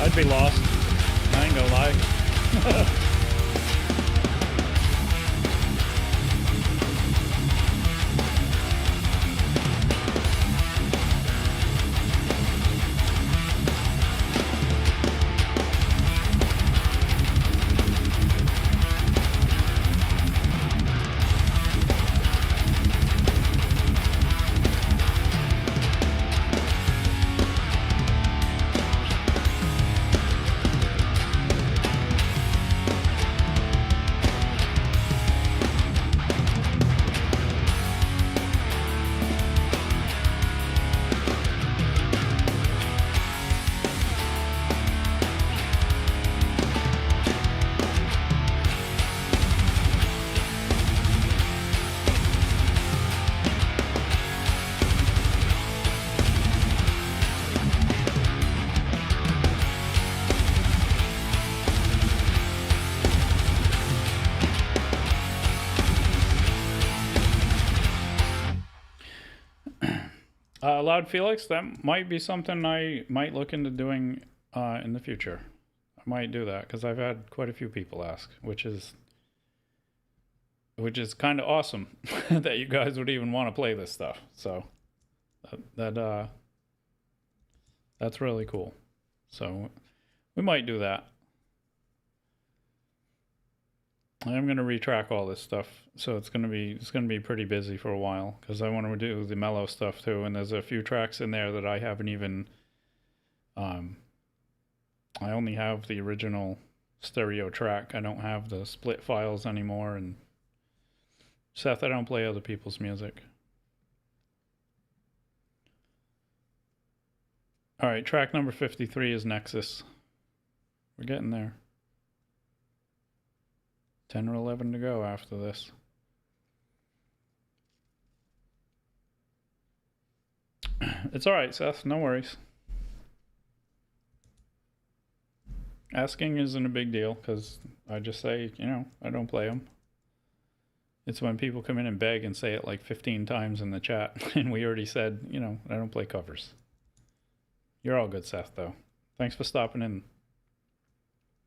Speaker 2: I'd be lost. I ain't gonna lie. Loud Felix, that might be something I might look into doing in the future. I might do that because I've had quite a few people ask, which is kind of awesome that you guys would even want to play this stuff. So that's really cool. So we might do that. I'm gonna retrack all this stuff, so it's gonna be pretty busy for a while because I want to do the mellow stuff too. And there's a few tracks in there that I haven't even. I only have the original stereo track. I don't have the split files anymore. And Seth, I don't play other people's music. All right, track number 53 is Nexus. We're getting there. 10 or 11 to go after this. It's all right, Seth. No worries. Asking isn't a big deal because I just say, you know, I don't play them. It's when people come in and beg and say it like 15 times in the chat, and we already said, you know, I don't play covers. You're all good, Seth, though. Thanks for stopping in.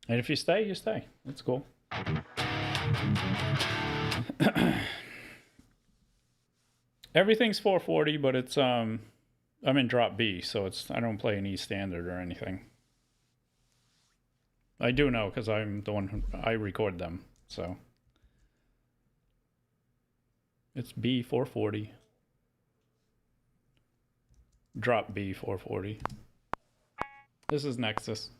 Speaker 2: And if you stay, you stay. That's cool. Everything's 440, but it's I'm in drop B, so I don't play an E standard or anything. I do know because I'm the one I record them, so it's B 440. Drop B 440. This is Nexus.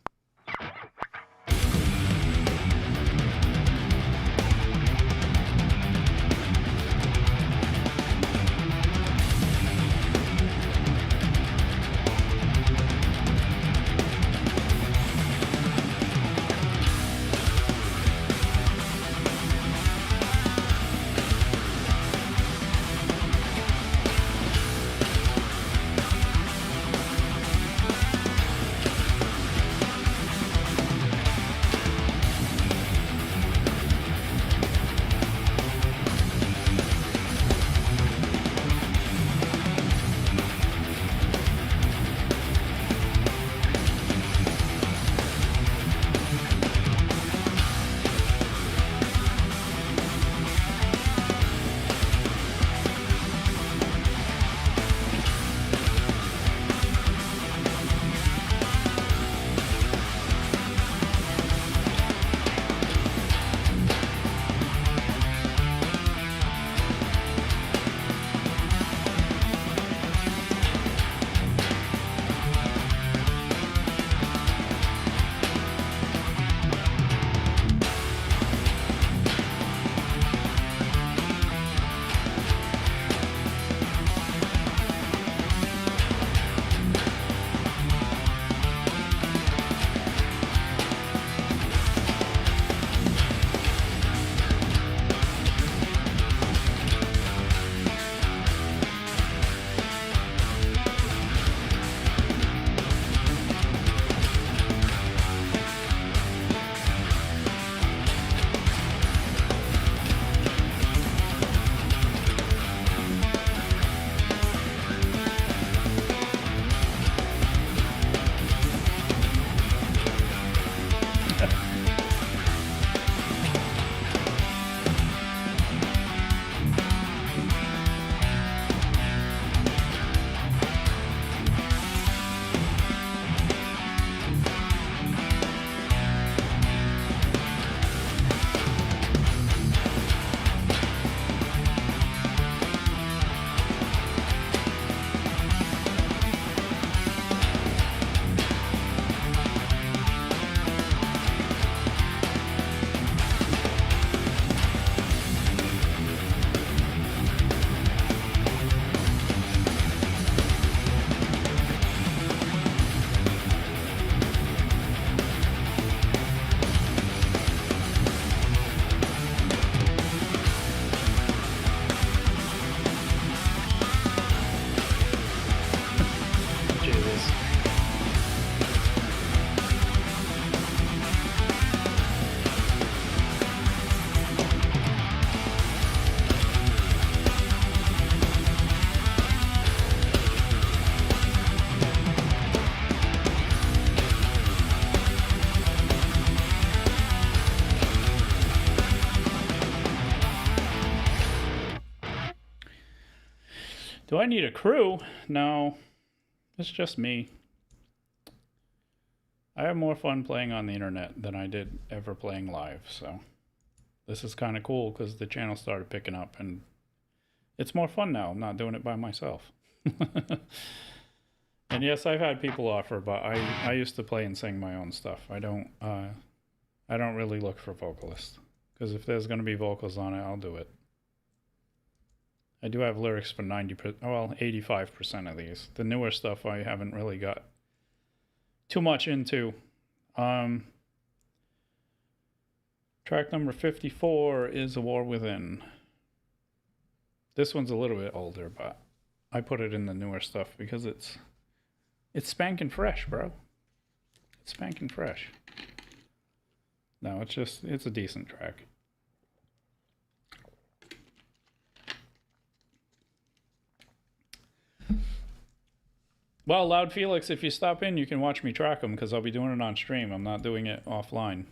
Speaker 2: Do I need a crew? No, it's just me. I have more fun playing on the internet than I did ever playing live, so this is kind of cool because the channel started picking up and it's more fun now. I'm not doing it by myself. And yes, I've had people offer, but I used to play and sing my own stuff. I don't really look for vocalists because if there's going to be vocals on it, I'll do it. I do have lyrics for 85% of these. The newer stuff I haven't really got too much into. Track number 54 is A War Within. This one's a little bit older, but I put it in the newer stuff because it's spanking fresh, bro. It's spanking fresh. No, it's a decent track. Well, Loud Felix, if you stop in, you can watch me track them because I'll be doing it on stream. I'm not doing it offline.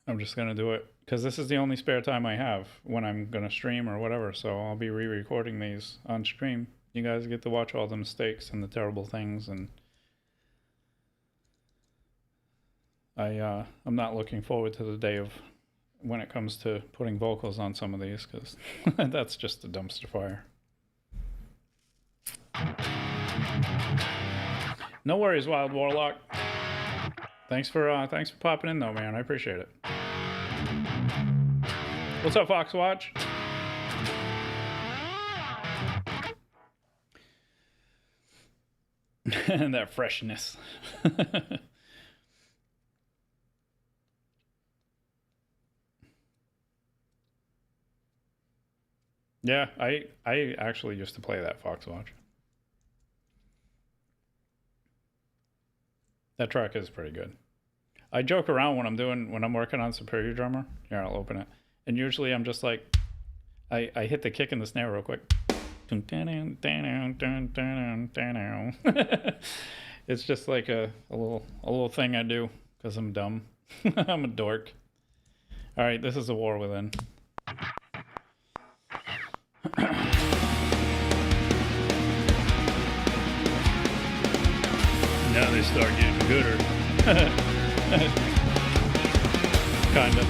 Speaker 2: I'm just going to do it because this is the only spare time I have when I'm going to stream or whatever. So I'll be re-recording these on stream. You guys get to watch all the mistakes and the terrible things. And I'm not looking forward to the day of when it comes to putting vocals on some of these because that's just a dumpster fire. No worries, Wild Warlock. Thanks for popping in though, man. I appreciate it. What's up, Foxwatch? And that freshness. Yeah, I actually used to play that Foxwatch. That track is pretty good. I joke around when I'm working on Superior Drummer. Here, I'll open it. And usually I'm just like, I hit the kick and the snare real quick. It's just like a little thing I do because I'm dumb. I'm a dork. All right, this is A War Within. Now they start getting gooder. Kinda.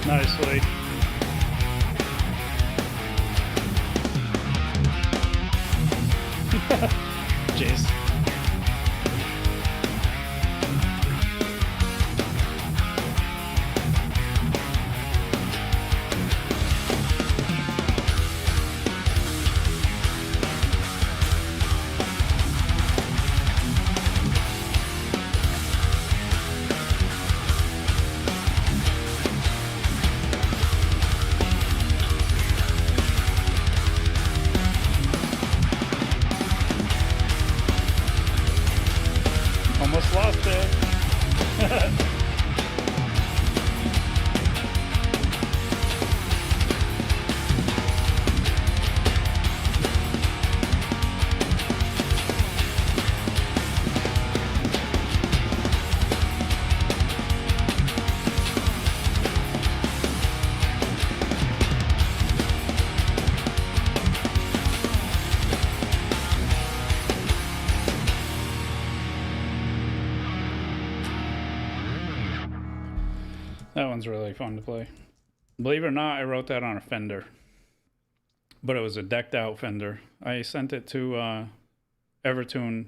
Speaker 2: nicely. Jeez. Almost lost it. That one's really fun to play. Believe it or not, I wrote that on a Fender. But it was a decked out Fender. I sent it to Evertune,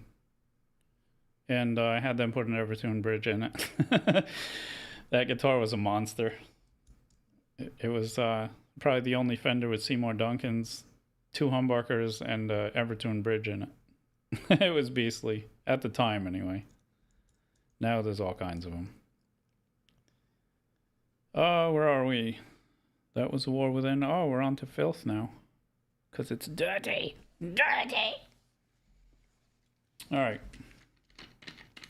Speaker 2: and I had them put an Evertune bridge in it. That guitar was a monster. It was probably the only Fender with Seymour Duncans, 2 humbuckers, and Evertune bridge in it. It was beastly. At the time, anyway. Now there's all kinds of them. Where are we? That was the War Within. Oh, we're on to Filth now. Because it's dirty. Dirty! Alright.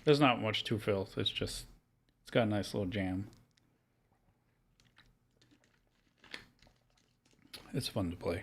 Speaker 2: There's not much to Filth. It's just, it's got a nice little jam. It's fun to play.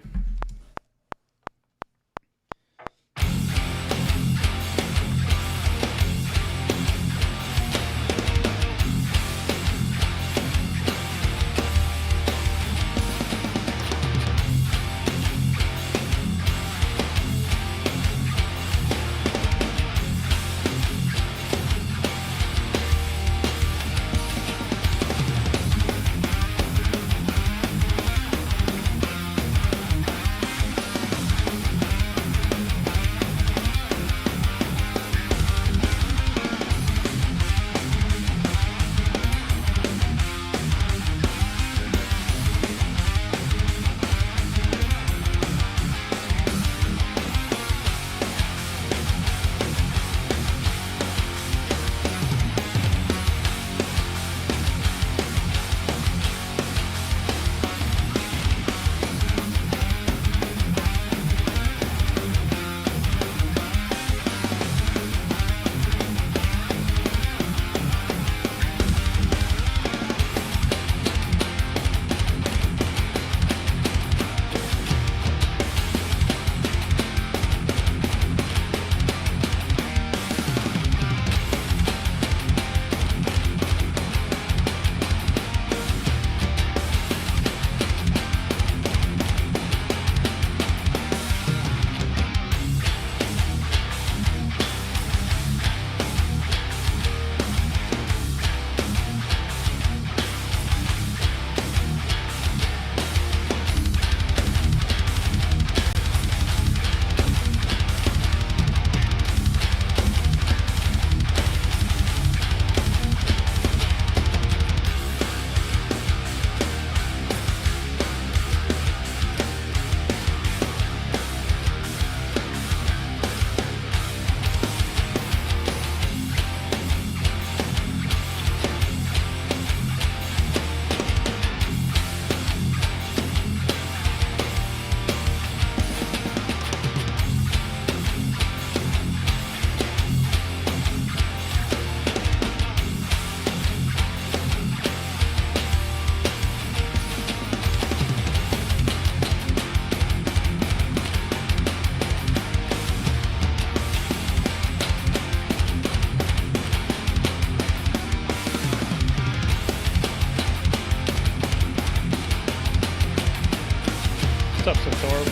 Speaker 2: What's up, Sator?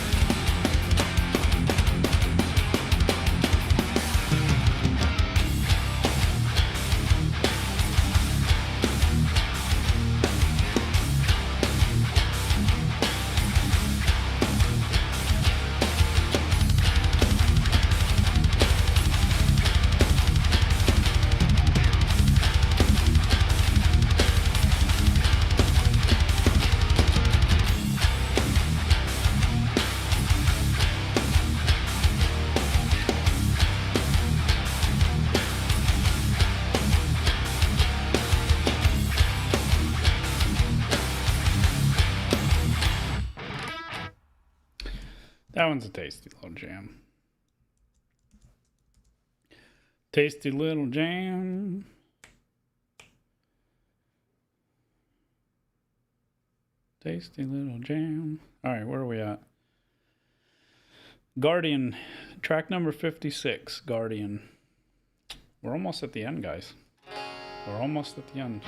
Speaker 2: That one's a tasty little jam. Tasty little jam. Tasty little jam. All right, where are we at? Guardian, track number 56, Guardian. We're almost at the end, guys. We're almost at the end.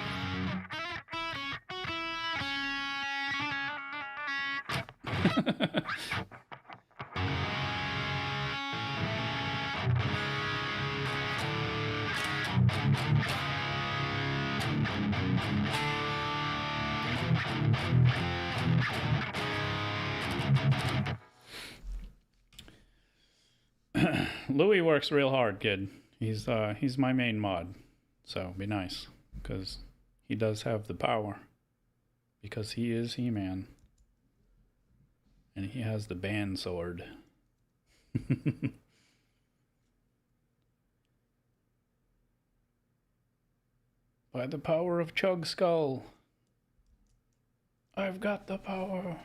Speaker 2: Louis works real hard, kid. He's my main mod, so be nice, because he does have the power, because he is He-Man, and he has the band sword. By the power of Chug Skull, I've got the power.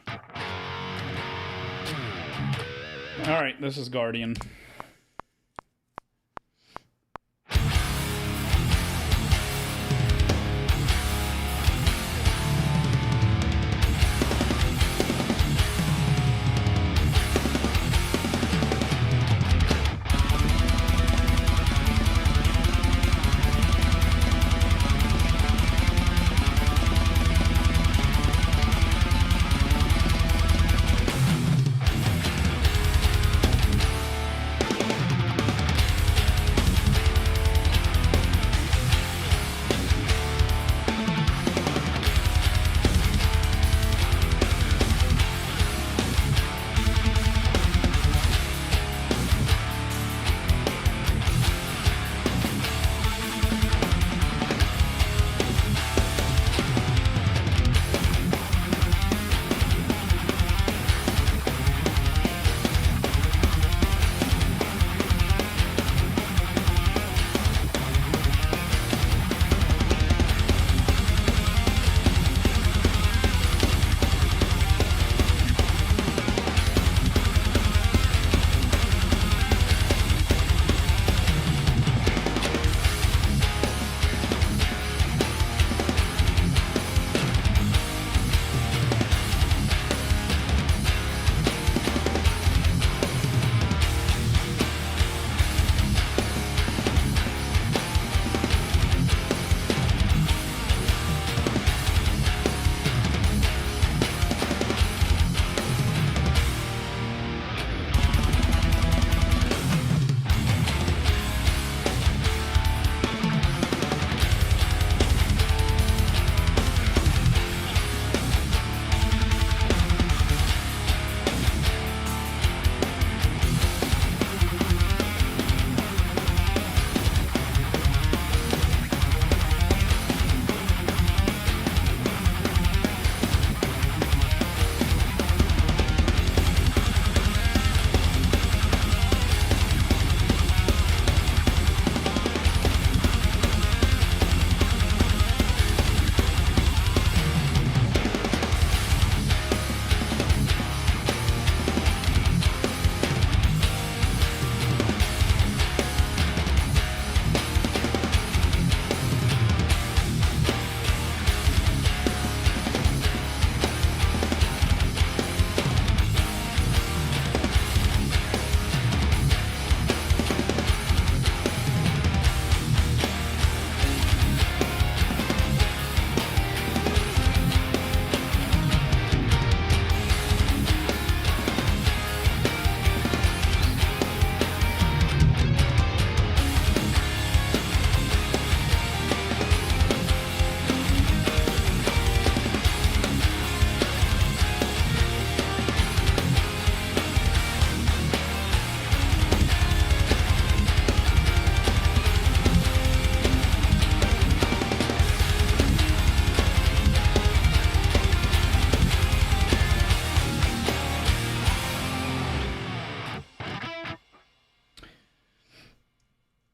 Speaker 2: All right, this is Guardian.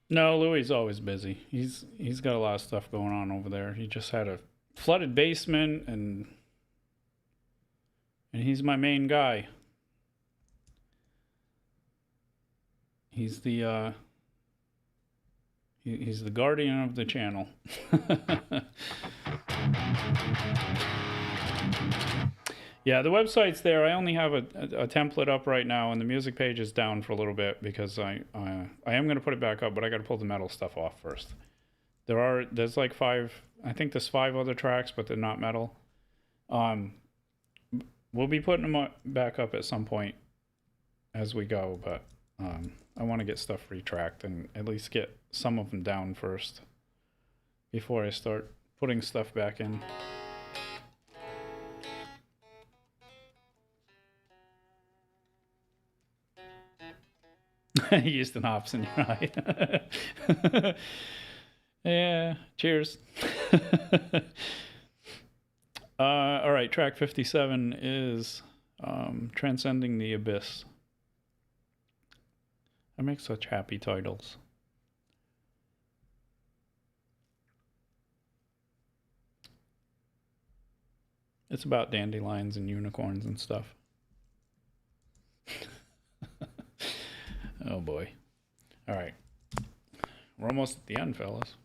Speaker 2: No, Louis always busy. He's got a lot of stuff going on over there. He just had a flooded basement, and he's my main guy. He's the he's the guardian of the channel. Yeah, the website's there. I only have a template up right now, and the music page is down for a little bit because I am going to put it back up, but I got to pull the metal stuff off first. There's like 5, I think there's 5 other tracks, but they're not metal. We'll be putting them back up at some point as we go, but I want to get stuff retracked and at least get some of them down first before I start putting stuff back in. Houston hops in your eye. Yeah, cheers. All right, track 57 is Transcending the Abyss. I make such happy titles. It's about dandelions and unicorns and stuff. Oh boy. All right. We're almost at the end, fellas.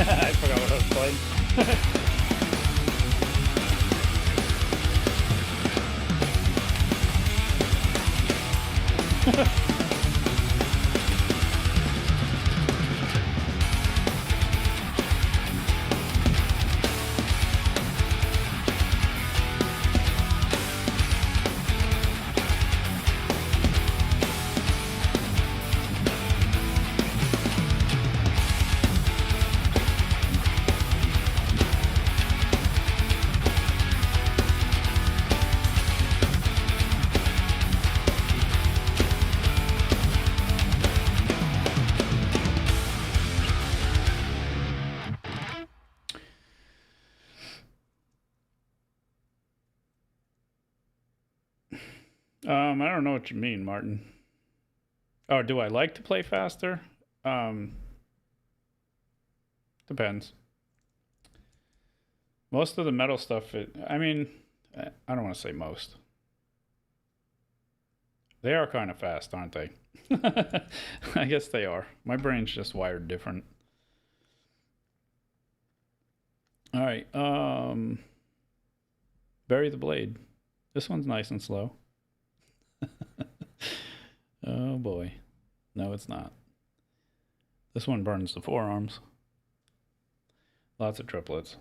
Speaker 2: I forgot what I was playing. I don't know what you mean, Martin. Oh, do I like to play faster? Depends. Most of the metal stuff, I mean, I don't want to say most. They are kind of fast, aren't they? I guess they are. My brain's just wired different. All right. Bury the Blade. This one's nice and slow. Oh boy. No, it's not. This one burns the forearms. Lots of triplets.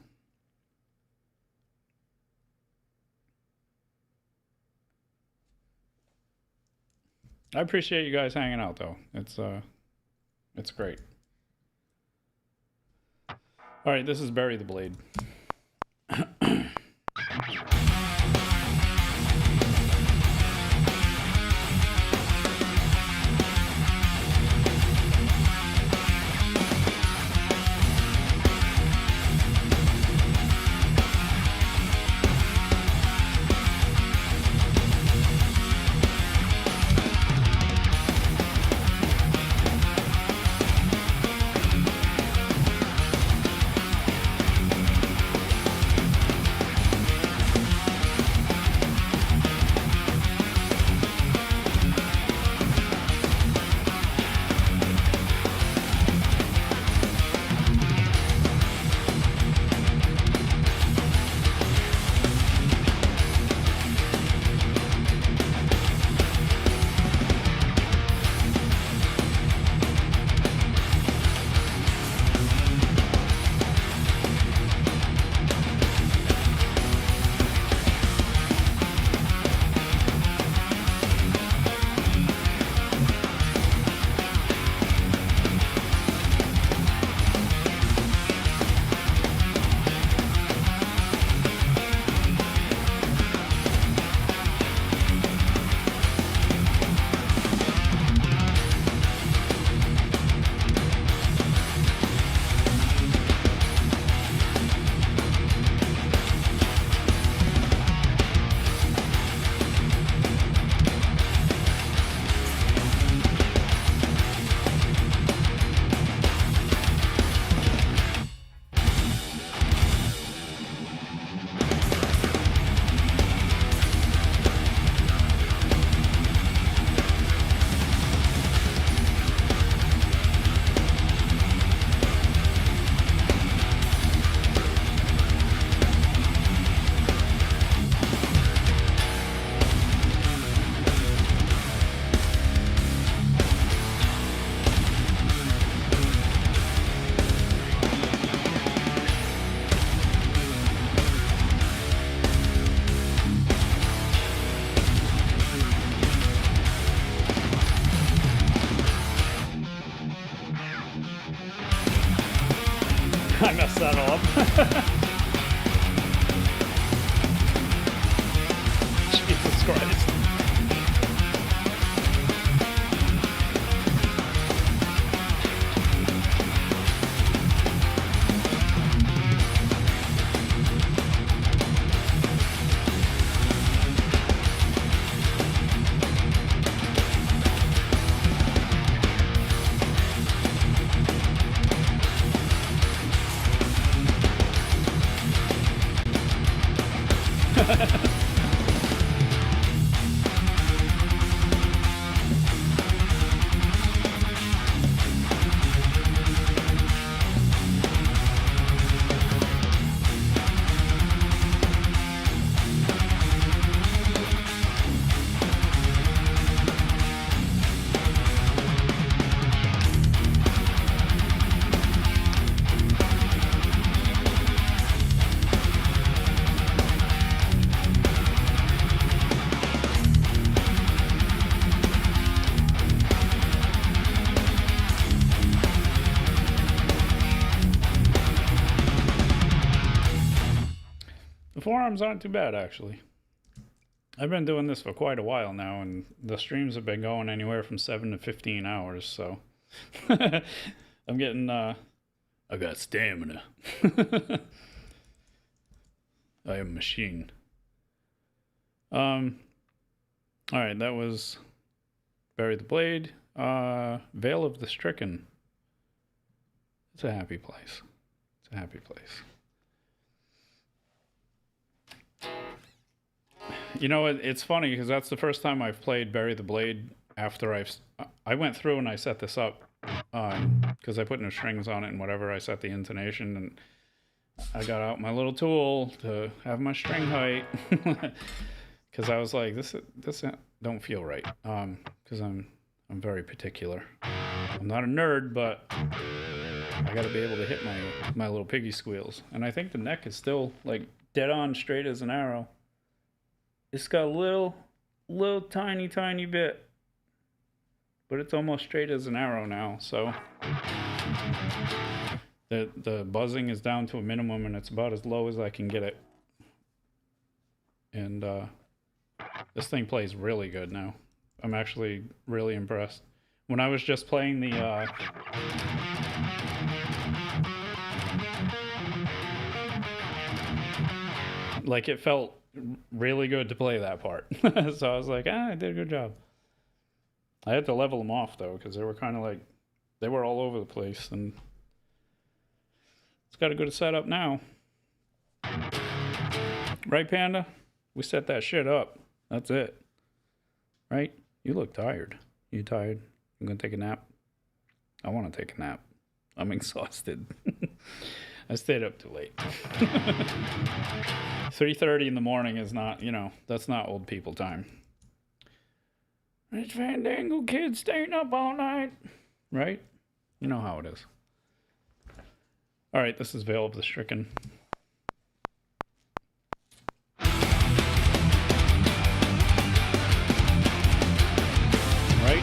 Speaker 2: I appreciate you guys hanging out though. It's great. All right, this is Bury the Blade. I messed that all up. Jesus Christ. The forearms aren't too bad, actually. I've been doing this for quite a while now, and the streams have been going anywhere from 7 to 15 hours, so I'm getting, I got stamina. I am a machine. All right, that was Bury the Blade. Vale of the Stricken. It's a happy place. It's a happy place. You know, it's funny because that's the first time I've played Bury the Blade after I went through and I set this up because I put no strings on it and whatever. I set the intonation and I got out my little tool to have my string height because I was like, this don't feel right because I'm very particular. I'm not a nerd, but I got to be able to hit my little piggy squeals. And I think the neck is still like dead on straight as an arrow. It's got a little tiny bit, but it's almost straight as an arrow now. So the buzzing is down to a minimum, and it's about as low as I can get it. And this thing plays really good now. I'm actually really impressed. When I was just playing the like, it felt really good to play that part. So I was like, I did a good job. I had to level them off though, because they were kind of like, they were all over the place, and it's got a good setup now. Right, Panda? We set that shit up. That's it. Right? You look tired. You tired? I'm gonna take a nap. I want to take a nap. I'm exhausted. I stayed up too late. 3:30 in the morning is not, that's not old people time. Rich Fandango kid staying up all night. Right? You know how it is. All right, this is Vale of the Stricken. Right?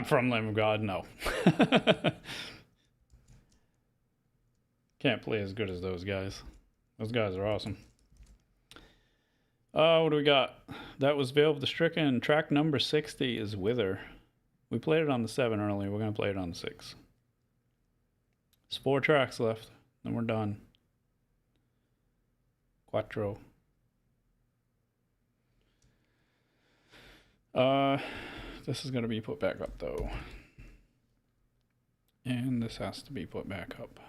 Speaker 2: From Lamb of God, no. Can't play as good as those guys. Those guys are awesome. What do we got? That was Veil of the Stricken. Track number 60 is Wither. We played it on the 7 earlier. We're going to play it on the 6. There's 4 tracks left. Then we're done. Quattro. This is going to be put back up, though. And this has to be put back up.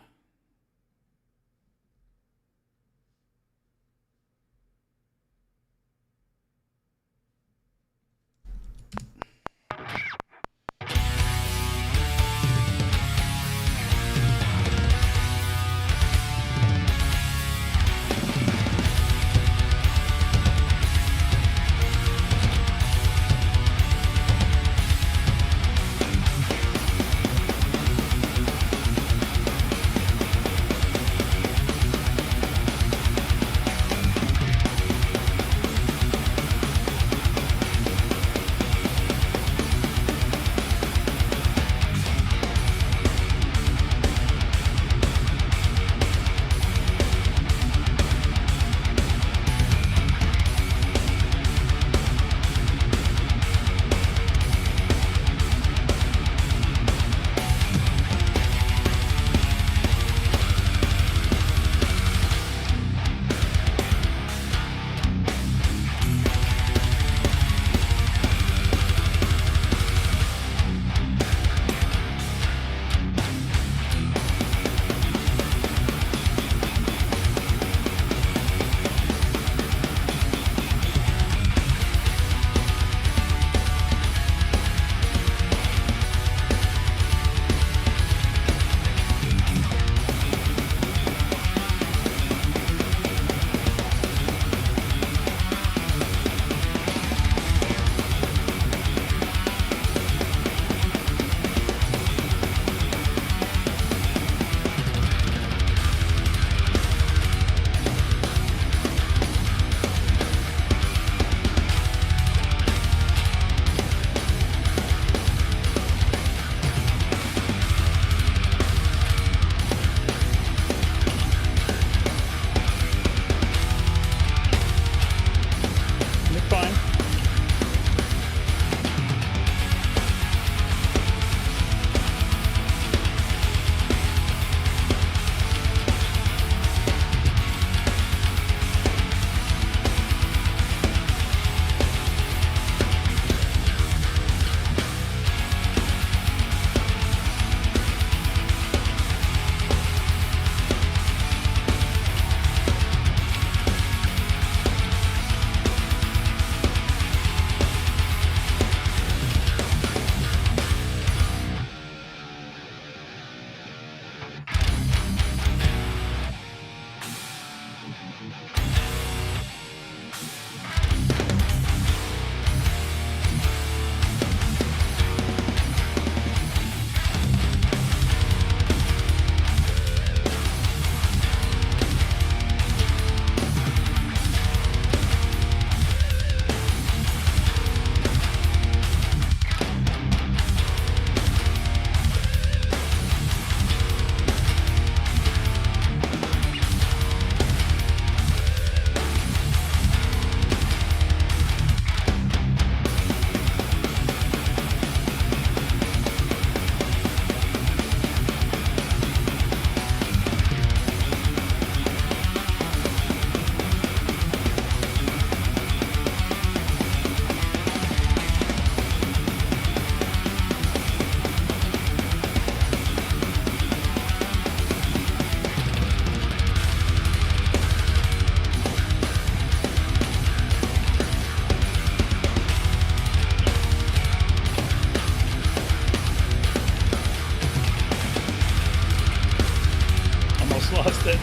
Speaker 2: lost it.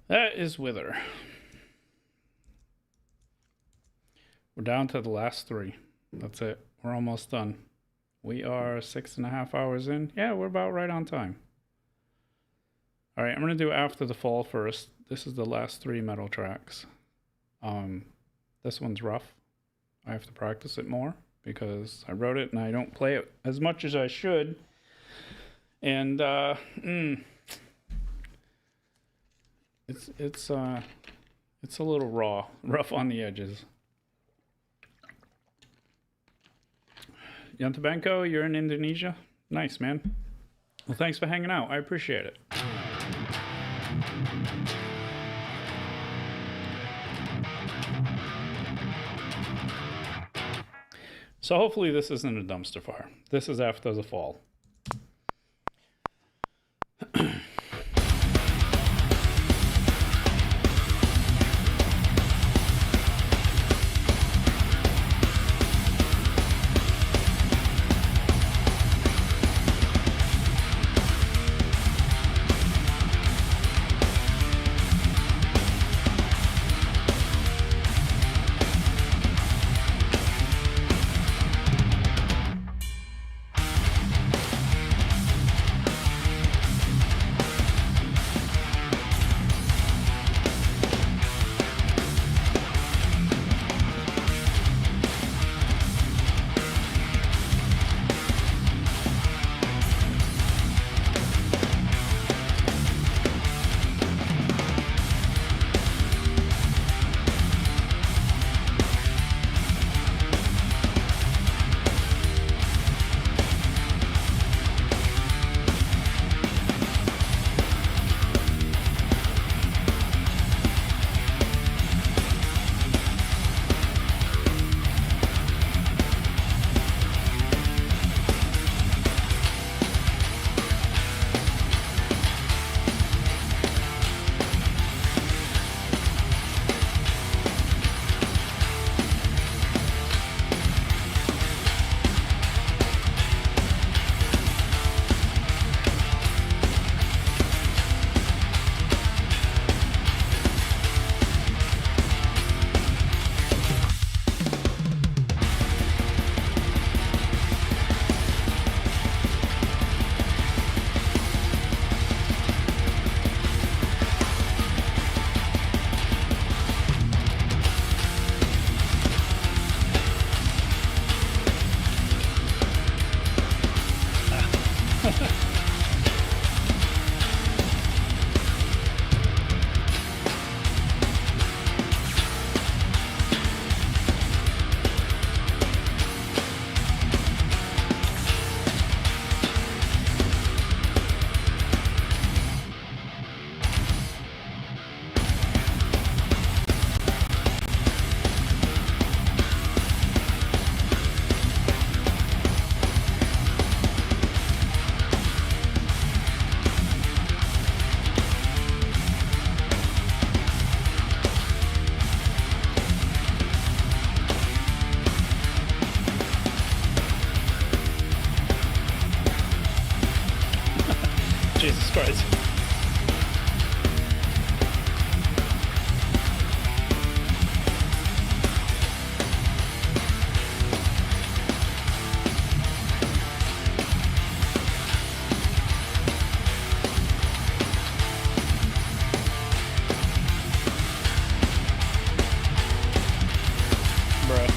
Speaker 2: That is Wither. We're down to the last 3. That's it. We're almost done. We are 6.5 hours in. Yeah, we're about right on time. All right, I'm going to do After the Fall first. This is the last 3 metal tracks. This one's rough. I have to practice it more because I wrote it and I don't play it as much as I should. And it's a little raw, rough on the edges. Yantabenko, you're in Indonesia? Nice, man. Well, thanks for hanging out. I appreciate it. So hopefully this isn't a dumpster fire. This is After the Fall. Jesus Christ. Bruh.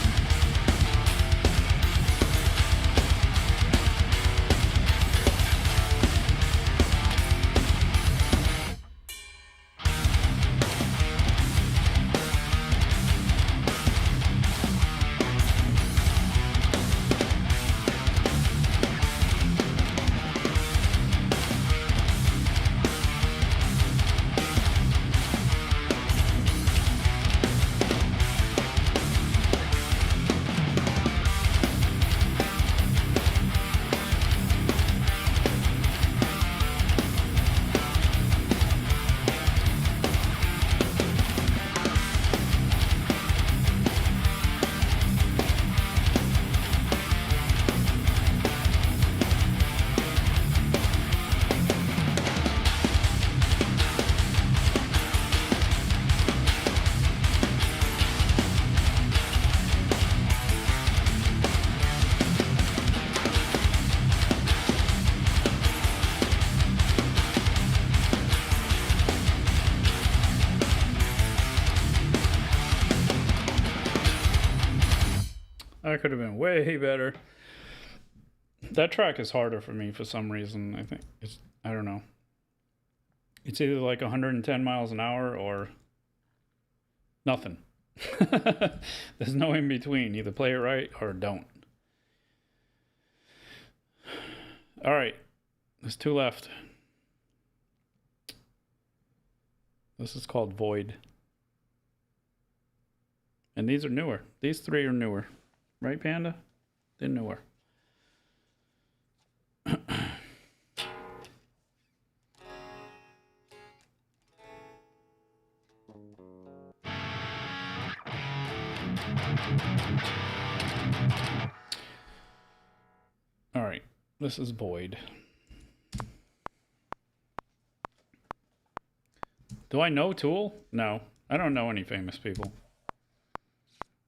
Speaker 2: That could have been way better. That track is harder for me for some reason. I think I don't know. It's either like 110 miles an hour or nothing. There's no in between. Either play it right or don't. All right. There's 2 left. This is called Void. And these are newer. These 3 are newer. Right, Panda? They're newer. All right. This is Void. Do I know Tool? No. I don't know any famous people.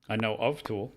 Speaker 2: I know of Tool.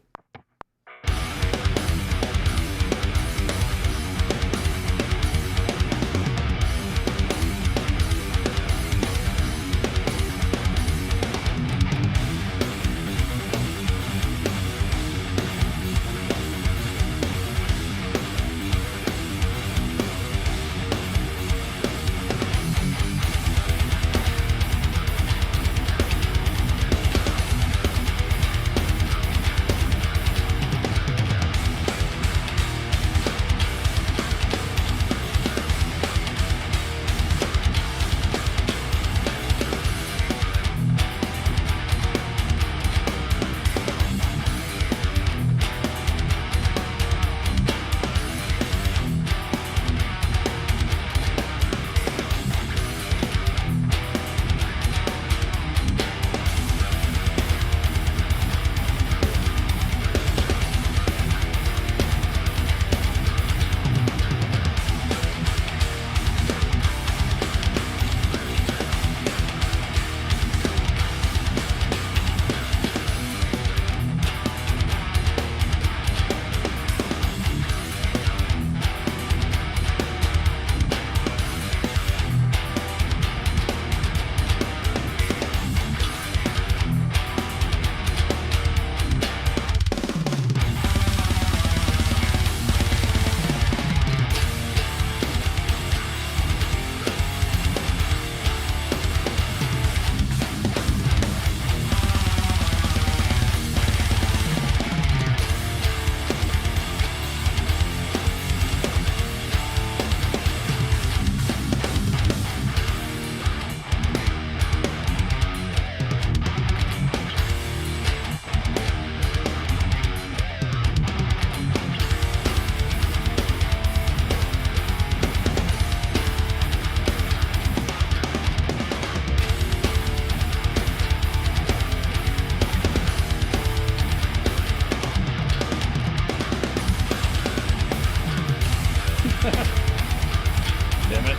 Speaker 2: Damn it.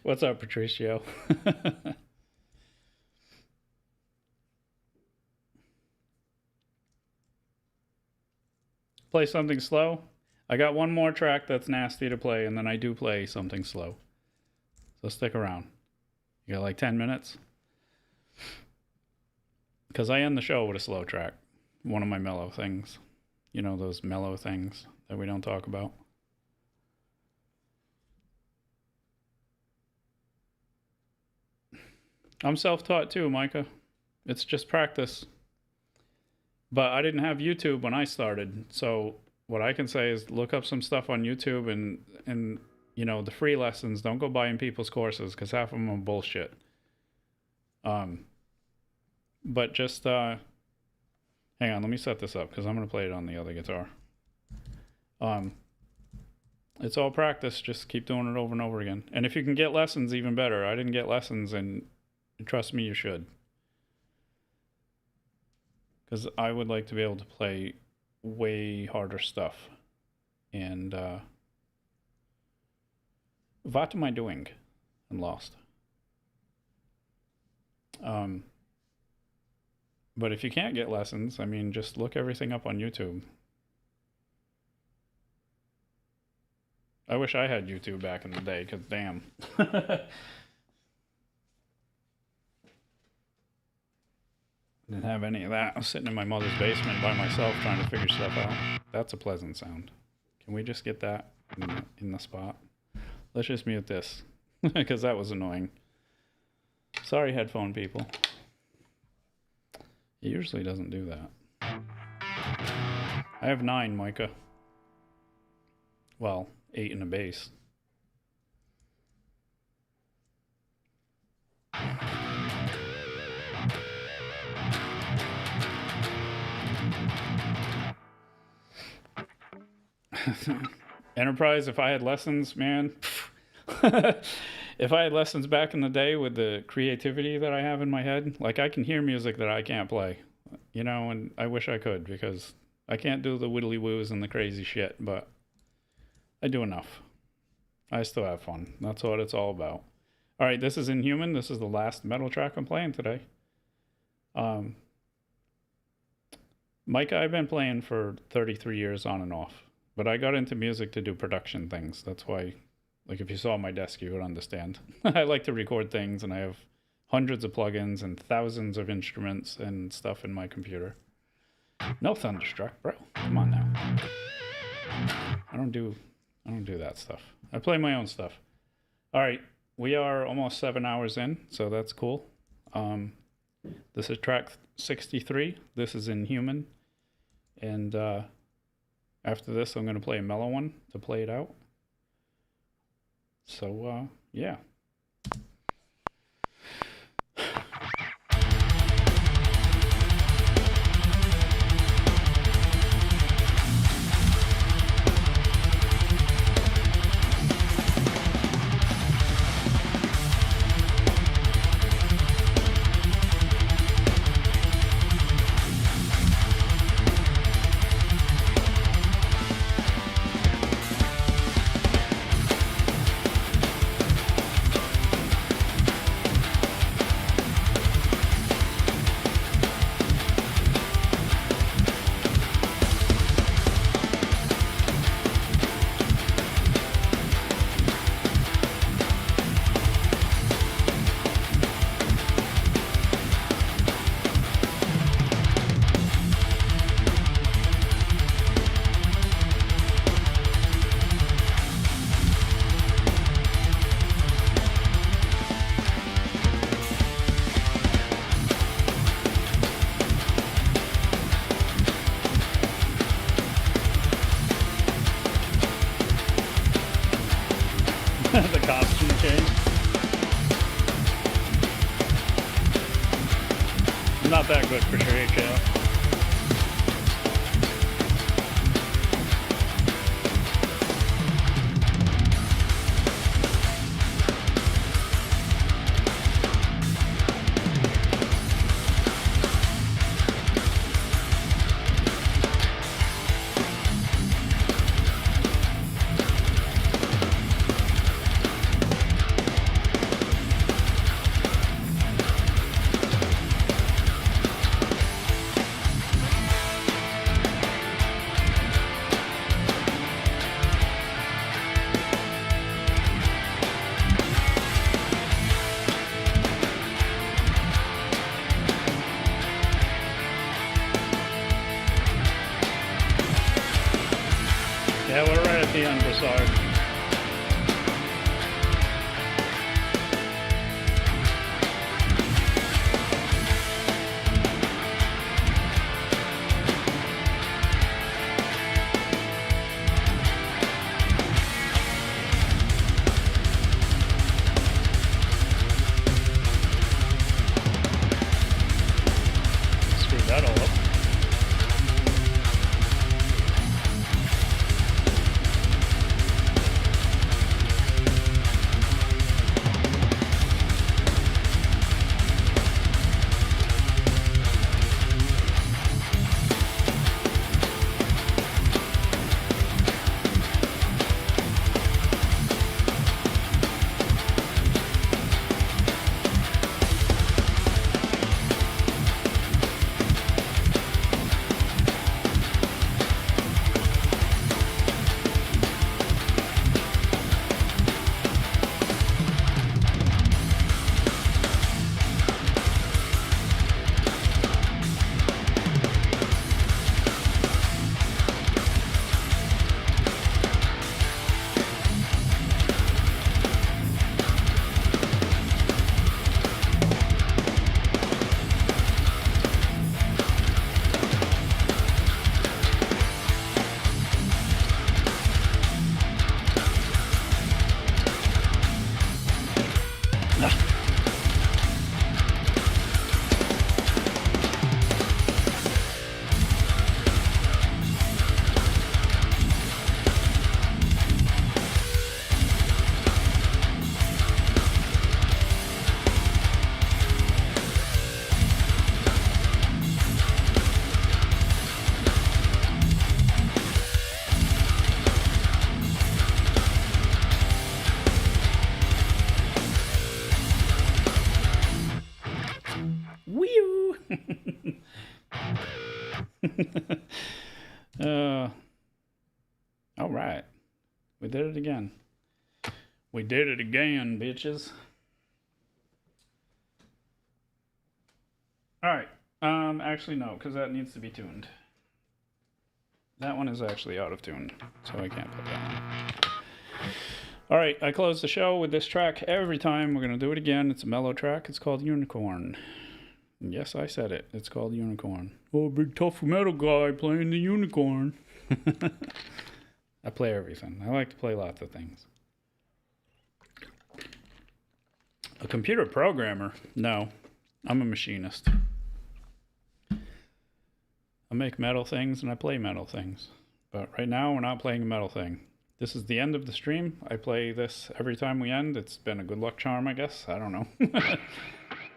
Speaker 2: What's up, Patricio? Play something slow. I got one more track that's nasty to play, and then I do play something slow. So stick around. You got like 10 minutes? Because I end the show with a slow track. One of my mellow things. You know, those mellow things that we don't talk about. I'm self-taught too, Micah. It's just practice. But I didn't have YouTube when I started, so what I can say is look up some stuff on YouTube and you know, the free lessons. Don't go buying people's courses because half of them are bullshit. But just hang on, let me set this up because I'm gonna play it on the other guitar. It's all practice. Just keep doing it over and over again. And if you can get lessons, even better. I didn't get lessons, and trust me, you should. Because I would like to be able to play way harder stuff. And what am I doing? I'm lost. But if you can't get lessons, I mean, just look everything up on YouTube. I wish I had YouTube back in the day, because damn. Didn't have any of that. I was sitting in my mother's basement by myself trying to figure stuff out. That's a pleasant sound. Can we just get that in the spot? Let's just mute this, because that was annoying. Sorry, headphone people. It usually doesn't do that. I have 9, Micah. Well, 8 in a bass. Enterprise, if I had lessons, man. If I had lessons back in the day with the creativity that I have in my head, like I can hear music that I can't play, you know, and I wish I could because I can't do the widdly woos and the crazy shit, but I do enough. I still have fun. That's what it's all about. All right, this is Inhuman. This is the last metal track I'm playing today. Micah, I've been playing for 33 years on and off, but I got into music to do production things. That's why, like, if you saw my desk, you would understand. I like to record things, and I have hundreds of plugins and thousands of instruments and stuff in my computer. No Thunderstruck, bro. Come on now. I don't do that stuff. I play my own stuff. All right, we are almost 7 hours in, so that's cool. This is track 63. This is Inhuman. And after this, I'm going to play a mellow one to play it out. So, yeah. The costume change. I'm not that good for sure, yeah. Yeah, we're right at the end, Broussard. All right. We did it again. We did it again, bitches. All right. Actually, no, because that needs to be tuned. That one is actually out of tune, so I can't put that on. All right, I close the show with this track every time. We're going to do it again. It's a mellow track. It's called Unicorn. Yes, I said it. It's called Unicorn. Oh, big tough metal guy playing the unicorn. I play everything. I like to play lots of things. A computer programmer? No, I'm a machinist. I make metal things and I play metal things. But right now we're not playing a metal thing. This is the end of the stream. I play this every time we end. It's been a good luck charm, I guess. I don't know.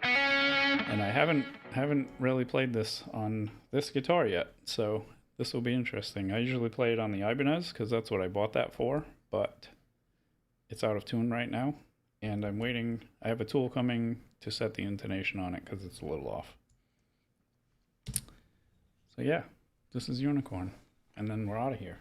Speaker 2: And I haven't really played this on this guitar yet, so this will be interesting. I usually play it on the Ibanez because that's what I bought that for, but it's out of tune right now, and I'm waiting. I have a tool coming to set the intonation on it because it's a little off. So yeah, this is Unicorn, and then we're out of here.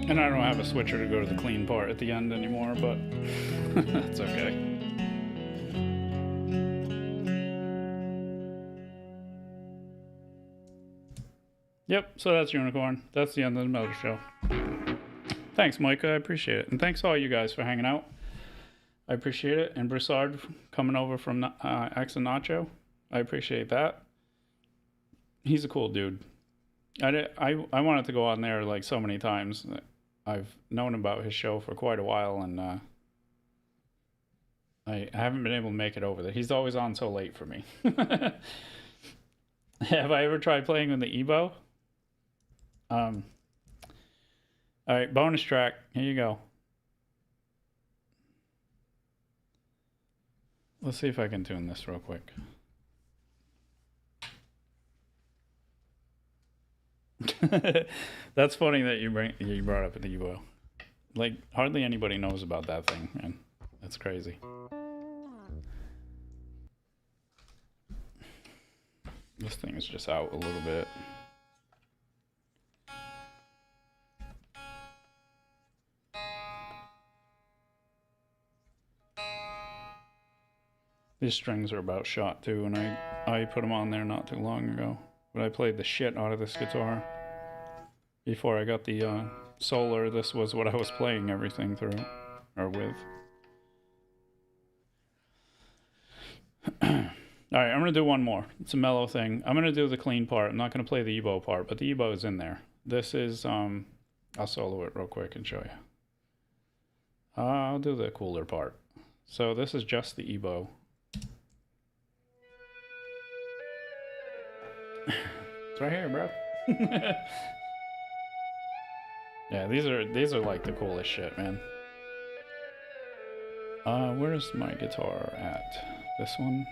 Speaker 2: And I don't have a switcher to go to the clean part at the end anymore, but that's okay. Yeah. Yep, so that's Unicorn. That's the end of the metal show. Thanks, Micah. I appreciate it. And thanks all you guys for hanging out. I appreciate it. And Broussard coming over from X and Nacho. I appreciate that. He's a cool dude. I wanted to go on there like so many times. I've known about his show for quite a while, and I haven't been able to make it over there. He's always on so late for me. Have I ever tried playing with the Ebo? All right, bonus track. Here you go. Let's see if I can tune this real quick. That's funny that you brought up the Ebo. Like hardly anybody knows about that thing, man. That's crazy. This thing is just out a little bit. These strings are about shot too, and I put them on there not too long ago. But I played the shit out of this guitar. Before I got the Solar, this was what I was playing everything through, or with. Alright, I'm going to do one more. It's a mellow thing. I'm going to do the clean part. I'm not going to play the Ebo part, but the Ebo is in there. This is, I'll solo it real quick and show you. I'll do the cooler part. So this is just the Ebo. It's right here, bro. Yeah, these are like the coolest shit, man. Where's my guitar at? This one?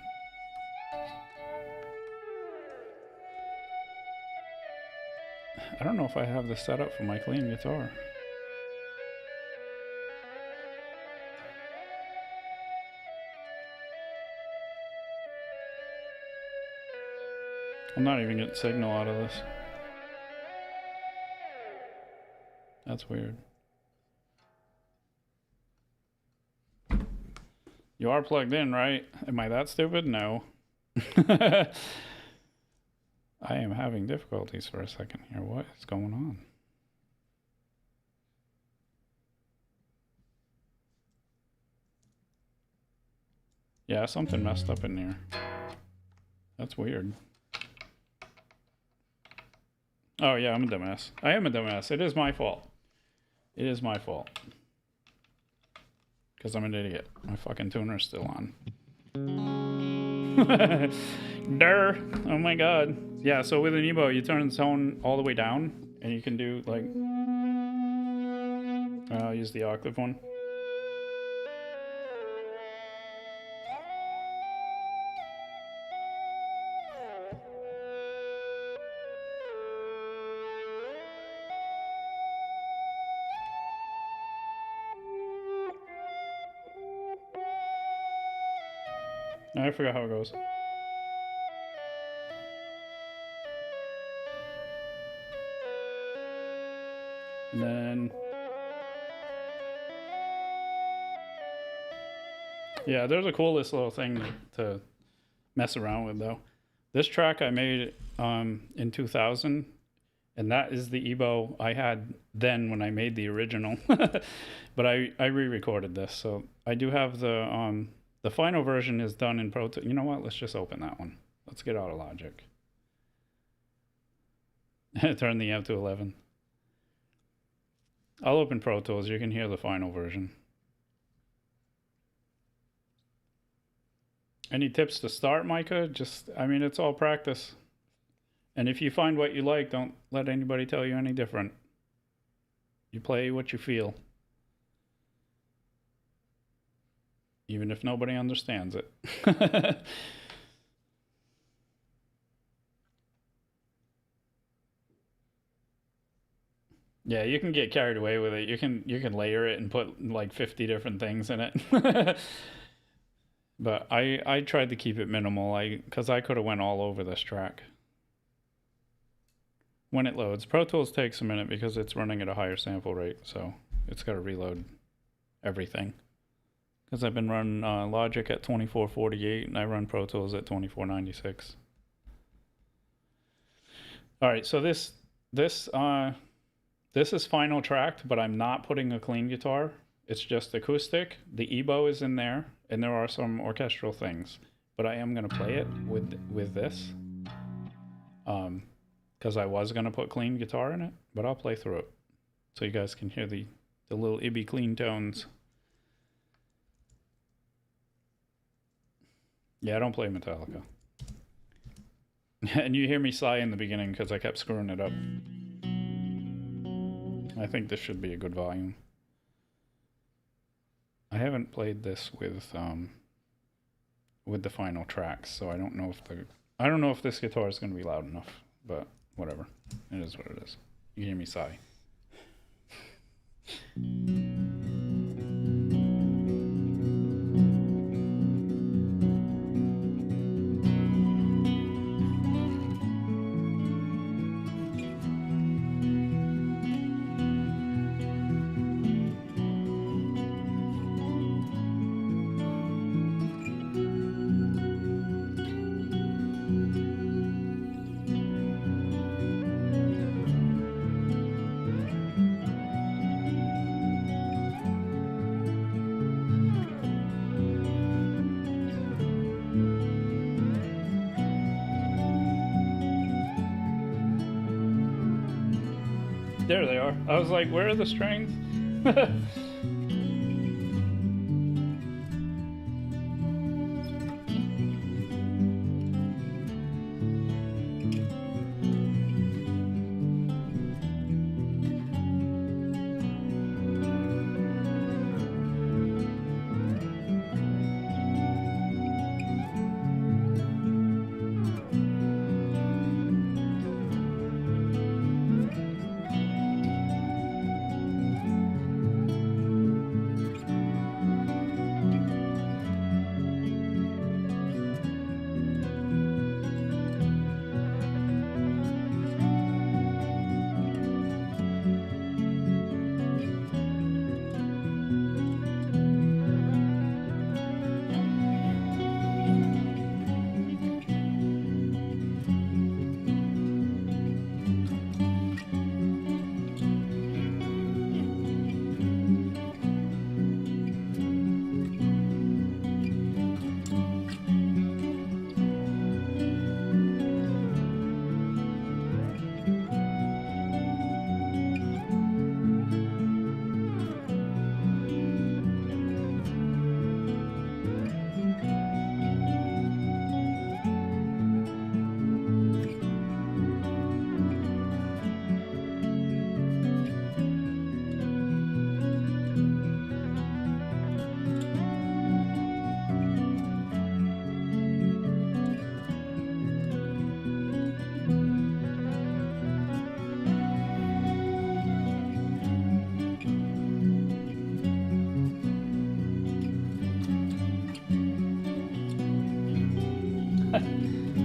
Speaker 2: I don't know if I have this set up for my clean guitar. I'm not even getting signal out of this. That's weird. You are plugged in, right? Am I that stupid? No. I am having difficulties for a second here. What is going on? Yeah, something messed up in here. That's weird. Oh yeah, I'm a dumbass. I am a dumbass. It is my fault. It is my fault. Because I'm an idiot. My fucking tuner's still on. Durr. Oh my god. Yeah, so with an Ebo, you turn the tone all the way down, and you can do, like... I'll use the octave one. I forgot how it goes. And then... Yeah, there's a coolest little thing to mess around with, though. This track I made in 2000, and that is the Ebo I had then when I made the original. But I re-recorded this, so I do have the final version is done in Pro Tools. You know what? Let's just open that one. Let's get out of Logic. Turn the amp to 11. I'll open Pro Tools. You can hear the final version. Any tips to start, Micah? Just, I mean, it's all practice. And if you find what you like, don't let anybody tell you any different. You play what you feel. Even if nobody understands it. Yeah, you can get carried away with it. You can layer it and put like 50 different things in it. But I tried to keep it minimal, because I could have went all over this track. When it loads, Pro Tools takes a minute because it's running at a higher sample rate, so it's got to reload everything. Because I've been running Logic at 2448 and I run Pro Tools at 2496. All right, so this this is final tracked, but I'm not putting a clean guitar. It's just acoustic. The EBow is in there, and there are some orchestral things. But I am gonna play it with this, because I was gonna put clean guitar in it, but I'll play through it, so you guys can hear the little Ibby clean tones. Yeah, I don't play Metallica. And you hear me sigh in the beginning because I kept screwing it up. I think this should be a good volume. I haven't played this with the final tracks, so I don't know if this guitar is going to be loud enough, but whatever. It is what it is. You hear me sigh. There they are. I was like, where are the strings?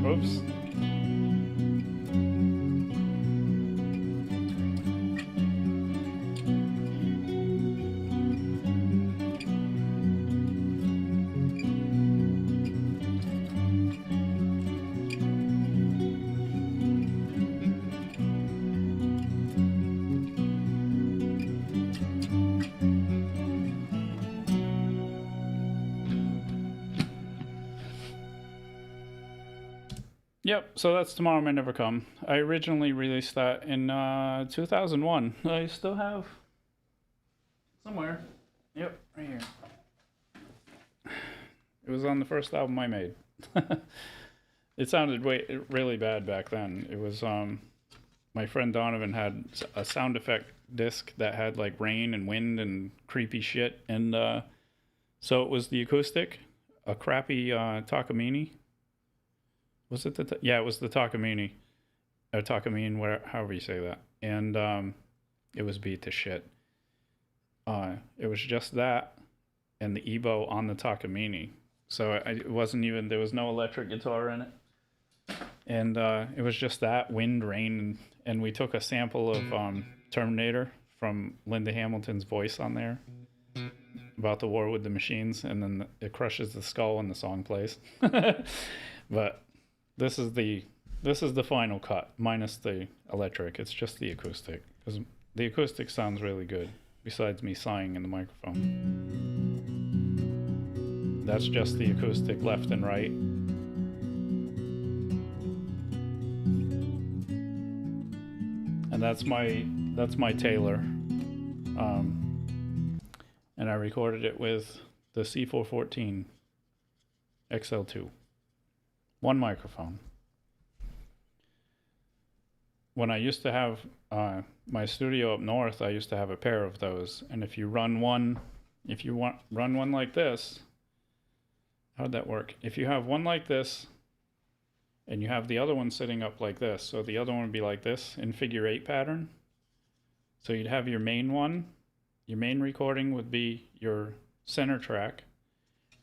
Speaker 2: Oops. Yep, so that's Tomorrow May Never Come. I originally released that in 2001. I still have somewhere. Yep, right here. It was on the first album I made. It sounded really bad back then. It was my friend Donovan had a sound effect disc that had like rain and wind and creepy shit, and so it was the acoustic, a crappy Takamine. Was it yeah, it was the Takamine, or Takamine, however you say that, and it was beat to shit. It was just that, and the EBow on the Takamine, so it wasn't even, there was no electric guitar in it, and it was just that, wind, rain, and we took a sample of Terminator from Linda Hamilton's voice on there about the war with the machines, and then it crushes the skull and the song plays. But this is the This is the final cut, minus the electric. It's just the acoustic, because the acoustic sounds really good, besides me sighing in the microphone. That's just the acoustic left and right. And that's my Taylor. And I recorded it with the C414 XL2. One microphone. When I used to have my studio up north, I used to have a pair of those. And if you run one like this, how'd that work? If you have one like this, and you have the other one sitting up like this, so the other one would be like this in figure 8 pattern. So you'd have your main one, your main recording would be your center track.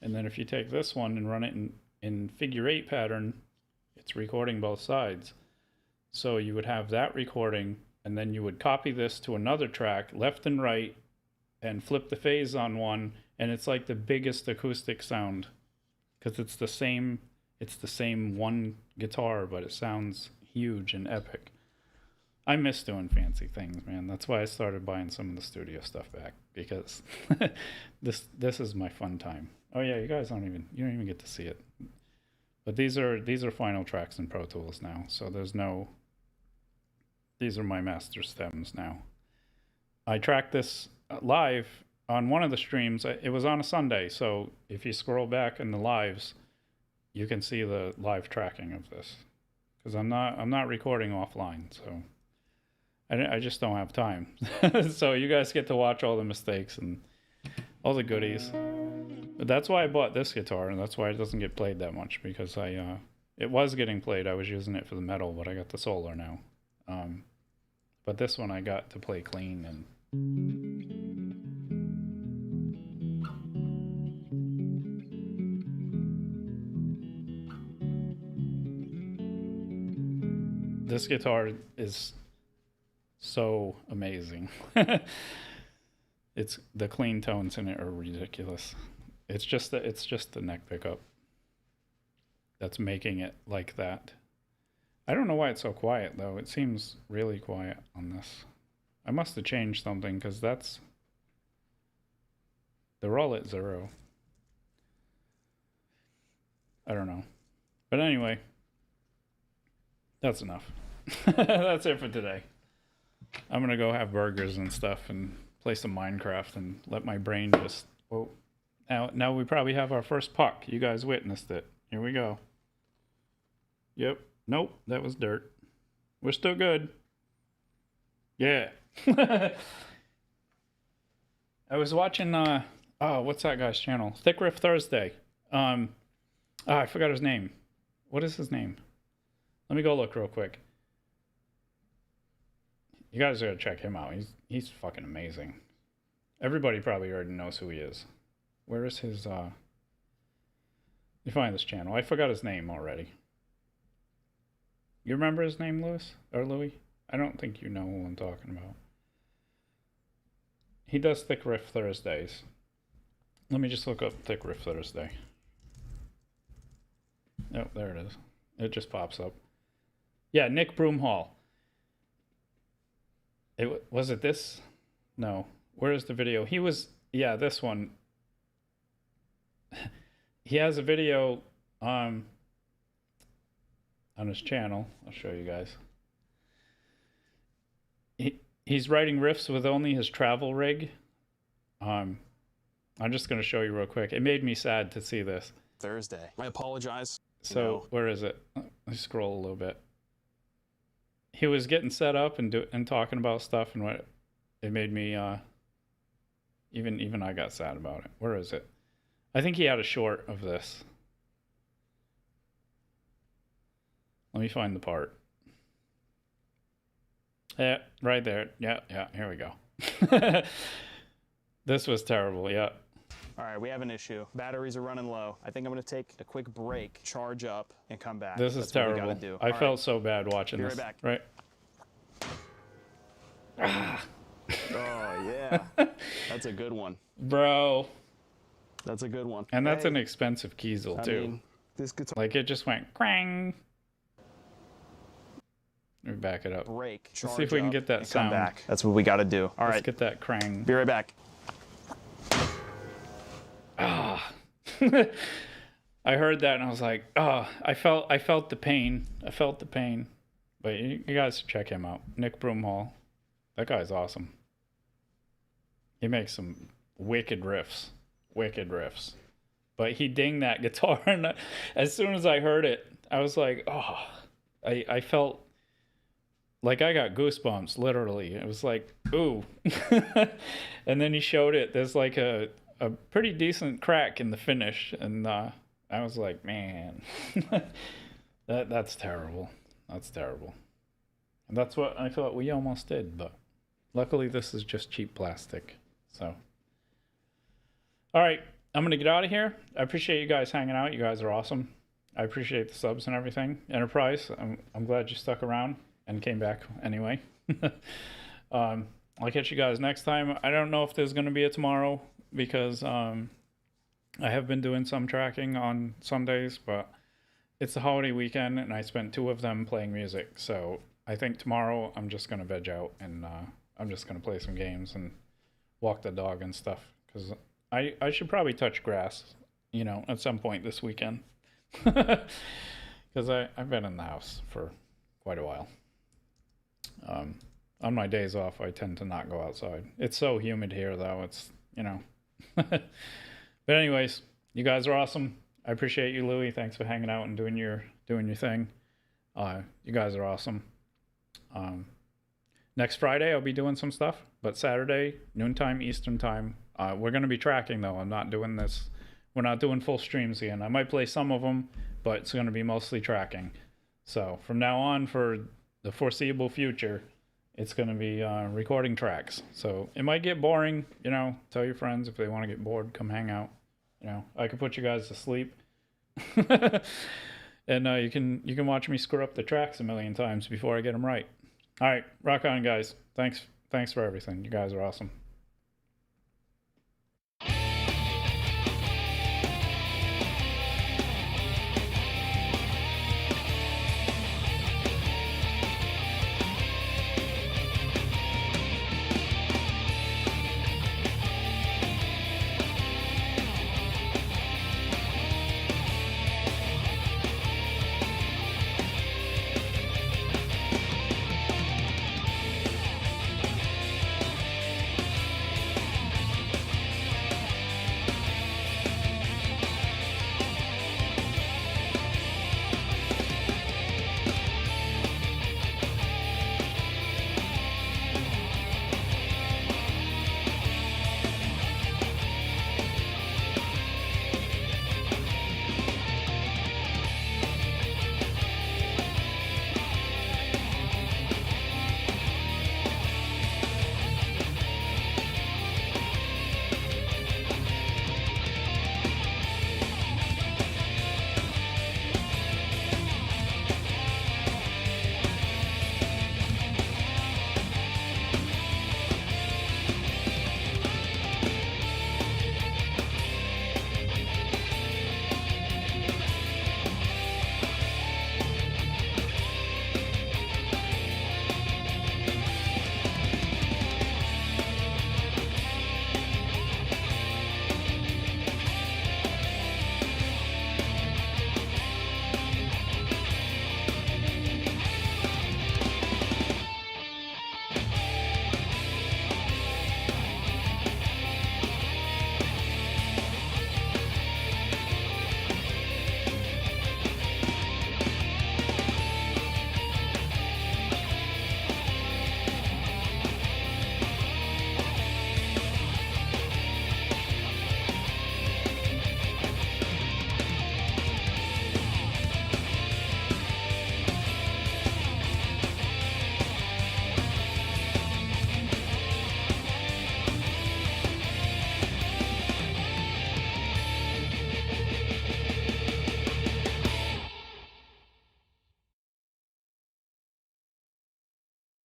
Speaker 2: And then if you take this one and run it in figure 8 pattern, it's recording both sides. So you would have that recording, and then you would copy this to another track, left and right, and flip the phase on one, and it's like the biggest acoustic sound, because it's the same one guitar, but it sounds huge and epic. I miss doing fancy things, man. That's why I started buying some of the studio stuff back, because this is my fun time. Oh yeah, you don't even get to see it. But these are final tracks in Pro Tools now, so these are my master stems now. I tracked this live on one of the streams. It was on a Sunday, so if you scroll back in the lives, you can see the live tracking of this, because I'm not recording offline, so I just don't have time. So you guys get to watch all the mistakes and all the goodies. But that's why I bought this guitar, and that's why it doesn't get played that much, because it was getting played. I was using it for the metal, but I got the Solar now. But this one I got to play clean and. This guitar is so amazing. It's the clean tones in it are ridiculous. It's just the neck pickup that's making it like that. I don't know why it's so quiet though. It seems really quiet on this. I must have changed something, because they're all at 0. I don't know. But anyway, that's enough. That's it for today. I'm gonna go have burgers and stuff and play some Minecraft and let my brain just. Whoa. Now we probably have our first puck. You guys witnessed it. Here we go. Yep. Nope. That was dirt. We're still good. Yeah. I was watching. What's that guy's channel? Thick Riff Thursday. I forgot his name. What is his name? Let me go look real quick. You guys gotta check him out. He's fucking amazing. Everybody probably already knows who he is. Where is his you find this channel. I forgot his name already. You remember his name, Lewis? Or Louis? I don't think you know who I'm talking about. He does Thick Riff Thursdays. Let me just look up Thick Riff Thursday. Oh, there it is. It just pops up. Yeah, Nick Broomhall. Was it this? No. Where is the video? He was, yeah, this one. He has a video on his channel. I'll show you guys. He's writing riffs with only his travel rig. I'm just going to show you real quick. It made me sad to see this.
Speaker 5: Thursday. I apologize.
Speaker 2: So where is it? Let me scroll a little bit. He was getting set up and talking about stuff, and what it made me even I got sad about it. Where is it? I think he had a short of this. Let me find the part. Yeah, right there. Yeah, here we go. This was terrible, yeah.
Speaker 5: All right, we have an issue. Batteries are running low. I think I'm going to take a quick break, charge up, and come back.
Speaker 2: This is terrible.
Speaker 5: What we gotta do.
Speaker 2: I felt so bad watching this.
Speaker 5: Be right
Speaker 2: Right.
Speaker 5: Oh, yeah. That's a good one.
Speaker 2: Bro.
Speaker 5: That's a good one.
Speaker 2: And that's an expensive Kiesel, too.
Speaker 5: I mean, this guitar.
Speaker 2: Like, it just went crang. Let me back it up.
Speaker 5: break,
Speaker 2: Let's
Speaker 5: charge
Speaker 2: see if we can
Speaker 5: up,
Speaker 2: get that
Speaker 5: and
Speaker 2: sound.
Speaker 5: come back. That's what we got to do. All
Speaker 2: Let's
Speaker 5: right,
Speaker 2: get that crang.
Speaker 5: be right back.
Speaker 2: Ah. I heard that and I was like, oh, I felt the pain. I felt the pain. But you guys should check him out. Nick Broomhall. That guy's awesome. He makes some wicked riffs. Wicked riffs. But he dinged that guitar, and as soon as I heard it, I was like, oh, I felt like I got goosebumps, literally. It was like, ooh. And then he showed it. There's like a pretty decent crack in the finish, and I was like, man, that's terrible. That's terrible. And that's what I thought we almost did, but luckily this is just cheap plastic. So, all right, I'm gonna get out of here. I appreciate you guys hanging out. You guys are awesome. I appreciate the subs and everything. Enterprise, I'm glad you stuck around and came back anyway. I'll catch you guys next time. I don't know if there's gonna be a tomorrow because I have been doing some tracking on Sundays, but it's the holiday weekend and I spent 2 of them playing music. So I think tomorrow I'm just gonna veg out and I'm just gonna play some games and walk the dog and stuff, because I should probably touch grass, you know, at some point this weekend, because I've been in the house for quite a while. On my days off, I tend to not go outside. It's so humid here, though. It's, you know. But anyways, you guys are awesome. I appreciate you, Louie. Thanks for hanging out and doing your thing. You guys are awesome. Next Friday, I'll be doing some stuff, but Saturday, noontime Eastern time. We're going to be tracking, though. I'm not doing this. We're not doing full streams again. I might play some of them, but it's going to be mostly tracking. So from now on, for the foreseeable future, it's going to be recording tracks. So it might get boring, you know. Tell your friends if they want to get bored, come hang out. You know, I could put you guys to sleep. And you can watch me screw up the tracks a million times before I get them right. All right, rock on, guys. Thanks for everything. You guys are awesome.